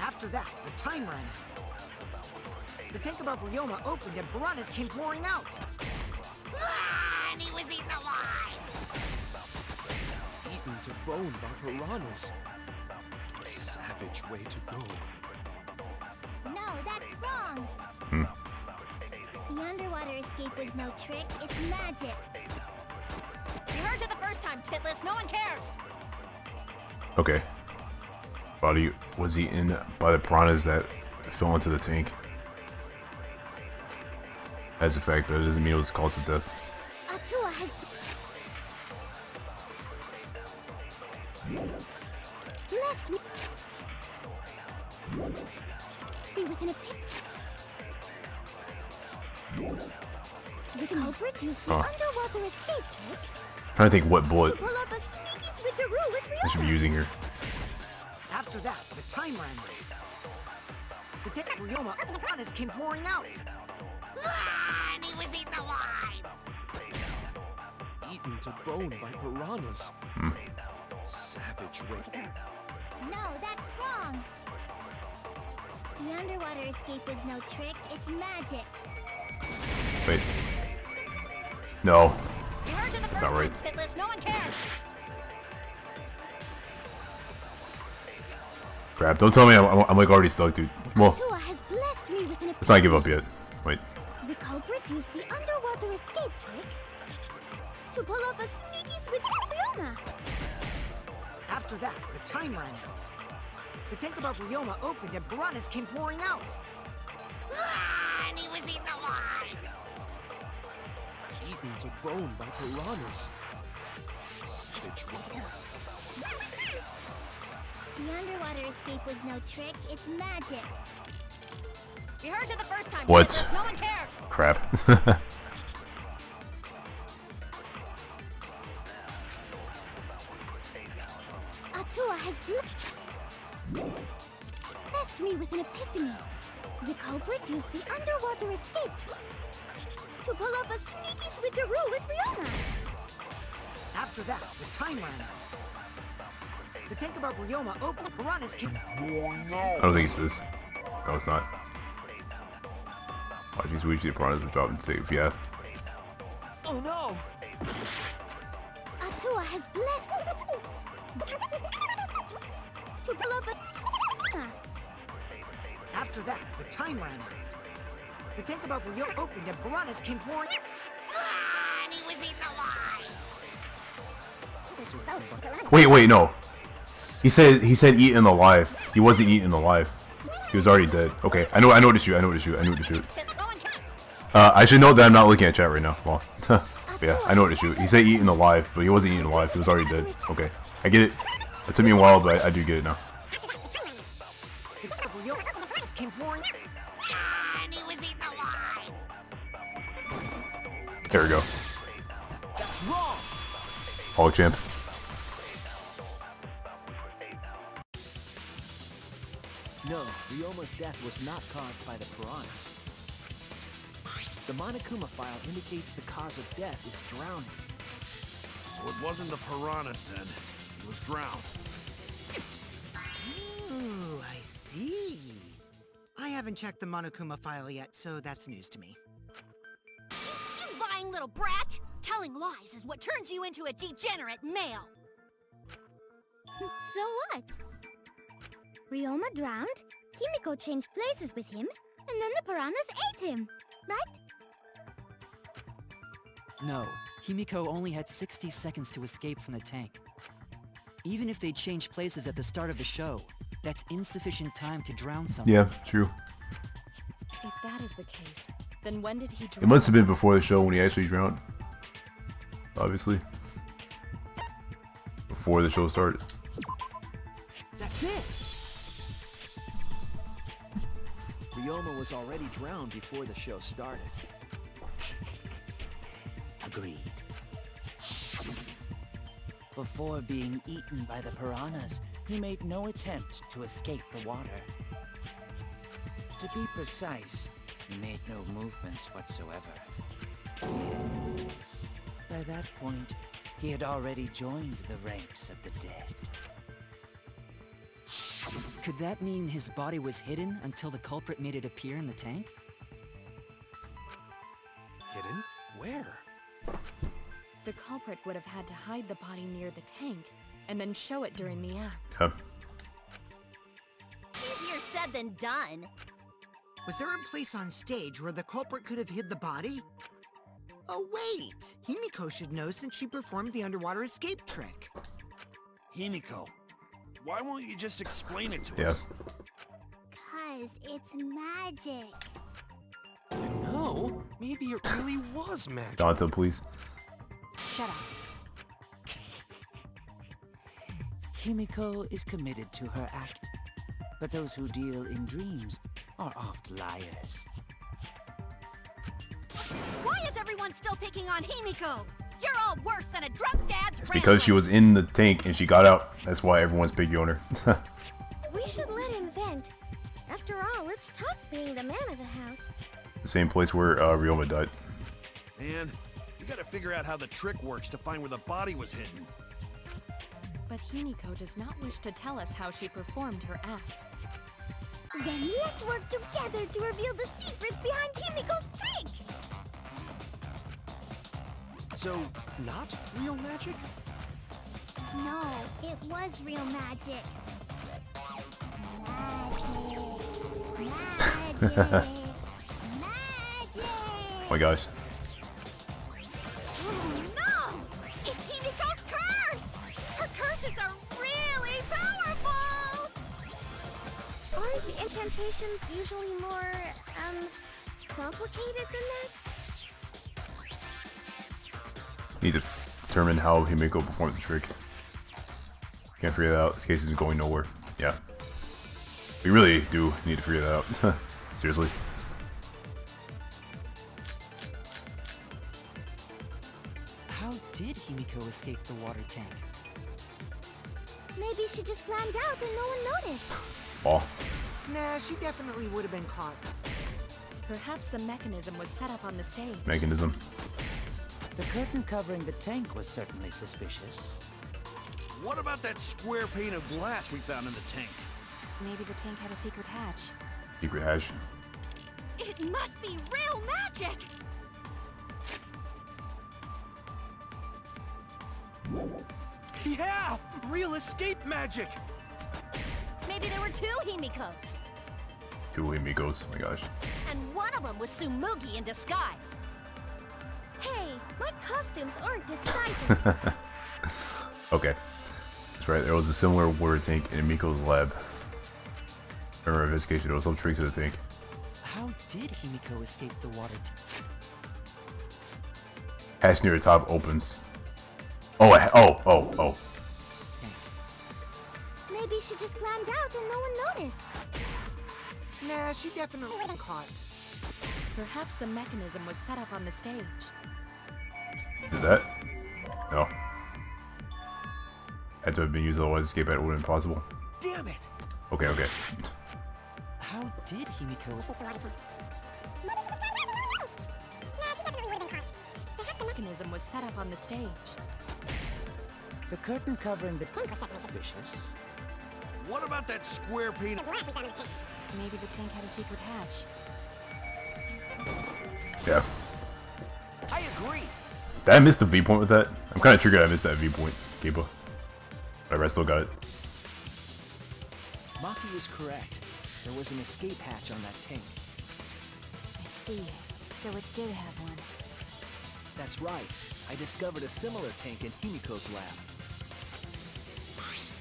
After that, the time ran out. The tank above Ryoma opened and piranhas came pouring out. Ah, and he was eaten alive! Eaten to bone by piranhas. Savage way to go. No, that's wrong. The underwater escape was no trick, it's magic. You heard it the first time, Titless. No one cares! Okay. Body was eaten by the piranhas that fell into the tank. As a fact, but it doesn't mean it was the cause of death. Atua has blessed me with an epiphany. The culprit used the underwater escape trick Trying to think what bullet to pull off a sneaky switcheroo with I should be Ryoma. using here. After that, the time ran out. The tank of Ryoma opened the piranhas came pouring out. Ah, and he was eaten alive! Eaten to bone by piranhas. Savage way. No, that's wrong. The underwater escape was no trick, it's magic. Wait. No. You heard you the first Not right. time, Spitless. No one cares. Crap, don't tell me I'm like already stuck, dude. Well, Tua has blessed me with an let's not give up yet. Wait. The culprit used the underwater escape trick to pull off a sneaky switch with Ryoma. After that, the time ran out. The tank above Ryoma opened and piranhas came pouring out. Ah, and he was eaten alive! Eaten to bone by piranhas. Savage way. The underwater escape was no trick, it's magic. You heard you the first time, What? Spitless. No one cares. Crap. Atua has blessed me with an epiphany. The culprit used the underwater escape trick to pull off a sneaky switcheroo with Ryoma. After that, the time ran out. The tank above Ryoma opened and piranhas came. I don't think it's this. No, it's not. Watching Switch, the piranhas were dropped and saved. Yeah. Oh no! Atua has blessed to pull off a. After that, the time ran out. The tank above Ryoma opened and piranhas came pouring. Ah, and he was eaten alive! Wait, no. He said eaten alive. He wasn't eaten alive. He was already dead. Okay, I know what to shoot. I know what to shoot. I should note that I'm not looking at chat right now. Well, yeah, I know what to shoot. He said eaten alive, but he wasn't eaten alive. He was already dead. Okay, I get it. It took me a while, but I do get it now. The tank above Ryoma opened and piranhas came pouring. Ah, and he was eaten alive! There we go. That's wrong! Hog champ. No, Ryoma's death was not caused by the piranhas. The Monokuma file indicates the cause of death is drowning. So it wasn't the piranhas then. He was drowned. Ooh, I see. I haven't checked the Monokuma file yet, so that's news to me. You lying little brat! Telling lies is what turns you into a degenerate male! So what? Ryoma drowned, Himiko changed places with him, and then the piranhas ate him, right? No, Himiko only had 60 seconds to escape from the tank. Even if they changed places at the start of the show, that's insufficient time to drown someone. Yeah, true. If that is the case, then when did he drown? It must have been before the show when he actually drowned. Obviously. Before the show started. That's it! Ryoma was already drowned before the show started. Agreed. Before being eaten by the piranhas, he made no attempt to escape the water. To be precise, he made no movements whatsoever. By that point, he had already joined the ranks of the dead. Could that mean his body was hidden until the culprit made it appear in the tank? Hidden? Where? The culprit would have had to hide the body near the tank, and then show it during the act. Huh. Easier said than done. Was there a place on stage where the culprit could have hid the body? Oh wait! Himiko should know since she performed the underwater escape trick. Himiko, why won't you just explain it to Yeah. us? 'Cause it's magic. No, maybe it really was magic. Dante, please. Shut up. Himiko is committed to her act, but those who deal in dreams are oft liars. Why is everyone still picking on Himiko? You're all worse than a drunk dad's It's because she was in the tank and she got out. That's why everyone's picking on her. We should let him vent. After all, it's tough being the man of the house. The same place where Ryoma died. Man, we gotta figure out how the trick works to find where the body was hidden. But Himiko does not wish to tell us how she performed her act. Then let's work together to reveal the secret behind Himiko's trick! So, not real magic? No, it was real magic. Magic! Magic! Oh my gosh. Oh no! It's Himiko's curse! Her curses are really powerful! Aren't incantations usually more, complicated than that? Need to determine how Himiko performed the trick. Can't figure that out. This case is going nowhere. Yeah. We really do need to figure that out. Seriously. How did Himiko escape the water tank? Maybe she just climbed out and no one noticed. Oh. Nah, she definitely would have been caught. Perhaps a mechanism was set up on the stage. Mechanism. The curtain covering the tank was certainly suspicious. What about that square pane of glass we found in the tank? Maybe the tank had a secret hatch. Secret hash. It must be real magic! Yeah! Real escape magic! Maybe there were 2 Himikos, 2 Himikos. Oh my gosh. and one of them was Tsumugi in disguise. Hey, my costumes aren't disguises. Okay. That's right. There was a similar water tank in Himiko's lab. Remember investigation, there was some tricks to the tank. How did Himiko escape the water tank? Hatch near the top opens. Oh, oh. Maybe she just climbed out and no one noticed. Nah, she definitely would have been caught. Perhaps a mechanism was set up on the stage. Is it that? No. Had to have been used, otherwise escape hatch would have been impossible. Damn it! Okay. How did Himiko escape the water tank? Perhaps a mechanism was set up on the stage. The curtain covering the tank was certainly suspicious. What about that square pane of glass we found in the tank? Maybe the tank had a secret hatch. Yeah. I agree! Did I miss the V point with that? I'm kind of triggered I missed that V point, Kiba. Whatever, I still got it. Maki was correct. There was an escape hatch on that tank. I see. So it did have one. That's right. I discovered a similar tank in Himiko's lab.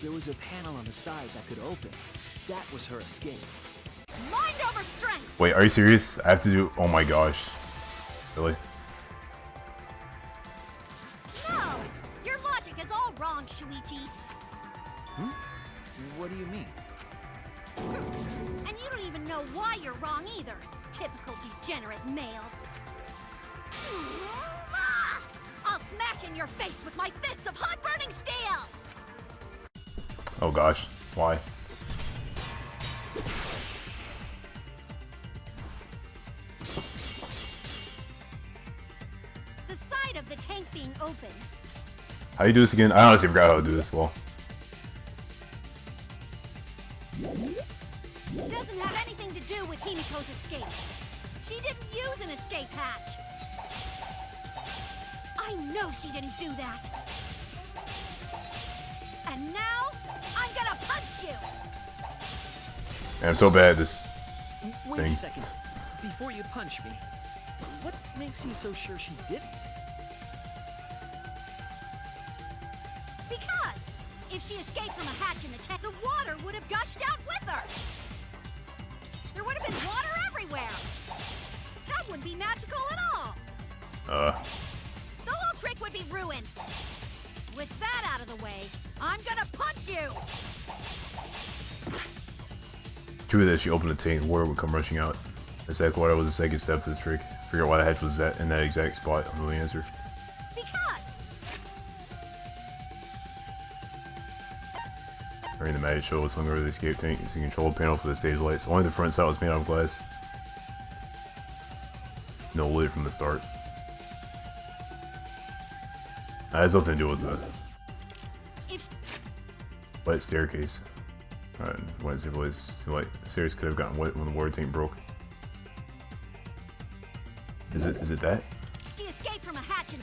There was a panel on the side that could open. That was her escape. Mind over strength! Wait, are you serious? I have to do... Oh my gosh. Really? No! Your logic is all wrong, Shuichi. What do you mean? And you don't even know why you're wrong either. Typical degenerate male. I'll smash in your face with my fists of hot burning steel! Oh gosh. Why? The side of the tank being open. How do you do this again? I honestly forgot how to do this. Well. Doesn't have anything to do with Himiko's escape. She didn't use an escape hatch. I know she didn't do that. And now, I'm gonna punch you! Man, I'm so bad at this Wait thing. a second. Before you punch me, what makes you so sure she didn't? Because if she escaped from a hatch in the tank, the water would have gushed out with her. There would have been water everywhere. That wouldn't be magical at all. The whole trick would be ruined. With that out of the way, I'm gonna punch you. True that she opened the tank, water would come rushing out. Exact water was the second step to this trick. Figure out why the hatch was that in that exact spot. I know the answer. Because During the magic show was hung over the escape tank using a control panel for the stage lights. Only the front side was made out of glass. no lid from the start. That has nothing to do with the wet staircase. What it was like the stairs could have gotten wet when the water tank broke. Is it that? She escaped from a hatch and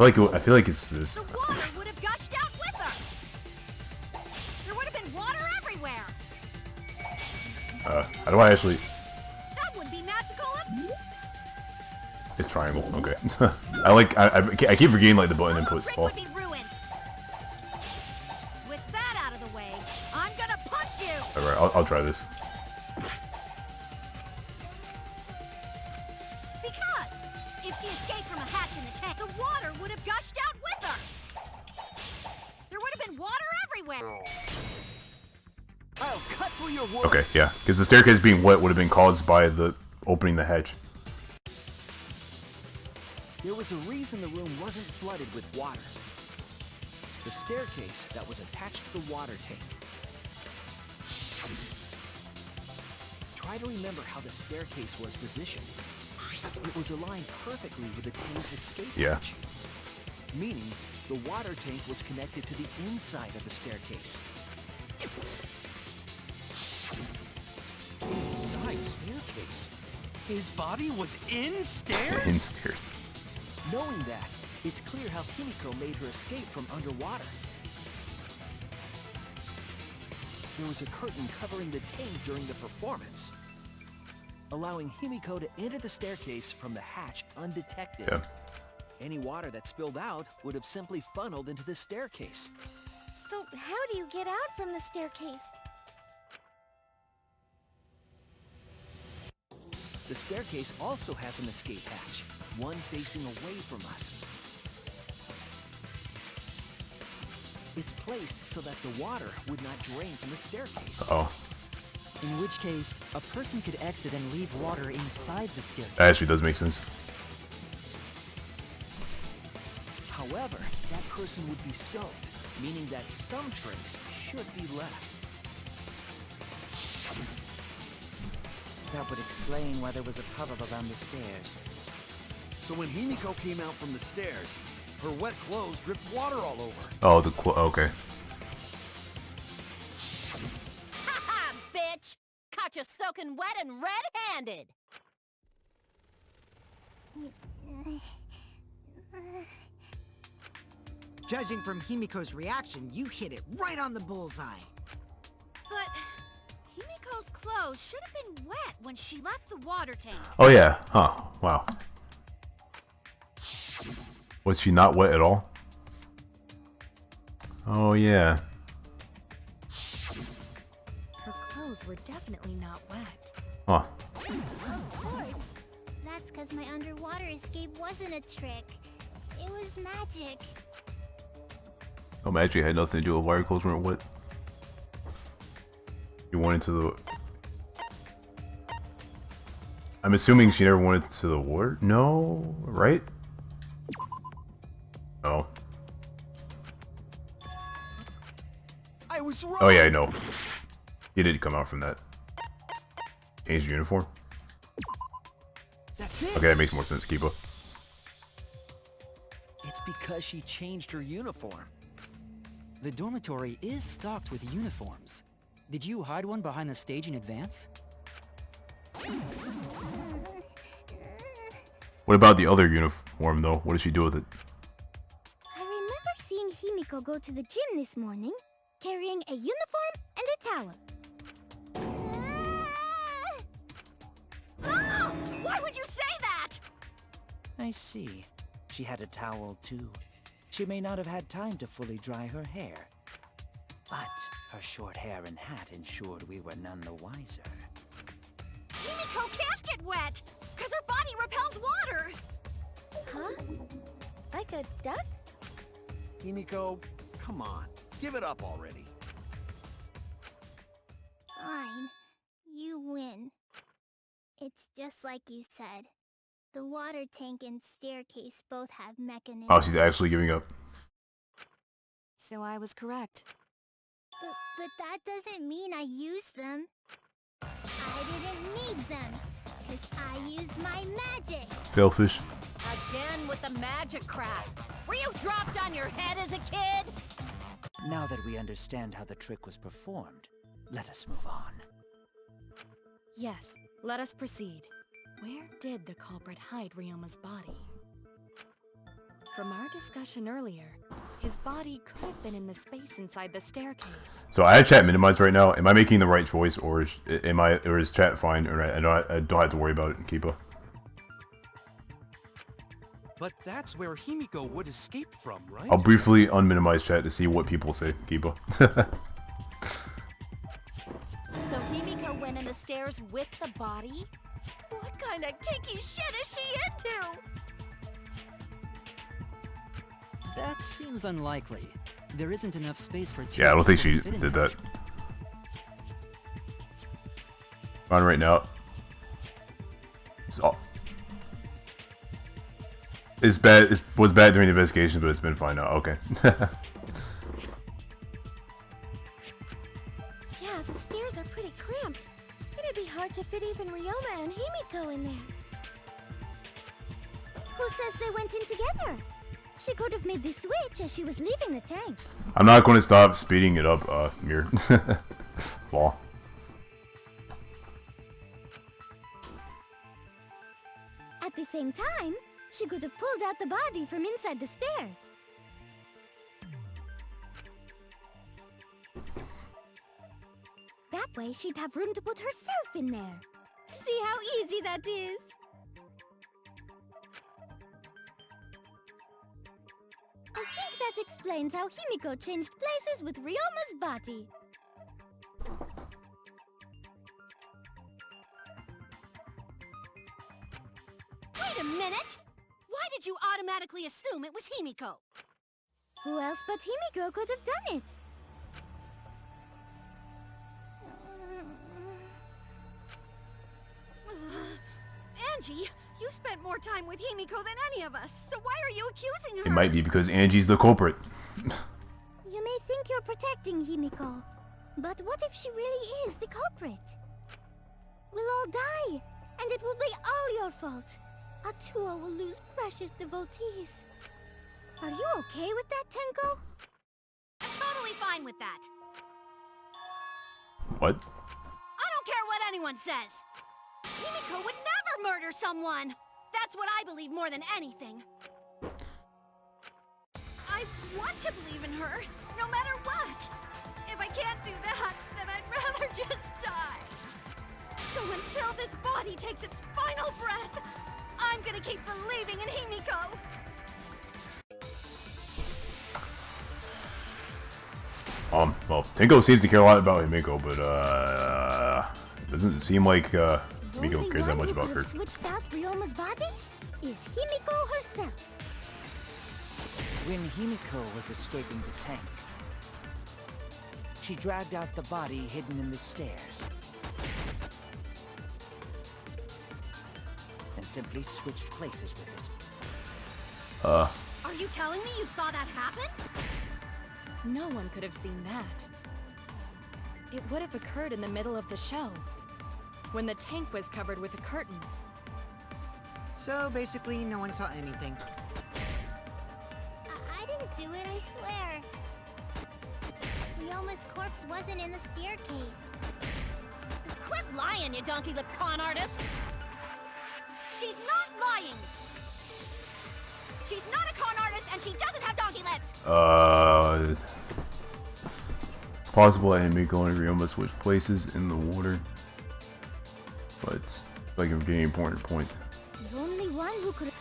I feel like it's this. the water would have gushed out with her. There would have been water everywhere. How do I actually? That would be magical. It's triangle. Okay. I keep forgetting like the button inputs. Trick Oh. would be ruined. With that out of the way, I'm gonna punch you. All right, I'll try this. Because if she escaped from a hatch in the tank, the water would have gushed out with her. There would have been water everywhere. I'll cut through your words. Okay, yeah, because the staircase being wet would have been caused by the opening the hatch. There was a reason the room wasn't flooded with water. The staircase that was attached to the water tank. Try to remember how the staircase was positioned. It was aligned perfectly with the tank's escape hatch. Meaning, the water tank was connected to the inside of the staircase. Inside staircase? His body was in stairs? In stairs. Knowing that, it's clear how Himiko made her escape from underwater. There was a curtain covering the tank during the performance, allowing Himiko to enter the staircase from the hatch undetected. Yeah. Any water that spilled out would have simply funneled into the staircase. So how do you get out from the staircase? The staircase also has an escape hatch, one facing away from us. It's placed so that the water would not drain from the staircase. Oh, In which case, a person could exit and leave water inside the staircase. that actually does make sense. However, that person would be soaked, meaning that some trace should be left. That would explain why there was a puddle around the stairs. So when Himiko came out from the stairs, her wet clothes dripped water all over. Oh, okay. Ha ha, bitch! Caught you soaking wet and red-handed. Judging from Himiko's reaction, you hit it right on the bullseye. But Himiko's clothes should have been wet when she left the water tank. Oh yeah. Huh. Wow. Was she not wet at all? Oh yeah. Her clothes were definitely not wet. Huh. Of course. That's because my underwater escape wasn't a trick. It was magic. Oh, magic had nothing to do with why your clothes weren't wet. You went into the... I'm assuming she never went into the water? No, right? No. I was wrong. Oh yeah, I know. You did come out from that. Change your uniform? That's it! Okay, that makes more sense, Kiba. It's because she changed her uniform. The dormitory is stocked with uniforms. Did you hide one behind the stage in advance? What about the other uniform, though? What did she do with it? I remember seeing Himiko go to the gym this morning, carrying a uniform and a towel. Ah! Why would you say that? I see. She had a towel, too. She may not have had time to fully dry her hair. But her short hair and hat ensured we were none the wiser. Himiko can't get wet, because her body repels water. Huh? Like a duck? Himiko, come on. Give it up already. Fine. You win. It's just like you said. The water tank and staircase both have mechanisms. Oh, she's actually giving up. So I was correct. But that doesn't mean I used them. I didn't need them. Because I used my magic. Selfish. Again with the magic crap. Were you dropped on your head as a kid? Now that we understand how the trick was performed, let us move on. Yes, let us proceed. Where did the culprit hide Ryoma's body? From our discussion earlier, his body could have been in the space inside the staircase. So I have chat minimized right now. Am I making the right choice, or is chat fine? Or I don't have to worry about it, Kiba. But that's where Himiko would escape from, right? I'll briefly unminimize chat to see what people say, Kiba. So Himiko went in the stairs with the body? What kind of kinky shit is she into? That seems unlikely. There isn't enough space for two. Yeah, I don't think she people to fit in did there. that. On right now. It's bad. It was bad during the investigation, but it's been fine now. Okay. Yeah, the stairs are pretty cramped. It'd be hard to fit even Ryoma and Himiko in there. Who says they went in together? She could have made the switch as she was leaving the tank. I'm not going to stop speeding it up, Mir. Law. At the same time, she could have pulled out the body from inside the stairs. That way, she'd have room to put herself in there. See how easy that is? I think that explains how Himiko changed places with Ryoma's body. Wait a minute! Why did you automatically assume it was Himiko? Who else but Himiko could have done it? Angie, you spent more time with Himiko than any of us, so why are you accusing her? It might be because Angie's the culprit. You may think you're protecting Himiko, but what if she really is the culprit? We'll all die, and it will be all your fault. Atua will lose precious devotees. Are you okay with that, Tenko? I'm totally fine with that. What? I don't care what anyone says. Himiko would never murder someone. That's what I believe more than anything. I want to believe in her, no matter what. If I can't do that, then I'd rather just die. So until this body takes its final breath, I'm gonna keep believing in Himiko. Well, Tenko seems to care a lot about Himiko, but, doesn't seem like, Himiko cares that much about her. Switched out Ryoma's body is Himiko herself. When Himiko was escaping the tank, she dragged out the body hidden in the stairs. And simply switched places with it. Are you telling me you saw that happen? No one could have seen that. It would have occurred in the middle of the show, when the tank was covered with a curtain. So basically, no one saw anything. I didn't do it, I swear. Ryoma's corpse wasn't in the staircase. Quit lying, you donkey-lipped con artist! She's not lying! She's not a con artist, and she doesn't have donkey lips! It's possible that Himiko and Ryoma switched places in the water. But, it's like I'm getting important point. The only one who could...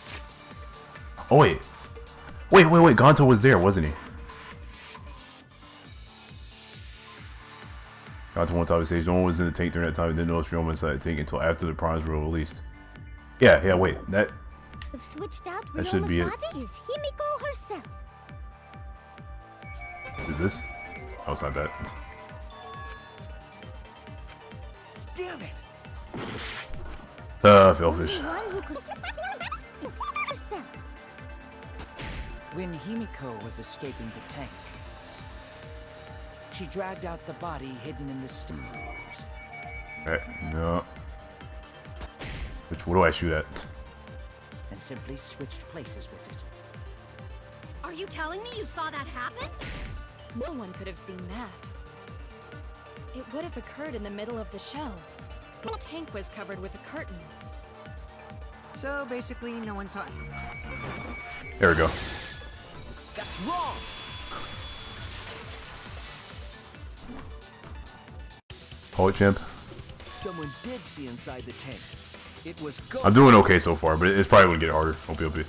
Oh, wait. Wait, Ganto was there, wasn't he? Ganto one time says no one was in the tank during that time and didn't know if Ryoma inside the tank until after the prawns were released. Yeah, wait. That switched out that should Ryoma's be it. body is Himiko herself. Is this? Oh, it's not that. Damn it! Selfish. The one who could... is herself. When Himiko was escaping the tank, she dragged out the body hidden in the stairs. No. What do I shoot at? And simply switched places with it. Are you telling me you saw that happen? No one could have seen that. It would have occurred in the middle of the show. The tank was covered with a curtain. So basically, no one saw it. There we go. That's wrong! Hold it, champ. Someone did see inside the tank. It was Gonta. I'm doing okay so far, but it's probably gonna get harder. Hope you'll be.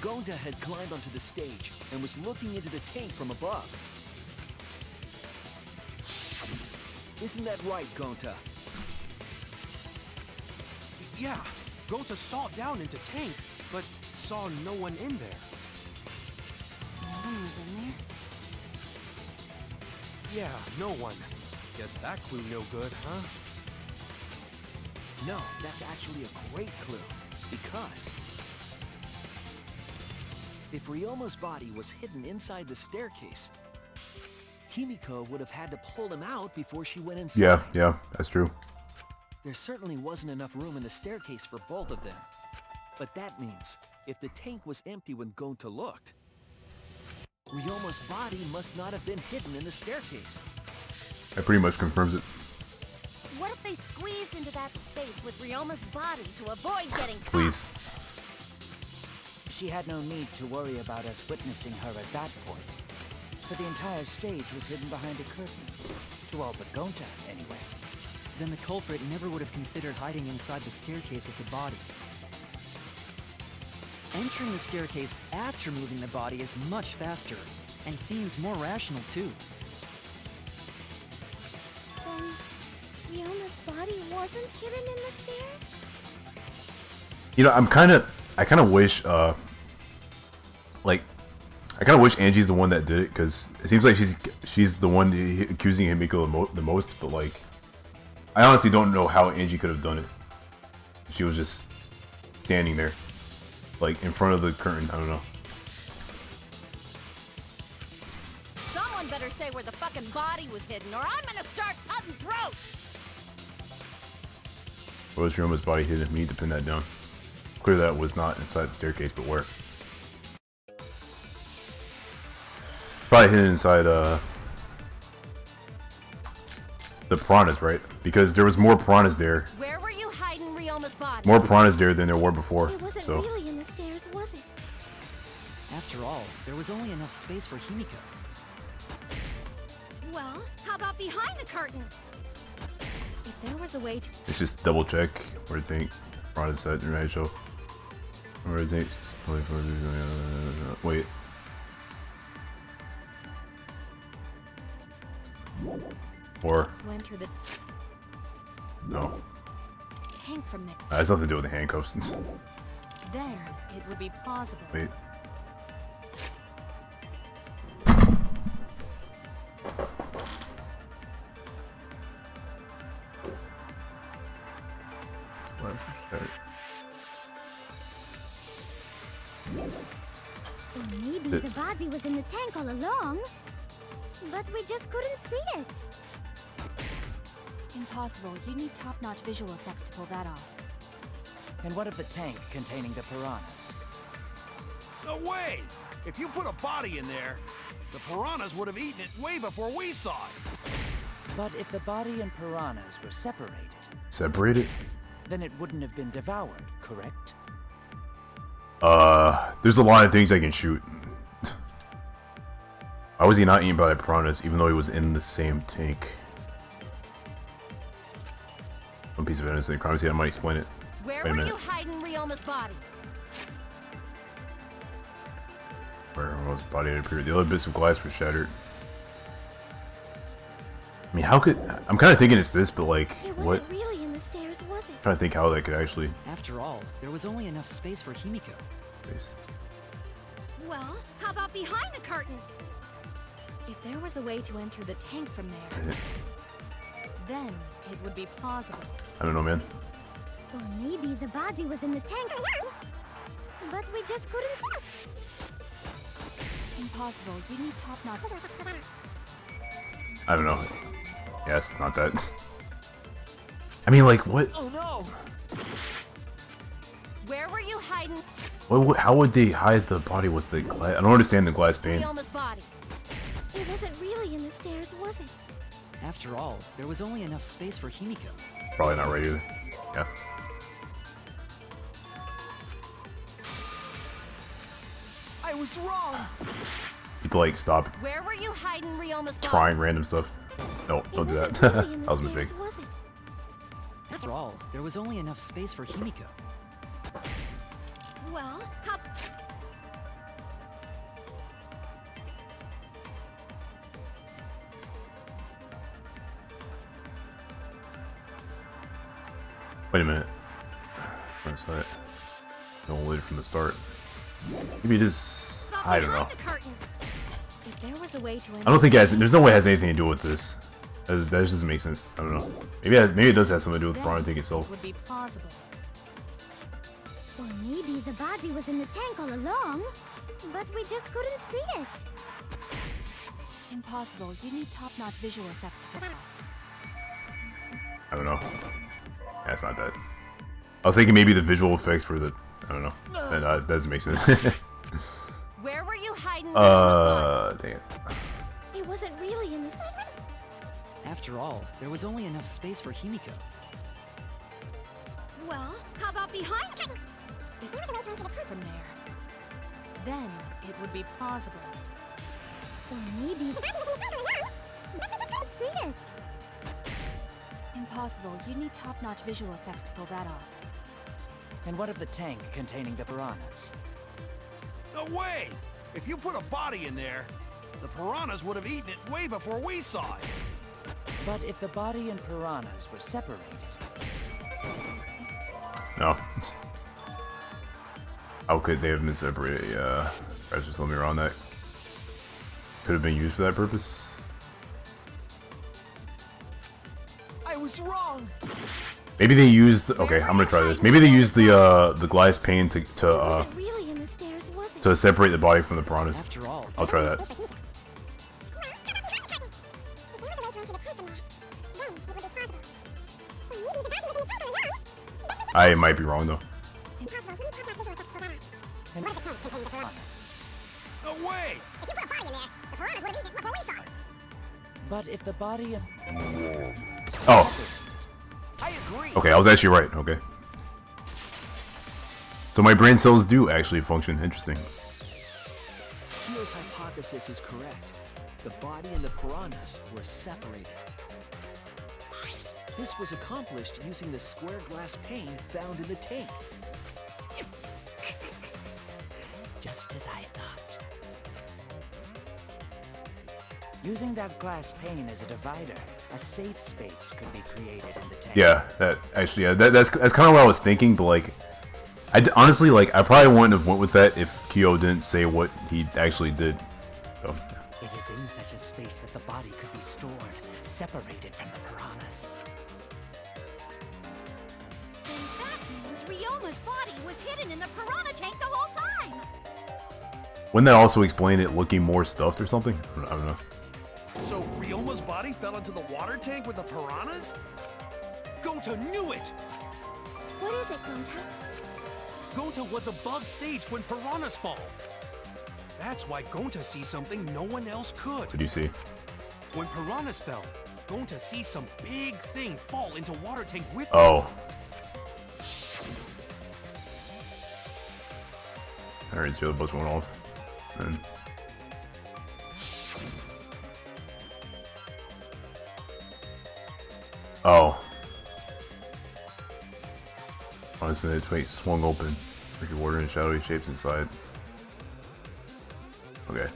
Gonta had climbed onto the stage and was looking into the tank from above. Isn't that right, Gonta? Yeah, Gonta saw down into tank, but saw no one in there. No one was in there? Yeah, no one. Guess that clue no good, huh? No, that's actually a great clue. Because if Ryoma's body was hidden inside the staircase, Himiko would have had to pull him out before she went inside. Yeah, that's true. There certainly wasn't enough room in the staircase for both of them. But that means, if the tank was empty when Gonta looked, Ryoma's body must not have been hidden in the staircase. That pretty much confirms it. What if they squeezed into that space with Ryoma's body to avoid getting caught? Please. She had no need to worry about us witnessing her at that point, for the entire stage was hidden behind a curtain. To all but Gonta, anyway. Then the culprit never would have considered hiding inside the staircase with the body. Entering the staircase after moving the body is much faster, and seems more rational too. Then Ryoma's body wasn't hidden in the stairs? You know, I kind of wish, I kind of wish Angie's the one that did it, because it seems like she's the one accusing Himiko the most, but like, I honestly don't know how Angie could have done it. She was just standing there, like, in front of the curtain. I don't know. Someone better say where the fucking body was hidden, or I'm gonna start cutting throats! Where was Ryoma's body hidden? We need to pin that down. Clearly that was not inside the staircase, but where? Probably hidden inside, the piranhas, right? Because there was more piranhas there. Where were you hiding Ryoma's body? More piranhas there than there were before. It wasn't So really in the stairs, was it? After all, there was only enough space for Himiko. Well, how about behind the curtain? If there was a way to... let's just double check where the tank piranhas at in the show. Where the tank? Wait. Or to enter the no. tank from there. That has nothing to do with the handcuffs. Then it would be plausible. Wait. Or maybe the body was in the tank all along, but we just couldn't see it. Impossible. You need top-notch visual effects to pull that off. And what of the tank containing the piranhas? No way! If you put a body in there, the piranhas would have eaten it way before we saw it. But if the body and piranhas were separated... Separated? Then it wouldn't have been devoured, correct? There's a lot of things I can shoot. Why was he not eaten by the piranhas, even though he was in the same tank? One piece of evidence in the crime scene, I might explain it. Where Wait a were minute. you hiding Ryoma's body? Where was his body had appeared? The other bits of glass were shattered. I mean, how could... I'm kind of thinking it's this, but like, It what? wasn't really in the stairs, was it? I'm trying to think how that could actually... After all, there was only enough space for Himiko. Well, how about behind the curtain? If there was a way to enter the tank from there, then it would be plausible. I don't know, man. Or maybe the body was in the tank, but we just couldn't. Impossible. You need top-notch... I don't know. Yes, not that. I mean, like, what? Oh no! Where were you hiding? How would they hide the body with the glass? I don't understand the glass pane. Ryoma's body. It wasn't really in the stairs, was it? After all, there was only enough space for Himiko. Probably not right either. Yeah. I was wrong! You'd like stop Where were you hiding Ryoma's body? trying random stuff. No, don't do that. Really in That the was a mistake. stairs, was it? After all, there was only enough space for Himiko. Well, how... Wait a minute. Where's that? Don't lead it from the start. Maybe it is. I don't know. If there was a way to I don't think it has. There's no way it has anything to do with this. That just doesn't make sense. I don't know. Maybe it does have something to do with the piranha tank itself. would be plausible. Or maybe the body was in the tank all along, but we just couldn't see it. Impossible. You need top-notch visual effects to pull it off. I don't know. Yeah, it's not that. I was thinking maybe the visual effects for the. I don't know. That doesn't make sense. Where were you hiding Ryoma's dang it. It wasn't really in the stairs. After all, there was only enough space for Himiko. Well, how about behind? If it was from there, then it would be plausible. Or maybe... but we just couldn't see it. Impossible. You need top-notch visual effects to pull that off. And what of the tank containing the piranhas? No way! If you put a body in there, the piranhas would have eaten it way before we saw it. But if the body and piranhas were separated... No. How could they have been separated? Yeah. Guys, just let me around that. Could have been used for that purpose. I was wrong! Maybe they used. Okay, I'm gonna try this. Maybe they used the glass pane to Really in the stairs, was it? to separate the body from the piranhas. After all, I'll try that. I might be wrong though. No way! If you put a body in there, the piranhas would have eaten it before we saw it. but if the body and... Oh. I agree. Okay, I was actually right. Okay. So my brain cells do actually function. Interesting. Kyo's hypothesis is correct. The body and the piranhas were separated. This was accomplished using the square glass pane found in the tank. Just as I thought. Using that glass pane as a divider, a safe space could be created in the tank. Yeah, that actually, yeah, that's kind of what I was thinking. But like, honestly, like, I probably wouldn't have went with that if Kyo didn't say what he actually did. So. It is in such a space that the body could be stored, separated from the piranhas. Then that means Ryoma's body was hidden in the piranha tank the whole time! Wouldn't that also explain it looking more stuffed or something? I don't know. So Ryoma's body fell into the water tank with the piranhas? Gonta knew it! What is it, Gonta? Gonta was above stage when piranhas fall. That's why Gonta sees something no one else could. What do you see? When piranhas fell, Gonta sees some big thing fall into water tank with Oh. Alright, so the other bus went off. And oh. Honestly, its face swung open. Murky water and shadowy shapes inside. Okay.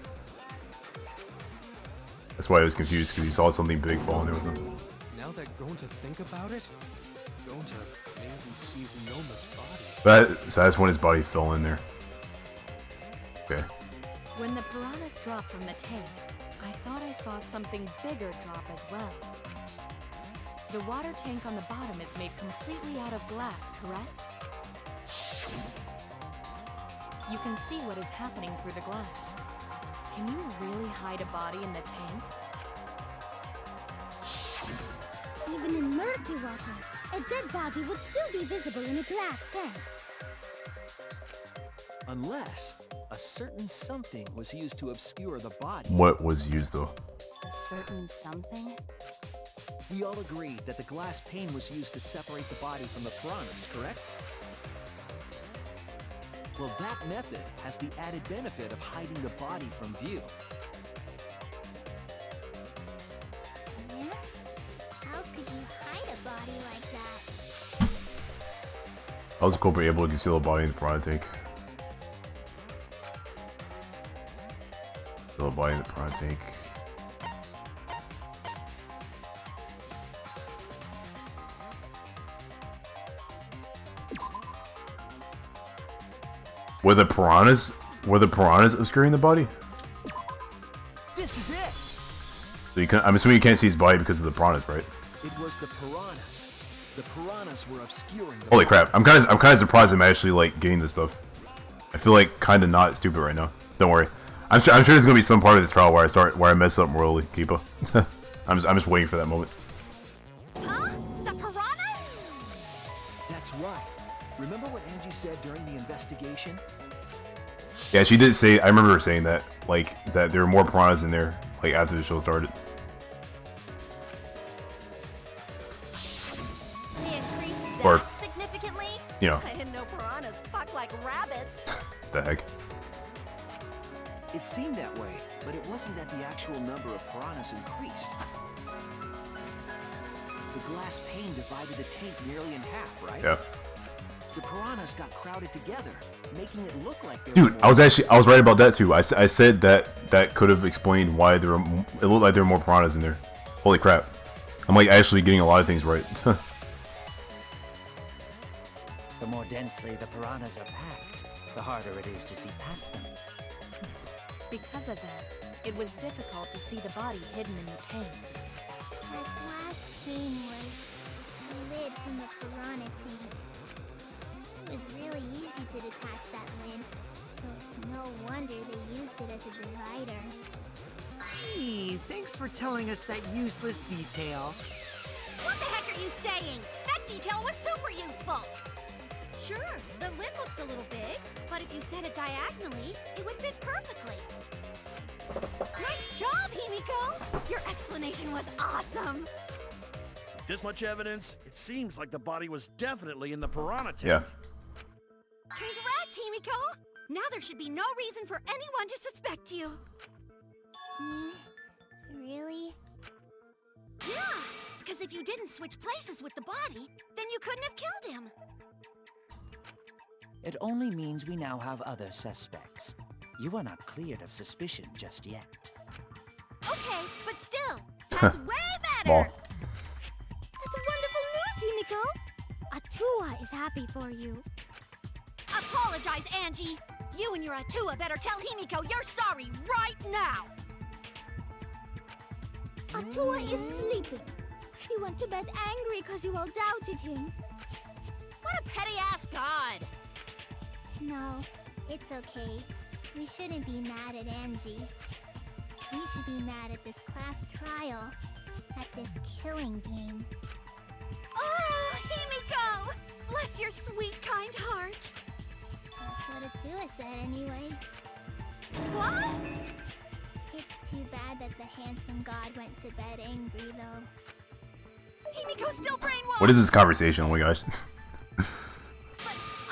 That's why I was confused, because he saw something big fall in there with him. Now that Gonta think about it, Gonta maybe sees Ryoma's body. So that's when his body fell in there. Okay. When the piranhas dropped from the tank, I thought I saw something bigger drop as well. The water tank on the bottom is made completely out of glass, correct? You can see what is happening through the glass. Can you really hide a body in the tank? Even in murky water, A dead body would still be visible in a glass tank. Unless a certain something was used to obscure the body. What was used though? A certain something? We all agreed that the glass pane was used to separate the body from the piranhas, correct? Well, that method has the added benefit of hiding the body from view. Yeah? How could you hide a body like that? How was the culprit able to conceal a body in the piranha tank? Conceal a body in the piranha tank. Were the piranhas obscuring the body? This is it. So you can, I'm assuming you can't see his body because of the piranhas, right? It was the piranhas. The piranhas were obscuring the Holy body. crap! I'm kind of surprised I'm actually like getting this stuff. I feel like kind of not stupid right now. Don't worry. I'm sure there's gonna be some part of this trial where I mess up morally, Keepa. I'm just waiting for that moment. Huh? The piranhas? That's right. Remember what Angie said during the investigation? Yeah, she did say. I remember her saying that, like that there were more piranhas in there, like after the show started. They increased Or- that significantly? You know. I didn't know piranhas fuck like rabbits. The heck. It seemed that way, but it wasn't that the actual number of piranhas increased. The glass pane divided the tank nearly in half, right? Yeah. The piranhas got crowded together, making it look like there Dude, were I was right about that too. I said that could have explained why it looked like there were more piranhas in there. Holy crap. I'm like actually getting a lot of things right. The more densely the piranhas are packed, the harder it is to see past them. Because of that, it was difficult to see the body hidden in the tank. That glass pane was the lid from the piranha tank. It was really easy to detach that lid, so it's no wonder they used it as a divider. Gee, thanks for telling us that useless detail. What the heck are you saying? That detail was super useful. Sure, the lid looks a little big, but if you set it diagonally, it would fit perfectly. Nice job, Himiko! Your explanation was awesome. This much evidence, it seems like the body was definitely in the piranha tank. Yeah. Congrats, Himiko! Now there should be no reason for anyone to suspect you. Really? Yeah, because if you didn't switch places with the body, then you couldn't have killed him. It only means we now have other suspects. You are not cleared of suspicion just yet. Okay, but still, that's way better! Ball. That's wonderful news, Himiko! Atua is happy for you. Apologize, Angie! You and your Atua better tell Himiko you're sorry right now! Atua is sleeping. He went to bed angry because you all doubted him. What a petty-ass god! No, it's okay. We shouldn't be mad at Angie. We should be mad at this class trial, at this killing game. Oh, Himiko! Bless your sweet, kind heart! That's what Atua said anyway. What? It's too bad that the handsome god went to bed angry, though. Himiko's still brainwashed! What is this conversation? Oh my gosh. But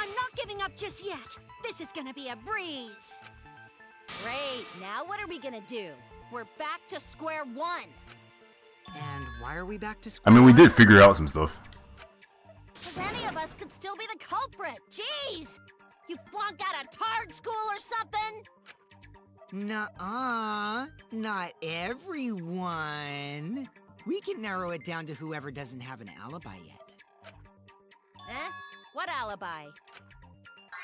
I'm not giving up just yet. This is gonna be a breeze. Great, now what are we gonna do? We're back to square one. And why are we back to I square mean, we one? did figure out some stuff. Because any of us could still be the culprit. Jeez! You flunked out of tard school or something? Nuh-uh. Not everyone. We can narrow it down to whoever doesn't have an alibi yet. Eh? What alibi?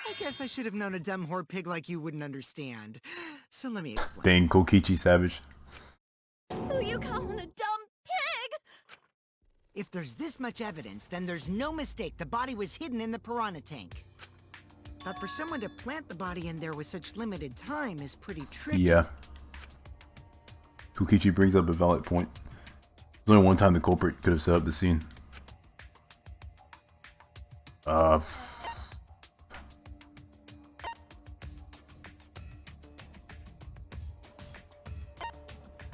I guess I should have known a dumb whore pig like you wouldn't understand. So let me explain. Dang, Kokichi Savage. Who you calling a dumb pig? If there's this much evidence, then there's no mistake the body was hidden in the piranha tank. But for someone to plant the body in there with such limited time is pretty tricky. Yeah. Kokichi brings up a valid point. There's only one time the culprit could have set up the scene. I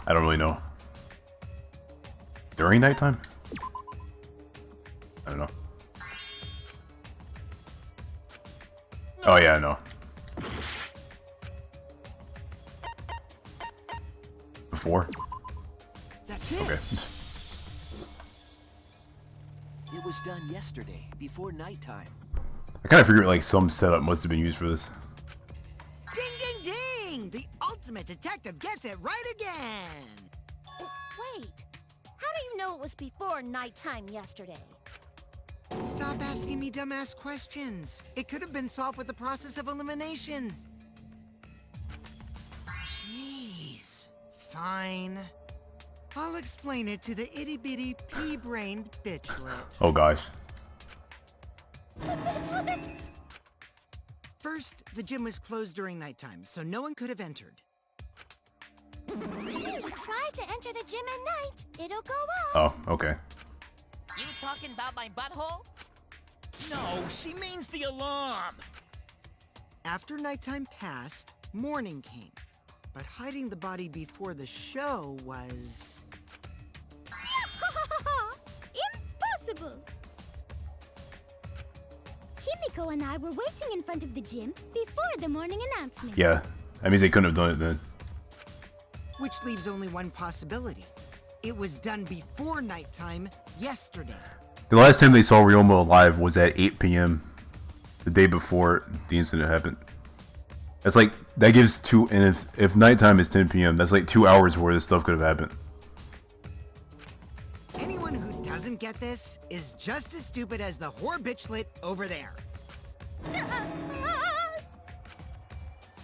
don't really know. During nighttime? I don't know. Oh yeah, I know. Before? That's it. Okay. It was done yesterday, before nighttime. I kind of figured like some setup must have been used for this. Ding, ding, ding! The ultimate detective gets it right again! Wait, how do you know it was before nighttime yesterday? Stop asking me dumbass questions. It could have been solved with the process of elimination. Jeez. Fine. I'll explain it to the itty-bitty pea-brained bitchlet. Oh gosh. The bitchlet! First, the gym was closed during nighttime, so no one could have entered. If you try to enter the gym at night, it'll go up. Oh, okay. You talking about my butthole? No, she means the alarm. After nighttime passed, morning came. But hiding the body before the show was... Impossible! Himiko and I were waiting in front of the gym before the morning announcement. Yeah, that means they couldn't have done it then. Which leaves only one possibility. It was done before nighttime yesterday. The last time they saw Ryoma alive was at 8 p.m. the day before the incident happened. That's like, that gives two, and if nighttime is 10 p.m., that's like 2 hours where this stuff could have happened. Anyone who doesn't get this is just as stupid as the whore bitchlet over there.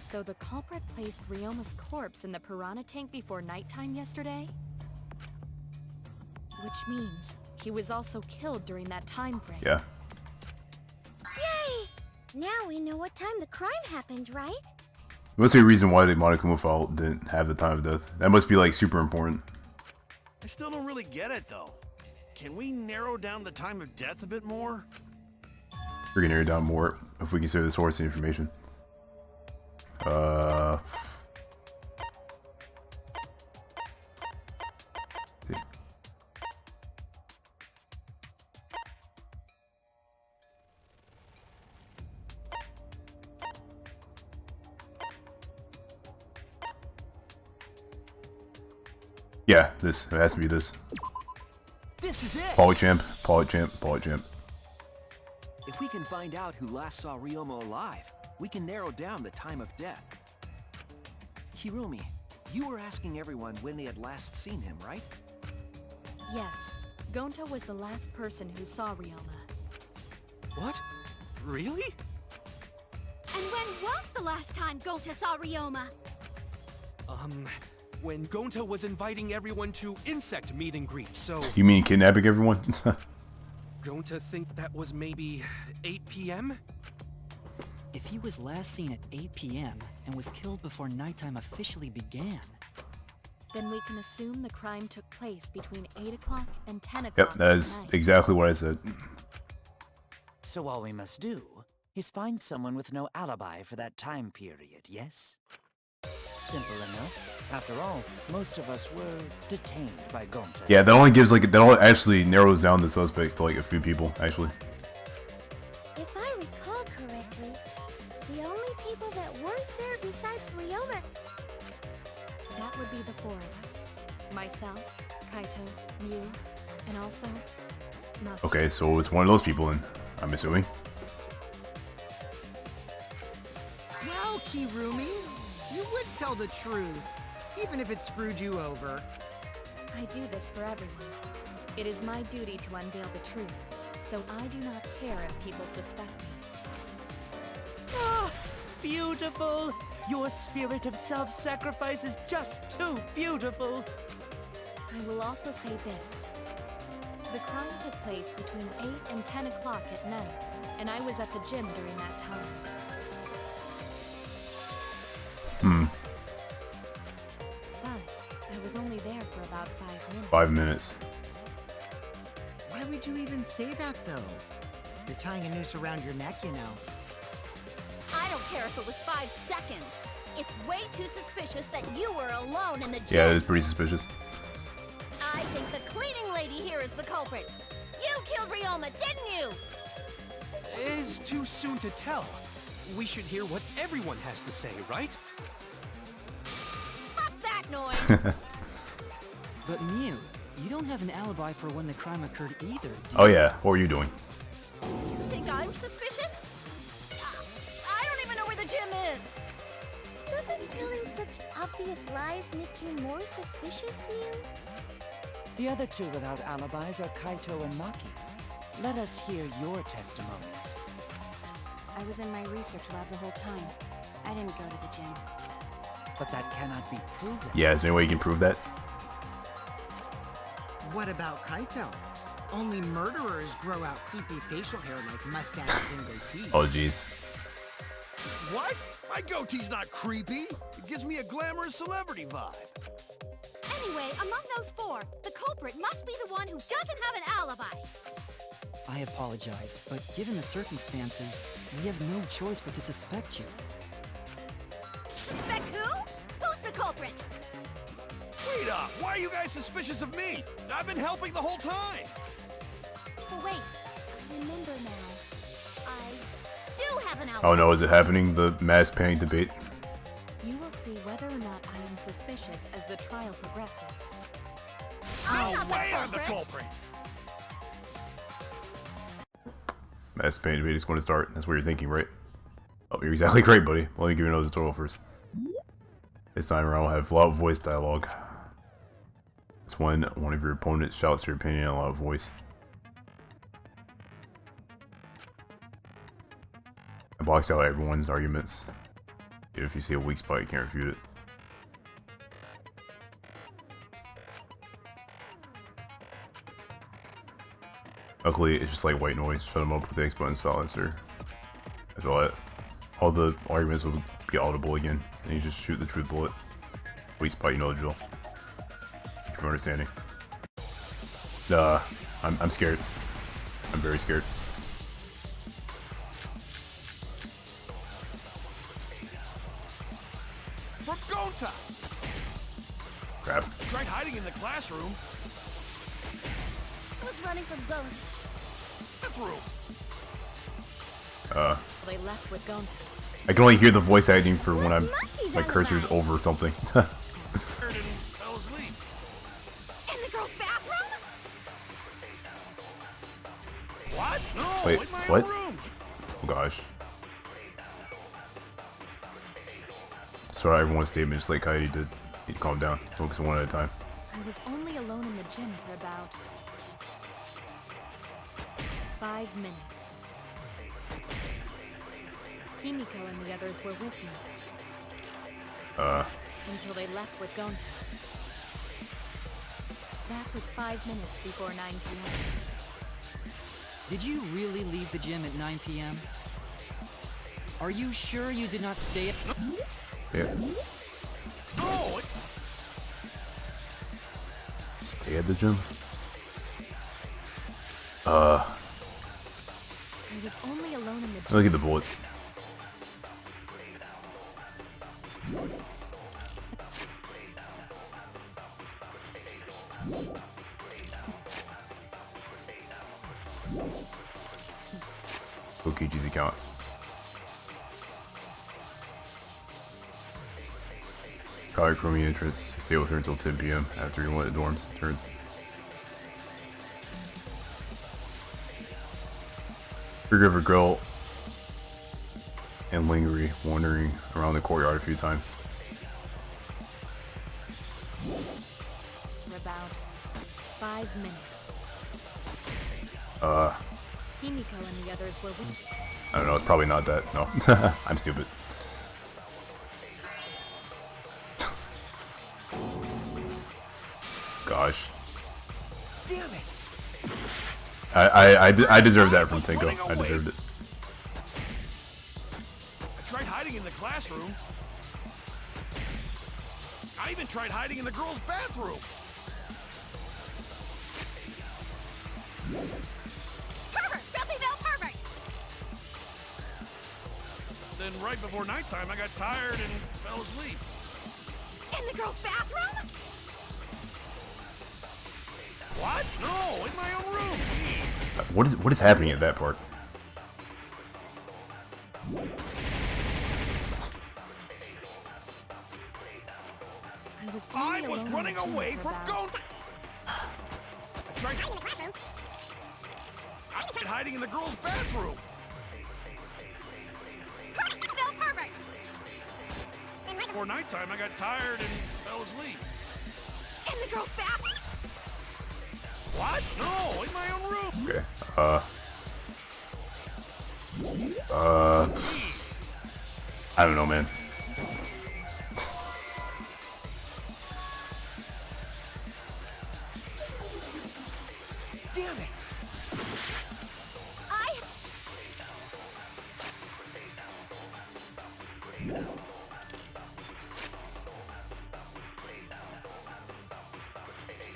So the culprit placed Ryoma's corpse in the piranha tank before nighttime yesterday? Which means he was also killed during that time frame. Yeah. Yay! Now we know what time the crime happened, right? There must be a reason why the Monokuma file didn't have the time of death. That must be like super important. I still don't really get it though. Can we narrow down the time of death a bit more? We're gonna narrow it down more if we consider the source of the information. Yeah, this. It has to be this. This is it! Polychamp, Polychamp, Polychamp. If we can find out who last saw Ryoma alive, we can narrow down the time of death. Hirumi, you were asking everyone when they had last seen him, right? Yes, Gonta was the last person who saw Ryoma. What? Really? And when was the last time Gonta saw Ryoma? When Gonta was inviting everyone to insect meet and greet, so... You mean kidnapping everyone? Gonta think that was maybe 8 p.m.? If he was last seen at 8 p.m. and was killed before nighttime officially began... Then we can assume the crime took place between 8 o'clock and 10 o'clock. Yep, that is exactly what I said. So all we must do is find someone with no alibi for that time period, yes? Simple enough. After all, most of us were detained by Gonta. Yeah, that only gives like, that only actually narrows down the suspects to like a few people, actually. If I recall correctly, the only people that weren't there besides Ryoma... That would be the four of us. Myself, Kaito, Mew, and also... Maki. Okay, so it's one of those people then, I'm assuming. Well, Kirumi, you would tell the truth, even if it screwed you over. I do this for everyone. It is my duty to unveil the truth, so I do not care if people suspect me. Ah, beautiful! Your spirit of self-sacrifice is just too beautiful! I will also say this. The crime took place between 8 and 10 o'clock at night, and I was at the gym during that time. But I was only there for about 5 minutes. 5 minutes. Why would you even say that, though? You're tying a noose around your neck, you know. I don't care if it was 5 seconds. It's way too suspicious that you were alone in the gym. Yeah, it's pretty suspicious. I think the cleaning lady here is the culprit. You killed Ryoma, didn't you? It's too soon to tell. We should hear what everyone has to say, right? Fuck that noise! But Mew, you don't have an alibi for when the crime occurred either, do you? Oh yeah, what were you doing? You think I'm suspicious? I don't even know where the gym is. Doesn't telling such obvious lies make you more suspicious, Mew? The other two without alibis are Kaito and Maki. Let us hear your testimonies. I was in my research lab the whole time. I didn't go to the gym. But that cannot be proven. Yeah, is there any way you can prove that? What about Kaito? Only murderers grow out creepy facial hair like mustaches and goatees. Oh jeez. What? My goatee's not creepy. It gives me a glamorous celebrity vibe. Anyway, among those 4, the culprit must be the one who doesn't have an alibi. I apologize, but given the circumstances, we have no choice but to suspect you. Suspect who? Who's the culprit? Wait up! Why are you guys suspicious of me? I've been helping the whole time! Oh wait, I remember now. I do have an alibi. Oh no, is it happening? The mass panic debate? You will see whether or not I am suspicious as the trial progresses. I'm not the I'm the culprit. culprit! Mass panic debate is going to start. That's what you're thinking, right? Oh, you're exactly great, buddy. Let me give you another tutorial first. This time around, we'll have loud voice dialogue. It's when one of your opponents shouts your opinion in a loud voice. I boxed out everyone's arguments. If you see a weak spot, you can't refute it. Luckily, it's just like white noise. Shut them up with the X button silencer. That's all the arguments will be audible again, and you just shoot the truth bullet. Weak spot, you know the drill. Thank you for understanding. I'm scared. I'm very scared. For Gonta! Crap. I tried hiding in the classroom. Who's running from Gonta? Bathroom! They left with Gonta. I can only hear the voice acting for when my cursor's over something. Fell asleep. In the girls' bathroom? What? No, Wait, in my what? own room. Oh gosh. Sorry, everyone's statement, just like Heidi did. Need to calm down. Focus one at a time. I was only alone in the gym for about 5 minutes. Himiko and the others were with me. Until they left with Gonta. That was 5 minutes before 9 p.m. Did you really leave the gym at 9 p.m.? Are you sure you did not stay at... Yeah. No! Stay at the gym? I was only alone in the gym. Look at the bullets. Kokichi's account. Call your Chromie entrance. Stay with her until 10 p.m. after you went to dorms. Turn. Trigger of a girl and Lingerie wandering around the courtyard a few times. For about 5 minutes. Himiko and the others were with me. I don't know, it's probably not that. No. I'm stupid. Gosh. Damn it! I deserved that from Tinko. I deserved it. I tried hiding in the classroom. I even tried hiding in the girls' bathroom. Pervert! Filthy male pervert! then right before nighttime, I got tired and fell asleep. In the girls' bathroom? What? No, in my own room. What is happening at that part? I was running away from Gonta. I tried hiding in the girls' bathroom. Still perfect. Before nighttime, I got tired and fell asleep. In the girls' bathroom? What? No, in my own room. Okay. I don't know, man. Damn it.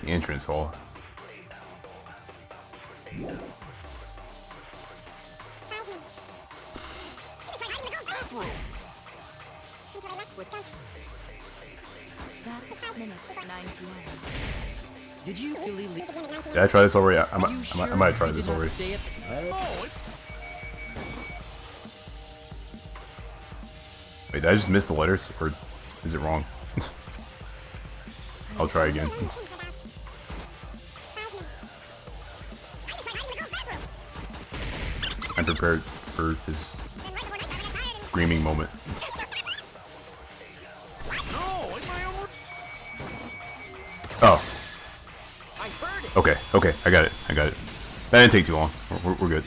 The entrance hall. Did you delete? Did I try this already? I might have tried this already. Wait, did I just miss the letters, or is it wrong? I'll try again. I'm prepared for this screaming moment. Oh. Okay, okay, I got it. That didn't take too long. We're good.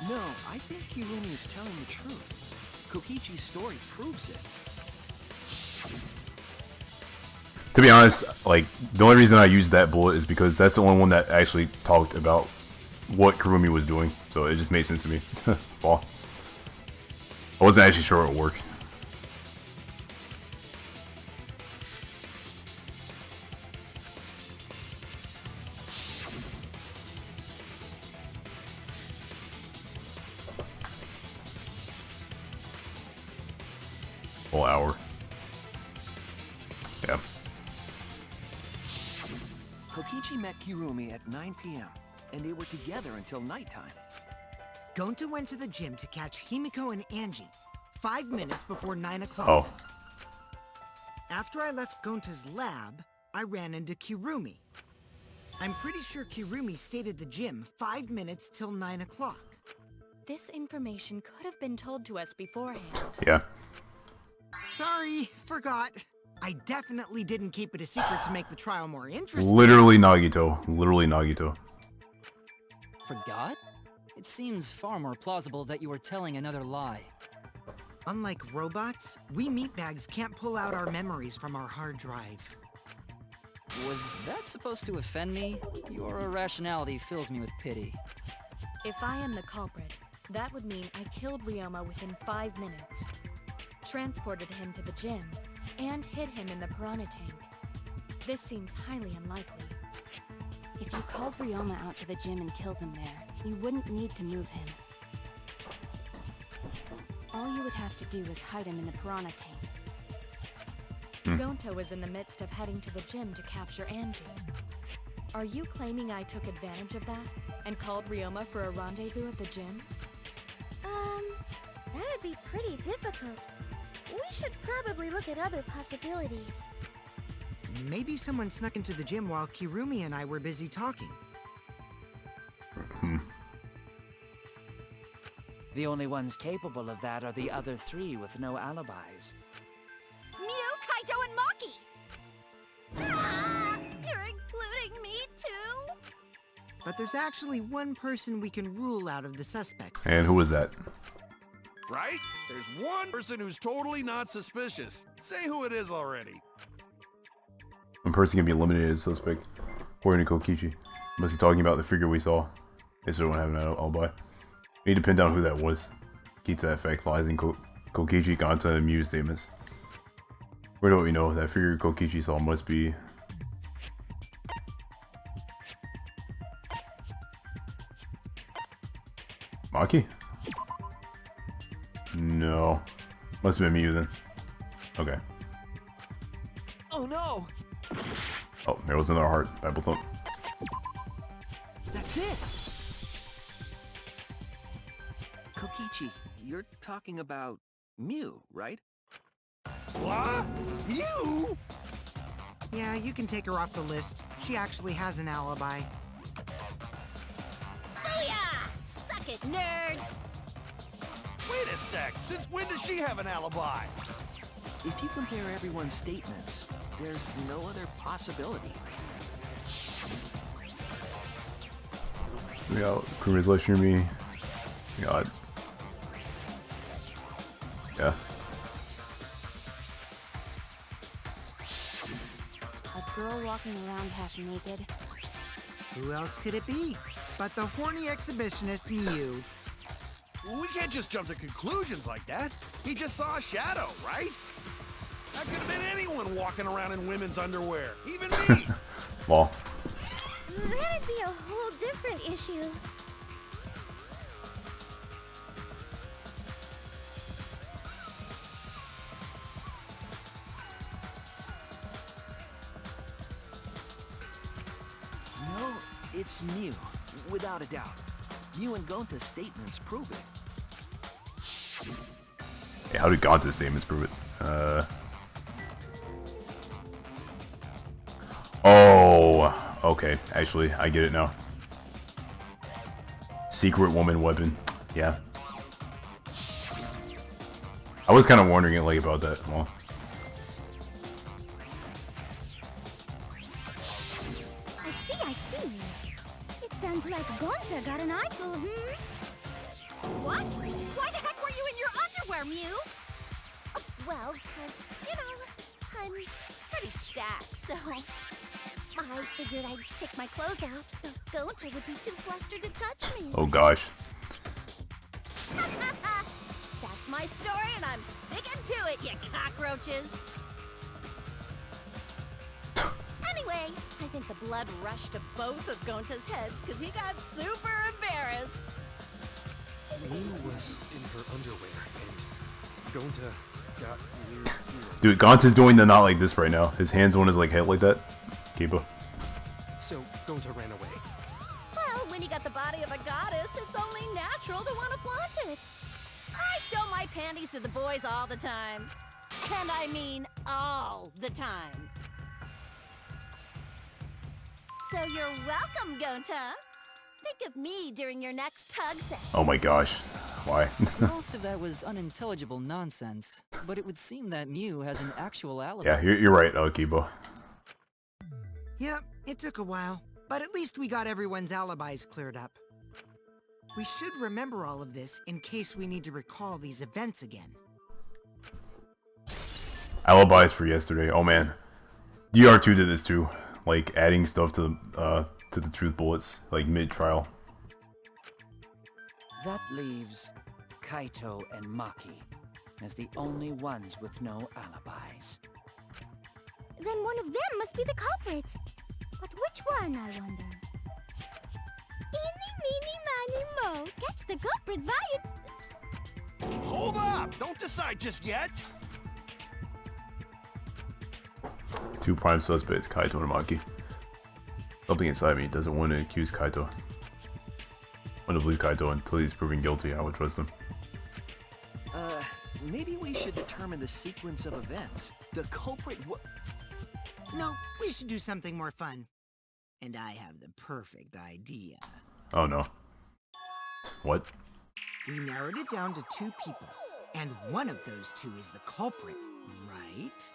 No, I think Kirumi is telling the truth. Kokichi's story proves it. To be honest, like, the only reason I used that bullet is because that's the only one that actually talked about what Kirumi was doing. So it just made sense to me. Well, I wasn't actually sure it would work. Whole hour. Yeah. Kokichi met Kirumi at 9 p.m. and they were together until nighttime. Gonta went to the gym to catch Himiko and Angie 5 minutes before 9 o'clock. Oh. After I left Gonta's lab, I ran into Kirumi. I'm pretty sure Kirumi stayed at the gym 5 minutes till 9 o'clock. This information could have been told to us beforehand. Yeah. Sorry, forgot. I definitely didn't keep it a secret to make the trial more interesting. Literally Nagito. Literally Nagito. Forgot? It seems far more plausible that you were telling another lie. Unlike robots, we meatbags can't pull out our memories from our hard drive. Was that supposed to offend me? Your irrationality fills me with pity. If I am the culprit, that would mean I killed Ryoma within 5 minutes, transported him to the gym, and hid him in the piranha tank. This seems highly unlikely. If you called Ryoma out to the gym and killed him there, you wouldn't need to move him. All you would have to do is hide him in the piranha tank. Gonta was in the midst of heading to the gym to capture Angie. Are you claiming I took advantage of that and called Ryoma for a rendezvous at the gym? That'd be pretty difficult. We should probably look at other possibilities. Maybe someone snuck into the gym while Kirumi and I were busy talking. The only ones capable of that are the other three with no alibis. Mew, Kaito, and Maki! Ah, you're including me too? But there's actually one person we can rule out of the suspects. And who was that? Right? There's one person who's totally not suspicious. Say who it is already. One person can be eliminated as suspect, according to Kokichi. Must be talking about the figure we saw. They still don't have an alibi. We need to pin down who that was. Key to that effect lies in Kokichi, Gonta, and Mew's statements. Where do we know that figure Kokichi saw must be... Maki? No. Must have been Mew then. Okay. Oh no! Oh, there was another heart. Bible thump. That's it! Kokichi, you're talking about Mew, right? What? You? Yeah, you can take her off the list. She actually has an alibi. Booyah! Suck it, nerds! Wait a sec. Since when does she have an alibi? If you compare everyone's statements, there's no other possibility. We got Kuma's lecture me. We got. Yeah. A girl walking around half naked. Who else could it be but the horny exhibitionist Mew? We can't just jump to conclusions like that. He just saw a shadow, right? That could have been anyone walking around in women's underwear. Even me! Well. That'd be a whole different issue. No, it's Mew, without a doubt. Mew and Gonta's statements prove it. Hey, how did Gonta's statements prove it? Oh, okay. Actually, I get it now. Secret woman weapon. Yeah. I was kind of wondering like about that. Well. I see. It sounds like Gonta got an eyeful, What? Why the heck were you in your underwear, Mew? Well, 'cause, you know, I'm pretty stacked, so I figured I'd take my clothes off so Gonta would be too flustered to touch me. Oh gosh. That's my story, and I'm sticking to it, you cockroaches. Anyway, I think the blood rushed to both of Gonta's heads because he got super embarrassed. Mew was in her underwear, and Gonta got weird feelings. Dude, Gonta's doing the not like this right now. His hands on his like head like that. Kiba. So Gonta ran away. Well, when you got the body of a goddess, it's only natural to want to flaunt it. I show my panties to the boys all the time. And I mean all the time. So you're welcome, Gonta. Think of me during your next tug session. Oh my gosh. Why? Most of that was unintelligible nonsense, but it would seem that Mew has an actual alibi. Yeah, you're right, Kiba. Yep, it took a while, but at least we got everyone's alibis cleared up. We should remember all of this in case we need to recall these events again. Alibis for yesterday. Oh man. DR2 did this too. Like adding stuff to the truth bullets, like mid-trial. That leaves Kaito and Maki as the only ones with no alibis. Then one of them must be the culprit. But which one, I wonder? Eeny, meeny, miny, mo. Catch the culprit by its... Hold up! Don't decide just yet! Two prime suspects, Kaito and Maki. Something inside me doesn't want to accuse Kaito. I want to believe Kaito until he's proven guilty. I would trust him. Maybe we should determine the sequence of events. The culprit No, we should do something more fun. And I have the perfect idea. Oh no. What? We narrowed it down to 2 people, and one of those 2 is the culprit, right?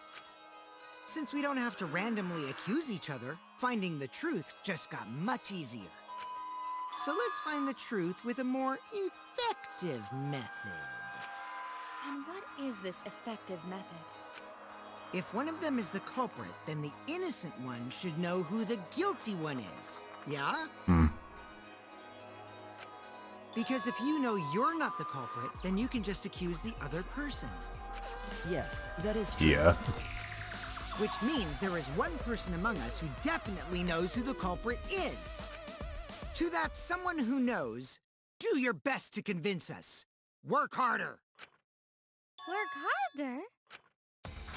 Since we don't have to randomly accuse each other, finding the truth just got much easier. So let's find the truth with a more effective method. And what is this effective method? If one of them is the culprit, then the innocent one should know who the guilty one is. Yeah? Because if you know you're not the culprit, then you can just accuse the other person. Yes, that is true. Yeah. Which means there is one person among us who definitely knows who the culprit is. To that someone who knows, Do your best to convince us. Work harder. Work harder?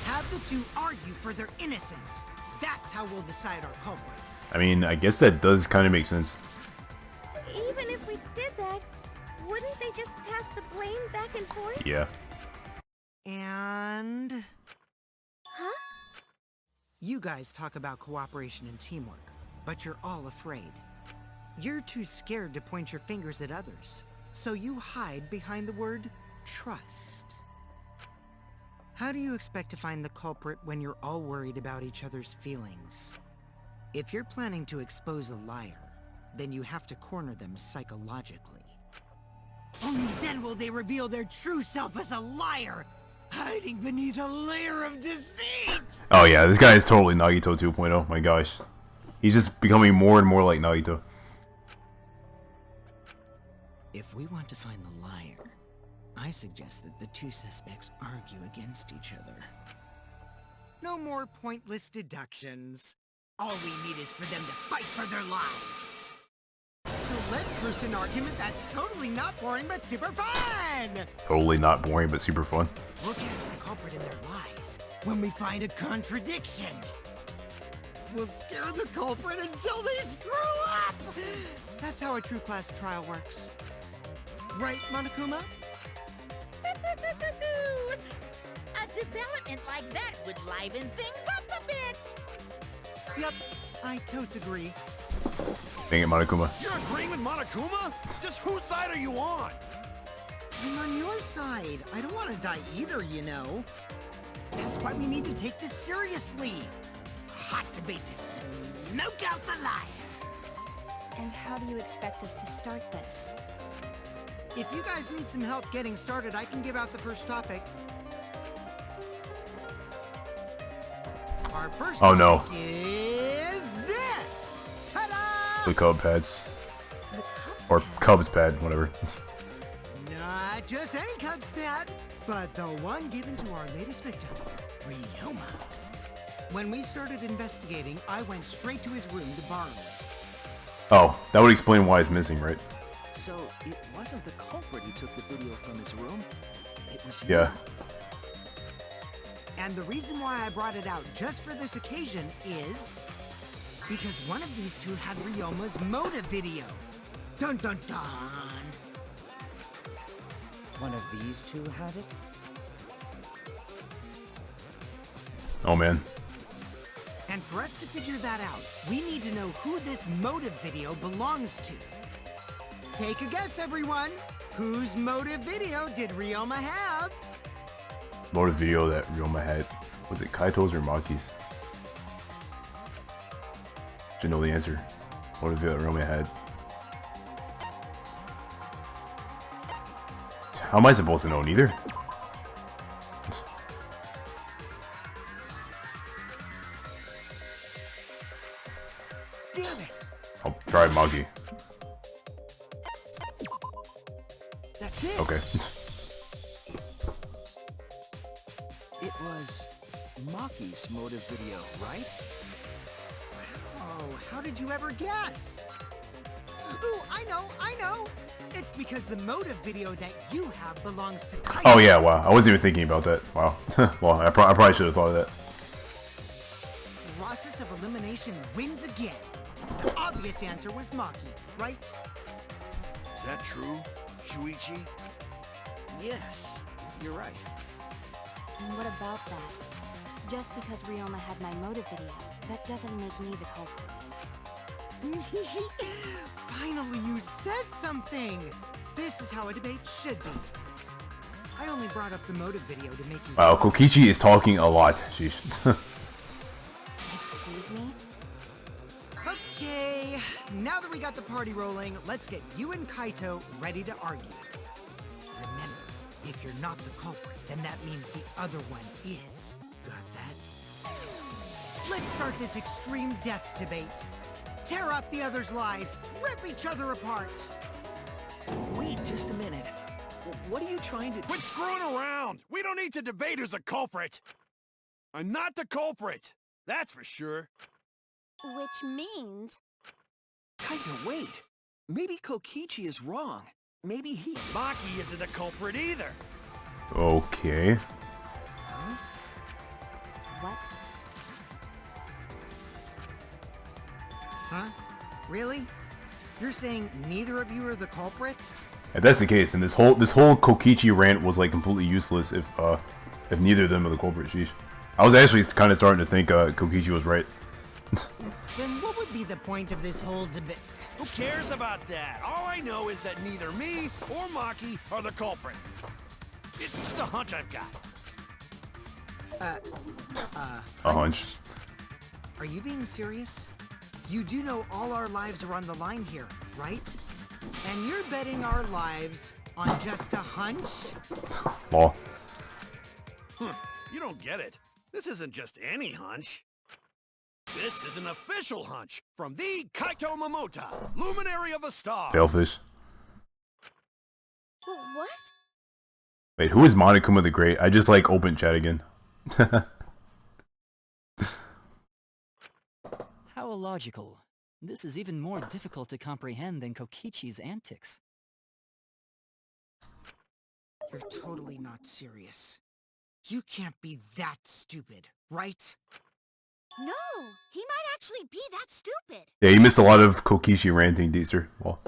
Have the two argue for their innocence. That's how we'll decide our culprit. I mean, I guess that does kind of make sense. Even if we did that, wouldn't they just pass the blame back and forth? Yeah. And... Huh? You guys talk about cooperation and teamwork, but you're all afraid. You're too scared to point your fingers at others, so you hide behind the word trust. How do you expect to find the culprit when you're all worried about each other's feelings? If you're planning to expose a liar, then you have to corner them psychologically. Only then will they reveal their true self as a liar, hiding beneath a layer of deceit! Oh yeah, this guy is totally Nagito 2.0, my gosh. He's just becoming more and more like Nagito. If we want to find the liar, I suggest that the two suspects argue against each other. No more pointless deductions. All we need is for them to fight for their lives. So let's host an argument that's totally not boring but super fun! Totally not boring, but super fun. We'll catch the culprit in their lies when we find a contradiction. We'll scare the culprit until they screw up! That's how a true class trial works. Right, Monokuma? A development like that would liven things up a bit. Yep, I totes agree. Dang it, Monokuma. You're agreeing with Monokuma? Just whose side are you on? I'm on your side. I don't want to die either, you know. That's why we need to take this seriously. A hot debate to smoke out the liar. And how do you expect us to start this? If you guys need some help getting started, I can give out the first topic. Our first topic is this! Ta-da! The Cub pads. Or Cubs pad, whatever. Not just any Cubs pad, but the one given to our latest victim, Ryoma. When we started investigating, I went straight to his room to borrow it. Oh, that would explain why it's missing, right? So, it wasn't the culprit who took the video from his room? It was you. Yeah. And the reason why I brought it out just for this occasion is... because one of these two had Ryoma's motive video. Dun dun dun! One of these two had it? Oh man. And for us to figure that out, we need to know who this motive video belongs to. Take a guess, everyone! Whose motive video did Ryoma have? Motive video that Ryoma had. Was it Kaito's or Maki's? Should know the answer. Motive video that Ryoma had. How am I supposed to know? Neither? Damn it! I'll try Maki. That's it! Okay. It was Maki's motive video, right? Oh, how did you ever guess? Ooh, I know! It's because the motive video that you have belongs to Kaito. Oh yeah, wow. I wasn't even thinking about that. Wow. Well, I probably should have thought of that. Process of elimination wins again. The obvious answer was Maki, right? Is that true, Shuichi? Yes, you're right. And what about that? Just because Ryoma had my motive video, that doesn't make me the culprit. Finally, you said something! This is how a debate should be. I only brought up the motive video to make you... Wow, Kokichi is talking a lot. Sheesh. Excuse me? Okay, now that we got the party rolling, let's get you and Kaito ready to argue. Remember, if you're not the culprit, then that means the other one is. Got that? Let's start this extreme death debate. Tear up the other's lies, rip each other apart. Wait just a minute. What are you trying to... Quit screwing around! We don't need to debate who's a culprit! I'm not the culprit! That's for sure. Which means... Kaito, wait! Maybe Kokichi is wrong. maybe he... Maki isn't a culprit either. Okay. What? Huh? Really? You're saying neither of you are the culprit? If that's the case, then this whole Kokichi rant was like completely useless if neither of them are the culprit. Sheesh. I was actually kind of starting to think Kokichi was right. Then what would be the point of this whole debate? Who cares about that? All I know is that neither me or Maki are the culprit. It's just a hunch I've got. A hunch. Are you being serious? You do know all our lives are on the line here, right? And you're betting our lives on just a hunch? Law. You don't get it. This isn't just any hunch. This is an official hunch from the Kaito Momota, luminary of the stars. Failfish. What? Wait, who is Monokuma the Great? I just like open chat again. How illogical. This is even more difficult to comprehend than Kokichi's antics. You're totally not serious. You can't be that stupid, right? No, he might actually be that stupid. Yeah, you missed a lot of Kokichi ranting, Deezer. Well.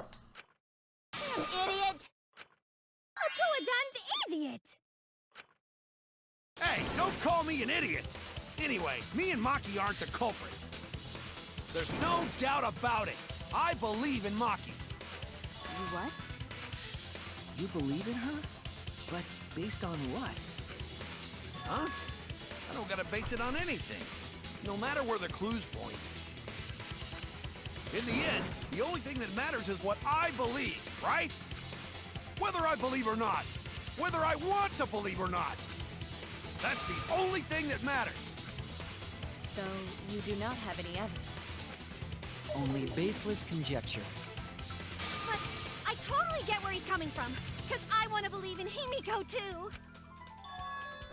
Damn idiot! A two-a-duns idiot! Hey, don't call me an idiot! Anyway, me and Maki aren't the culprit. There's no doubt about it. I believe in Maki. You what? You believe in her? But based on what? Huh? I don't gotta base it on anything. No matter where the clues point. In the end, the only thing that matters is what I believe, right? Whether I believe or not. Whether I want to believe or not. That's the only thing that matters. So, you do not have any evidence? Only baseless conjecture. But I totally get where he's coming from, because I want to believe in Himiko too.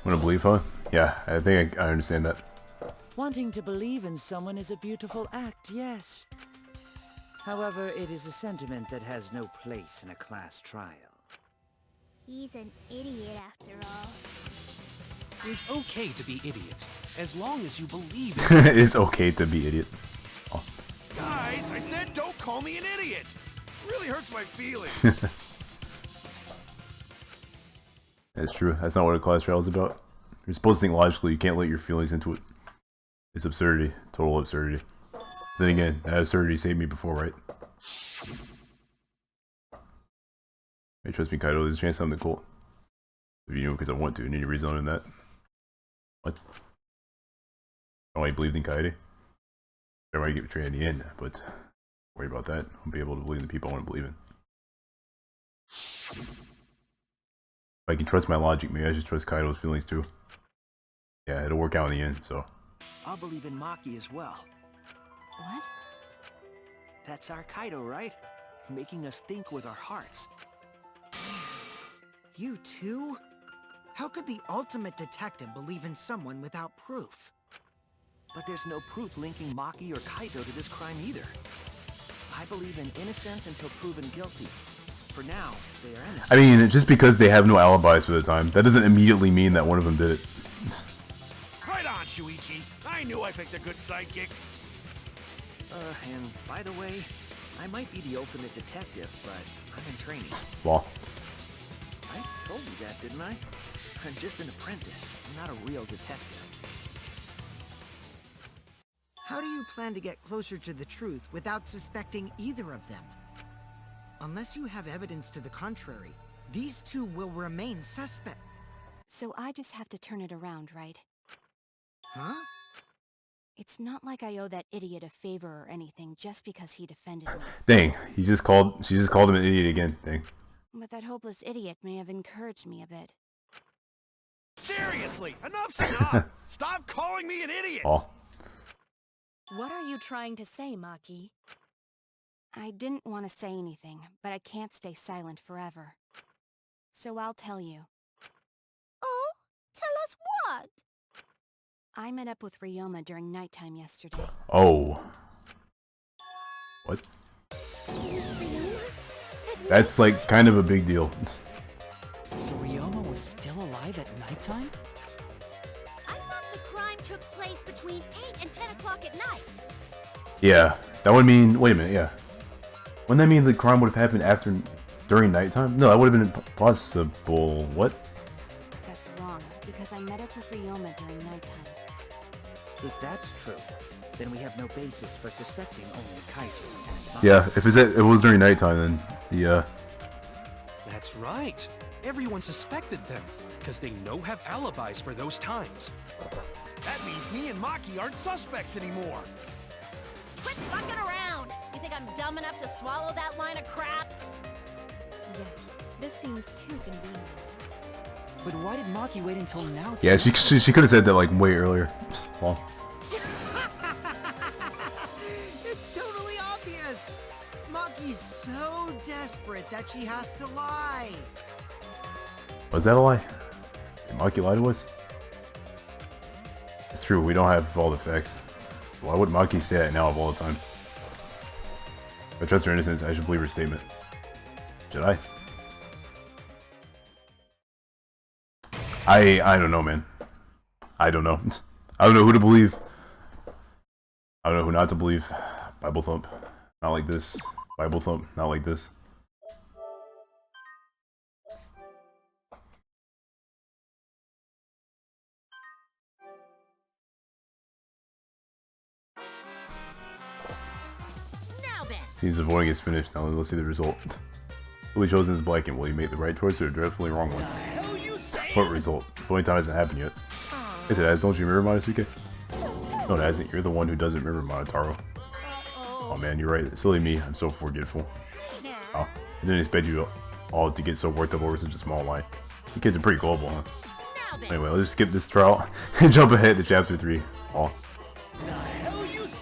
Wanna believe, huh? Yeah, I think I understand that. Wanting to believe in someone is a beautiful act, yes. However, it is a sentiment that has no place in a class trial. He's an idiot after all. It's okay to be idiot, as long as you believe in it. It's okay to be idiot. Oh. Guys, I said don't call me an idiot. It really hurts my feelings. That's true. That's not what a class trial is about. You're supposed to think logically. You can't let your feelings into it. It's absurdity. Total absurdity. Then again, that absurdity saved me before, right? Hey, trust me, Kaido. There's a chance I'm the cult. If you knew because I want to. Need a reason in that. What? I only believed in Kaede. I might get betrayed in the end, but don't worry about that. I'll be able to believe in the people I want to believe in. If I can trust my logic, maybe I should trust Kaido's feelings too. Yeah, it'll work out in the end, so. I'll believe in Maki as well. What? That's our Kaido, right? Making us think with our hearts. You too? How could the ultimate detective believe in someone without proof? But there's no proof linking Maki or Kaido to this crime either. I believe in innocent until proven guilty. For now, they are innocent. I mean, just because they have no alibis for the time, that doesn't immediately mean that one of them did it. Right on, Shuichi. I knew I picked a good sidekick. And by the way, I might be the ultimate detective, but I'm in training. Law. I told you that, didn't I? I'm just an apprentice, not a real detective. How do you plan to get closer to the truth without suspecting either of them? Unless you have evidence to the contrary, these two will remain suspect. So I just have to turn it around, right? Huh? It's not like I owe that idiot a favor or anything just because he defended me. Dang, she just called him an idiot again. Dang. But that hopeless idiot may have encouraged me a bit. Seriously, enough's enough. Stop calling me an idiot. Oh. What are you trying to say, Maki? I didn't want to say anything, but I can't stay silent forever. So I'll tell you. Oh? Tell us what? I met up with Ryoma during nighttime yesterday. Oh. What? Ryoma? That That's like kind of a big deal. So Ryoma was still alive at nighttime? I thought the crime took place between 8 and 10 o'clock at night. Yeah, that would mean. Wait a minute. Yeah, wouldn't that mean the crime would have happened during nighttime? No, that would have been impossible. What? That's wrong, because I met up with Ryoma during nighttime. If that's true, then we have no basis for suspecting only Kaito and Maki. Yeah, if it was during nighttime, then yeah. That's right. Everyone suspected them, because they have alibis for those times. That means me and Maki aren't suspects anymore. Quit fucking around! You think I'm dumb enough to swallow that line of crap? Yes, this seems too convenient. But why did Maki wait until now? Yeah, she could have said that like way earlier. Well. It's totally obvious. Maki's so desperate that she has to lie. Was that a lie? Did Maki lie to us? It's true, we don't have all the facts. Why would Maki say that now of all the times? If I trust her innocence, I should believe her statement. Should I? I don't know, man. I don't know. I don't know who to believe. I don't know who not to believe. Bible thump. Not like this. Bible thump. Not like this. Seems the voting is finished. Now let's see the result. Will be chosen as black, and will you make the right choice or a dreadfully wrong one? What result? Voting time hasn't happened yet. Yes, it has. Don't you remember, Monosuke? No, it hasn't. You're the one who doesn't remember, Monotaro. Oh man, you're right. Silly me. I'm so forgetful. Oh, I didn't expect you all to get so worked up over such a small line. You kids are pretty global, huh? Anyway, let's skip this trial and jump ahead to chapter 3. Oh.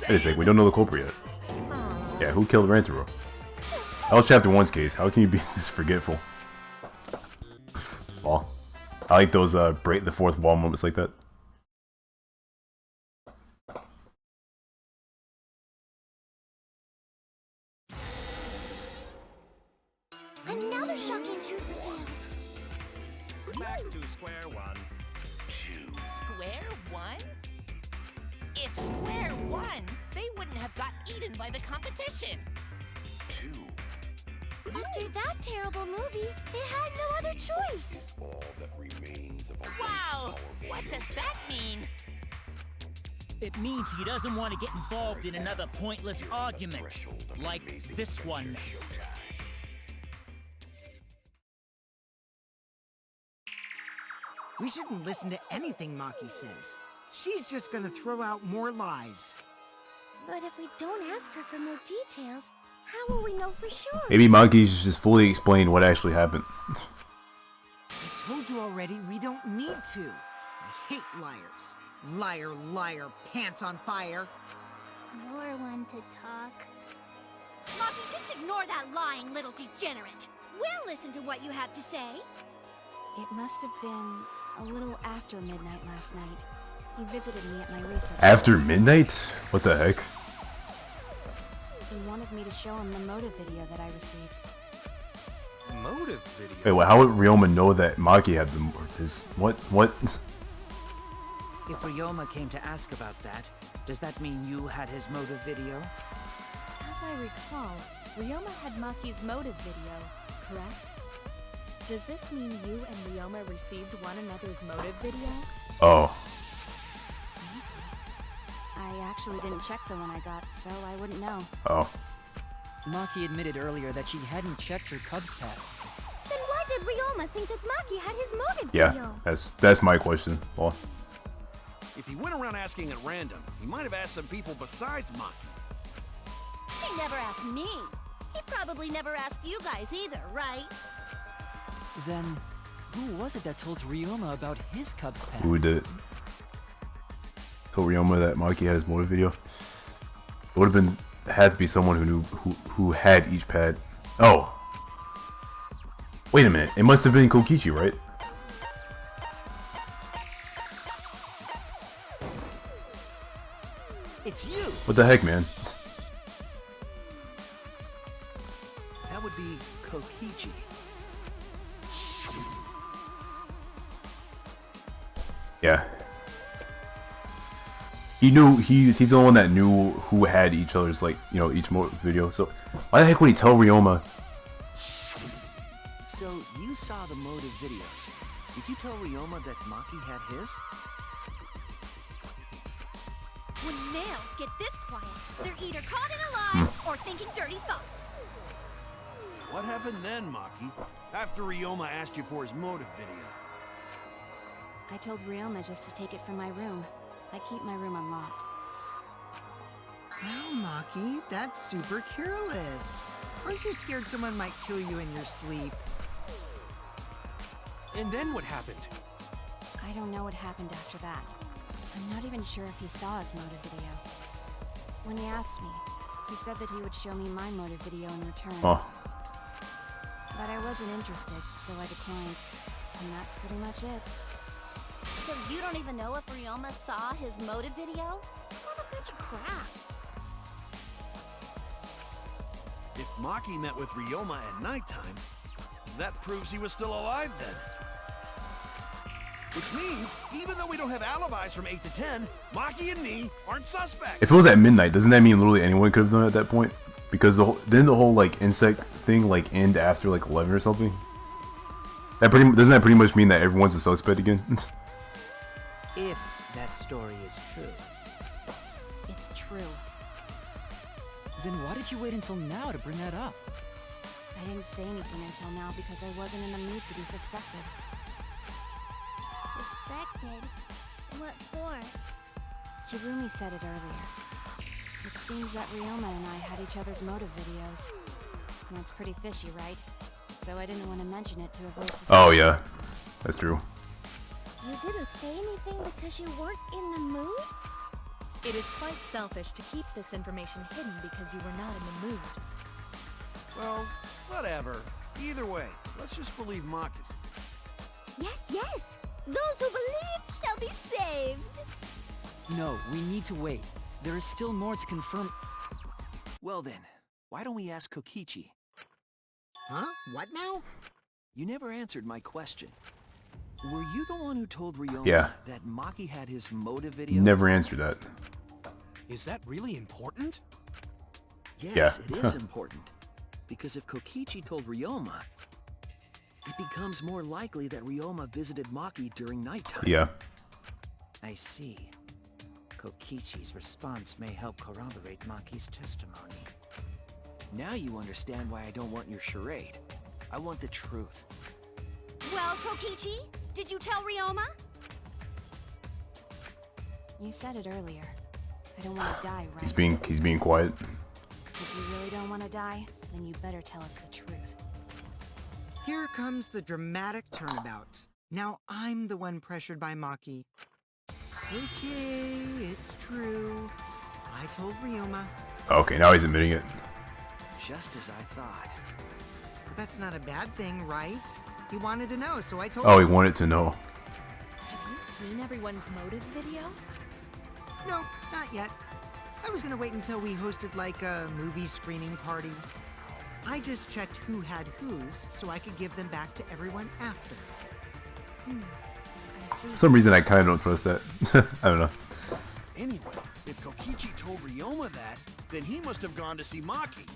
Wait a sec, we don't know the culprit yet. Yeah, who killed Rantaro? That was chapter 1's case. How can you be this forgetful? Oh. I like those break the fourth wall moments like that. Another shocking truth revealed. Back to square one. Square one? If square one, they wouldn't have got eaten by the competition. After that terrible movie, they had no other choice. All that remains of a Wow! What does that mean? It means he doesn't want to get involved in another pointless argument, like this one. We shouldn't listen to anything Maki says. She's just gonna throw out more lies. But if we don't ask her for more details, how will we know for sure? Maybe Maki's just fully explained what actually happened. I told you already, we don't need to. I hate liars. Liar, liar, pants on fire. You're one to talk. Maki, just ignore that lying little degenerate. We'll listen to what you have to say. It must have been a little after midnight last night. He visited me at my research. After midnight? What the heck? He wanted me to show him the motive video that I received. Motive video? Wait, well, how would Ryoma know that Maki had his... What? If Ryoma came to ask about that, does that mean you had his motive video? As I recall, Ryoma had Maki's motive video, correct? Does this mean you and Ryoma received one another's motive video? Oh. I actually didn't check the one I got, so I wouldn't know. Oh. Maki admitted earlier that she hadn't checked her Cubs pad. Then why did Ryoma think that Maki had his motive Yeah, video? that's my question. Well, If he went around asking at random, he might have asked some people besides Maki. He never asked me. He probably never asked you guys either, right? Then, who was it that told Ryoma about his Cubs pad? who did it? Told Ryoma that Maki had his motive video. It would have had to be someone who knew who had each pad. Oh. Wait a minute. It must have been Kokichi, right? It's you! What the heck, man? That would be Kokichi. Yeah. He knew he's the one that knew who had each other's, like, you know, each video. So why the heck would he tell Ryoma? So you saw the motive videos. Did you tell Ryoma that Maki had his? When males get this quiet, they're either caught in a lie or thinking dirty thoughts. What happened then, Maki? After Ryoma asked you for his motive video? I told Ryoma just to take it from my room. I keep my room unlocked. Wow, Maki, that's super careless. Aren't you scared someone might kill you in your sleep? And then what happened? I don't know what happened after that. I'm not even sure if he saw his motive video. When he asked me, he said that he would show me my motive video in return. Oh. But I wasn't interested, so I declined. And that's pretty much it. So you don't even know if Ryoma saw his motive video? What a bunch of crap. If Maki met with Ryoma at nighttime, that proves he was still alive then. Which means, even though we don't have alibis from 8 to 10, Maki and me aren't suspects. If it was at midnight, doesn't that mean literally anyone could have done it at that point? Because didn't the whole like insect thing like end after like 11 or something? Doesn't that pretty much mean that everyone's a suspect again? If that story is true. It's true. Then why did you wait until now to bring that up? I didn't say anything until now because I wasn't in the mood to be suspected. Suspected? What for? Hirumi said it earlier. It seems that Ryoma and I had each other's motive videos. And that's pretty fishy, right? So I didn't want to mention it to avoid suspicion. Oh yeah, that's true. You didn't say anything because you weren't in the mood? It is quite selfish to keep this information hidden because you were not in the mood. Well, whatever. Either way, let's just believe Maki. Yes, yes! Those who believe shall be saved! No, we need to wait. There is still more to confirm. Well then, why don't we ask Kokichi? Huh? What now? You never answered my question. Were you the one who told Ryoma that Maki had his motive video? Never answered that. Is that really important? Yes, it is important. Because if Kokichi told Ryoma, it becomes more likely that Ryoma visited Maki during nighttime. Yeah. I see. Kokichi's response may help corroborate Maki's testimony. Now you understand why I don't want your charade. I want the truth. Well, Kokichi, did you tell Ryoma? You said it earlier. I don't want to die, right? He's being quiet. If you really don't want to die, then you better tell us the truth. Here comes the dramatic turnabout. Now I'm the one pressured by Maki. Okay, it's true. I told Ryoma. Okay, now he's admitting it. Just as I thought. But that's not a bad thing, right? He wanted to know, so I told Oh, him. he wanted to know. Have you seen everyone's motive video? No, not yet. I was gonna wait until we hosted like a movie screening party. I just checked who had whose, so I could give them back to everyone after. For some reason, I kind of don't trust that. I don't know. Anyway, if Kokichi told Ryoma that, then he must have gone to see Maki.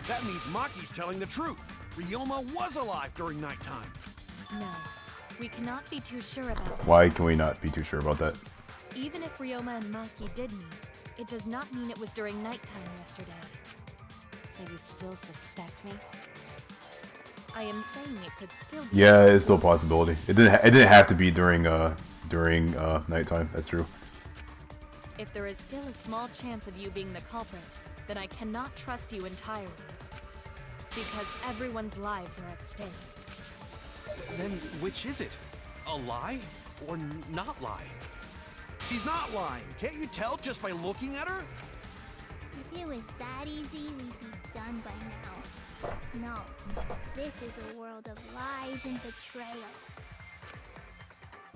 That means Maki's telling the truth. Ryoma was alive during nighttime. No, we cannot be too sure about that. Why can we not be too sure about that? Even if Ryoma and Maki did meet, it does not mean it was during nighttime yesterday. So you still suspect me? I am saying it could still be. Yeah, it's still a possibility. It didn't have to be during nighttime. That's true. If there is still a small chance of you being the culprit, then I cannot trust you entirely. Because everyone's lives are at stake. Then which is it? A lie or not lie? She's not lying. Can't you tell just by looking at her? If it was that easy, we'd be done by now. No, this is a world of lies and betrayal.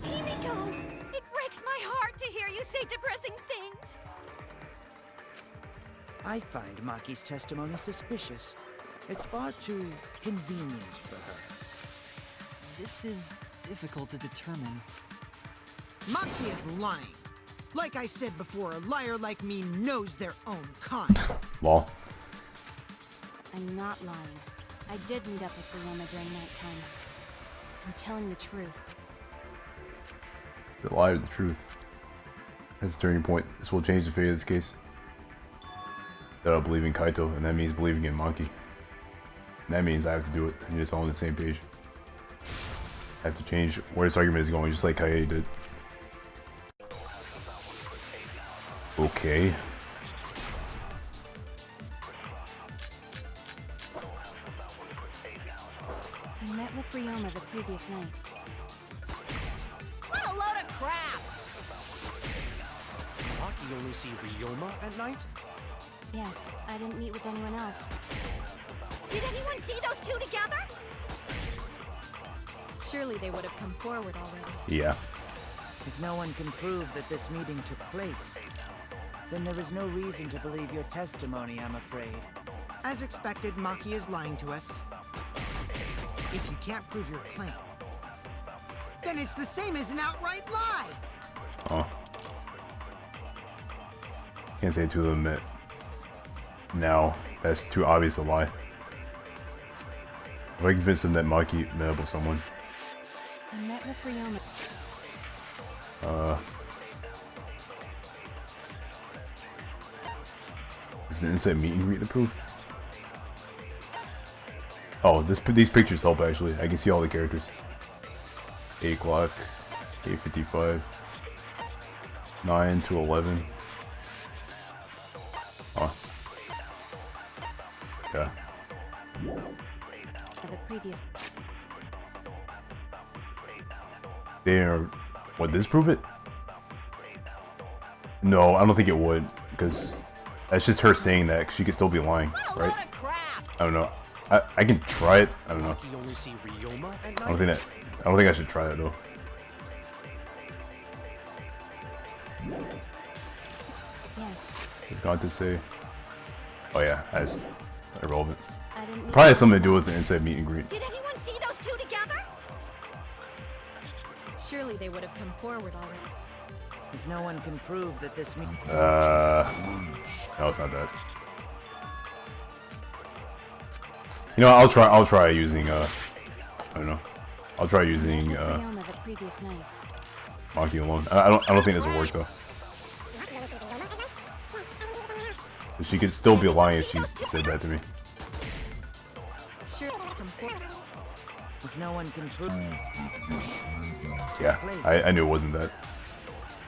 Himiko! It breaks my heart to hear you say depressing things! I find Maki's testimony suspicious, It's far too convenient for her. This is difficult to determine. Maki is lying. Like I said before, a liar like me knows their own kind. Lol. I'm not lying. I did meet up with Ryoma during nighttime. I'm telling the truth. The lie or the truth? That's a turning point. This will change the fate of this case. That I believe in Kaito, and that means believing in Maki. And that means I have to do it, and it's all on the same page. I have to change where this argument is going, just like Kaede did. Okay. I met with Ryoma the previous night. What a load of crap! Maki only see Ryoma at night? Yes, I didn't meet with anyone else. Did anyone see those two together? Surely they would have come forward already. Yeah. If no one can prove that this meeting took place, then there is no reason to believe your testimony, I'm afraid. As expected, Maki is lying to us. If you can't prove your claim, then it's the same as an outright lie! Oh. Can't say to them that now. That's too obvious a lie. If I convince them that Maki met up with someone. I met with Ryoma. Is the inside meet and greet the proof? Oh, these pictures help actually. I can see all the characters. 8 o'clock, 8:55, 9 to 11. Oh. Yeah. The previous. There. Would this prove it? No, I don't think it would, because that's just her saying that. 'Cause she could still be lying, right? I don't know. I can try it. I don't know. I don't think I should try it though. It's got to say. Oh yeah, that's irrelevant. Probably has something to do with the inside meet and greet. Did anyone see those two together? Surely they would have come forward already. If no one can prove that this meeting... No, it's not that. You know, I'll try using, I don't know. I'll try using, Maki alone. I don't think this will work, though. She could still be lying if she said that to me. If no one can prove... Yeah, I knew it wasn't that.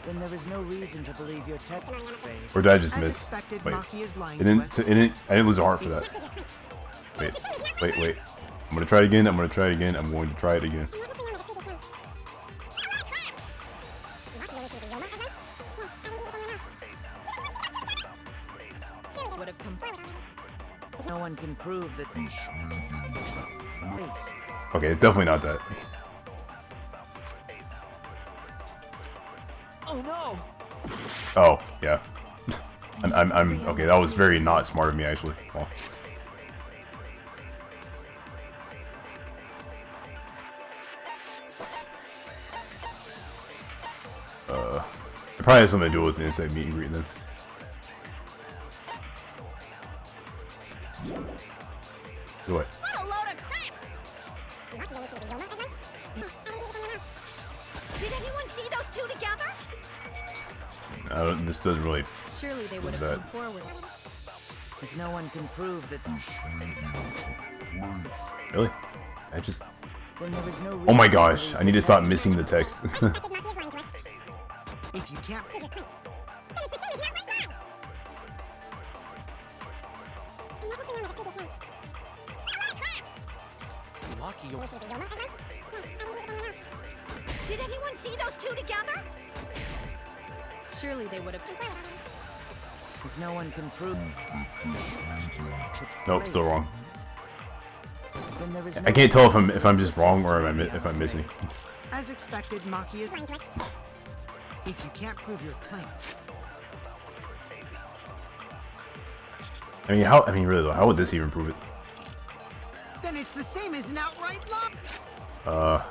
Then there is no reason to believe your testimony. Or did I just miss? Wait, I didn't lose a heart for that. Wait. I'm gonna try it again. I'm going to try it again. No one can prove that. Okay, it's definitely not that. Oh no! Oh yeah. I'm okay. That was very not smart of me, actually. Well. It probably has something to do with the inside meet and greet then. Do it. What a load of crap! Did anyone see those two together? This doesn't really. Surely they would have come forward. If no one can prove that. Really? I just. Then there is no Oh my gosh! I need to stop missing the text. If you can't. Did anyone see those two together? Surely they would have. If no one can prove. Nope, still wrong. Then there is no I can't tell if I'm just wrong or if I'm missing. As expected, Maki is. If you can't prove your claim. I mean, really though, how would this even prove it? Then it's the same as an outright lie.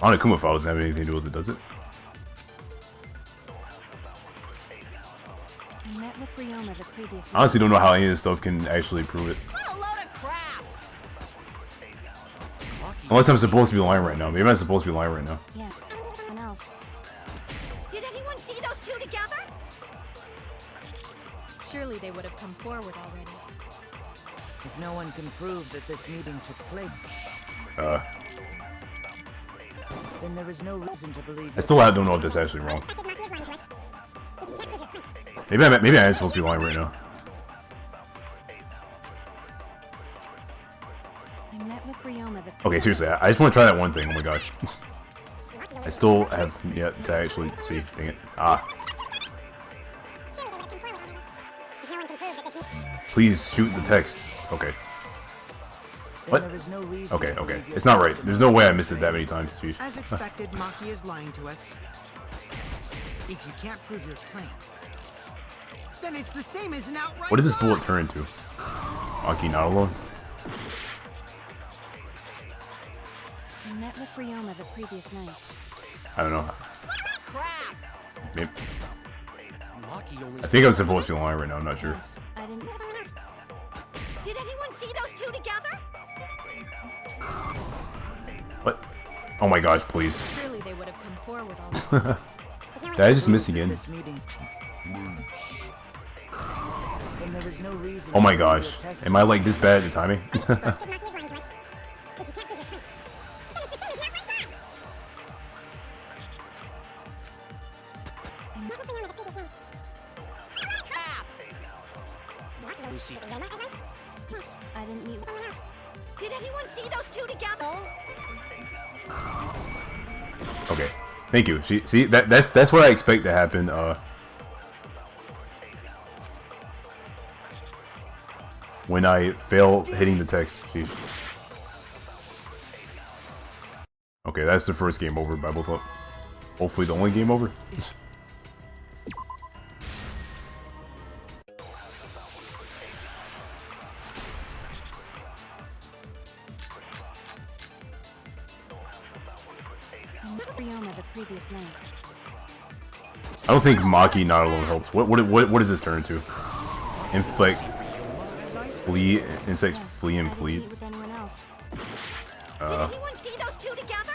Onakuma file doesn't have anything to do with it, does it? I met with Ryoma the previous I honestly don't know how any of this stuff can actually prove it. What a load of crap! Unless I'm supposed to be lying right now. Maybe I'm supposed to be lying right now. Yeah, someone else. Did anyone see those two together? Surely they would have come forward already. If no one can prove that this meeting took place, then there is no reason to believe. I still don't know if that's actually wrong. Maybe I am supposed to be lying right now. I met with Ryoma the Okay, seriously, I just want to try that one thing. Oh my gosh. I still have yet to actually see. Dang it. Please shoot the text. Okay. What? Okay, okay. It's not right. There's no way I missed it that many times. Jeez. As expected, Maki is lying to us. If you can't prove your claim, then it's the same as an outright What does this lie. bullet turn into? Maki not alone? I met with Ryoma the previous night. I don't know. Crap! Maybe. I think I'm supposed to be lying right now. I'm not sure. Yes, I didn't. Did anyone see those two together? What? Oh my gosh, please. Surely they would have come forward already. Did I just miss again? This meeting, then there is no reason. Oh my gosh. Am I like this bad at the timing? I didn't meet. Did anyone see those two together? Okay. Thank you. See, that's what I expect to happen. When I fail hitting the text. Jeez. Okay, that's the first game over by both of them. Hopefully the only game over. Ryoma the previous night. I don't think Maki not alone helps. What does this turn into? Inflict, flee, insects flee and plead. Did anyone see those two together?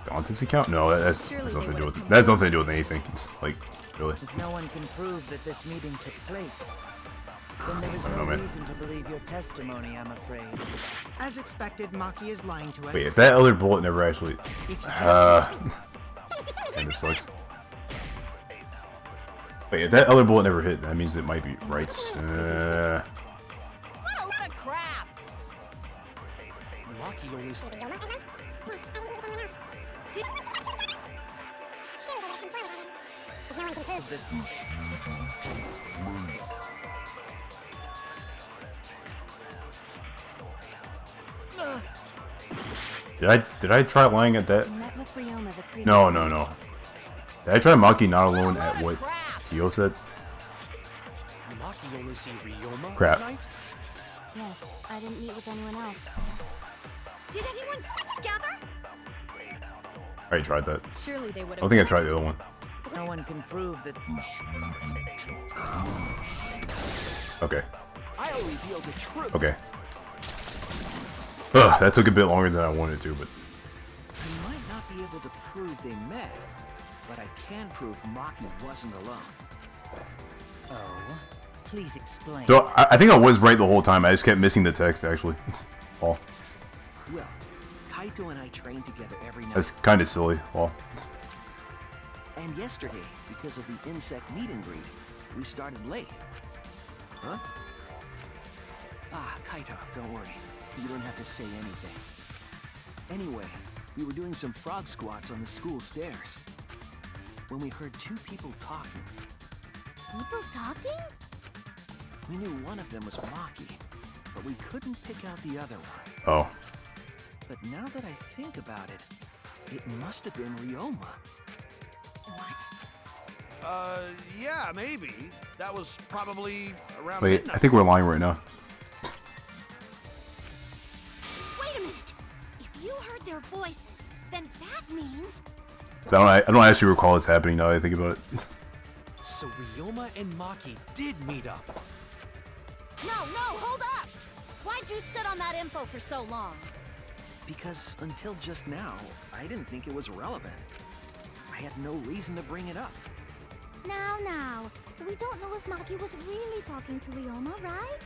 Dante's account? No, that's nothing to do with it. That has nothing to do with anything. It's like, really. If no one can prove that this meeting took place, then there is I don't no know, man. reason to believe your testimony, I'm afraid. As expected, Maki is lying to us. Wait, if that other bullet never actually... and this sucks. Wait, if that other bullet never hit, that means it might be right. What a load of crap! Maki only Did I try lying at that? I met with Ryoma the previous No. night. Did I try Maki not alone at what Kyo said? Maki only see Ryoma Crap. tonight? Yes, I didn't meet with anyone else. Did anyone see together? I already tried that. Surely they would I have. don't think I tried the other one. No one can prove that. Okay. I'll reveal the truth. Okay. Ugh, that took a bit longer than I wanted to, but... I might not be able to prove they met, but I can prove Maki wasn't alone. Oh, please explain. So, I think I was right the whole time. I just kept missing the text, actually. Paul. Well, Kaito and I trained together every night. That's kind of silly, Paul. And yesterday, because of the insect meet and greet, we started late. Huh? Ah, Kaito, don't worry. You don't have to say anything. Anyway, we were doing some frog squats on the school stairs when we heard two people talking. People talking? We knew one of them was Maki, but we couldn't pick out the other one. Oh. But now that I think about it, it must have been Ryoma. What? Yeah, maybe. That was probably around Wait, midnight. I think we're lying right now. Wait a minute. If you heard their voices, then that means... So I don't actually recall this happening now that I think about it. So Ryoma and Maki did meet up. No, hold up! Why'd you sit on that info for so long? Because until just now, I didn't think it was relevant. I had no reason to bring it up. Now. We don't know if Maki was really talking to Ryoma, right?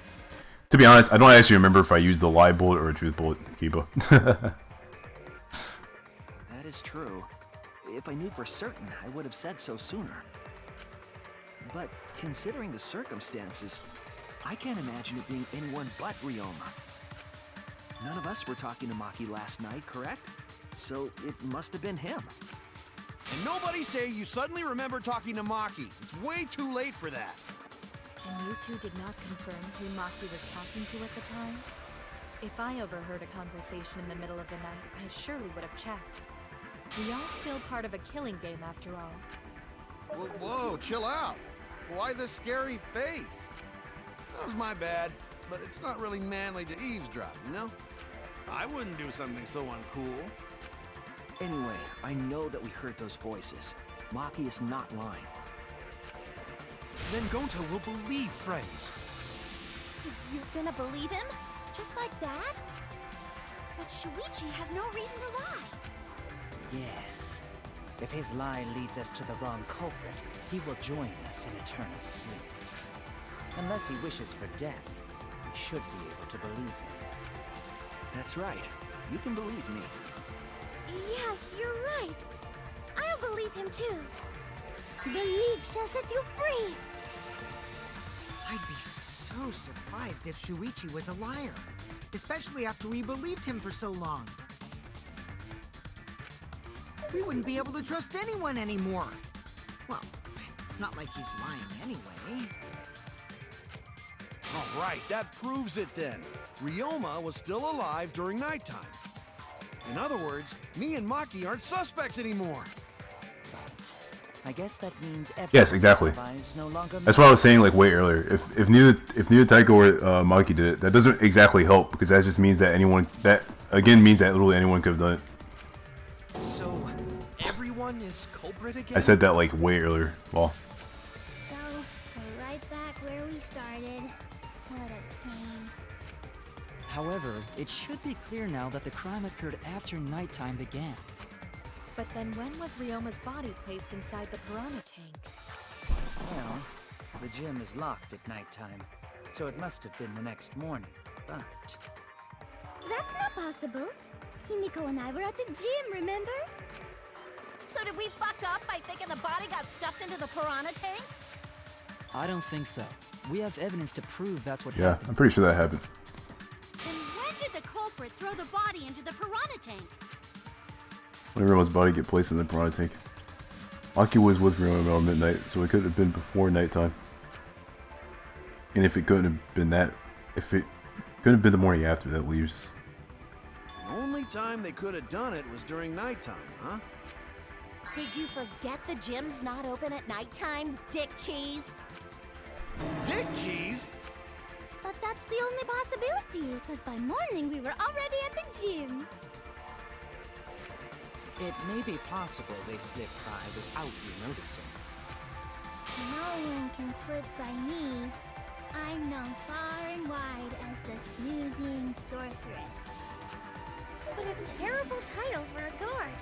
To be honest, I don't actually remember if I used the lie bullet or a truth bullet, Kiba. That is true. If I knew for certain, I would have said so sooner. But considering the circumstances, I can't imagine it being anyone but Ryoma. None of us were talking to Maki last night, correct? So it must have been him. And nobody say you suddenly remember talking to Maki. It's way too late for that. And you two did not confirm who Maki was talking to at the time? If I overheard a conversation in the middle of the night, I surely would have checked. We are still part of a killing game after all. Whoa, chill out. Why the scary face? That was my bad, but it's not really manly to eavesdrop, you know? I wouldn't do something so uncool. Anyway, I know that we heard those voices. Maki is not lying. Then Gonta will believe friends. You're gonna believe him? Just like that? But Shuichi has no reason to lie. Yes. If his lie leads us to the wrong culprit, he will join us in eternal sleep. Unless he wishes for death, we should be able to believe him. That's right. You can believe me. Yeah, you're right. I'll believe him too. Belief shall set you free. I'd be so surprised if Shuichi was a liar. Especially after we believed him for so long. We wouldn't be able to trust anyone anymore. Well, it's not like he's lying anyway. All right, that proves it then. Ryoma was still alive during nighttime. In other words, me and Maki aren't suspects anymore. But I guess that means Yes, exactly. No longer That's what I was saying like way earlier. If neither Taiko or Maki did it, that doesn't exactly help because that just means that anyone means that literally anyone could have done it. So everyone is culprit again? I said that like way earlier. Well, So, we're right back where we started. What a pain. However, it should be clear now that the crime occurred after nighttime began. But then when was Ryoma's body placed inside the piranha tank? Well, the gym is locked at nighttime, so it must have been the next morning, but... That's not possible. Himiko and I were at the gym, remember? So did we fuck up by thinking the body got stuffed into the piranha tank? I don't think so. We have evidence to prove that's what yeah, happened. I'm pretty sure that happened. Then when did the culprit throw the body into the piranha tank? When Ryoma's body get placed in the piranha tank. Maki was with Ryoma around midnight, so it could have been before nighttime. And if it couldn't have been that, if it couldn't have been the morning after, that leaves. The only time they could have done it was during nighttime, huh? Did you forget the gym's not open at nighttime, Dick Cheese? Dick Cheese? But that's the only possibility, because by morning we were already at the gym. It may be possible they slipped by without you noticing. No one can slip by me. I'm known far and wide as the snoozing sorceress. What a terrible title for a guard.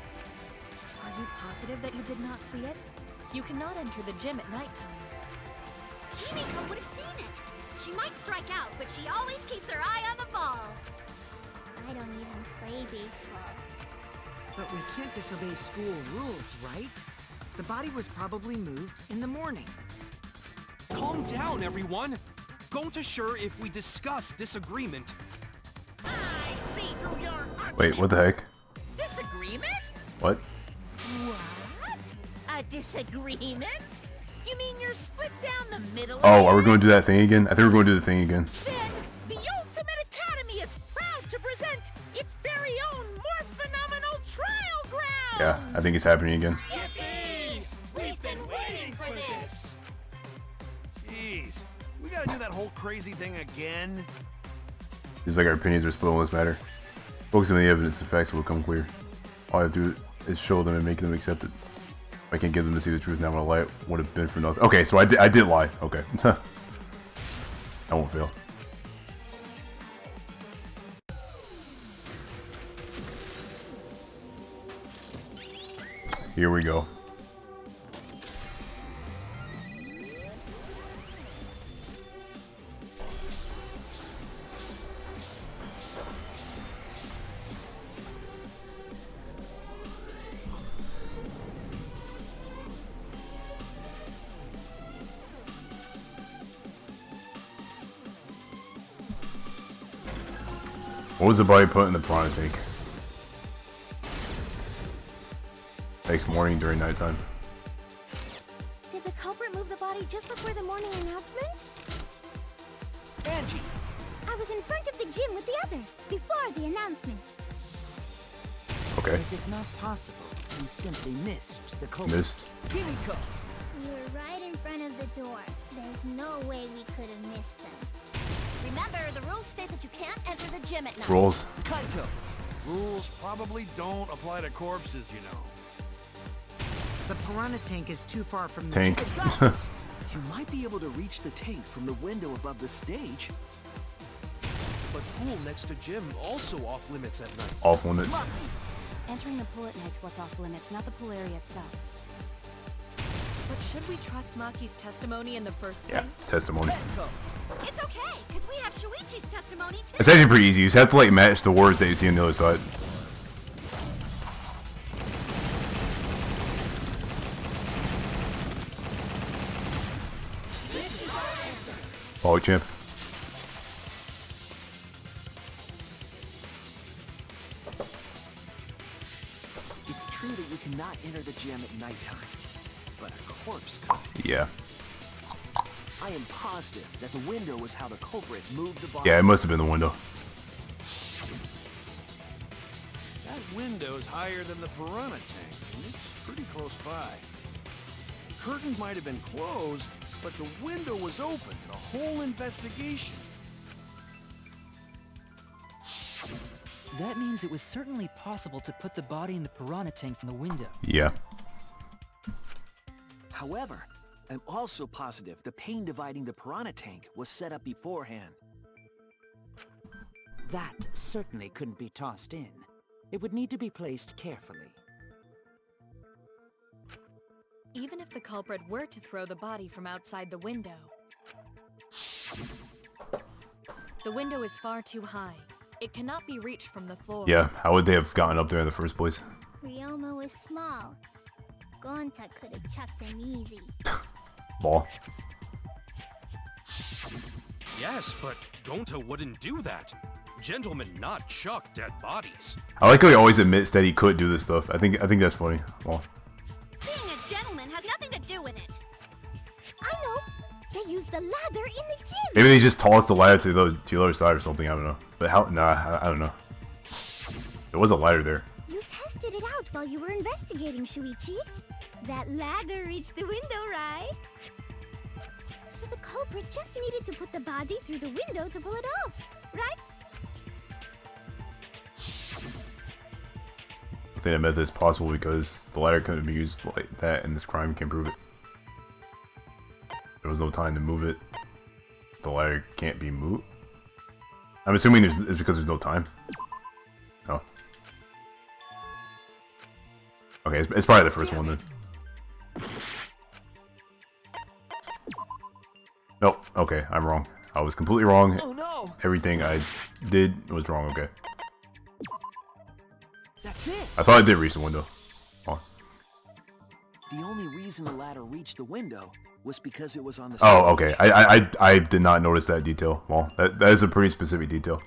Are you positive that you did not see it? You cannot enter the gym at nighttime. Himiko would have seen it. She might strike out, but she always keeps her eye on the ball. I don't even play baseball. But we can't disobey school rules, right? The body was probably moved in the morning. Calm down, everyone. Gonta sure if we discuss disagreement. I see through your Wait, what the heck? disagreement? What? What? A disagreement? You mean you're split down the middle? Oh, are we going to do that thing again? I think we're going to do the thing again. Then the Ultimate Academy is proud to present its very own more phenomenal trial ground. Yeah, I think it's happening again. Yippee! We've been waiting for this. crazy thing again? Seems like our opinions are split on this matter. Focusing on the evidence, the facts will become clear. All I have to do is show them and make them accept it. If I can't get them to see the truth, now my lie would have been for nothing. Okay, so I did lie. Okay. I won't fail. Here we go. What was the body put in the piranha tank? Next morning during nighttime. Did the culprit move the body just before the morning announcement? Angie! I was in front of the gym with the others, before the announcement. Okay. Is it not possible you simply missed the culprit? Missed. Kimiko! We were right in front of the door. There's no way we could have missed them. Remember, the rules state that you can't enter the gym at night. Rules. Kaito! Rules probably don't apply to corpses, you know. The piranha tank is too far from the Tank. You might be able to reach the tank from the window above the stage. But pool next to gym also off limits at night. Off limits. Entering the pool at night's what's off limits, not the pool area itself. But should we trust Maki's testimony in the first place? Yeah, testimony. It's okay, because we have Shuichi's testimony too. It's actually pretty easy. You just have to like match the words that you see on the other side. Follow champ. It's true that you cannot enter the gym at nighttime, but a corpse could. Yeah. I am positive that the window was how the culprit moved the body. Yeah, it must have been the window. That window's higher than the piranha tank, and it's pretty close by. Curtains might have been closed, but the window was open. The whole investigation. That means it was certainly possible to put the body in the piranha tank from the window. Yeah. However, I'm also positive the pane dividing the piranha tank was set up beforehand. That certainly couldn't be tossed in. It would need to be placed carefully. Even if the culprit were to throw the body from outside the window, the window is far too high. It cannot be reached from the floor. Yeah, how would they have gotten up there in the first place? Ryoma was small. Gonta could have chucked him easy. Ball. Yes, but Gonta wouldn't do that. Gentlemen not chuck dead bodies. I like how he always admits that he could do this stuff. I think that's funny. Well, Being a gentleman has nothing to do with it. I know. They used the ladder in the gym. maybe they just tossed the ladder to the other side or something. I don't know. But how? Nah, I don't know. There was a ladder there. You tested it out while you were investigating, Shuichi. That ladder reached the window, right? So the culprit just needed to put the body through the window to pull it off, right? I think that method is possible because the ladder couldn't be used like that, and this crime can prove it. There was no time to move it. The ladder can't be moved. I'm assuming it's because there's no time. No. Okay, it's probably the first one then. Nope. Okay, I'm wrong. I was completely wrong. Oh no! Everything I did was wrong. Okay. That's it! I thought I did reach the window. Oh. The only reason the ladder reached the window was because it was on the Oh, stage. okay. I did not notice that detail. Well, that is a pretty specific detail.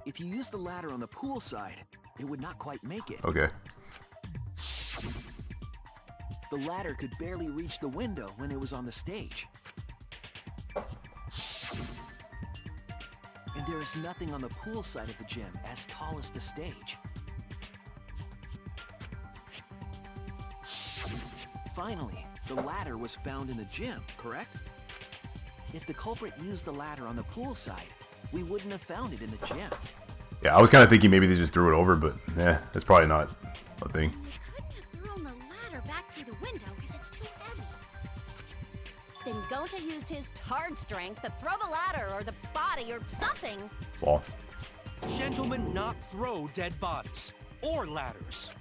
If you use the ladder on the pool side, it would not quite make it. Okay. The ladder could barely reach the window when it was on the stage. And there is nothing on the pool side of the gym as tall as the stage. Finally, the ladder was found in the gym, correct? If the culprit used the ladder on the pool side, we wouldn't have found it in the gym. Yeah, I was kind of thinking maybe they just threw it over, but yeah, that's probably not a thing. Couldn't have thrown the ladder back through the window because it's too heavy. Then Gonta used his card strength to throw the ladder or the body or something. Well, Gentlemen not throw dead bodies. Or ladders.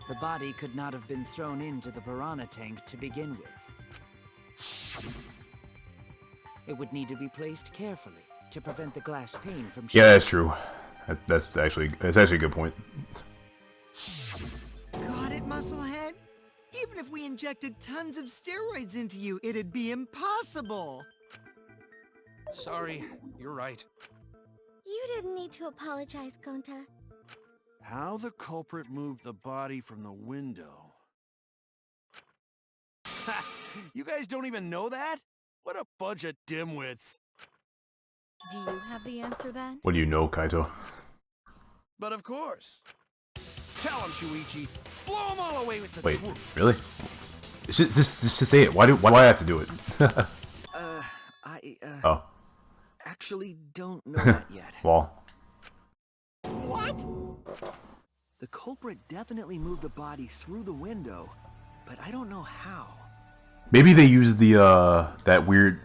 The body could not have been thrown into the piranha tank to begin with. It would need to be placed carefully to prevent the glass pane from yeah, that's true. That's actually a good point. Got it, Musclehead? Even if we injected tons of steroids into you, it'd be impossible. Sorry, you're right. You didn't need to apologize, Gonta. How the culprit moved the body from the window. Ha! You guys don't even know that? What a bunch of dimwits. Do you have the answer then? What do you know, Kaito? But of course. Tell him, Shuichi. Blow him all away with the Wait, truth. really? Just say it. Why do I have to do it? Oh. Actually don't know that yet. Well. What? The culprit definitely moved the body through the window, but I don't know how. Maybe they used the that weird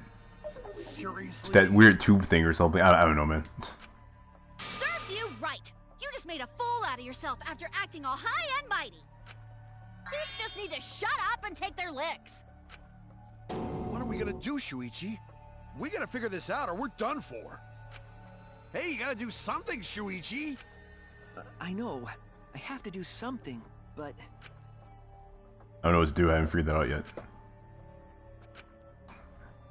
tube thing or something. I don't know, man. Serves you right. You just made a fool out of yourself after acting all high and mighty. Dudes just need to shut up and take their licks. What are we gonna do, Shuichi? We gotta figure this out or we're done for. Hey, you gotta do something, Shuichi. I know. I have to do something, but... I don't know what to do. I haven't figured that out yet.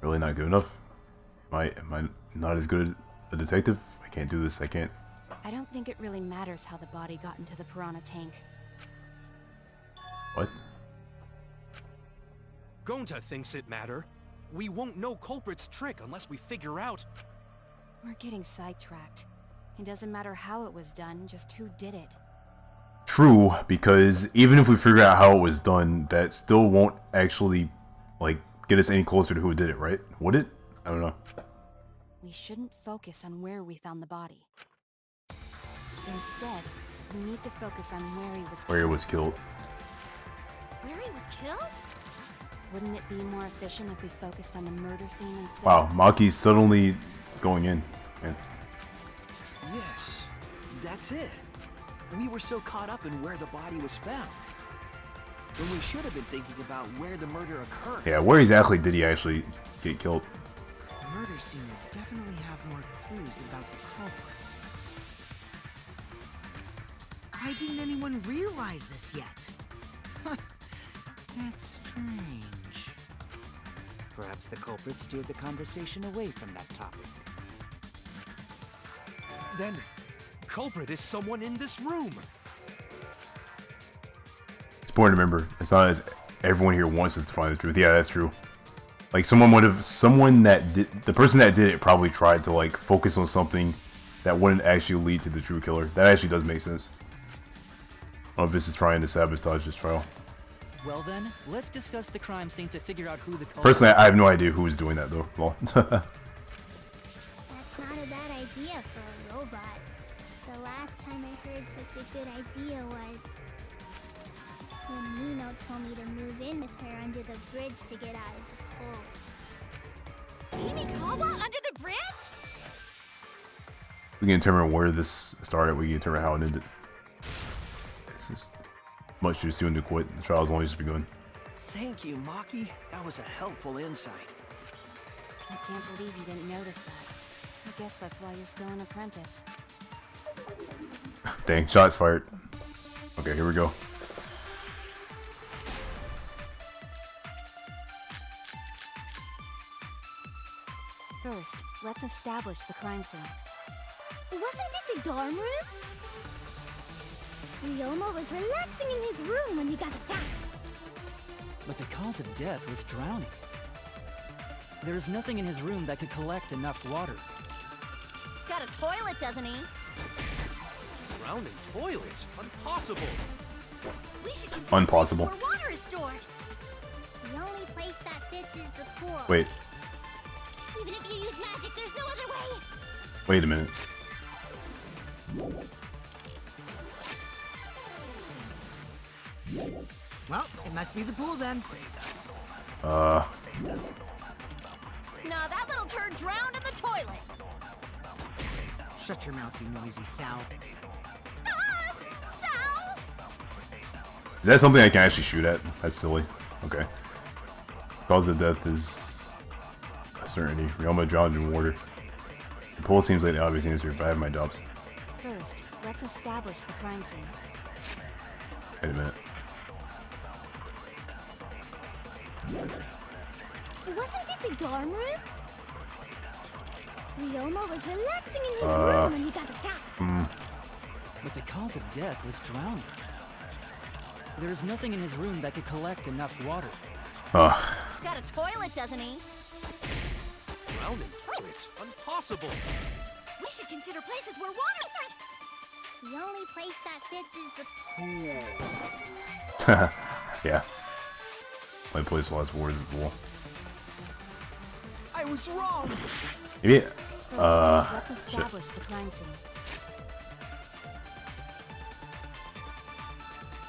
Really not good enough? Am I not as good a detective? I can't do this. I can't. I don't think it really matters how the body got into the piranha tank. What? Gonta thinks it matter. We won't know culprit's trick unless we figure out... We're getting sidetracked. It doesn't matter how it was done, just who did it. True, because even if we figure out how it was done, that still won't actually, like, get us any closer to who did it, right? Would it? I don't know. We shouldn't focus on where we found the body. Instead, we need to focus on where he was killed. Where he was killed. Where he was killed? Wouldn't it be more efficient if we focused on the murder scene instead? Wow, Maki's suddenly going in. Man. Yes, that's it. We were so caught up in where the body was found, when we should have been thinking about where the murder occurred. Yeah, where exactly did he actually get killed? The murder scene will definitely have more clues about the culprit. Why didn't anyone realize this yet? That's strange. Perhaps the culprit steered the conversation away from that topic. Then, culprit is someone in this room. It's important to remember, it's not as everyone here wants us to find the truth. Yeah, that's true. Like the person that did it probably tried to like focus on something that wouldn't actually lead to the true killer. That actually does make sense. I don't know if this is trying to sabotage this trial. Well then, let's discuss the crime scene to figure out who the culprit... Personally, I have no idea who was doing that though. Well. That's not a bad idea for a robot. The last time I heard such a good idea was when Nino told me to move in with her under the bridge to get out of the cold. Himikawa under the bridge? We can determine where this started, we can determine how it ended. It's just much too soon to quit. The trial's only just begun. Thank you, Maki. That was a helpful insight. I can't believe you didn't notice that. I guess that's why you're still an apprentice. Dang, shots fired. Okay, here we go. First, let's establish the crime scene. Wasn't it the dorm room? Ryoma was relaxing in his room when he got attacked. But the cause of death was drowning. There's nothing in his room that could collect enough water. He's got a toilet, doesn't he? Drowning toilet? Impossible. We should consider Unpossible. places where water is stored. The only place that fits is the pool. Wait. Even if you use magic, there's no other way. Wait a minute. Well, it must be the pool then. No, that little turd drowned in the toilet. Shut your mouth, you noisy sow. Sal? Is that something I can actually shoot at? That's silly. Okay. Cause of death is a certainty. Ryoma drowned in water. The pool seems like the obvious answer, but I have my doubts. First, let's establish the crime scene. Wait a minute. Wasn't it the dorm room? Ryoma was relaxing in his room when he got attacked. But the cause of death was drowning. There's nothing in his room that could collect enough water. He's got a toilet, doesn't he? Drowning toilets? Impossible! We should consider places where water... The only place that fits is the pool. Yeah. My place lost water is the pool. I was wrong. Maybe. First, let's Shit. establish the crime scene.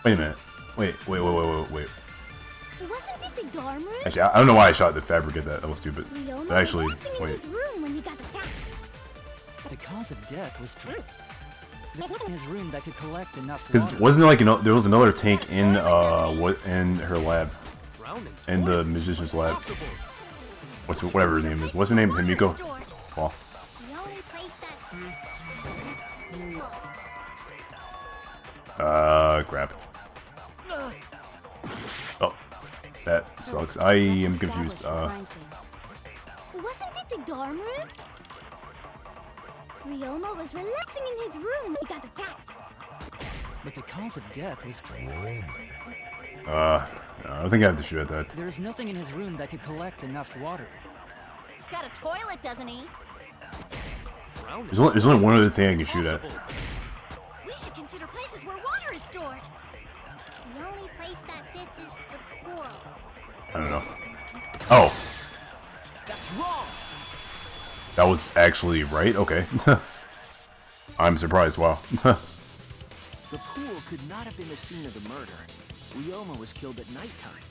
Wait a minute. Wait. Wasn't it the dorm room? Actually, I don't know why I shot the fabric at that. That was stupid. Ryoma But actually, was relaxing in wait. his room when he got attacked. The cause of death was drowning. There's nothing in his room that could collect enough Because water. wasn't there like there was another tank in in her lab, in the magician's lab. Whatever her name is. What's her name? Himiko. Well, The only place that... crap. Oh, that sucks. I am confused. Wasn't it the dorm room? Ryoma was relaxing in his room when he got attacked. But the cause of death was drowning. No, I don't think I have to shoot at that. There's nothing in his room that could collect enough water. He's got a toilet, doesn't he? There's only one other thing I can shoot at. We should consider places where water is stored. The only place that fits is the pool. I don't know. Oh, That's wrong. that was actually right? Okay. I'm surprised, wow. The pool could not have been the scene of the murder. Ryoma was killed at nighttime.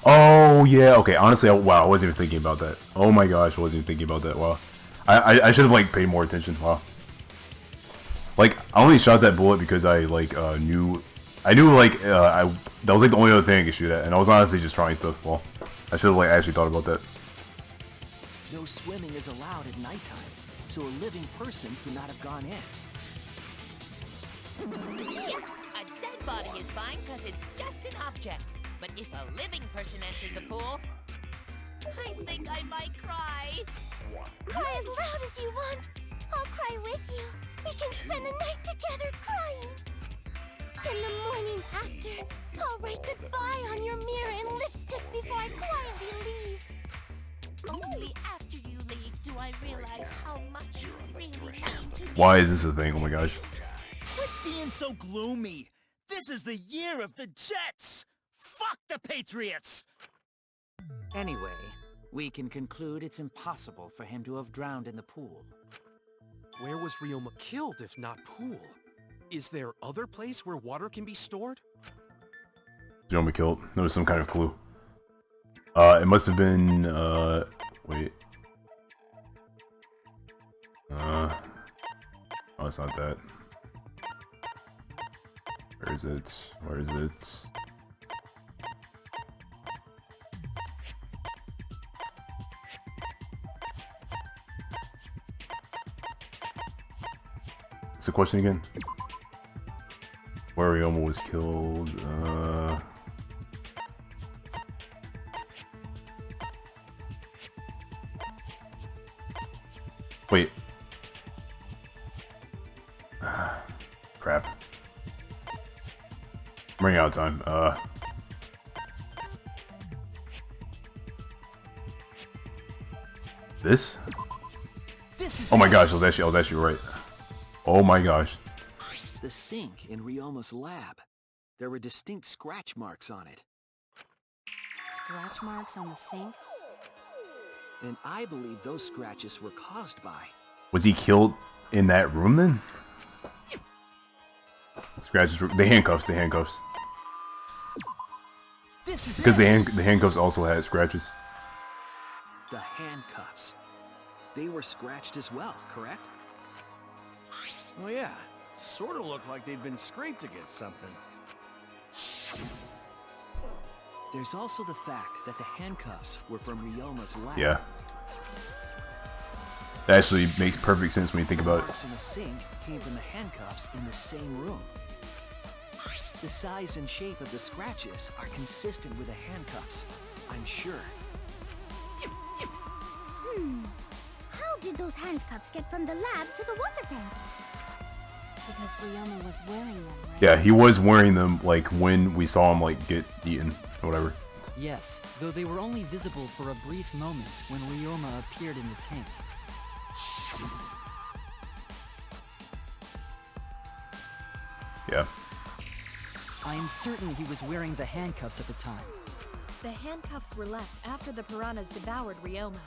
Oh, yeah, okay, honestly, wow, I wasn't even thinking about that. Oh my gosh, I wasn't even thinking about that, wow. I should have, like, paid more attention, wow. Like, I only shot that bullet because I, like, knew, that was, like, the only other thing I could shoot at, and I was honestly just trying stuff, well. I should have, like, actually thought about that. No swimming is allowed at nighttime, so a living person could not have gone in. Yep, a dead body is fine because it's just an object. But if a living person entered the pool, I think I might cry. Cry as loud as you want. I'll cry with you. We can spend the night together crying. In the morning after, I'll write goodbye on your mirror in lipstick before I quietly leave. Only after you leave do I realize how much you really mean to me. Why is this a thing? Oh my gosh. Quit being so gloomy. This is the year of the Jets. Fuck the Patriots. Anyway, we can conclude it's impossible for him to have drowned in the pool. Where was Ryoma killed if not pool? Is there other place where water can be stored? Ryoma killed. There was some kind of clue. It must have been, wait. Oh, it's not that. Where is it? Where is it? What's the question again? Where Ryoma was killed, wait. Crap. I'm running out of time. This? Oh my gosh, I was actually right. Oh my gosh. The sink in Ryoma's lab. There were distinct scratch marks on it. Scratch marks on the sink? And I believe those scratches were caused by... Was he killed in that room then? Scratches were... The handcuffs. This is Because it. the handcuffs also had scratches. The handcuffs. They were scratched as well, correct? Oh yeah, sort of look like they've been scraped against something. There's also the fact that the handcuffs were from Ryoma's lab. Yeah. That actually makes perfect sense when you think about it. Marks in the sink came from the handcuffs in the same room. The size and shape of the scratches are consistent with the handcuffs, I'm sure. How did those handcuffs get from the lab to the water tank? Because Ryoma was wearing them, right? Yeah, he was wearing them, like, when we saw him, like, get eaten, or whatever. Yes, though they were only visible for a brief moment when Ryoma appeared in the tank. Yeah. I am certain he was wearing the handcuffs at the time. The handcuffs were left after the piranhas devoured Ryoma.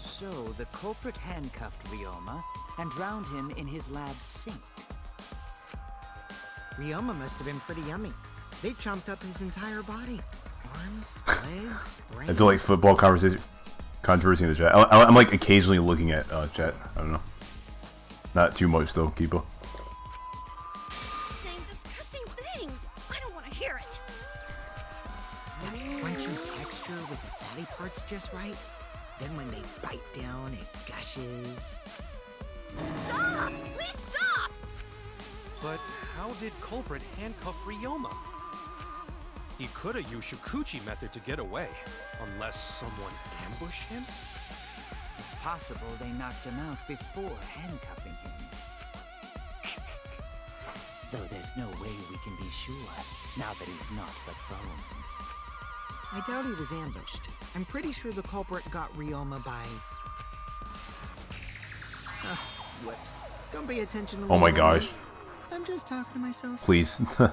So the culprit handcuffed Ryoma and drowned him in his lab sink. Ryoma must have been pretty yummy. They chomped up his entire body. Arms, legs, brain. It's like football controversy in the chat. I'm like occasionally looking at chat. I don't know. Not too much though, Kipo. Saying disgusting things. I don't want to hear it. That crunchy texture with the body parts just right. Then when they bite down, it gushes. Stop! Please stop! But how did culprit handcuff Ryoma? He could have used Shukuchi method to get away, unless someone ambushed him? It's possible they knocked him out before handcuffing him. Though there's no way we can be sure, now that he's not but bones. I doubt he was ambushed. I'm pretty sure the culprit got Ryoma by... whoops. Don't pay attention to Oh my me. gosh. I'm just talking to myself. Please. When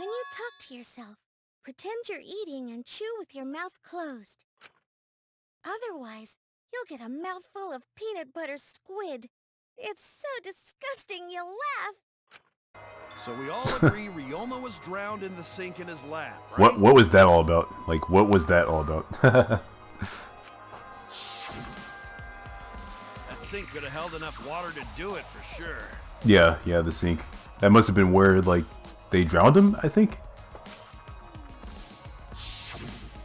you talk to yourself, pretend you're eating and chew with your mouth closed. Otherwise, you'll get a mouthful of peanut butter squid. It's so disgusting you'll laugh. So we all agree Ryoma was drowned in the sink in his lab, right? What was that all about? Like, what was that all about? That sink could have held enough water to do it for sure. Yeah, the sink. That must have been where, like, they drowned him, I think?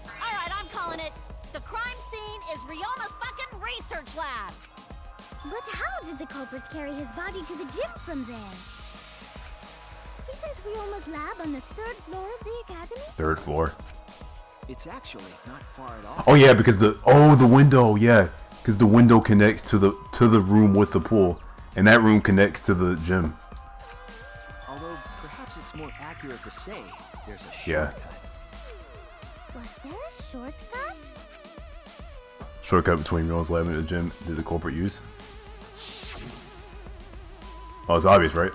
Alright, I'm calling it. The crime scene is Ryoma's fucking research lab. But how did the culprits carry his body to the gym from there? Isn't Ryoma's lab on the 3rd floor of the academy? 3rd floor. It's actually not far at all. Oh yeah, because the window, yeah. Because the window connects to the room with the pool. And that room connects to the gym. Although, perhaps it's more accurate to say there's a Yeah. shortcut. Was there a shortcut? Shortcut between Ryoma's lab and the gym did the culprit use? Oh, it's obvious, right?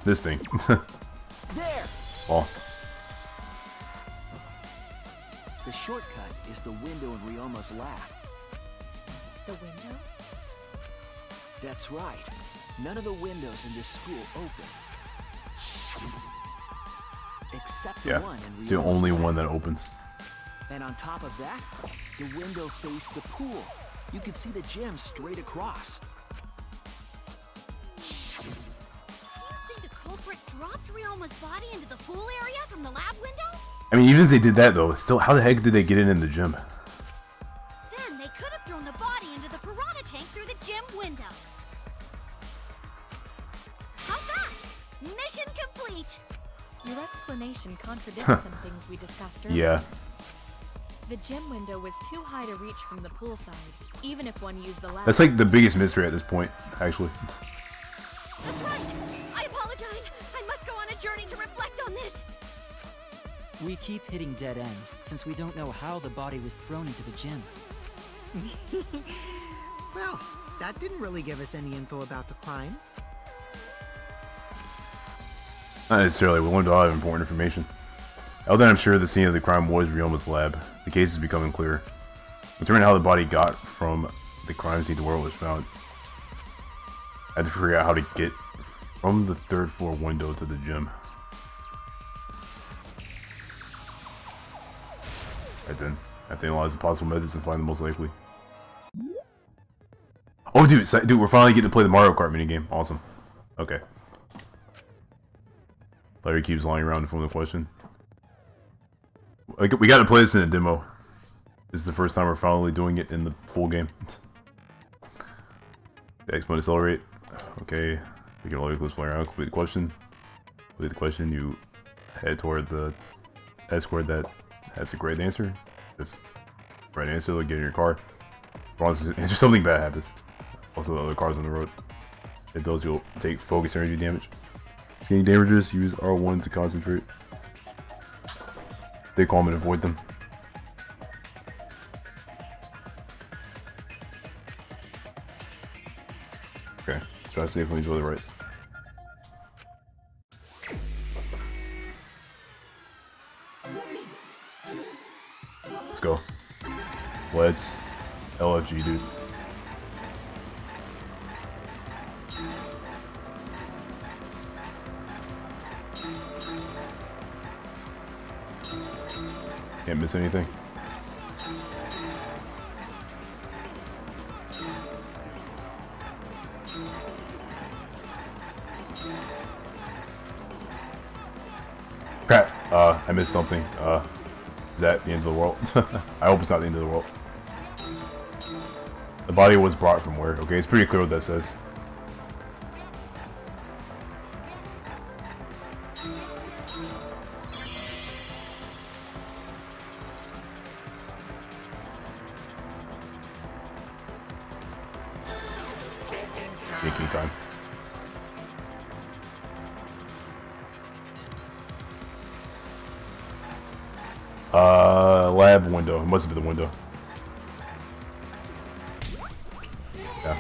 This thing. There! Oh. The shortcut is the window in Ryoma's lab. The window? That's right. None of the windows in this school open. Except the Yeah. one in It's the Ryoma's only lab. one that opens. And on top of that, the window faced the pool. You could see the gym straight across. Do you think the culprit dropped Ryoma's body into the pool area from the lab window? I mean, even if they did that though, still, how the heck did they get in the gym? Then they could have thrown the body into the piranha tank through the gym window. How's that? Mission complete! Your explanation contradicts some things we discussed earlier. Yeah. The gym window was too high to reach from the poolside, even if one used the ladder. That's like the biggest mystery at this point, actually. That's right! I apologize! I must go on a journey to reflect on this! We keep hitting dead ends, since we don't know how the body was thrown into the gym. Well, that didn't really give us any info about the crime. Not necessarily, we learned a lot of important information. Now that I'm sure the scene of the crime was Ryoma's lab, the case is becoming clearer. Determine how the body got from the crime scene to where it was found. I had to figure out how to get from the 3rd floor window to the gym. Right then, I have to analyze the possible methods and find the most likely. Oh dude, we're finally getting to play the Mario Kart minigame. Awesome. Okay. Larry keeps lying around to form the question. We got to play this in a demo. This is the first time we're finally doing it in the full game. The X button accelerate. Okay. We can only fly around. Complete the question. Complete the question. You head toward the escort that has a great answer. This right answer. Like get in your car. Wrong answer. Something bad happens. Also, the other cars on the road. If those, you'll take focus energy damage. Scanning damages. Use R1 to concentrate. Stay calm and avoid them. Okay, try safely and go to the right. Let's go. Let's LFG, dude. Can't miss anything. Crap, I missed something. Is that the end of the world? I hope it's not the end of the world. The body was brought from where? Okay, it's pretty clear what that says. Thinking time. Lab window. It must have been the window. Yeah.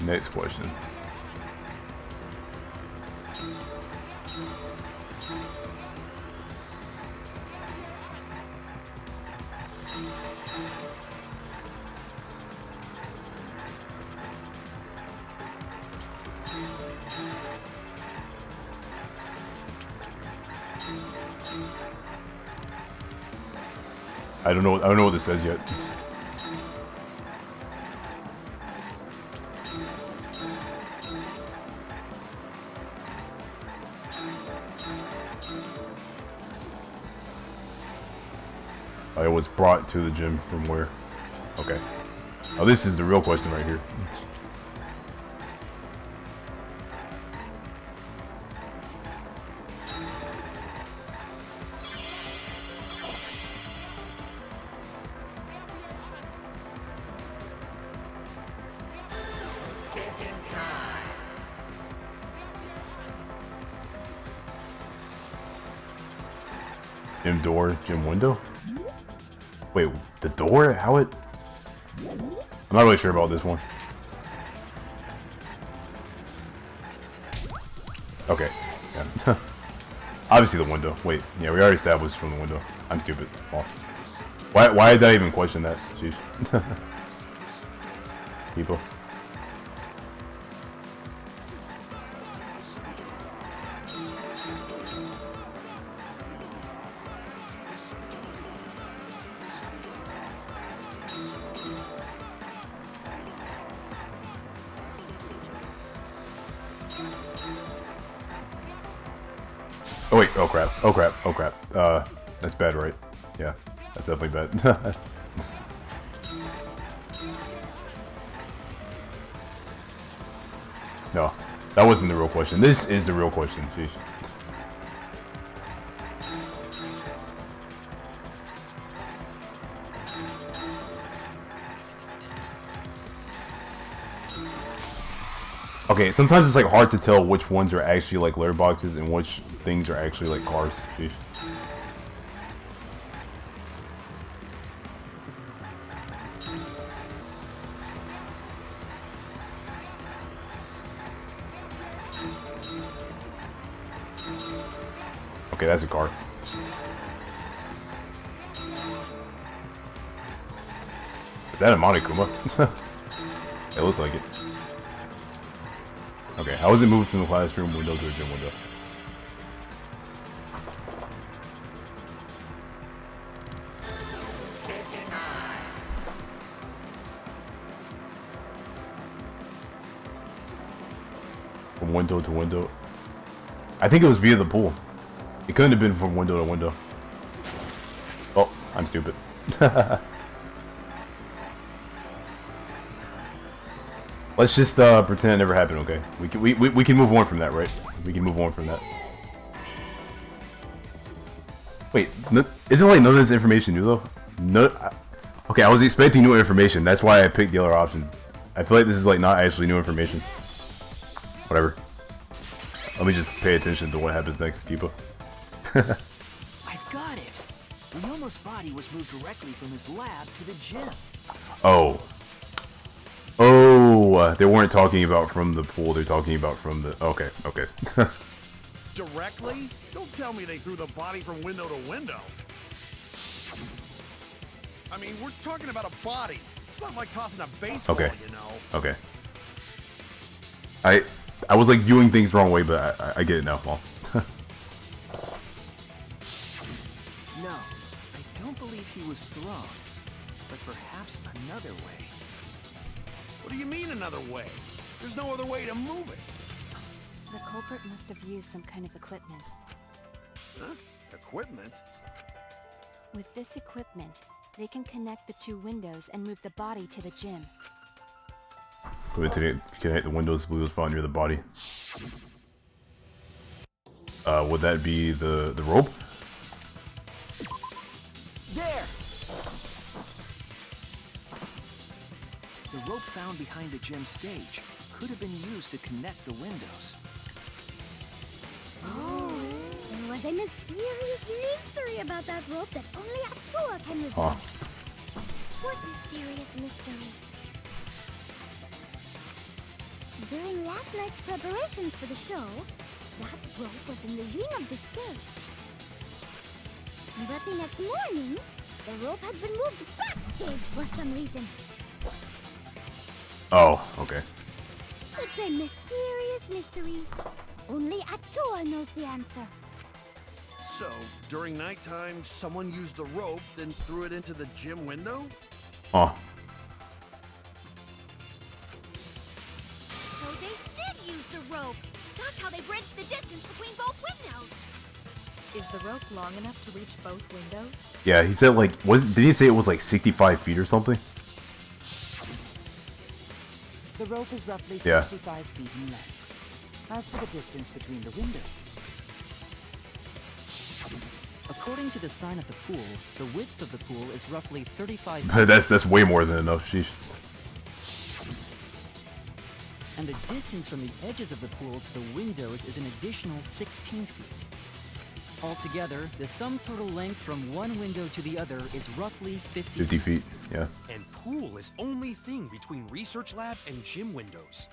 Next question. I don't know what this says yet. I was brought to the gym from where? Okay. Oh, this is the real question right here. Gym door, gym window? Wait, the door? How it... I'm not really sure about this one. Okay. Yeah. Obviously the window. Wait, yeah, we already established from the window. I'm stupid. Oh. Why did I even question that? Jeez. People. Oh wait, oh crap, oh crap, oh crap. That's bad, right? Yeah, that's definitely bad. No, that wasn't the real question. This is the real question, jeez. Okay, sometimes it's like hard to tell which ones are actually like litter boxes and which things are actually like cars. Jeez. Okay, that's a car. Is that a Monokuma? It looked like it. Okay, how is it moved from the classroom window to a gym window? From window to window. I think it was via the pool. It couldn't have been from window to window. Oh, I'm stupid. Let's just pretend it never happened, okay? We can move on from that, right? We can move on from that. Wait, isn't like none of this information new though? No. Okay, I was expecting new information. That's why I picked the other option. I feel like this is like not actually new information. Whatever. Let me just pay attention to what happens next, people. I've got it. Ryoma's body was moved directly from his lab to the gym. Oh. Oh, they weren't talking about from the pool. They're talking about from the... Okay, okay. Directly? Don't tell me they threw the body from window to window. I mean, we're talking about a body. It's not like tossing a baseball, Okay. you know. Okay. I was like viewing things the wrong way, but I get it now. Well. No, I don't believe he was thrown, but perhaps another way. What do you mean another way? There's no other way to move it. The culprit must have used some kind of equipment. Huh? Equipment? With this equipment, they can connect the two windows and move the body to the gym. Connect the windows, blue found near the body. Would that be the rope? There! The rope found behind the gym stage could have been used to connect the windows. Oh, there was a mysterious mystery about that rope that only Atua can reveal. Huh. What mysterious mystery? During last night's preparations for the show, that rope was in the wing of the stage. But the next morning, the rope had been moved backstage for some reason. Oh, okay. It's a mysterious mystery. Only Atua knows the answer. So, during nighttime, someone used the rope, then threw it into the gym window? Oh. So they did use the rope. That's how they bridged the distance between both windows. Is the rope long enough to reach both windows? Yeah, he said like, did he say it was like 65 feet or something? The rope is roughly Yeah. 65 feet in length. As for the distance between the windows, according to the sign of the pool, the width of the pool is roughly 35 feet. That's way more than enough. Sheesh. And the distance from the edges of the pool to the windows is an additional 16 feet. Altogether, the sum total length from one window to the other is roughly 50 feet, yeah. And pool is only thing between research lab and gym windows.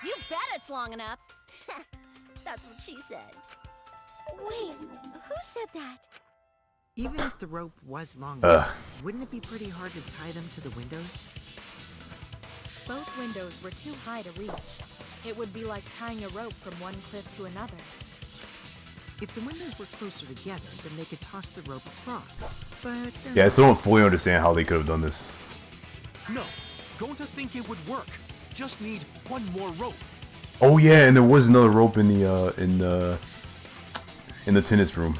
You bet it's long enough. That's what she said. Wait, who said that? Even if the rope was long Ugh. enough, wouldn't it be pretty hard to tie them to the windows? Both windows were too high to reach. It would be like tying a rope from one cliff to another. If the windows were closer together, then they could toss the rope across. But they're Yeah, I not. still don't fully understand how they could have done this. No, don't you think it would work? Just need one more rope. Oh yeah, and there was another rope in the tennis room.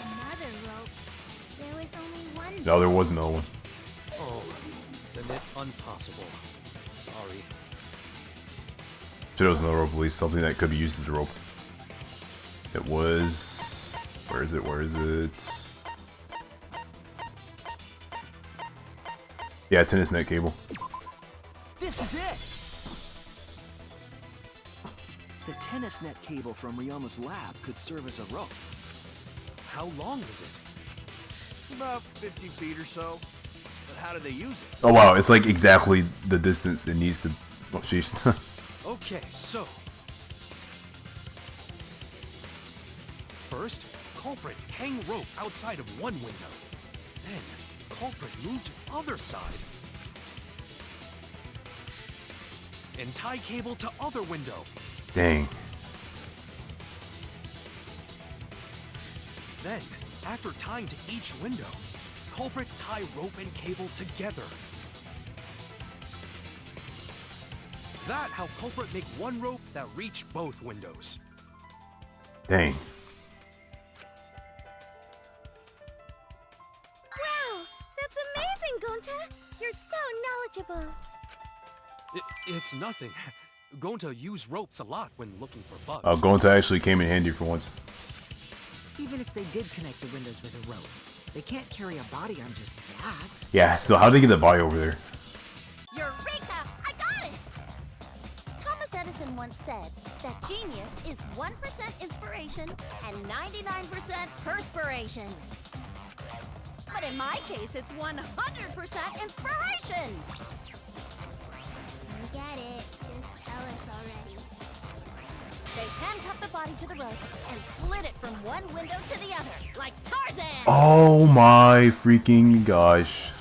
Another rope. There was only one. No, there was another one. Oh, then it's impossible. Sorry. So there was another rope, at least something that could be used as a rope. It was. Where is it? Where is it? Yeah, tennis net cable. This is it! The tennis net cable from Ryoma's lab could serve as a rope. How long is it? About 50 feet or so. But how did they use it? Oh wow, it's like exactly the distance it needs to. Oh sheesh. Okay, so First, culprit hang rope outside of one window. Then, culprit moved to other side. And tie cable to other window. Dang. Then, after tying to each window, culprit tie rope and cable together. That how culprit make one rope that reach both windows. Dang. Wow, that's amazing, Gonta. You're so knowledgeable. It's nothing. Gonta use ropes a lot when looking for bugs. Oh, Gonta actually came in handy for once. Even if they did connect the windows with a rope, they can't carry a body on just that. Yeah, so how'd they get the body over there? Eureka! I got it! Thomas Edison once said that genius is 1% inspiration and 99% perspiration. But in my case, it's 100% inspiration! We get it. Just tell us already. They handcuffed the body to the rope and slid it from one window to the other, like Tarzan! Oh my freaking gosh.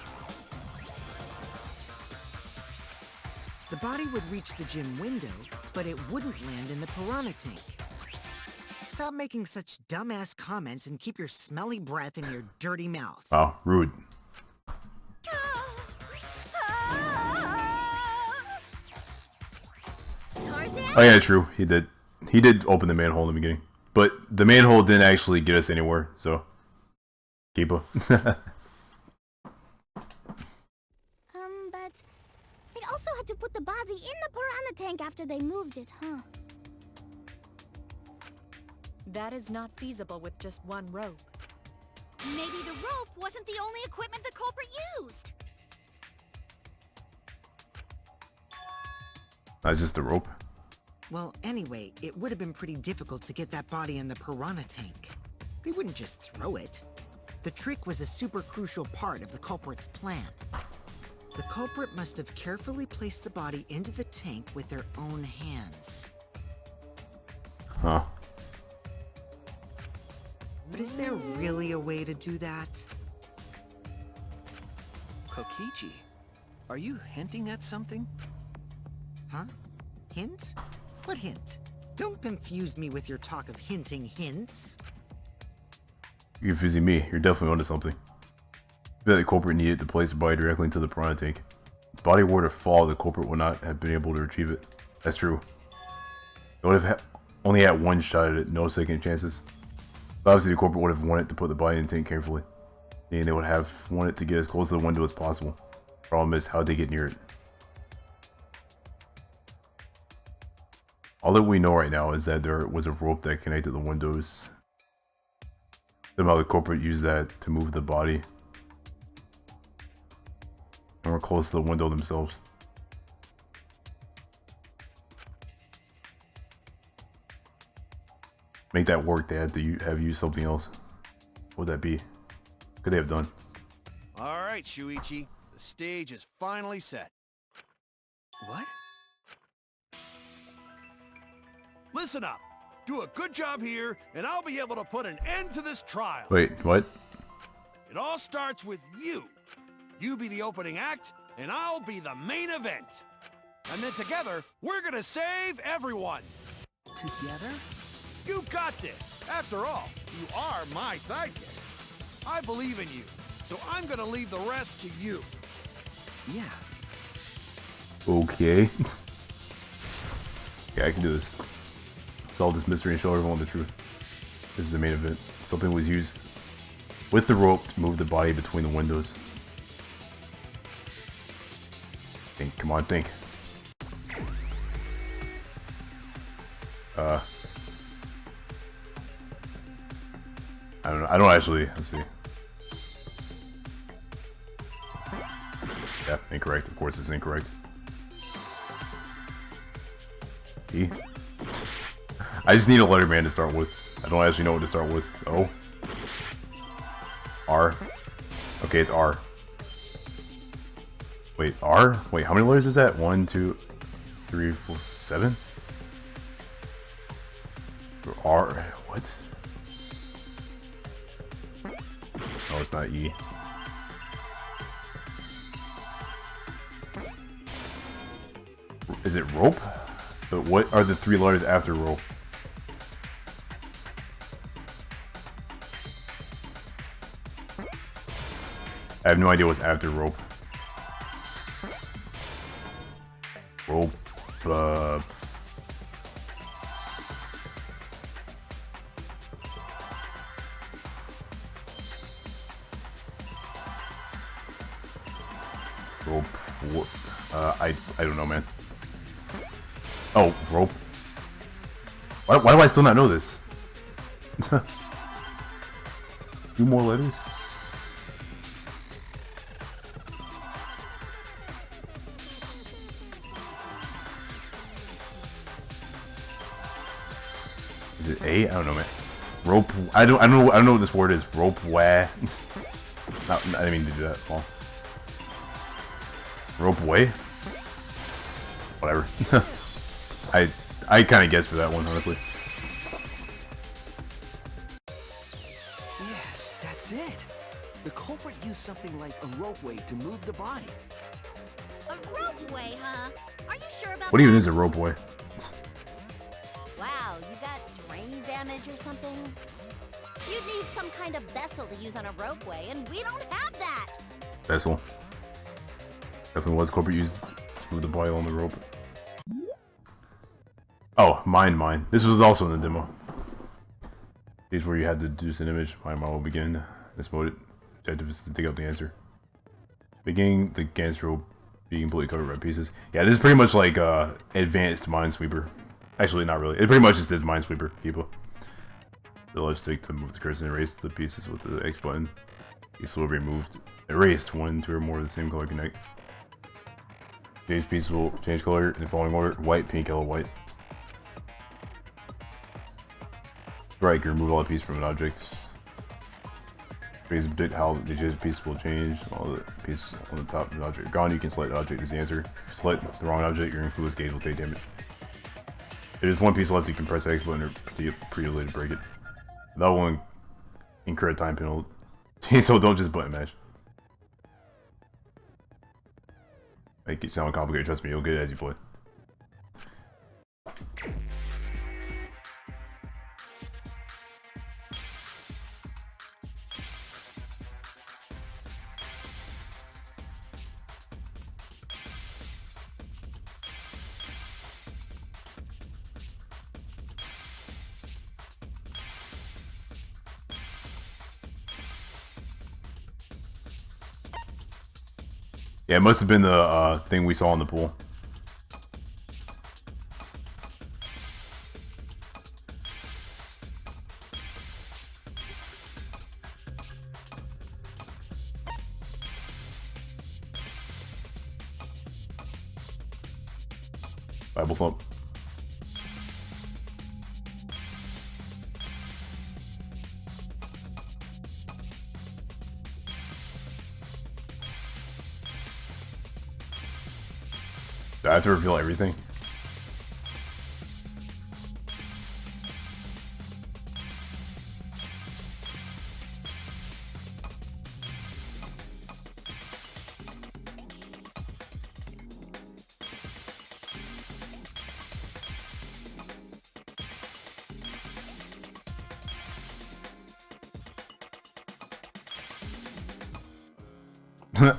The body would reach the gym window, but it wouldn't land in the piranha tank. Stop making such dumbass comments and keep your smelly breath in your dirty mouth. Wow, rude. Tarzan? Oh yeah, true. He did. He did open the manhole in the beginning. But the manhole didn't actually get us anywhere, so... Keepa. But they also had to put the body in the piranha tank after they moved it, huh? That is not feasible with just one rope. Maybe the rope wasn't the only equipment the culprit used. Not just the rope. Well, anyway, it would have been pretty difficult to get that body in the piranha tank. They wouldn't just throw it. The trick was a super crucial part of the culprit's plan. The culprit must have carefully placed the body into the tank with their own hands. Huh. But is there really a way to do that? Kokichi, are you hinting at something? Huh? Hint? What hint? Don't confuse me with your talk of hinting hints. You're confusing me. You're definitely onto something. I feel like the culprit needed to place the body directly into the piranha tank. If the body were to fall, the culprit would not have been able to retrieve it. That's true. They would have only had one shot at it, no second chances. But obviously the culprit would have wanted to put the body in the tank carefully. And they would have wanted to get as close to the window as possible. Problem is, how'd they get near it? All that we know right now is that there was a rope that connected the windows. Somehow the culprit used that to move the body. And we're close to the window themselves. Make that work, they had to have used something else. What would that be? What could they have done? All right, Shuichi. The stage is finally set. What? Listen up. Do a good job here, and I'll be able to put an end to this trial. Wait, what? It all starts with you. You be the opening act, and I'll be the main event. And then together, we're gonna save everyone. Together? You got this. After all, you are my sidekick. I believe in you, so I'm gonna leave the rest to you. Yeah. Okay. Yeah, I can do this. Solve this mystery and show everyone the truth. This is the main event. Something was used with the rope to move the body between the windows. Think, come on, think. I don't know. I don't actually. Let's see. Yeah, incorrect. Of course, it's incorrect. E. I just need a letter man to start with. I don't actually know what to start with. O. R. Okay, it's R. Wait, R? Wait, how many letters is that? 1, 2, 3, 4, 7? R. What? No, it's not E. Is it rope? But what are the 3 letters after rope? I have no idea what's after rope. Rope, rope, I don't know, man. Oh, rope. Why do I still not know this? 2 more letters? Is it A? I don't know, man. Rope. I don't know what this word is. Rope way. I didn't mean to do that. Well, rope way. Whatever. I kind of guessed for that one, honestly. Yes, that's it. The culprit used something like a ropeway to move the body. A ropeway, huh? Are you sure about What that? even is a rope way? Wow, you got drain damage or something? You'd need some kind of vessel to use on a ropeway, and we don't have that! Vessel. Definitely was corporate used to move the body on the rope. Oh, mine. This was also in the demo. Here's where you had to deduce an image. My model will begin. This mode objective is to dig up the answer. Beginning the gangster will be completely covered by pieces. Yeah, this is pretty much like advanced Minesweeper. Actually, not really. It pretty much just is Minesweeper, Keepa. The left stick to move the cursor and erase the pieces with the X button. These will be removed. Erased when 2 or more of the same color connect. Each piece will change color in the following order: white, pink, yellow, white. Right, you can remove all the pieces from an object. Please predict how the adjacent pieces will change. All the pieces on the top of the object are gone. You can select the object as the answer. If you select the wrong object, your influence gauge will take damage. If there's 1 piece left, you can press X button or pre-delay to break it. That will incur a time penalty, so don't just button mash. Make it sound complicated, trust me, you'll get it as you play. Yeah, it must have been the thing we saw in the pool. Bible thump. Do I have to reveal everything?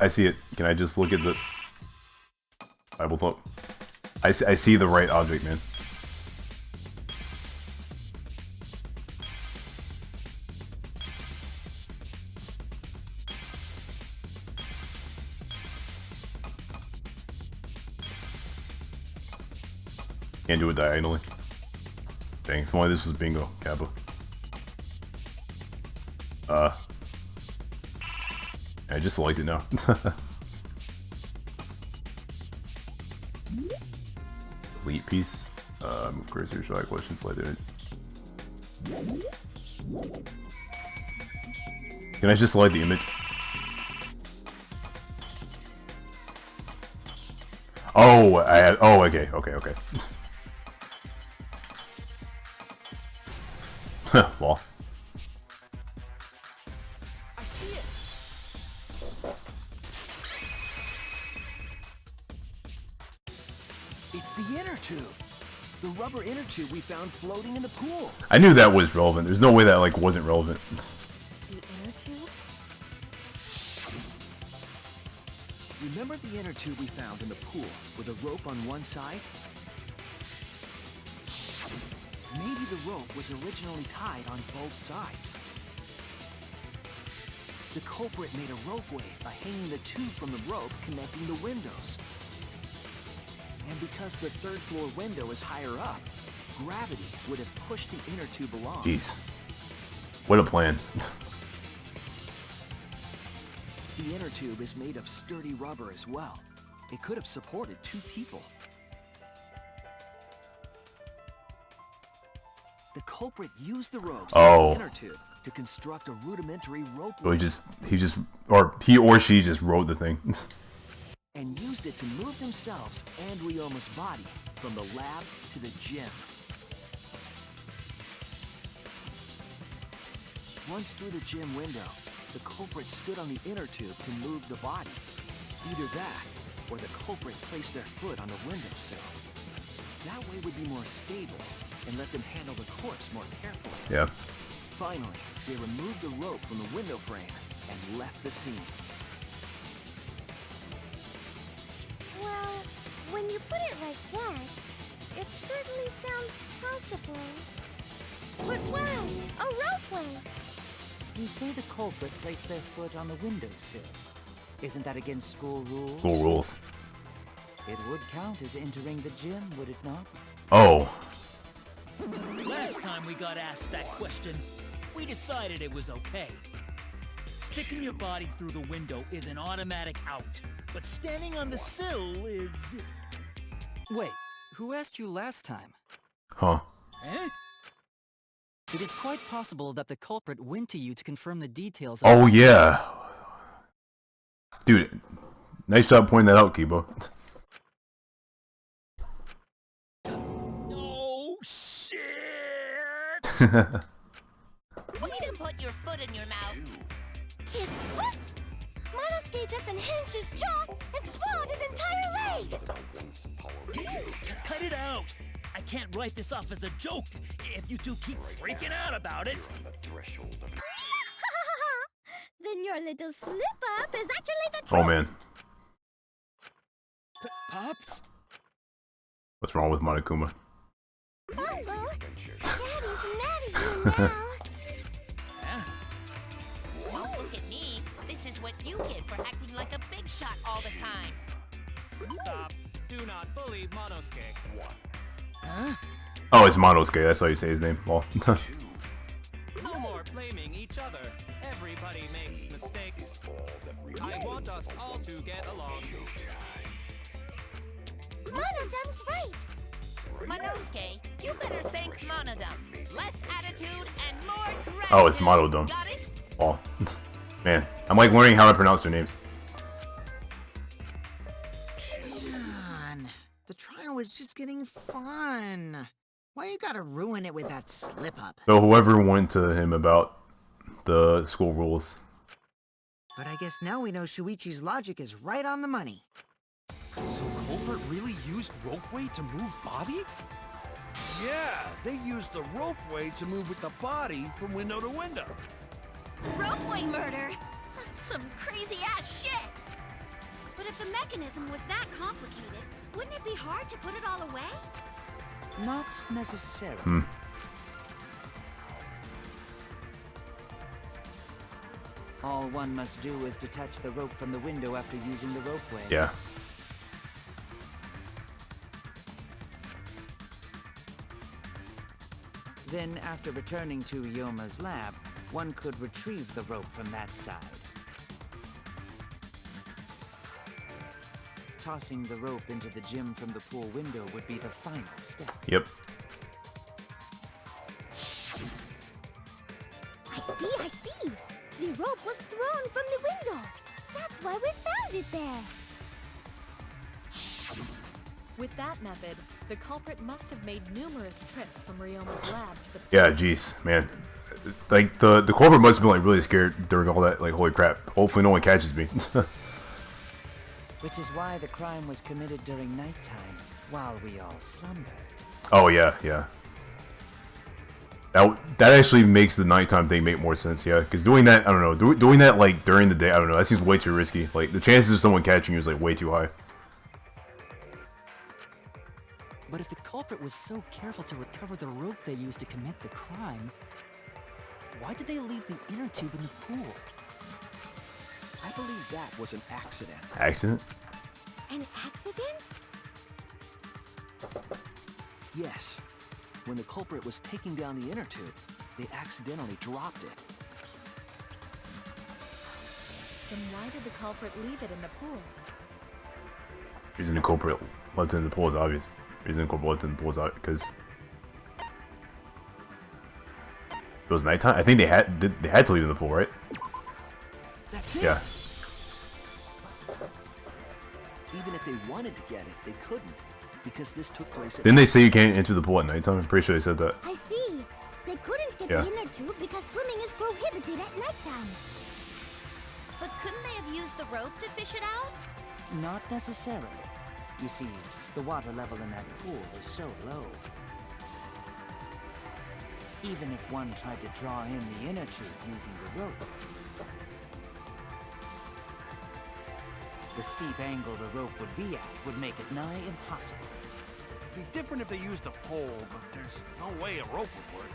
I see it. Can I just look at the Bible thump? I see the right object, man. Can't do it diagonally. Dang, if only this was bingo, Kappa. I just selected now. Delete piece. Move cursor, show questions, select it. Can I just select the image? Oh, I had. Oh, okay. Well. I see it. tube. The rubber inner tube we found floating in the pool. I knew that was relevant. There's no way that like wasn't relevant. The inner tube? Remember the inner tube we found in the pool with a rope on one side? Maybe the rope was originally tied on both sides. The culprit made a ropeway by hanging the tube from the rope connecting the windows. And because the third floor window is higher up, gravity would have pushed the inner tube along. Jeez. What a plan. The inner tube is made of sturdy rubber as well. It could have supported 2 people. The culprit used the ropes in the inner tube to construct a rudimentary rope. So he or she just wrote the thing. And used it to move themselves and Ryoma's body from the lab to the gym. Once through the gym window, the culprit stood on the inner tube to move the body. Either that, or the culprit placed their foot on the windowsill. That way would be more stable and let them handle the corpse more carefully. Yeah. Finally, they removed the rope from the window frame and left the scene. Well, when you put it like that, it certainly sounds possible. But wow, a ropeway! You say the culprit placed their foot on the windowsill. Isn't that against school rules? School rules. It would count as entering the gym, would it not? Oh. Last time we got asked that question, we decided it was okay. Sticking your body through the window is an automatic out, but standing on the sill is... Wait, who asked you last time? Huh. Eh? It is quite possible that the culprit went to you to confirm the details. Oh yeah. Dude, nice job pointing that out, Kibo. Oh, shit! Way to put your foot in your mouth. His foot? Monosuke just enhanced his jaw and swallowed his entire leg! Cut it out! I can't write this off as a joke if you two keep freaking out about it. Then your little slip-up is actually the truth! Oh man. Pops? What's wrong with Monokuma? Uh-oh. Daddy's mad at you now. Don't look at me. This is what you get for acting like a big shot all the time. Stop. Do not bully Monosuke. Huh? Oh, it's Monosuke. That's how you say his name. Well. No more blaming each other. Everybody makes mistakes. I want us all to get along. Monodum's right. Monosuke, you better thank Monodum. Less attitude and more gratitude. Oh, it's Monodum. Got it? Oh. Man, I'm like learning how to pronounce their names. Man, the trial was just getting fun. Why you gotta ruin it with that slip-up? So whoever went to him about the school rules. But I guess now we know Shuichi's logic is right on the money. So culprit really used ropeway to move body? Yeah, they used the ropeway to move with the body from window to window. Ropeway murder? That's some crazy-ass shit! But if the mechanism was that complicated, wouldn't it be hard to put it all away? Not necessarily. All one must do is detach the rope from the window after using the ropeway. Yeah. Then, after returning to Ryoma's lab, one could retrieve the rope from that side. Tossing the rope into the gym from the pool window would be the final step. Yep. I see! The rope was thrown from the window! That's why we found it there! With that method, the culprit must have made numerous trips from Ryoma's lab to the... Yeah, jeez, man. Like, the culprit must have been, like, really scared during all that, like, holy crap. Hopefully no one catches me. Which is why the crime was committed during nighttime, while we all slumbered. Oh yeah, yeah. That actually makes the nighttime thing make more sense, yeah. Because doing that, I don't know, doing that like during the day, I don't know, that seems way too risky. Like the chances of someone catching you is like way too high. But if the culprit was so careful to recover the rope they used to commit the crime, why did they leave the inner tube in the pool? I believe that was an accident. Accident? An accident? Yes. When the culprit was taking down the inner tube, they accidentally dropped it. Then why did the culprit leave it in the pool? Reason the culprit left it in the pool is obvious. Reason the culprit left it in the pool is obvious because it was nighttime. I think they had to leave it in the pool, right? That's it. Yeah. Even if they wanted to get it, they couldn't, because this took place at Didn't they say you can't enter the pool at nighttime? I'm pretty sure they said that. I see. They couldn't get Yeah. the inner tube because swimming is prohibited at nighttime. But couldn't they have used the rope to fish it out? Not necessarily. You see, the water level in that pool is so low. Even if one tried to draw in the inner tube using the rope, the steep angle the rope would be at would make it nigh impossible. It'd be different if they used a pole, but there's no way a rope would work.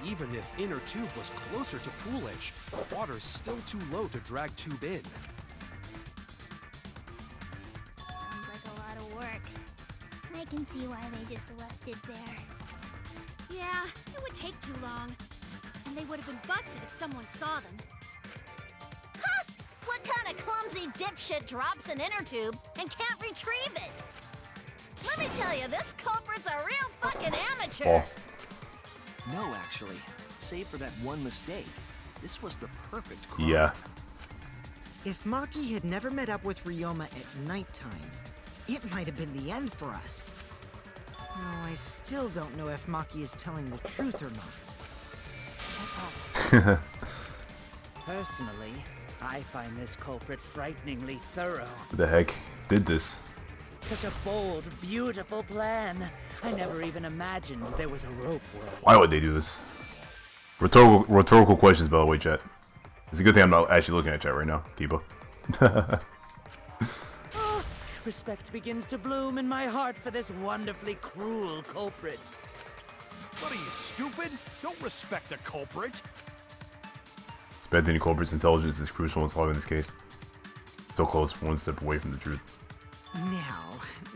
Even if inner tube was closer to pool edge, water's still too low to drag tube in. Sounds like a lot of work. I can see why they just left it there. Yeah, it would take too long. And they would have been busted if someone saw them. Huh! What kind of clumsy dipshit drops an inner tube and can't retrieve it? Let me tell you, this culprit's a real fucking amateur. No, actually. Save for that one mistake, this was the perfect crime. Yeah. If Maki had never met up with Ryoma at nighttime, it might have been the end for us. Now, I still don't know if Maki is telling the truth or not. Personally, I find this culprit frighteningly thorough. Who the heck did this? Such a bold, beautiful plan. I never even imagined there was a rope world. Why would they do this? Rhetorical questions, by the way, chat. It's a good thing I'm not actually looking at chat right now, Kiba. Oh, respect begins to bloom in my heart for this wonderfully cruel culprit. What are you, stupid? Don't respect the culprit. Respecting the culprit's intelligence is crucial in solving this case. So close, one step away from the truth. Now,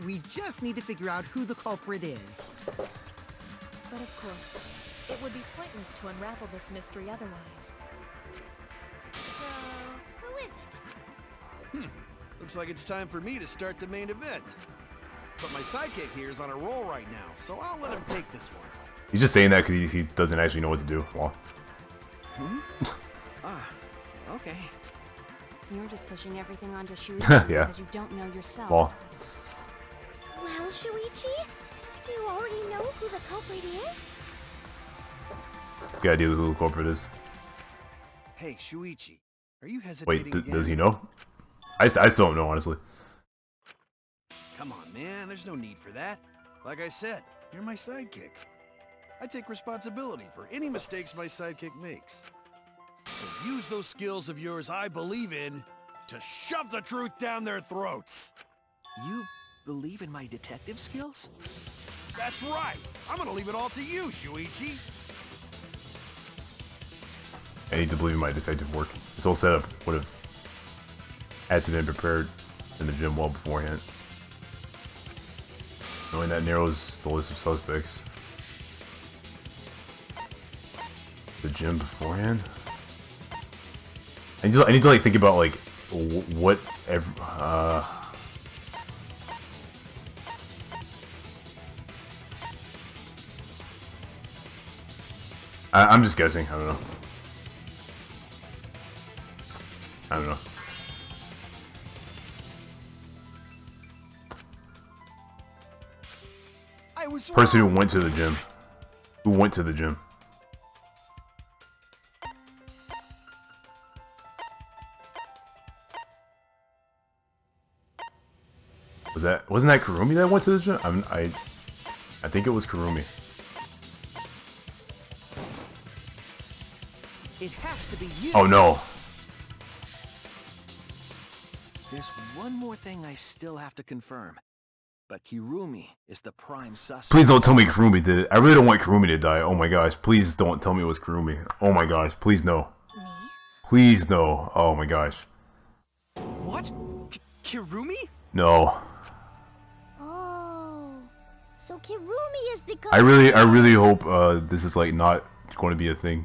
we just need to figure out who the culprit is. But of course, it would be pointless to unravel this mystery otherwise. So, who is it? Looks like it's time for me to start the main event. But my sidekick here is on a roll right now, so I'll let him take this one. He's just saying that because he doesn't actually know what to do. Well. Okay. You're just pushing everything onto Shuichi Yeah. because you don't know yourself. Well. Well, Shuichi, do you already know who the culprit is? Good idea who the culprit is. Hey, Shuichi, are you hesitating Wait, again? does he know? I still don't know, honestly. Come on, man, there's no need for that. Like I said, you're my sidekick. I take responsibility for any mistakes my sidekick makes. So use those skills of yours I believe in to shove the truth down their throats. You believe in my detective skills? That's right. I'm gonna leave it all to you, Shuichi. I need to believe in my detective work. This whole setup would have had to been prepared in the gym well beforehand. Knowing that narrows the list of suspects. The gym beforehand? I need to like think about like what I'm just guessing. I don't know. I don't know. I was Person who wrong. went to the gym. Who went to the gym. Was Wasn't that Kurumi that went to the gym? I think it was Kurumi. It has to be you. Oh no. There's one more thing I still have to confirm. But Kirumi is the prime suspect. Please don't tell me Kurumi did it. I really don't want Kurumi to die. Oh my gosh. Please don't tell me it was Kurumi. Oh my gosh. Please no. Please no. Oh my gosh. What? Kirumi? No. Oh, so Kirumi is the I really hope this is like not going to be a thing.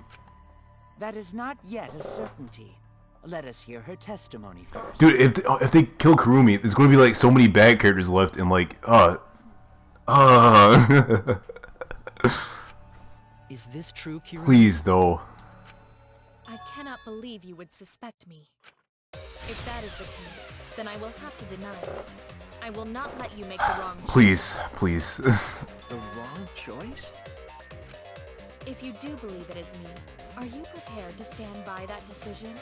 That is not yet a certainty. Let us hear her testimony first. Dude, if they kill Kurumi, there's going to be like so many bad characters left and like Is this true, Kirumi? Please though. I cannot believe you would suspect me. If that is the case, then I will have to deny it. I will not let you make the wrong choice. Please, please. The wrong choice? If you do believe it is me, are you prepared to stand by that decision?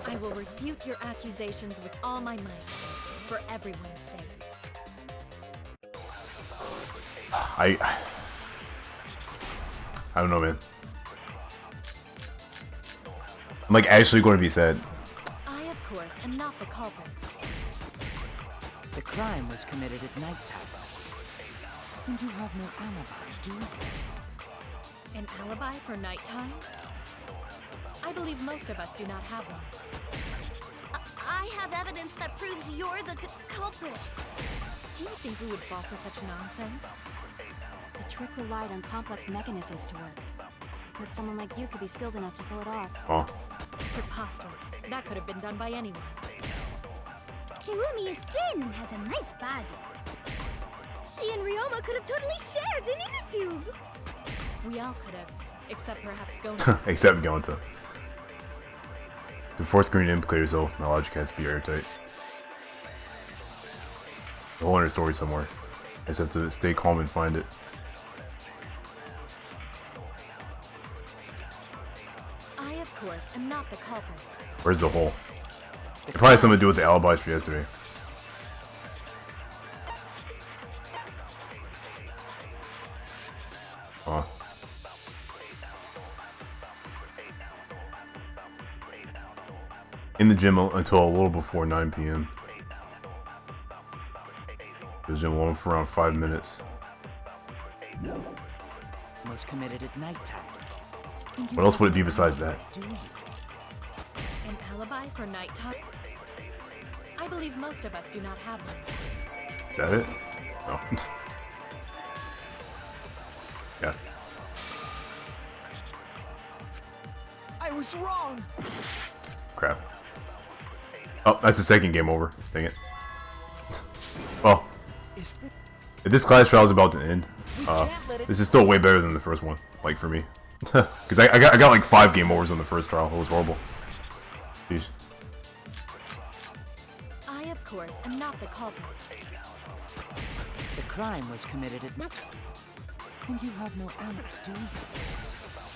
I will refute your accusations with all my might, for everyone's sake. I don't know, man. I'm like actually going to be sad. I, of course, am not the culprit. The crime was committed at nighttime. And you have no alibi, do you? An alibi for nighttime? I believe most of us do not have one. I have evidence that proves you're the culprit. Do you think we would fall for such nonsense? The trick relied on complex mechanisms to work. But someone like you could be skilled enough to pull it off. Oh. Preposterous. That could have been done by anyone. Kirumi is thin and has a nice body. She and Ryoma could have totally shared an inner tube. We all could have, except perhaps Gonta. Except Gonta. The fourth green implicator, so my logic has to be airtight. The whole inner story somewhere. I just have to stay calm and find it. I, of course, am not the culprit. Where's the hole? It probably has something to do with the alibis for yesterday. Huh. In the gym until a little before 9 p.m. The gym alone for around 5 minutes. Was committed at nighttime. What else would it be besides that? An alibi for nighttime? I believe most of us do not have one. Is that it? No. Yeah. I was wrong. Crap. Oh, that's the second game over. Dang it. Well, if this class trial is about to end, this is still way better than the first one. Like for me, because I got like 5 game overs on the first trial. It was horrible. Jeez. I, of course, am not the culprit. The crime was committed at night. And you have no alibi, do you?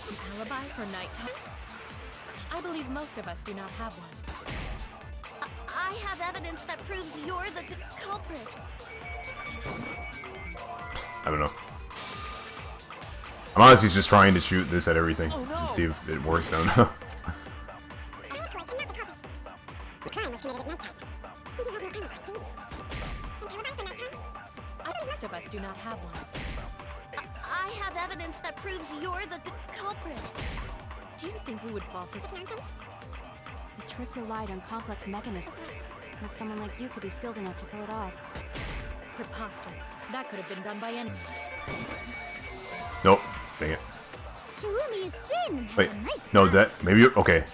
An alibi for nighttime? I believe most of us do not have one. I have evidence that proves you're the culprit. I don't know. I'm honestly just trying to shoot this at everything to see if it works. I don't know. Most of us do not have one. I have evidence that proves you're the culprit. Do you think we would fall for nonsense? The trick relied on complex mechanisms. But someone like you could be skilled enough to pull it off. Preposterous. That could have been done by anyone. Nope. Dang it. Kirumi is thin and has Wait. a nice No, body. that maybe. Okay.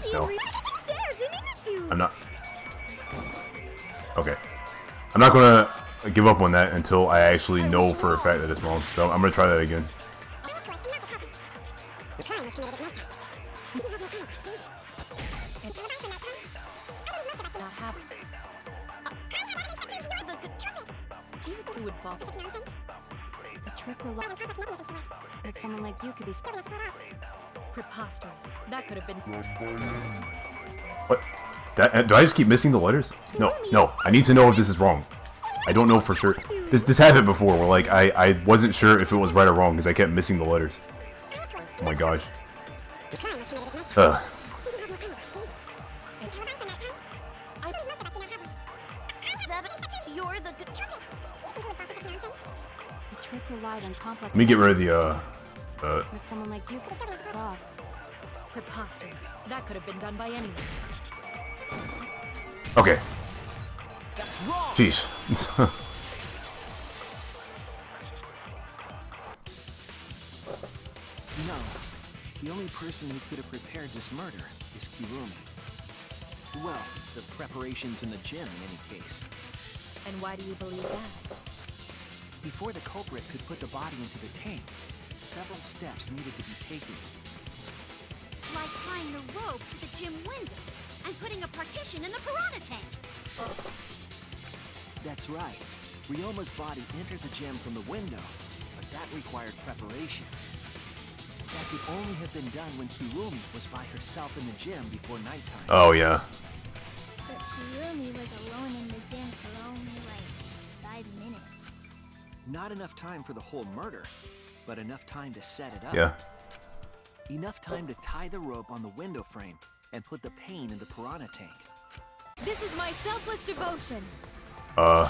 She No. and Ryoma shared an inner tube. I'm not. Okay. I'm not gonna give up on that until I actually know for a fact that it's wrong. So I'm gonna try that again. The crime was committed at nighttime. You have no alibi, do you? Not have one. Do you think we would fall for The trick relied on complex mechanisms to work. But someone like you could be skilled enough to pull it off. preposterous? That could have been. What? Do I just keep missing the letters? No, no. I need to know if this is wrong. I don't know for sure. This happened before where like I wasn't sure if it was right or wrong because I kept missing the letters. Oh my gosh. Ugh. Let me get rid of the With someone like you could pull it off. Preposterous. That could have been done by anyone. Okay. Jeez. No. The only person who could have prepared this murder is Kirumi. Well, the preparations in the gym in any case. And why do you believe that? Before the culprit could put the body into the tank, several steps needed to be taken. Like tying the rope to the gym window and putting a partition in the piranha tank. That's right. Ryoma's body entered the gym from the window, but that required preparation. That could only have been done when Kirumi was by herself in the gym before nighttime. Oh yeah. But Kirumi was alone in the gym for only like 5 minutes. Not enough time for the whole murder, but enough time to set it up. Yeah. Enough time to tie the rope on the window frame and put the pain in the piranha tank. This is my selfless devotion. I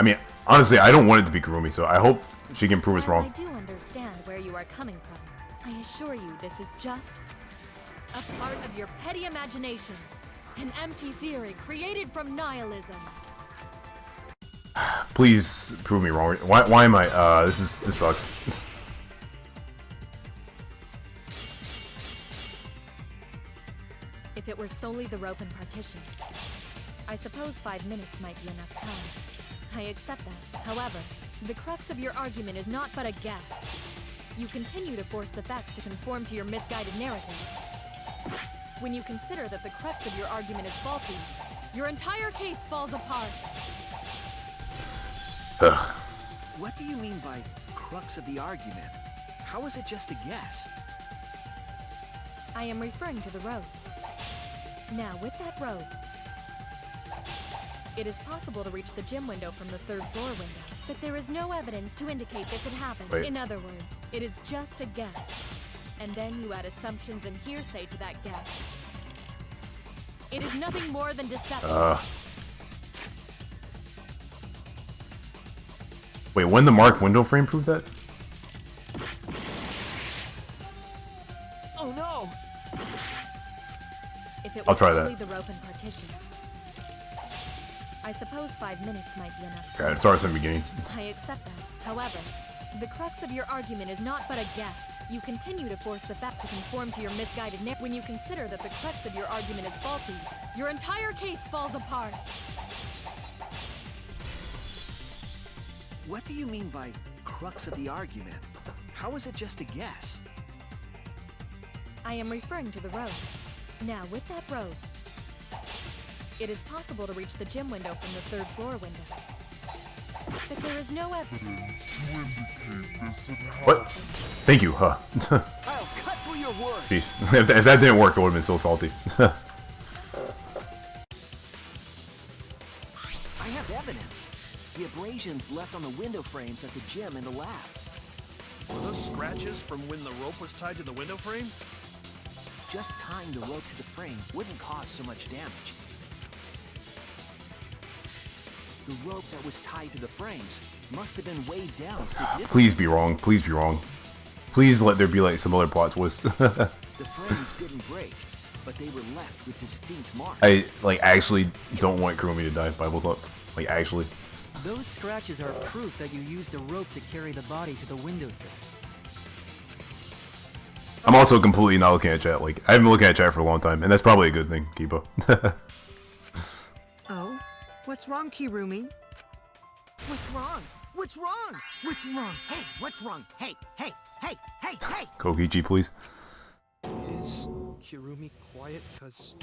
mean, honestly, I don't want it to be Kurumi, so I hope she can prove us While wrong. I do understand where you are coming from, I assure you this is just a part of your petty imagination. An empty theory created from nihilism. Please prove me wrong. Why am I? This sucks. If it were solely the rope and partition, I suppose 5 minutes might be enough time. I accept that. However, the crux of your argument is not but a guess. You continue to force the facts to conform to your misguided narrative. When you consider that the crux of your argument is faulty, your entire case falls apart. What do you mean by crux of the argument? How is it just a guess? I am referring to the rope. Now, with that rope, it is possible to reach the gym window from the 3rd floor window, but there is no evidence to indicate this had happened. Wait. In other words, it is just a guess. And then you add assumptions and hearsay to that guess. It is nothing more than deception. Wait, when the marked window frame prove that? Oh no! If it I'll was try solely that. the rope and partition, I suppose 5 minutes might be enough. Okay, start from the beginning. I accept that. However, the crux of your argument is not but a guess. You continue to force the facts to conform to your misguided narrative. When you consider that the crux of your argument is faulty, your entire case falls apart. What do you mean by crux of the argument? How is it just a guess? I am referring to the rope. Now, with that rope, it is possible to reach the gym window from the 3rd floor window. But there is no evidence to indicate this had happened. What? Thank you, huh? I'll cut through your words. Jeez, if that didn't work, I would have been so salty. I have evidence. The abrasions left on the window frames at the gym and the lab. Were those scratches from when the rope was tied to the window frame? Just tying the rope to the frame wouldn't cause so much damage. The rope that was tied to the frames must have been weighed down significantly. Please be wrong. Please be wrong. Please let there be like some other plot twist. The frames didn't break, but they were left with distinct marks. I like actually don't want Kurumi to die. Bible talk. Like actually. Those scratches are proof that you used a rope to carry the body to the windowsill. I'm also completely not looking at chat. Like I haven't been looking at chat for a long time, and that's probably a good thing, Kiba. Oh, what's wrong, Kirumi? What's wrong? What's wrong? What's wrong? Hey, what's wrong? Hey, hey, hey, hey, hey! Kokichi, please. Is Kirumi quiet because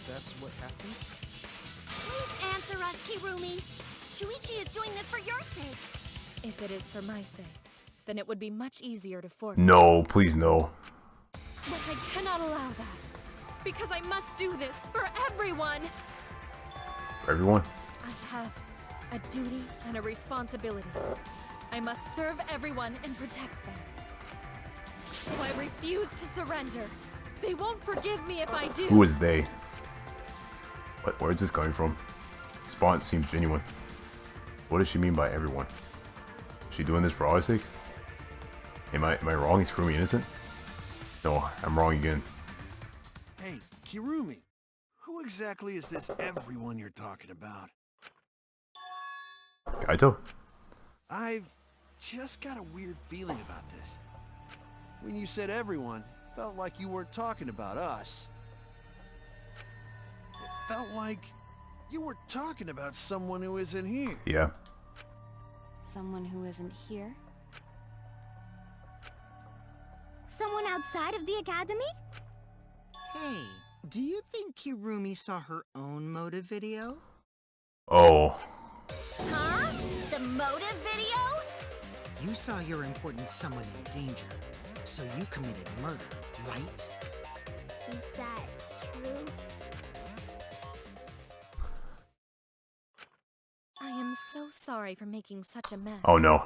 that's what happened? Please answer us, Kirumi. Shuichi is doing this for your sake. If it is for my sake, then it would be much easier to forfeit. No, please no. But I cannot allow that. Because I must do this for everyone. For everyone. I have a duty and a responsibility. I must serve everyone and protect them. So I refuse to surrender. They won't forgive me if I do. Who is they? Where is this coming from? Response seems genuine. What does she mean by everyone? Is she doing this for our sakes? Am I wrong? Is Kirumi innocent? No, I'm wrong again. Hey, Kirumi, who exactly is this everyone you're talking about? Kaito? I've just got a weird feeling about this. When you said everyone, felt like you weren't talking about us. It felt like you were talking about someone who isn't here. Yeah. Someone who isn't here? Someone outside of the academy? Hey, do you think Kirumi saw her own motive video? Oh. Huh? The motive video? You saw your important someone in danger, so you committed murder, right? Is that true? I am so sorry for making such a mess. Oh no.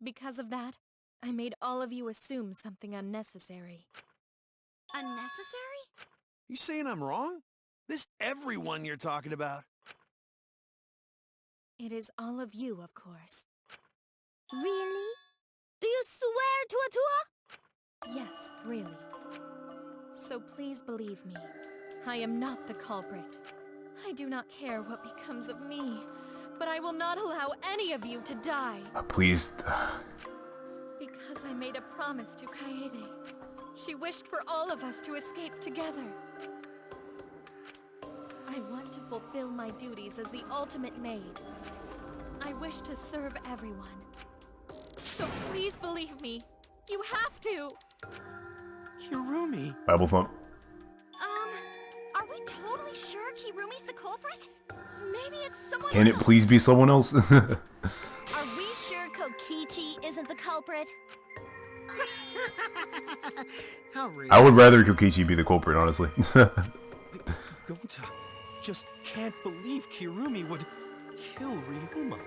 Because of that, I made all of you assume something unnecessary. Unnecessary? You saying I'm wrong? This everyone you're talking about? It is all of you, of course. Really? Do you swear to Atua? Yes, really. So please believe me. I am not the culprit. I do not care what becomes of me, but I will not allow any of you to die. Please. Because I made a promise to Kaede. She wished for all of us to escape together. I want to fulfill my duties as the ultimate maid. I wish to serve everyone. So please believe me. You have to. Kirumi. Bible thump. Are we totally sure Kirumi's the culprit? Maybe it's someone Can it else. please be someone else? Are we sure Kokichi isn't the culprit? How rude. I would rather Kokichi be the culprit, honestly. Gonta just can't believe Kirumi would kill Ryuma.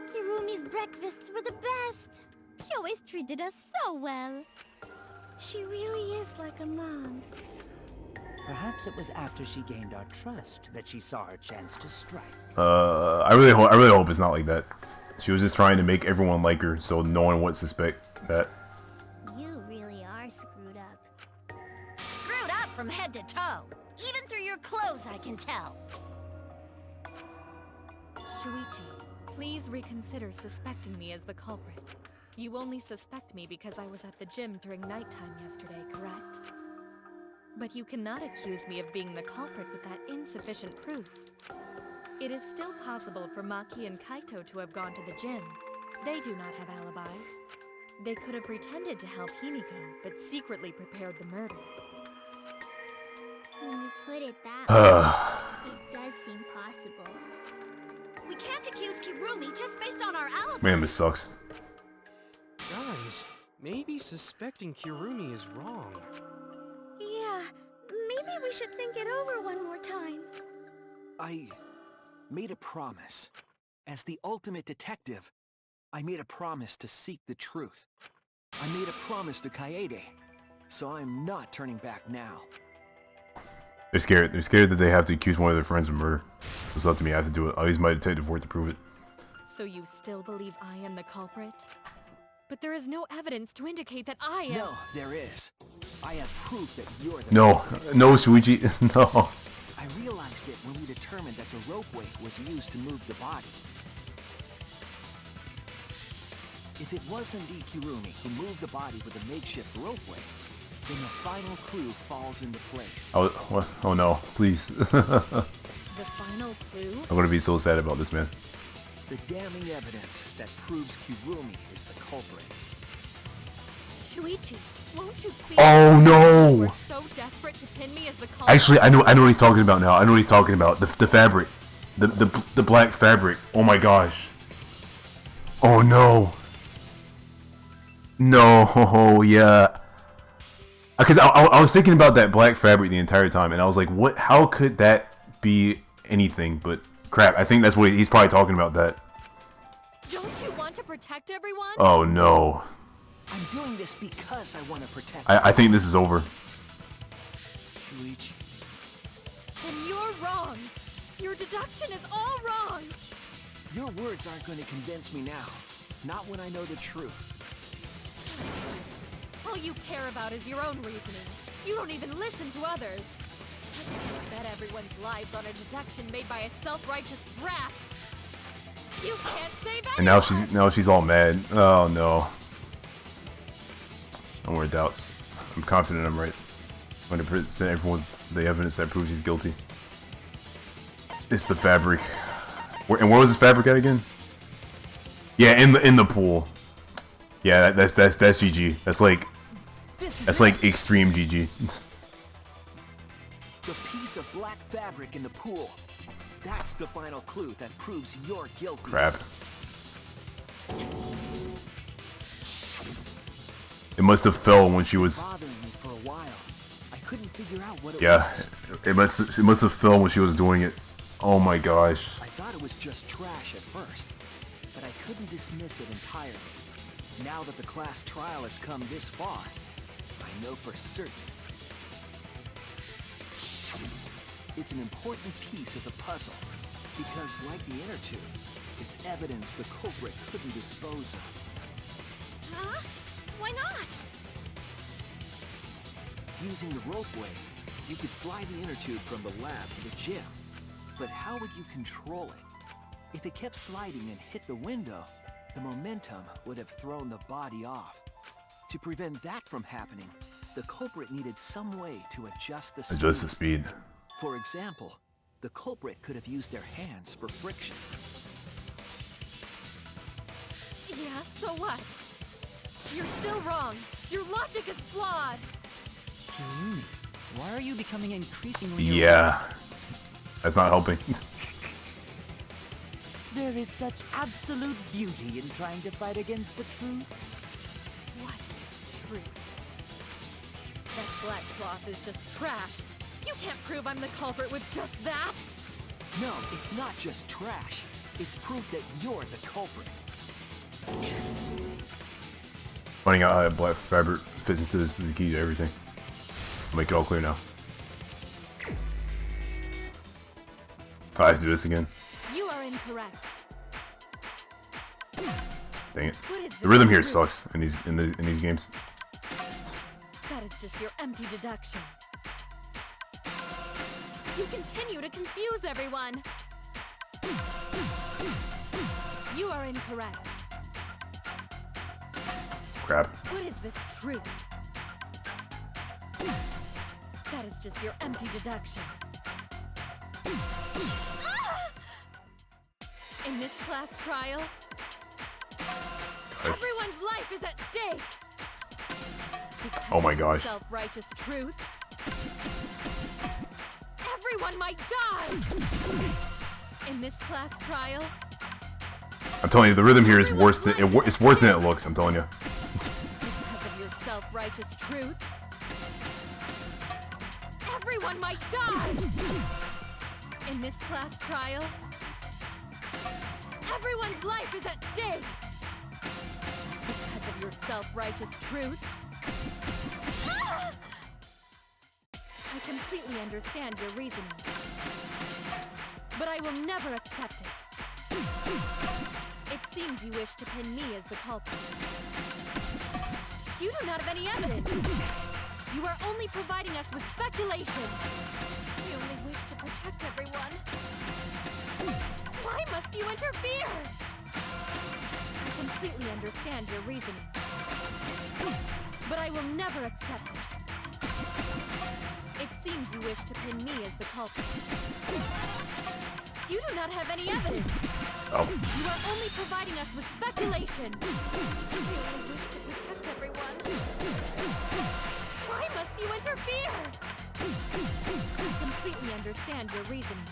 Kirumi's breakfasts were the best. She always treated us so well. She really is like a mom. Perhaps it was after she gained our trust that she saw her chance to strike. I really hope it's not like that. She was just trying to make everyone like her, so no one would suspect that. You really are screwed up. Screwed up from head to toe. Even through your clothes, I can tell. Shuichi, please reconsider suspecting me as the culprit. You only suspect me because I was at the gym during nighttime yesterday, correct? But you cannot accuse me of being the culprit with that insufficient proof. It is still possible for Maki and Kaito to have gone to the gym. They do not have alibis. They could have pretended to help Himiko, but secretly prepared the murder. When you put it that way, it does seem possible. We can't accuse Kirumi just based on our alibi. Man, this sucks. Guys, maybe suspecting Kirumi is wrong. Yeah, maybe we should think it over one more time. I made a promise. As the ultimate detective, I made a promise to seek the truth. I made a promise to Kaede, so I'm not turning back now. They're scared. They're scared that they have to accuse one of their friends of murder. It's up to me. I have to do it. I'll use my detective work to prove it. So you still believe I am the culprit? But there is no evidence to indicate that I am— No, there is. I have proof that you're the No, no, Shuichi, no. I realized it when we determined that the ropeway was used to move the body. If it was indeed Kirumi who moved the body with a makeshift ropeway, then the final clue falls into place. Oh no, please. The final clue? I'm gonna be so sad about this, man. The damning evidence that proves Kirumi is the culprit. Shuichi, won't you please— Oh, no! You were so desperate to pin me as the culprit. Actually, I know what he's talking about now. I know what he's talking about. The fabric. The black fabric. Oh my gosh. Oh no. No, yeah. Because I was thinking about that black fabric the entire time, and I was like, what? How could that be anything but Crap, I think that's what he's probably talking about, that. Don't you want to protect everyone? Oh no. I'm doing this because I want to protect I think this is over. Shuichi. And you're wrong. Your deduction is all wrong. Your words aren't going to convince me now. Not when I know the truth. All you care about is your own reasoning. You don't even listen to others. You bet everyone's lives on a deduction made by a self-righteous brat. You can't save anyone. And now she's all mad. Oh no. No more doubts. I'm confident I'm right. I'm going to present everyone the evidence that proves he's guilty. It's the fabric. And where was this fabric at again? Yeah, in the pool. Yeah, that's GG. That's like extreme GG. The piece of black fabric in the pool. That's the final clue that proves you're guilty. Crap. It must have fell when she was. Bothering me for a while. I couldn't figure out what it was. It must have fell when she was doing it. Oh my gosh. I thought it was just trash at first, but I couldn't dismiss it entirely. Now that the class trial has come this far, I know for certain. It's an important piece of the puzzle, because like the inner tube, it's evidence the culprit couldn't dispose of. Huh? Why not? Using the ropeway, you could slide the inner tube from the lab to the gym. But how would you control it? If it kept sliding and hit the window, the momentum would have thrown the body off. To prevent that from happening, the culprit needed some way to adjust the speed. Adjust the speed. For example, the culprit could have used their hands for friction. Yeah, so what? You're still wrong. Your logic is flawed. Kirumi, why are you becoming increasingly... Yeah. That's not helping. There is such absolute beauty in trying to fight against the truth. What truth? That black cloth is just trash. You can't prove I'm the culprit with just that. No, it's not just trash. It's proof that you're the culprit. Finding out how that black fabric fits into this is the key to everything. I'll make it all clear now. I have to do this again. You are incorrect. Dang it. The rhythm here sucks in these games. That is just your empty deduction. You continue to confuse everyone. You are incorrect. Crap. What is this truth? That is just your empty deduction. In this class trial, everyone's life is at stake. Because oh my gosh. Self-righteous truth. Everyone might die. In this class trial, I'm telling you, the rhythm here is worse than it's worse than it looks. I'm telling you. because of your self-righteous truth, everyone might die. In this class trial, everyone's life is at stake. Because of your self-righteous truth. I completely understand your reasoning. But I will never accept it. It seems you wish to pin me as the culprit. You do not have any evidence. You are only providing us with speculation. We only wish to protect everyone. Why must you interfere? I completely understand your reasoning. But I will never accept it. It seems you wish to pin me as the culprit. You do not have any evidence. Oh. You are only providing us with speculation. We only wish to protect everyone. Why must you interfere? I completely understand your reasoning.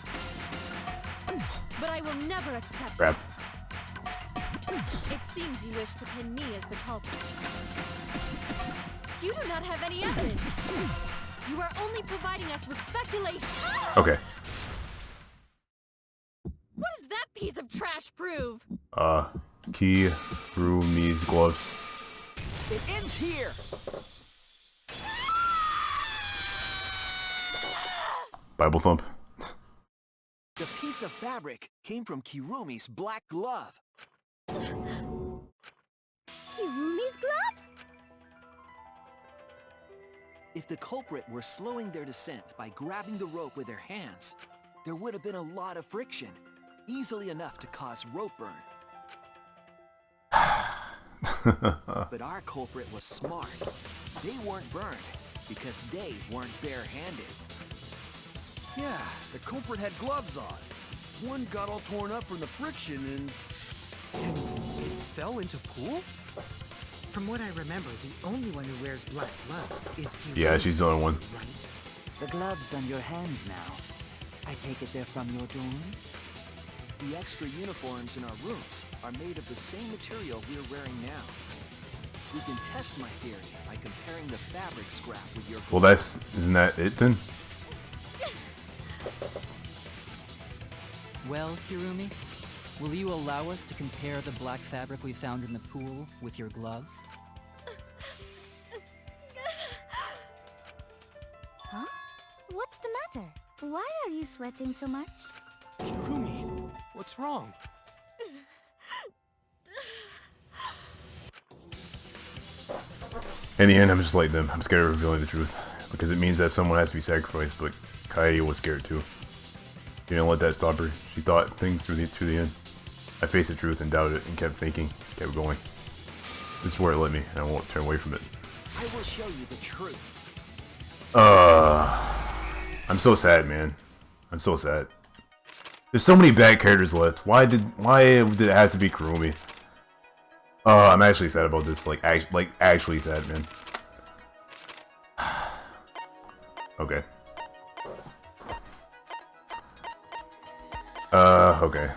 But I will never accept Crap. it. It seems you wish to pin me as the culprit. You do not have any evidence. You are only providing us with speculation. Okay. prove. Kirumi's gloves. It ends here! Bible thump. The piece of fabric came from Kirumi's black glove. Kirumi's glove? If the culprit were slowing their descent by grabbing the rope with their hands, there would have been a lot of friction, easily enough to cause rope burn. But our culprit was smart. They weren't burned because they weren't bare-handed. Yeah, the culprit had gloves on. One got all torn up from the friction And it fell into pool? From what I remember, the only one who wears black gloves is Kirumi. Yeah, she's the only one. Right? The gloves on your hands now. I take it they're from your dorm? The extra uniforms in our rooms are made of the same material we're wearing now. We can test my theory by comparing the fabric scrap with your Well, isn't that it then? Well, Kirumi, will you allow us to compare the black fabric we found in the pool with your gloves? Huh? What's the matter? Why are you sweating so much? Kirumi, what's wrong? In the end, I'm just like them. I'm scared of revealing the truth because it means that someone has to be sacrificed. But Kaede was scared too. She didn't let that stop her. She thought things through the end. I faced the truth and doubted it and kept thinking, kept going. This is where it led me, and I won't turn away from it. I will show you the truth. I'm so sad, man. I'm so sad. There's so many bad characters left. Why did it have to be Kirumi? I'm actually sad about this. Like actually sad, man. Okay. Okay.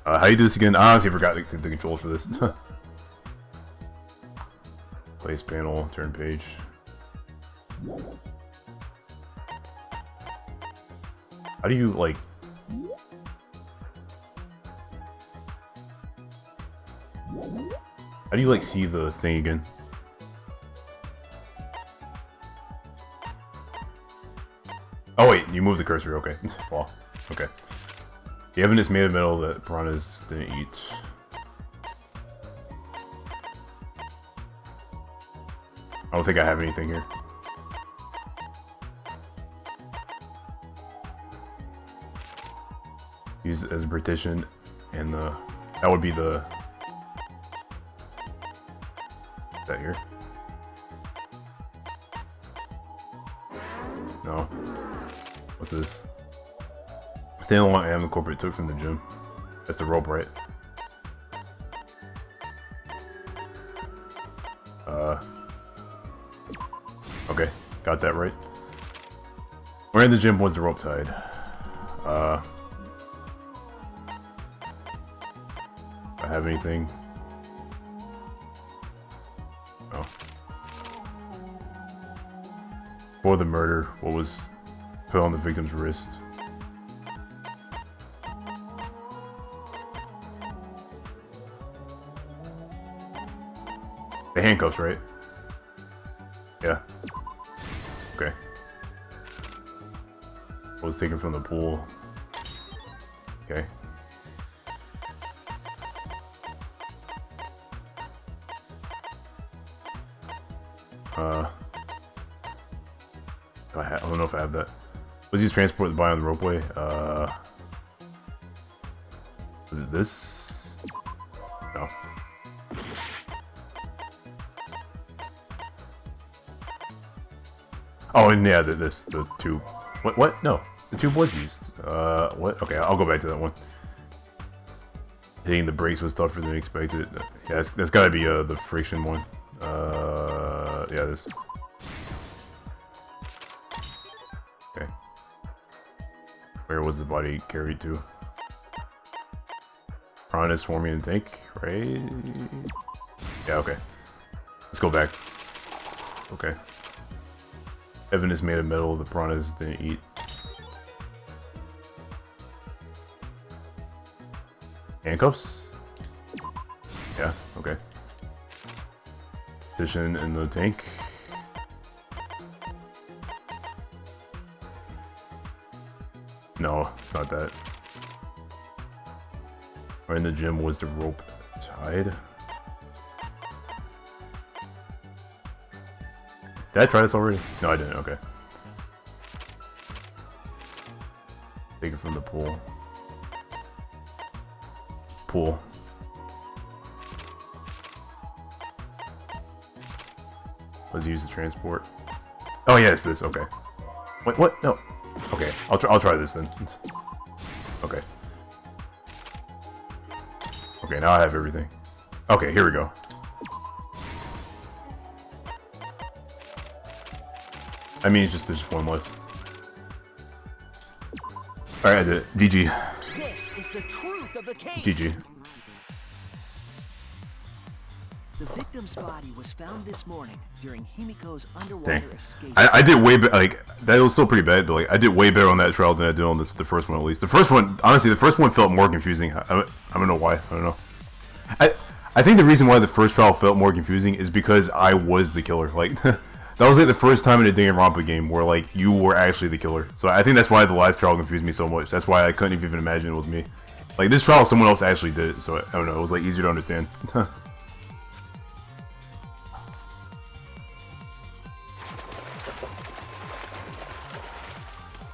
How do you do this again? I honestly forgot the controls for this. Place panel, turn page. How do you, like... How do you, like, see the thing again? Oh wait, you move the cursor, okay. Well, okay. The evidence made of metal that piranhas didn't eat. I don't think I have anything here. Use it as a partition, and that would be the... Is that here? No. What's this? Thin long am the corporate took from the gym. That's the rope, right? Okay, got that right. Where in the gym was the rope tied? Do I have anything? Oh. For the murder, what was put on the victim's wrist? The handcuffs, right? Yeah. Okay. What was taken from the pool? Okay. I don't know if I have that. Was he transport the body on the ropeway? Was it this? No. Oh, and yeah, the tube. What? No, the tube was used. What? Okay, I'll go back to that one. Hitting the brakes was tougher than expected. Yeah, that's gotta be the friction one. Yeah, this. Okay. Where was the body carried to? Piranhas forming in the tank, right? Yeah, okay. Let's go back. Okay. Evan is made of metal the piranhas didn't eat. Handcuffs? Yeah, okay. Position in the tank. No, it's not that. Or in the gym was the rope tied. Did I try this already? No, I didn't. Okay. Take it from the pool. Pool. Let's use the transport. Oh yeah, it's this. Okay. Wait, what? No. Okay, I'll try this then. Okay. Okay, now I have everything. Okay, here we go. I mean, it's just there's one left. All right, I did it. GG. This is the truth of the case. GG. The victim's body was found this morning during Himiko's underwater escape. I did way better. Like that was still pretty bad, but like I did way better on that trial than I did on the first one at least. The first one, honestly, the first one felt more confusing. I don't know why. I don't know. I think the reason why the first trial felt more confusing is because I was the killer. Like that was like the first time in a Danganronpa game where like you were actually the killer. So I think that's why the last trial confused me so much. That's why I couldn't even imagine it was me. Like this trial, someone else actually did it. So I don't know. It was like easier to understand.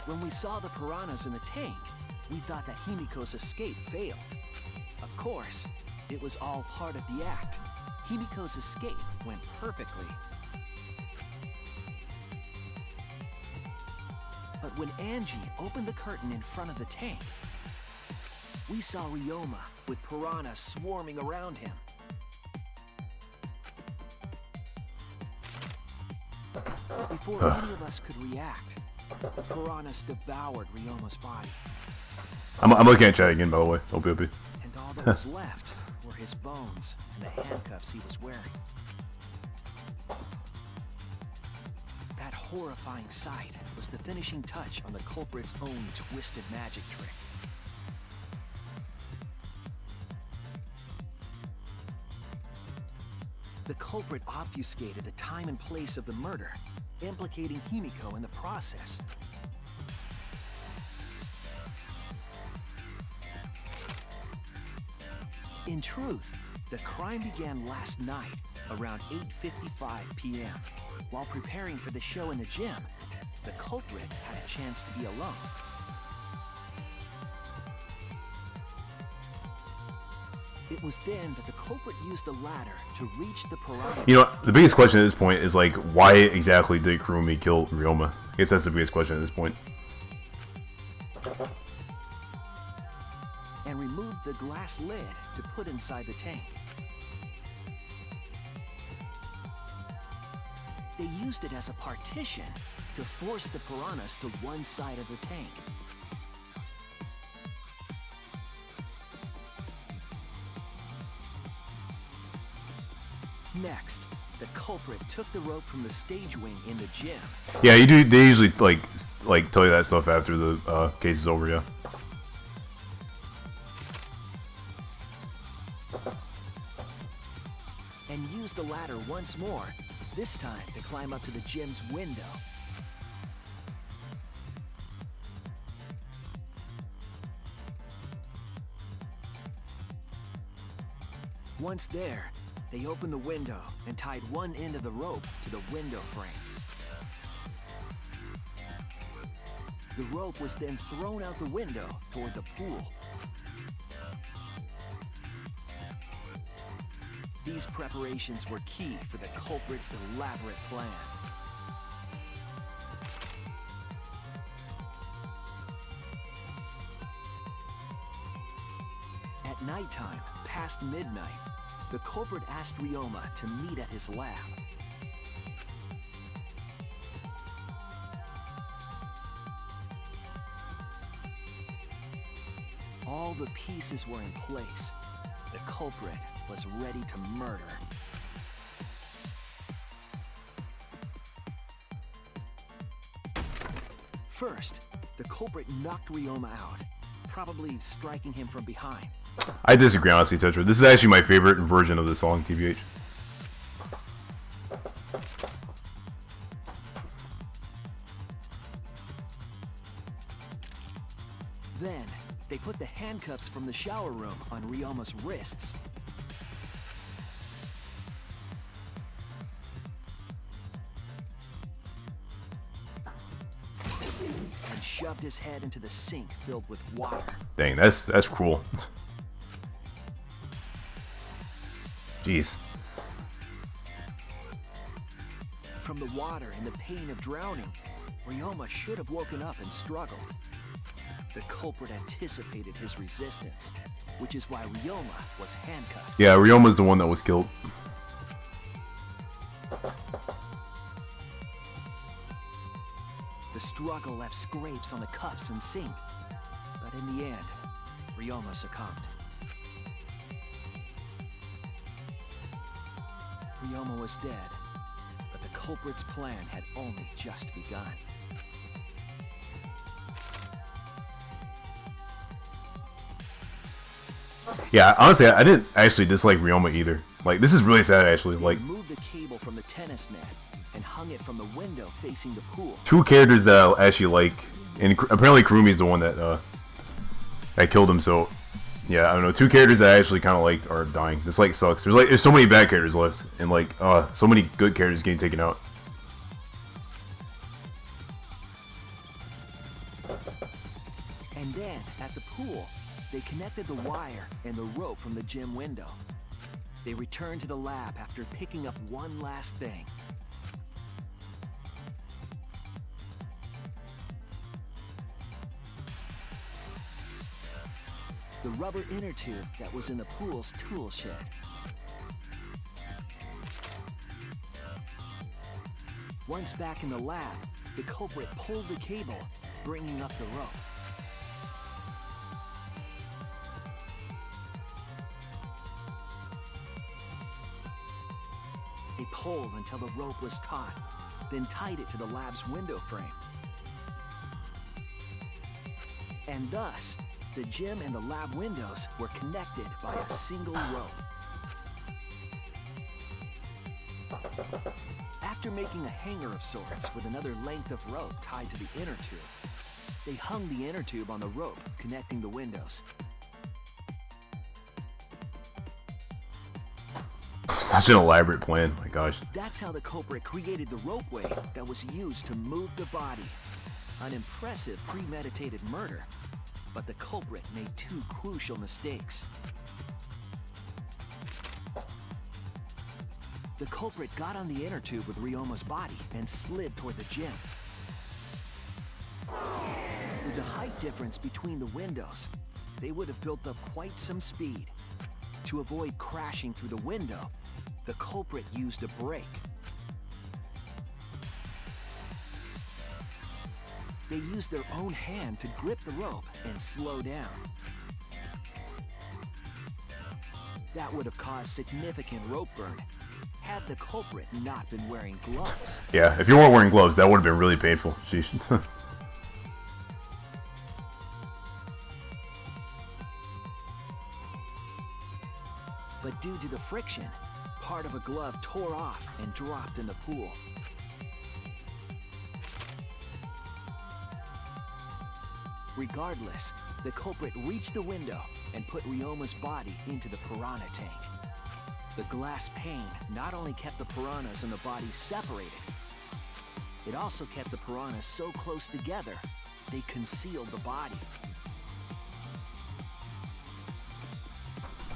When we saw the piranhas in the tank, we thought that Himiko's escape failed. Of course, it was all part of the act. Himiko's escape went perfectly. But when Angie opened the curtain in front of the tank, we saw Ryoma with piranhas swarming around him. Before any of us could react, the piranhas devoured Ryoma's body. I'm looking at chat again, by the way. OP. And all that was left were his bones and the handcuffs he was wearing. That horrifying sight was the finishing touch on the culprit's own twisted magic trick. The culprit obfuscated the time and place of the murder, implicating Himiko in the process. In truth, the crime began last night around 8:55 p.m. While preparing for the show in the gym, the culprit had a chance to be alone. It was then that the culprit used the ladder to reach the piranha. You know, the biggest question at this point is like, why exactly did Kurumi kill Ryoma? I guess that's the biggest question at this point. And removed the glass lid to put inside the tank. They used it as a partition to force the piranhas to one side of the tank. Next, the culprit took the rope from the stage wing in the gym. Yeah, you do. They usually like tell you that stuff after the case is over. Yeah. And used the ladder once more, this time to climb up to the gym's window. Once there, they opened the window and tied one end of the rope to the window frame. The rope was then thrown out the window toward the pool. These preparations were key for the culprit's elaborate plan. At nighttime, past midnight, the culprit asked Ryoma to meet at his lab. All the pieces were in place. The culprit was ready to murder. First, the culprit knocked Ryoma out, probably striking him from behind. I disagree, honestly, Tetra. This is actually my favorite version of the song, TBH. Then, they put the handcuffs from the shower room on Ryoma's wrists. And shoved his head into the sink filled with water. Dang, that's cruel. Jeez. From the water and the pain of drowning, Ryoma should have woken up and struggled. The culprit anticipated his resistance, which is why Ryoma was handcuffed. Yeah, Ryoma's the one that was killed. The struggle left scrapes on the cuffs and sink, but in the end, Ryoma succumbed. Ryoma was dead, but the culprit's plan had only just begun. Yeah, honestly, I didn't actually dislike Ryoma either. Like, this is really sad, actually. Like, Moved the cable from the tennis net and hung it from the window facing the pool. two characters that I actually like, and apparently Kurumi's the one that killed him. So, yeah, I don't know. Two characters that I actually kind of liked are dying. This like sucks. There's so many bad characters left, and like so many good characters getting taken out. And then, at the pool, they connected the wire and the rope from the gym window. They returned to the lab after picking up one last thing. The rubber inner tube that was in the pool's tool shed. Once back in the lab, the culprit pulled the cable, bringing up the rope. They pulled until the rope was taut, then tied it to the lab's window frame. And thus, the gym and the lab windows were connected by a single rope. After making a hanger of sorts with another length of rope tied to the inner tube, they hung the inner tube on the rope connecting the windows. Such an elaborate plan, my gosh. That's how the culprit created the ropeway that was used to move the body. An impressive premeditated murder, but the culprit made two crucial mistakes. The culprit got on the inner tube with Ryoma's body and slid toward the gym. With the height difference between the windows, they would have built up quite some speed. To avoid crashing through the window, the culprit used a brake. They used their own hand to grip the rope and slow down. That would have caused significant rope burn had the culprit not been wearing gloves. Yeah, if you weren't wearing gloves, that would have been really painful. Sheesh. But due to the friction, part of a glove tore off and dropped in the pool. Regardless, the culprit reached the window and put Ryoma's body into the piranha tank. The glass pane not only kept the piranhas and the body separated, it also kept the piranhas so close together, they concealed the body.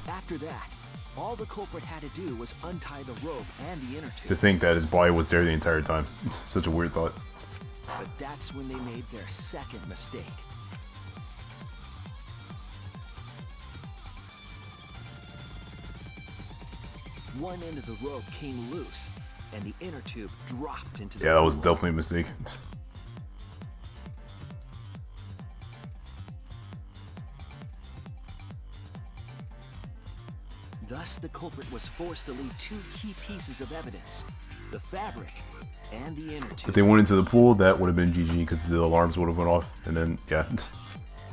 After that, all the culprit had to do was untie the rope and the inner tube. To think that his body was there the entire time. It's such a weird thought. But that's when they made their second mistake. One end of the rope came loose, and the inner tube dropped into the Yeah, that was pool. definitely a mistake. Thus, the culprit was forced to leave two key pieces of evidence, the fabric and the inner tube. If they went into the pool, that would have been GG because the alarms would have went off. And then, yeah.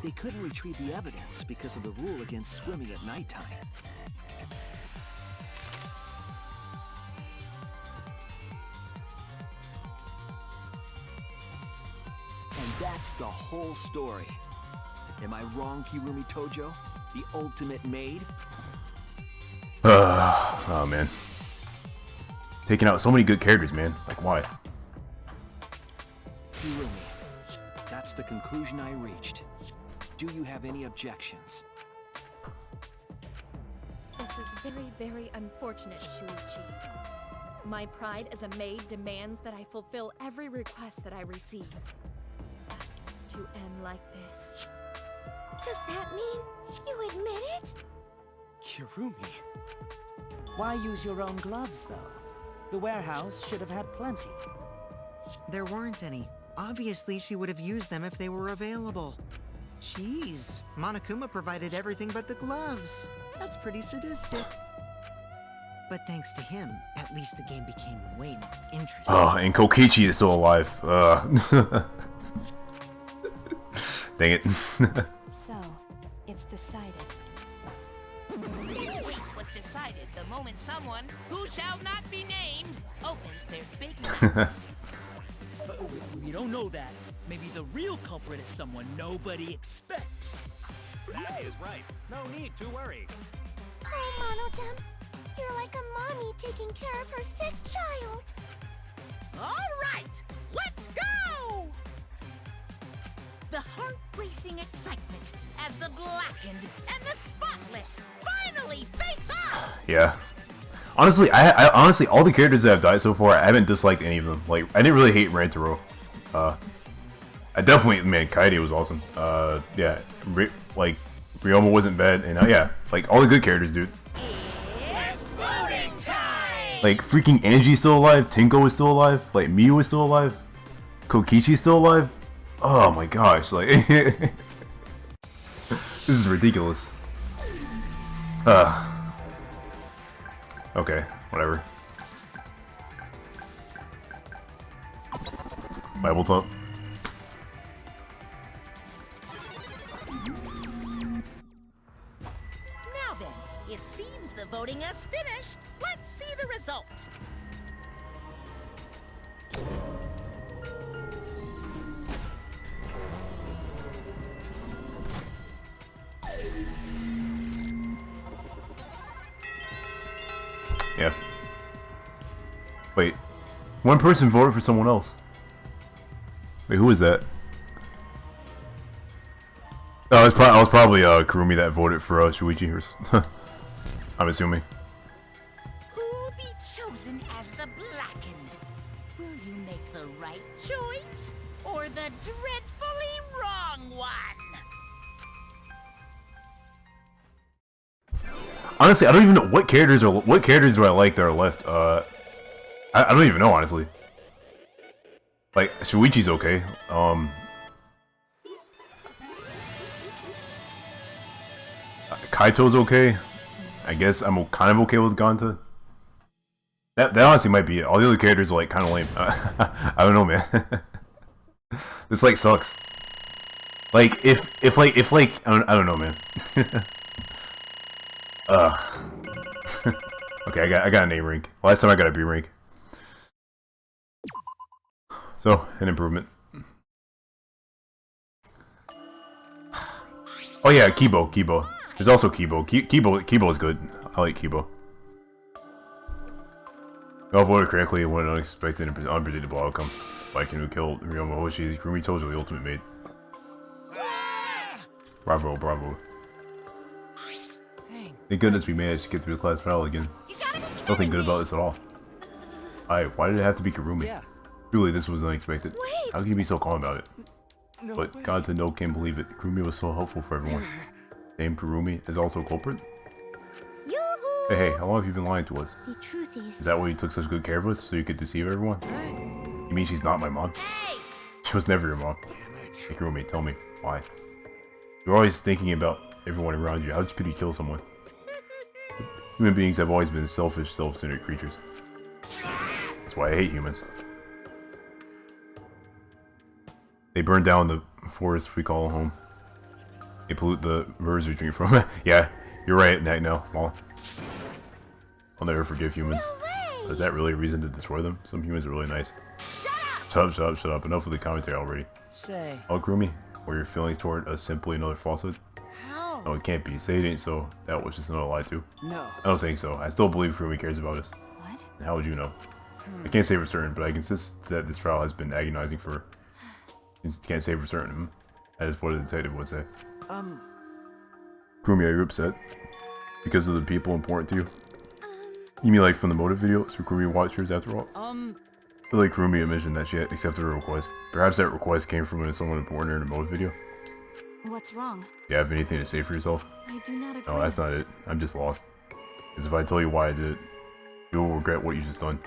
They couldn't retrieve the evidence because of the rule against swimming at nighttime. And that's the whole story. Am I wrong, Kirumi Tojo? The ultimate maid? Oh man. Taking out so many good characters, man. Like, why? Kirumi, that's the conclusion I reached. Do you have any objections? This is very, very unfortunate, Shuichi. My pride as a maid demands that I fulfill every request that I receive. But to end like this... Does that mean you admit it? Kirumi? Why use your own gloves, though? The warehouse should have had plenty. There weren't any. Obviously, she would have used them if they were available. Jeez, Monokuma provided everything but the gloves. That's pretty sadistic. But thanks to him, at least the game became way more interesting. Oh, and Kokichi is still alive. Dang it. So, it's decided. This case was decided the moment someone, who shall not be named, opened their big mouth. But we don't know that. Maybe the real culprit is someone nobody expects. That is right. No need to worry. Oh, Monodam, you're like a mommy taking care of her sick child. All right, let's go! The heart-racing excitement as the blackened and the spotless finally face off! Yeah. Honestly, I honestly, all the characters that have died so far, I haven't disliked any of them. Like, I didn't really hate Rantaro. I definitely, man, Kaede was awesome. Yeah, like, Ryoma wasn't bad, and yeah, like, all the good characters, dude. It's voting time! Like, freaking Angie's still alive, Tinko is still alive, like, Miu is still alive, Kokichi's still alive. Oh my gosh, like, this is ridiculous. Okay, whatever. Bible talk. Now then, it seems the voting has finished. Let's see the result. Yeah. Wait. One person voted for someone else. Wait, who was that? Oh, it was probably Kurumi that voted for Shuichi. I'm assuming. Who'll be chosen as the blackened? Will you make the right choice or the dreadfully wrong one? Honestly, I don't even know what characters do I like that are left. I don't even know, honestly. Like, Shuichi's okay. Kaito's okay. I guess I'm kind of okay with Ganta. That honestly might be it. All the other characters are like kind of lame. I don't know, man. This like sucks. Like if I don't know, man. Okay, I got an A rank. Last time I got a B rank. So, an improvement. Oh yeah, Kibo. There's also Kibo. Kibo is good. I like Kibo. We all voted correctly when an unexpected and unpredictable outcome. Viking who killed Ryoma Hoshi, Kurumi Tojo, the ultimate mate. Bravo. Thank goodness we managed to get through the class final again. Nothing good about this at all. Why did it have to be Kurumi? Yeah. Truly, this was unexpected. Wait. How can you be so calm about it? No, But wait. God to know can't believe it. Kurumi was so helpful for everyone. Same Kurumi is also a culprit? Yoo-hoo! Hey, how long have you been lying to us? The truth Is is... that why you took such good care of us, so you could deceive everyone? You mean she's not my mom? She was never your mom. Hey Kurumi, tell me, why? You're always thinking about everyone around you. How could you kill someone? Human beings have always been selfish, self-centered creatures. That's why I hate humans. They burned down the forest we call home. They pollute the rivers we drink from. Yeah, you're right, Nagno. Well, I'll never forgive humans. Is that really a reason to destroy them? Some humans are really nice. Shut up. Enough of the commentary already. Say. Oh, Kurumi, were your feelings toward us simply another falsehood? How? No, it can't be. Say it ain't so. That was just another lie too. No. I don't think so. I still believe Kurumi cares about us. What? How would you know? I can't say for certain, but I can insist that this trial has been agonizing for... Can't say for certain. That is what a detective would say. Kurumi, are you upset? Because of the people important to you? You mean like from the motive video? So Kurumi watched yours after all? I feel like Kurumi mentioned that she had accepted a request. Perhaps that request came from someone important in the motive video? What's wrong? Do you have anything to say for yourself? I do not agree. No, that's not it. I'm just lost. Because if I tell you why I did it, you will regret what you just done.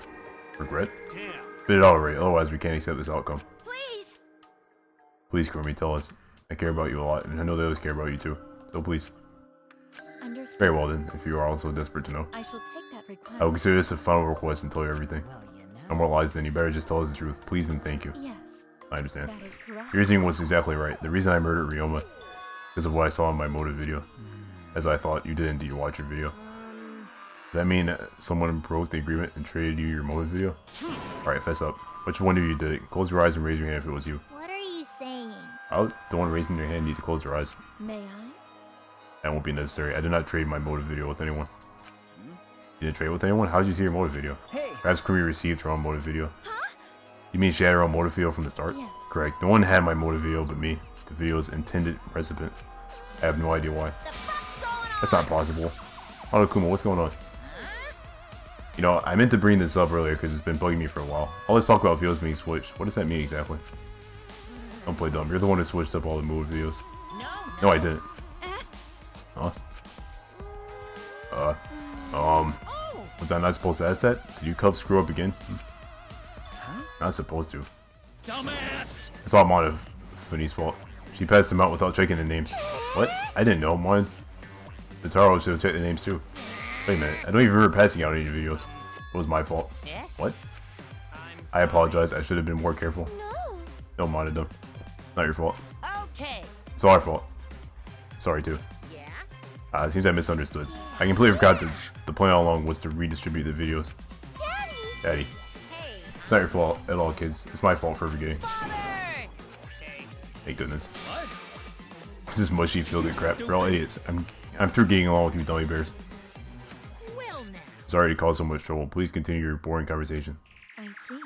Regret? Damn. Spit it out right, otherwise we can't accept this outcome. Please. Please, Kurumi, tell us. I care about you a lot, and I know they always care about you too. So please. Understood. Very well then, if you are also desperate to know. I shall take that request. I will consider this a final request and tell you everything. Well, you know. No more lies then, you better just tell us the truth. Please and thank you. Yes. I understand. That is correct. Your reasoning was exactly right. The reason I murdered Ryoma because of what I saw in my motive video. As I thought, you did indeed watch your video. Does that mean someone broke the agreement and traded you your motive video? Alright, fess up. Which one of you did it? Close your eyes and raise your hand if it was you. What are you saying? The one raising their hand need to close their eyes. May I? That won't be necessary. I did not trade my motive video with anyone. You didn't trade with anyone? How did you see your motive video? Hey. Perhaps Kurumi received her own motive video. You mean she had her own motive video from the start? Yes. Correct. No one had my motive video but me. The video's intended recipient. I have no idea why. That's not possible. Hanakuma, what's going on? You know, I meant to bring this up earlier because it's been bugging me for a while. All this talk about videos being switched. What does that mean exactly? Don't play dumb. You're the one who switched up all the movie videos. No, I didn't. Huh? Was I not supposed to ask that? Did you cubs screw up again? Not supposed to. Dumbass! It's all Mon of Funny's fault. She passed them out without checking the names. What? I didn't know, Mon. The Taro should have checked the names too. Wait a minute, I don't even remember passing out any videos. It was my fault. What? I apologize, I should have been more careful. No, Mon, them. Not your fault. Okay. It's our fault. Sorry too. Yeah? It seems I misunderstood. I completely forgot that the plan all along was to redistribute the videos. Daddy. Hey. It's not your fault at all, kids. It's my fault for forgetting. Father! Thank goodness. What? This is mushy fielded crap. We're all idiots. I'm through getting along with you dummy bears. Well now. Sorry to cause so much trouble. Please continue your boring conversation. I see.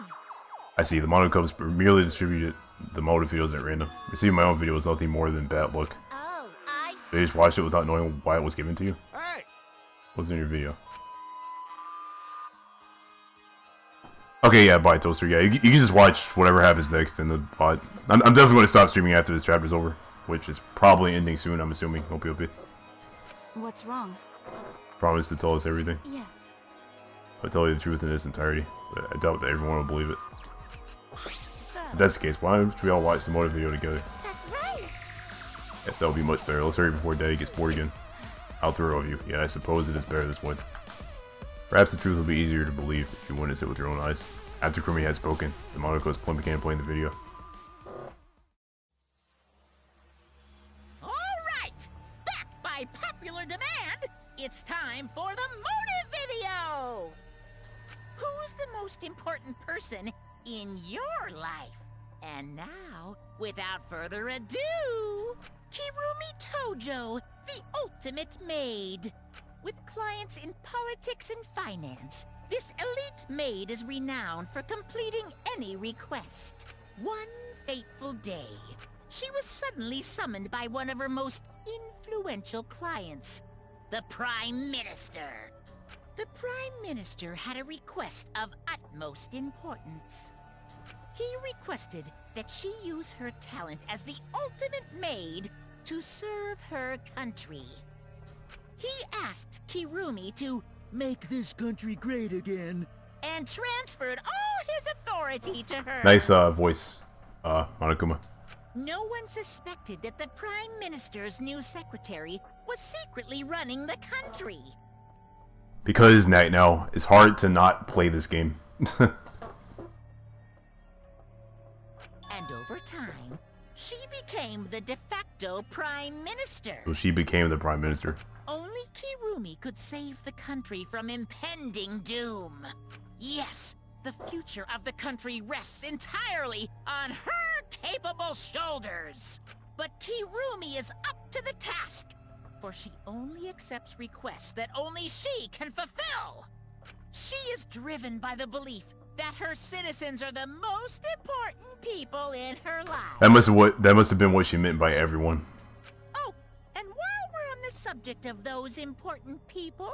I see. The Mono Cubs merely distributed the motive videos at random. Receiving my own video was nothing more than bad luck. Oh, I see. They just watched it without knowing why it was given to you? Hey! What's in your video? Okay, yeah, bye, Toaster. Yeah, you can just watch whatever happens next in the VOD. I'm definitely going to stop streaming after this chapter's over, which is probably ending soon, I'm assuming. Hope you'll be. What's wrong? Promise to tell us everything. Yes. I'll tell you the truth in its entirety, but I doubt that everyone will believe it. So, If that's the case, why don't we all watch the motive video together? That's right. Yes, that would be much better. Let's hurry before Daddy gets bored again. I'll throw of you. Yeah, I suppose it is better this way. Perhaps the truth will be easier to believe if you witness it with your own eyes. After Kurumi had spoken, the Monaco's plump began playing the video. alright! Back by popular demand, it's time for the motive video! Who's the most important person in your life? And now, without further ado, Kirumi Tojo, the ultimate maid. With clients in politics and finance, this elite maid is renowned for completing any request. One fateful day, she was suddenly summoned by one of her most influential clients, the Prime Minister. The Prime Minister had a request of utmost importance. He requested that she use her talent as the ultimate maid to serve her country. He asked Kirumi to make this country great again, and transferred all his authority to her. Nice voice, Monokuma. No one suspected that the Prime Minister's new secretary was secretly running the country. Because now, it's hard to not play this game. And over time, she became the de facto prime minister. So she became the prime minister. Only Kirumi could save the country from impending doom. Yes, the future of the country rests entirely on her capable shoulders. But Kirumi is up to the task, for she only accepts requests that only she can fulfill. She is driven by the belief that her citizens are the most important people in her life. That must have been what she meant by everyone. Oh, and while we're on the subject of those important people,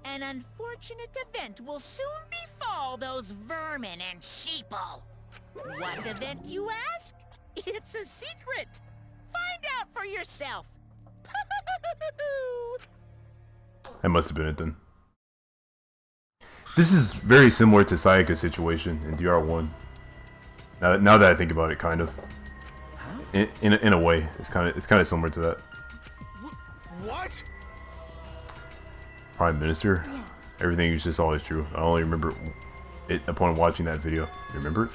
an unfortunate event will soon befall those vermin and sheeple. What event, you ask? It's a secret. Find out for yourself. That must have been it then. This is very similar to Sayaka's situation in DR1. Now that I think about it, kind of. In a way, it's kind of similar to that. What? Prime Minister? Yes. Everything is just always true. I only remember it upon watching that video. You remember it?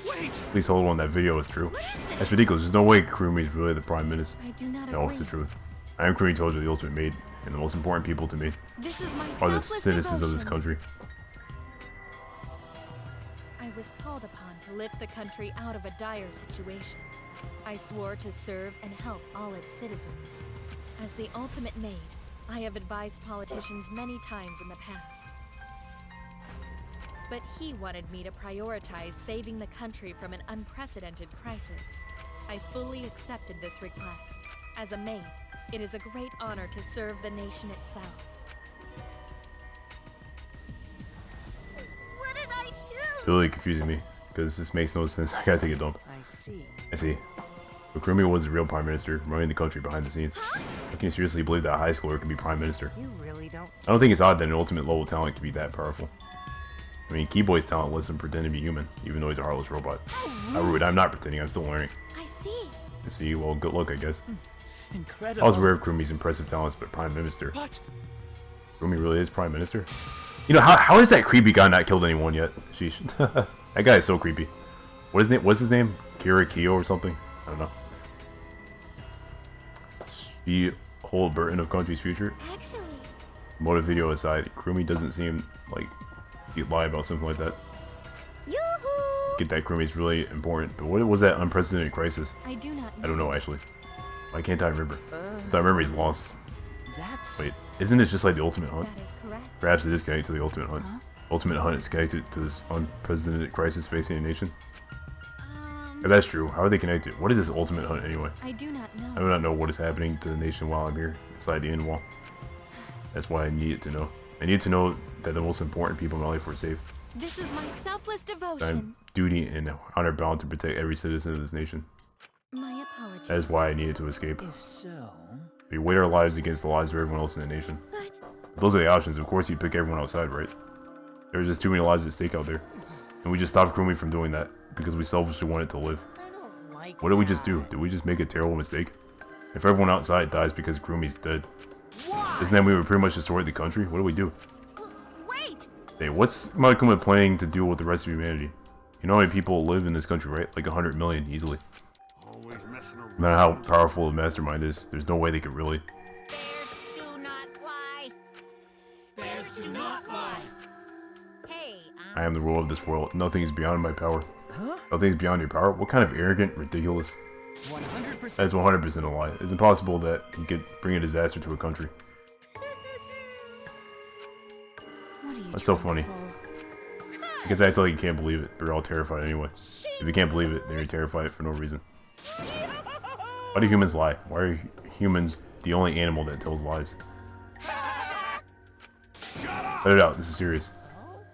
Wait! Please hold on, that video is true. That's ridiculous. There's no way Kurumi is really the Prime Minister. I do not No, agree. it's the truth. I am Kurumi told you the ultimate maid, and the most important people to me This is my are the selfless citizens of this devotion. country. I was called upon to lift the country out of a dire situation. I swore to serve and help all its citizens. As the ultimate maid, I have advised politicians many times in the past. But he wanted me to prioritize saving the country from an unprecedented crisis. I fully accepted this request. As a maid, it is a great honor to serve the nation itself. What did I do? It's really confusing me, because this makes no sense. I gotta take a dump. I see. I see. But Kurumi was the real Prime Minister, running the country behind the scenes. I can seriously believe that a high schooler could be Prime Minister. You really don't. I don't think it's odd that an ultimate level talent can be that powerful. I mean, Keyboy's talent lets him pretend to be human, even though he's a heartless robot. How rude, I'm not pretending, I'm still learning. I see. I see, well, good luck, I guess. Incredible. I was aware of Kurumi's impressive talents, but Prime Minister. What? Kurumi really is Prime Minister? You know, how has that creepy guy not killed anyone yet? Sheesh. That guy is so creepy. What's his name? Kira Kyo or something? I don't know. She hold burden of country's future? Actually, Motive video aside, Kurumi doesn't seem like he'd lie about something like that. yoo-hoo! Get that Kurumi's really important, but what was that unprecedented crisis? I do not know. I don't know actually. Why can't I remember? I remember he's lost. That's... Wait, isn't this just like the Ultimate Hunt? That is correct. Perhaps it is connected to the Ultimate Hunt. Ultimate Hunt is connected to this unprecedented crisis facing a nation. If that's true, how are they connected? What is this Ultimate Hunt anyway? I do not know. I do not know what is happening to the nation while I'm here, inside the end wall. That's why I needed to know. I need to know that the most important people in my life were safe. This is my selfless I'm devotion. duty and honor bound to protect every citizen of this nation. My apologies. That is why I needed to escape. If so... We weigh our lives against the lives of everyone else in the nation. But If those are the options, of course you'd pick everyone outside, right? There's just too many lives at stake out there. And we just stopped Kurumi from doing that, because we selfishly wanted to live. I don't like What did we just do? Did we just make a terrible mistake? If everyone outside dies because Kurumi's dead, isn't that we would pretty much destroy the country? What do we do? wait! Hey, what's Monokuma planning to do with the rest of humanity? You know how many people live in this country, right? Like 100 million, easily. Always messing around. No matter how powerful the mastermind is, there's no way they could really. Bears do not lie. Bears do not lie. Hey, I am the ruler of this world. Nothing is beyond my power. Nothing is beyond your power? What kind of arrogant, ridiculous... 100%. That is 100% a lie. It's impossible that he could bring a disaster to a country. What are you That's so trying to funny. pull? Because I feel like you can't believe it, but you're all terrified anyway. If you can't believe it, then you're terrified for no reason. Why do humans lie? Why are humans the only animal that tells lies? Let it out, this is serious.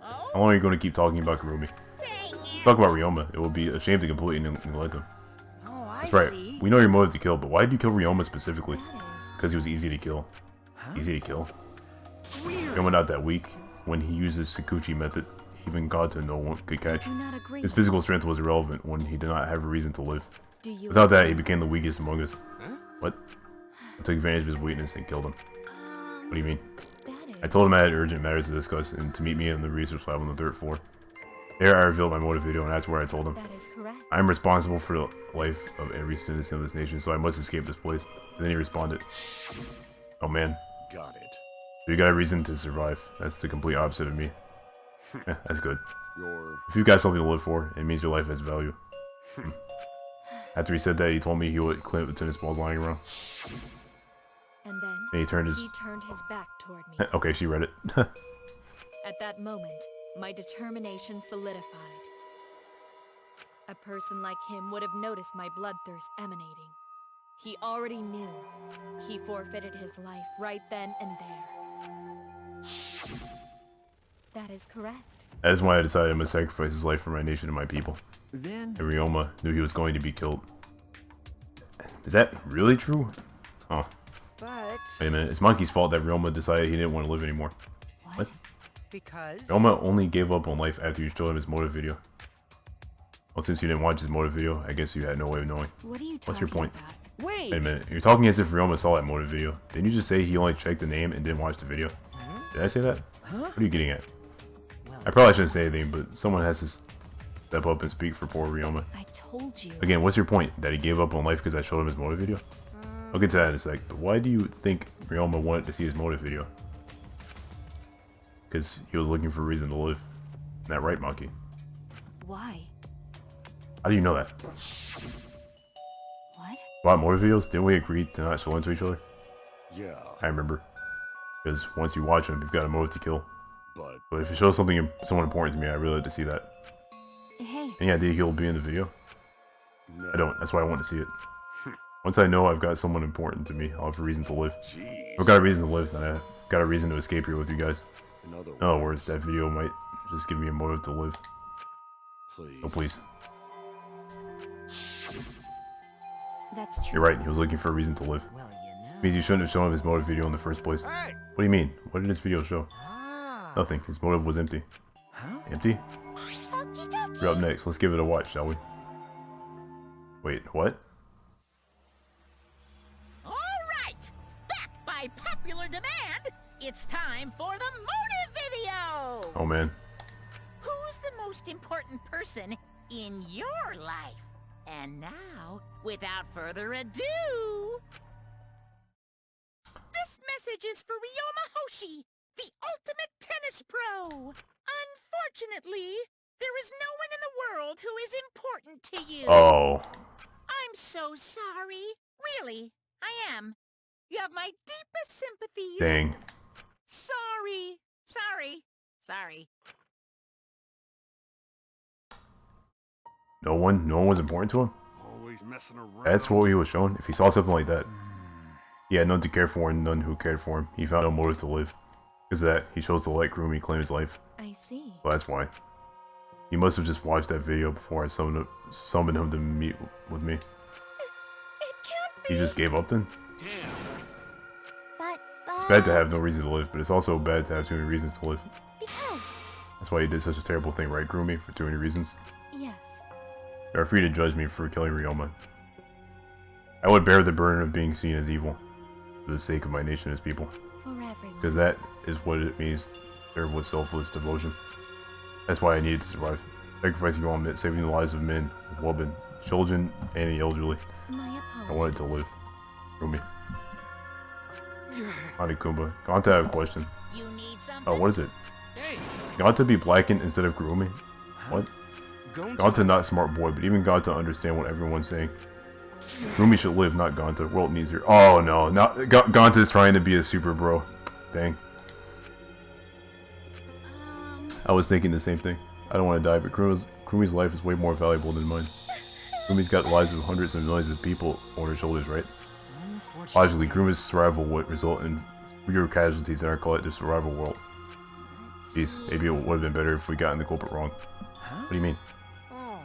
How long are you going to keep talking about Kurumi? Talk about Ryoma. It would be a shame to completely neglect him. Oh, That's right. We know your motive to kill, but why did you kill Ryoma specifically? Because he was easy to kill. Easy to kill. Ryoma not that weak. When he uses Sakuchi method, even Gato no one could catch. Do not agree. His physical strength was irrelevant when he did not have a reason to live. Do you Without that, he became the weakest among us. What? I took advantage of his weakness and killed him. What do you mean? That is... I told him I had urgent matters to discuss and to meet me in the research lab on the 3rd floor. There I revealed my motive video, and that's where I told him. That is correct. I am responsible for the life of every citizen of this nation, so I must escape this place. And then he responded, "Oh man. Got it. So you got a reason to survive. That's the complete opposite of me." Yeah, that's good. Your... If you've got something to live for, it means your life has value. After he said that, he told me he would clean up the tennis balls lying around. And then And he turned his back toward me. Okay, she read it. At that moment, my determination solidified. A person like him would have noticed my bloodthirst emanating. He already knew. He forfeited his life right then and there. That is correct. That is why I decided I must sacrifice his life for my nation and my people. Then... And Ryoma knew he was going to be killed. Is that really true? Oh. But... Wait a minute, it's Monkey's fault that Ryoma decided he didn't want to live anymore. What? Because... Ryoma only gave up on life after you showed him his motive video. Well, since you didn't watch his motive video, I guess you had no way of knowing. What are you What's your point? about? Wait! Wait a minute, you're talking as if Ryoma saw that motive video. Didn't you just say he only checked the name and didn't watch the video? Did I say that? What are you getting at? I probably shouldn't say anything, but someone has to step up and speak for poor Ryoma. I told you. Again, what's your point? That he gave up on life because I showed him his motive video? I'll get to that in a sec, but why do you think Ryoma wanted to see his motive video? Because he was looking for a reason to live. Isn't that right, Monkey? Why? How do you know that? What? About motive videos? Didn't we agree to not show them to each other? Yeah. I remember. Because once you watch them, you've got a motive to kill. But if it shows something somewhat important to me, I really like to see that. Hey. Any idea he'll be in the video? No. I don't. That's why I want to see it. Once I know I've got someone important to me, I'll have a reason to live. Jeez. If I've got a reason to live, then I've got a reason to escape here with you guys. In other words, that video might just give me a motive to live. Please. Oh, please. That's true. You're right, he was looking for a reason to live. Well, you know. Means you shouldn't have shown him his motive video in the first place. Hey! What do you mean? What did this video show? Nothing. His motive was empty. Huh? Empty? You're up next. Let's give it a watch, shall we? Wait, what? Alright! Back by popular demand, it's time for the motive video! Oh man. Who's the most important person in your life? And now, without further ado... This message is for Ryoma Hoshi, the ultimate tennis pro! Unfortunately, there is no one in the world who is important to you. Oh. I'm so sorry. Really, I am. You have my deepest sympathies. Dang. Sorry. Sorry. No one was important to him? Always messing around. That's what he was shown? If he saw something like that. He had none to care for and none who cared for him. He found no motive to live. Because of that, he chose to let Kurumi claim his life. I see. Well, that's why. He must have just watched that video before I summoned him to meet with me. It can't be. He just gave up then? But... It's bad to have no reason to live, but it's also bad to have too many reasons to live. Because... That's why he did such a terrible thing, right, Kurumi? For too many reasons? Yes. You are free to judge me for killing Ryoma. I would bear the burden of being seen as evil. For the sake of my nation as people. For everyone. Because that is what it means to serve with selfless devotion. That's why I needed to survive. Sacrificing all meant saving the lives of men, women, children, and the elderly. My apologies. I wanted to live. Kurumi. Hanakumba. Ganta, I have a question. You need something? Oh, what is it? Ganta be blackened instead of Kurumi? What? Ganta not smart boy, but even Ganta understand what everyone's saying. Kurumi should live, not Ganta. World needs her. Oh no, now Ganta is trying to be a super bro. Dang. I was thinking the same thing. I don't want to die, but Kurumi's life is way more valuable than mine. Kurumi's got the lives of hundreds of millions of people on her shoulders, right? Logically, Kurumi's survival would result in fewer casualties in our collective survival world. Jeez, maybe it would have been better if we gotten the culprit wrong. What do you mean?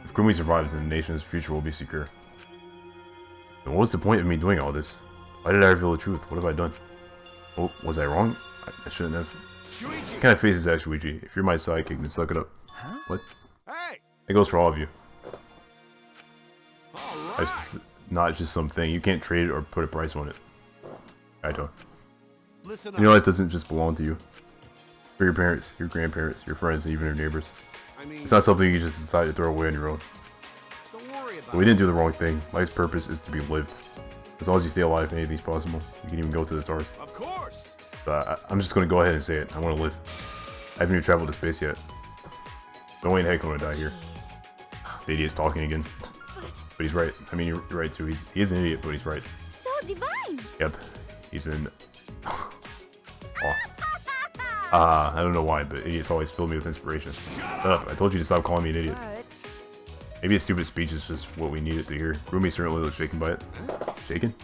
If Kurumi survives, then the nation's future will be secure. Then what's the point of me doing all this? Why did I reveal the truth? What have I done? Oh, was I wrong? I shouldn't have. What kind of face is that, Shuichi? If you're my sidekick, then suck it up. What? Hey! It goes for all of you. It's not just something. You can't trade it or put a price on it. Kaito. Listen your life doesn't just belong to you. For your parents, your grandparents, your friends, and even your neighbors. I mean, It's not something you just decide to throw away on your own. don't worry about But we didn't do the wrong thing. Life's purpose is to be lived. As long as you stay alive, anything's possible. You can even go to the stars. Of course. I'm just gonna go ahead and say it. I want to live. I haven't even traveled to space yet. No way in heck I'm gonna die here. The idiot's talking again. But he's right. I mean, you're right too. He is an idiot, but he's right. So divine! Yep. He's in... I don't know why, but idiots always fill me with inspiration. Shut up! I told you to stop calling me an idiot. Maybe a stupid speech is just what we needed to hear. Rumi certainly looks shaken by it. Shaken?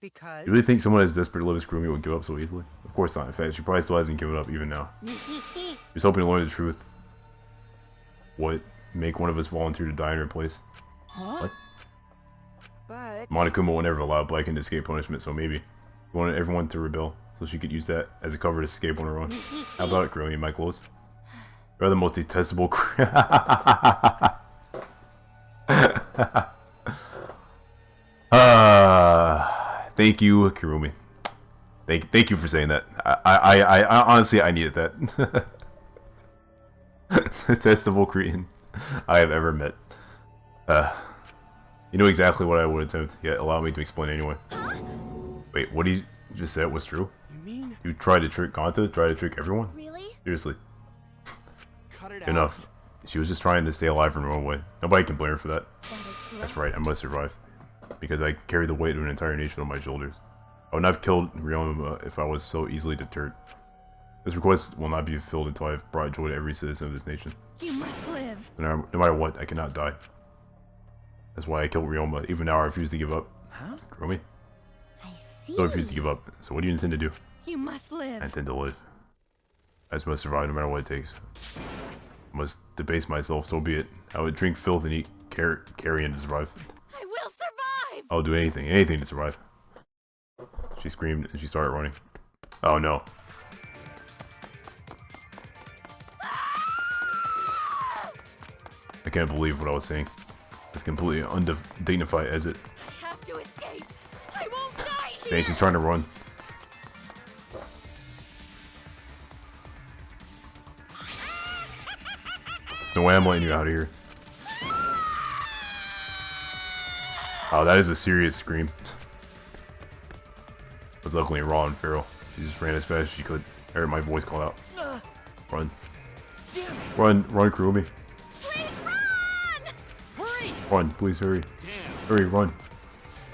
Because... You really think someone as desperate to live as Rumi would give up so easily? Of course not. In fact, she probably still hasn't given up even now. She's hoping to learn the truth. What? Make one of us volunteer to die in her place? Huh? What? But... Monokuma will never allow Blacken to escape punishment, so maybe. He wanted everyone to rebel, so she could use that as a cover to escape on her own. How about it, Kurumi? Am I close? You're the most detestable thank you, Kurumi. Thank you for saying that. I honestly, I needed that. Detestable cretin I have ever met. You know exactly what I would attempt, yet allow me to explain anyway. Wait, what he just said was true? You mean? You tried to trick Ganta? Try to trick everyone? Really? Seriously. Cut it out. Enough. She was just trying to stay alive in her own way. Nobody can blame her for that. That's right, I must survive. Because I carry the weight of an entire nation on my shoulders. I would not have killed Ryoma if I was so easily deterred. This request will not be fulfilled until I have brought joy to every citizen of this nation. You must live. No matter what, I cannot die. That's why I killed Ryoma. Even now I refuse to give up. Huh? Kurumi? I see. Still refuse to give up. So what do you intend to do? You must live. I intend to live. I just must survive no matter what it takes. I must debase myself, so be it. I would drink filth and eat carrion to survive. I will survive! I'll do anything to survive. She screamed and she started running. Oh no. I can't believe what I was saying. It's completely undignified as it. I have to escape. I won't die here. Dang, she's trying to run. There's no way I'm letting you out of here. Oh, that is a serious scream. It was luckily raw and feral. She just ran as fast as she could. I heard my voice call out. Run. Run, Kurumi. Run, please hurry. Hurry, run.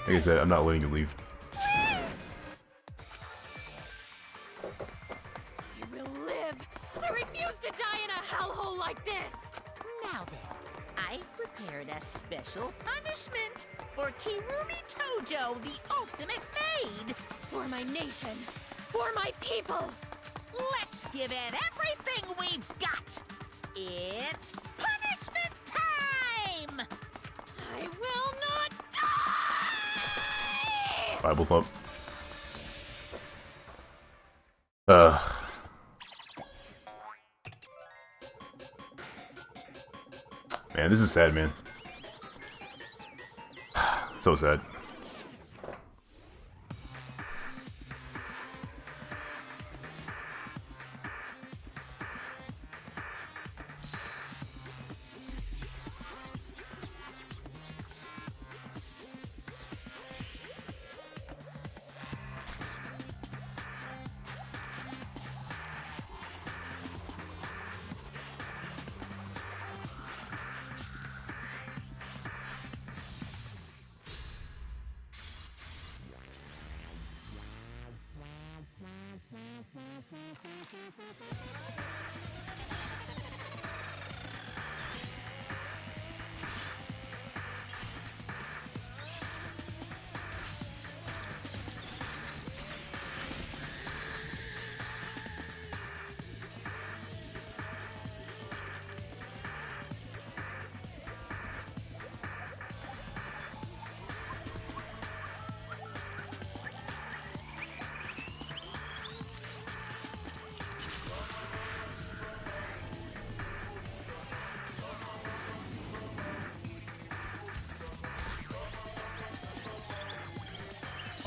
Like I said, I'm not letting you leave. I will live. I refuse to die in a hellhole like this. Now then, I've prepared a special punishment for Kirumi Tojo, the ultimate maid. For my nation. For my people. Let's give it everything we've got. It's punishment time! I will not die! Bible thump. Man, this is sad, man. So sad.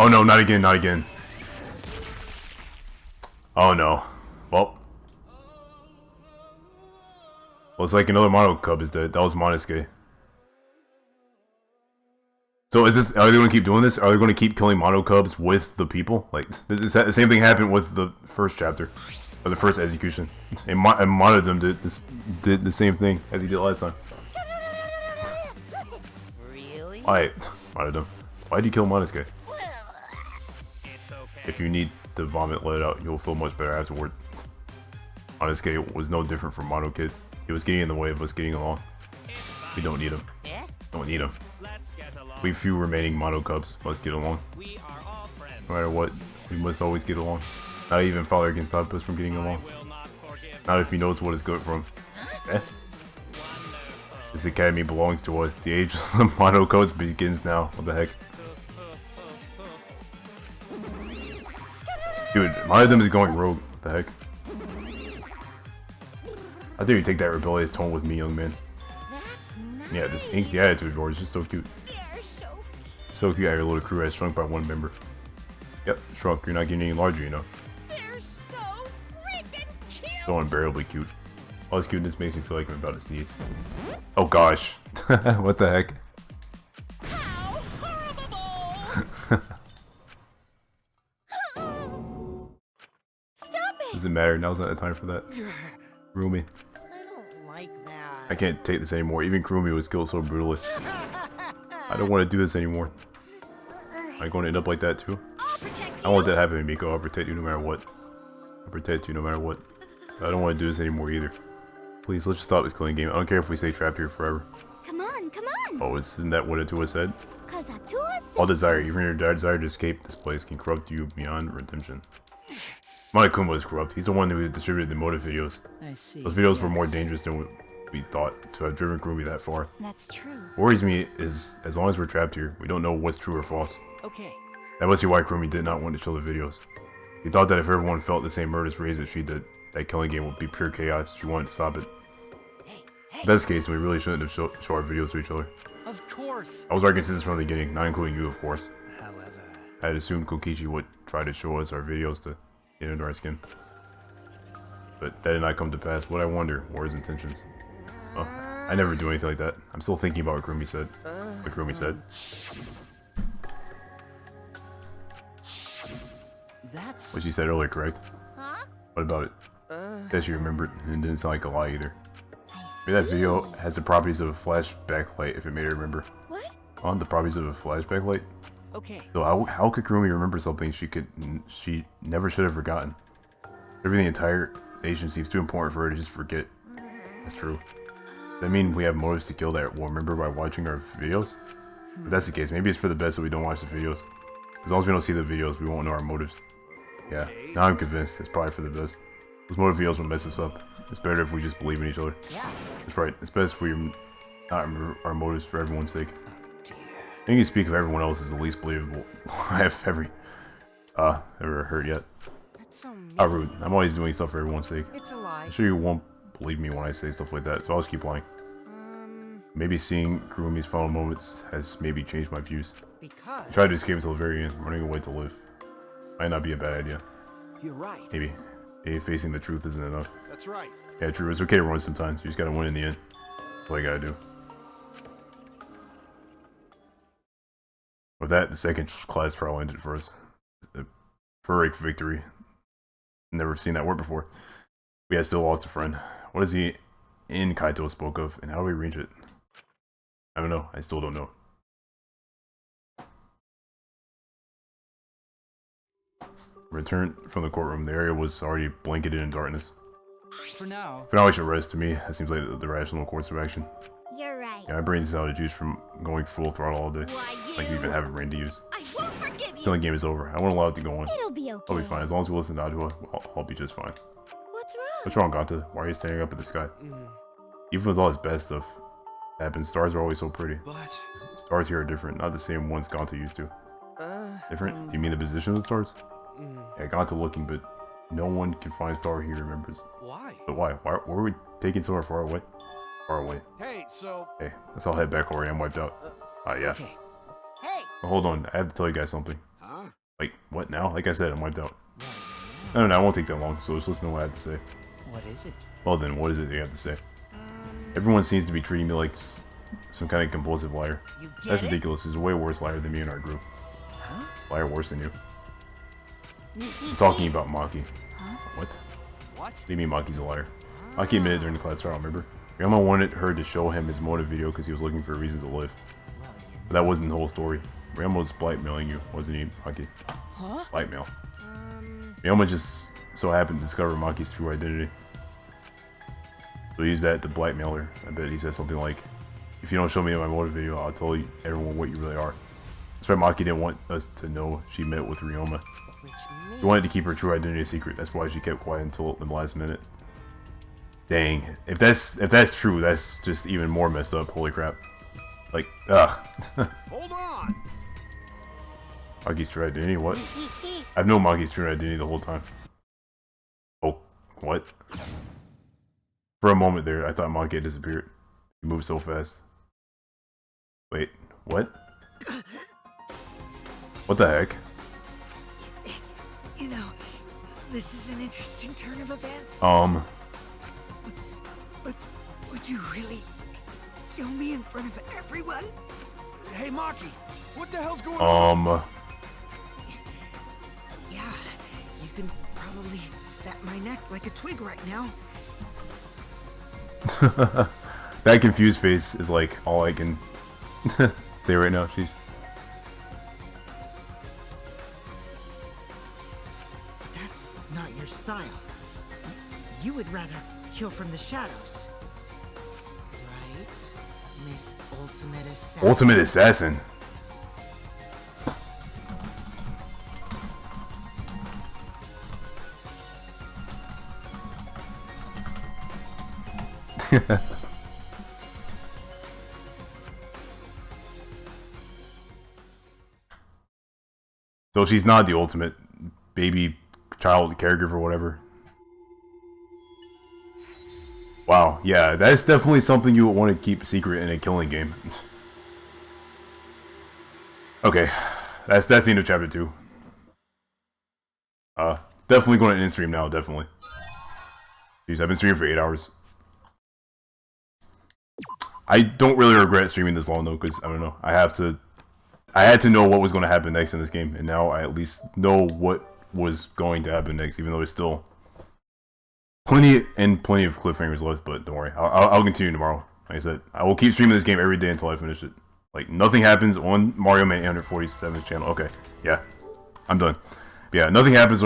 Oh no, not again, not again. Oh no. Well. Well, it's like another Mono Cub is dead. That was Monosuke. So is this? Are they going to keep doing this? Are they going to keep killing Mono Cubs with the people? Like the same thing happened with the first chapter, or the first execution. And Monodum did the same thing as he did last time. Really? Alright, Monodum. Why'd you kill Monosuke? It's okay. If you need to vomit, let it out. You'll feel much better afterward. Monosuke was no different from Mono Kid. He was getting in the way of us getting along. We don't need him. Yeah? Don't need him. Let's get along. We few remaining Mono Cubs must get along. We are all friends. No matter what, we must always get along. Not even Father can stop us from getting along. Not if he knows what is good for him. Eh? This academy belongs to us. The age of the Mono Cubs begins now. What the heck? Dude, one of them is going rogue. What the heck? I think you take that rebellious tone with me, young man. That's nice. Yeah, this angsty attitude of yours is just so cute. They're so So cute how your little crew has shrunk by one member. Yep, shrunk. You're not getting any larger, you know. They're so freaking cute. So unbearably cute. All this cuteness makes me feel like I'm about to sneeze. Oh gosh. What the heck? How horrible! Stop it! Doesn't matter. Now's not the time for that. Kurumi. I don't like that. I can't take this anymore. Even Kurumi was killed so brutally. I don't want to do this anymore. Am I going to end up like that too? I don't want that to happen to Miko. I'll protect you no matter what. I'll protect you no matter what. I don't want to do this anymore either. Please, let's just stop this killing game. I don't care if we stay trapped here forever. Come on, come on. Oh, isn't that what Atua said? Cause Atua All said desire, even your desire to escape this place, can corrupt you beyond redemption. Monokuma was corrupt. He's the one who distributed the motive videos. I see. Those videos were more dangerous than we thought to have driven Kurumi that far. That's true. What worries me is, as long as we're trapped here, we don't know what's true or false. Okay. That must be why Kurumi did not want to show the videos. He thought that if everyone felt the same murderous rage that she did, that killing game would be pure chaos. She wanted to stop it. Best case, we really shouldn't have show our videos to each other. Of course. I was arguing since from the beginning, not including you, of course. However, I had assumed Kokichi would try to show us our videos to get under our skin. But that did not come to pass. What I wonder were his intentions. Well, I never do anything like that. I'm still thinking about what Kurumi said. What Kurumi said. that's... What she said earlier, correct? Huh? What about it? Said she remembered, and it didn't sound like a lie either. Maybe that video has the properties of a flash backlight if it made her remember. What? On the properties of a flash backlight? Okay. So how could Kurumi remember something she never should have forgotten? Everything the entire nation seems too important for her to just forget. That's true. Does that mean we have motives to kill that we'll remember by watching our videos? If that's the case, maybe it's for the best that we don't watch the videos. As long as we don't see the videos, we won't know our motives. Yeah, now I'm convinced it's probably for the best. Those motive videos will mess us up. It's better if we just believe in each other. Yeah. That's right. It's best if we not remember our motives for everyone's sake. Oh, dear. I think you speak of everyone else as the least believable I have ever heard yet. That's so mean. How rude. I'm always doing stuff for everyone's sake. It's a lie. I'm sure you won't believe me when I say stuff like that, so I'll just keep lying. Maybe seeing Kurumi's final moments has maybe changed my views. Because I tried to escape until the very end, running away to live. Might not be a bad idea. You're right. Maybe facing the truth isn't enough. That's right. Yeah, true. It's okay to run sometimes. You just gotta win in the end. That's all you gotta do. With that, the second class trial ended for us. A Pyrrhic victory. Never seen that word before. We had still lost a friend. What is the inn Kaito spoke of, and how do we reach it? I don't know. I still don't know. Returned from the courtroom. The area was already blanketed in darkness. For now. For now, I should rest. To me, that seems like the rational course of action. you're right. Yeah, my brain's out of juice from going full throttle all day. Like you even have a brain to use. I won't forgive you. Killing game is over. I won't allow it to go on. It'll be okay. I'll be fine. As long as we listen to Adua, I'll be just fine. What's wrong? What's wrong, Ganta? Why are you staring up at the sky? Even with all this bad stuff happens, stars are always so pretty. But... Stars here are different, not the same ones Ganta used to. Different? Do you mean the position of the stars? Yeah, Ganta looking, but no one can find a star he remembers. Why? But why? Why were we taken so far away? Far away. Hey, so... Hey, let's all head back already. I'm wiped out. Yeah. Hey. Well, hold on, I have to tell you guys something. Huh? Like, what now? Like I said, I'm wiped out. No, it won't take that long, so just listen to what I have to say. What is it? Well then, what is it you have to say? Everyone seems to be treating me like some kind of compulsive liar. That's ridiculous. He's a way worse liar than me in our group. Huh? Liar worse than you. I'm talking about Maki. What? What do you mean Maki's a liar? Maki admitted during the class trial, remember? Ryoma wanted her to show him his motive video because he was looking for a reason to live. But that wasn't the whole story. Ryoma was blackmailing you, wasn't he, Maki? Huh? Blackmail. Ryoma just so happened to discover Maki's true identity. So he used that to blackmail her. I bet he said something like, if you don't show me my motive video, I'll tell you everyone what you really are. That's why Maki didn't want us to know she met with Ryoma. She wanted to keep her true identity a secret. That's why she kept quiet until the last minute. Dang. If that's true, that's just even more messed up. Holy crap. Like, ugh. Hold on! Maki's true identity? What? I've known Maki's true identity the whole time. Oh, what? For a moment there, I thought Maki had disappeared. He moved so fast. Wait, what? What the heck? You know, this is an interesting turn of events. Would you really kill me in front of everyone? Hey, Maki, what the hell's going on? Yeah, you can probably snap my neck like a twig right now. That confused face is like all I can say right now. Jeez. That's not your style. You would rather kill from the shadows. Right, Miss Ultimate Assassin? Ultimate Assassin? So she's not the ultimate baby child caregiver or whatever. Wow, yeah, that's definitely something you would want to keep secret in a killing game. Okay, that's the end of chapter 2. Definitely going to end stream now, definitely. Jeez, I've been streaming for 8 hours. I don't really regret streaming this long though, because I don't know. I had to know what was going to happen next in this game, and now I at least know what was going to happen next, even though it's still plenty of cliffhangers left. But don't worry, I'll continue tomorrow. Like I said, I will keep streaming this game every day until I finish it. Like nothing happens on Mario Man 847's channel. Okay, yeah, I'm done. But yeah, nothing happens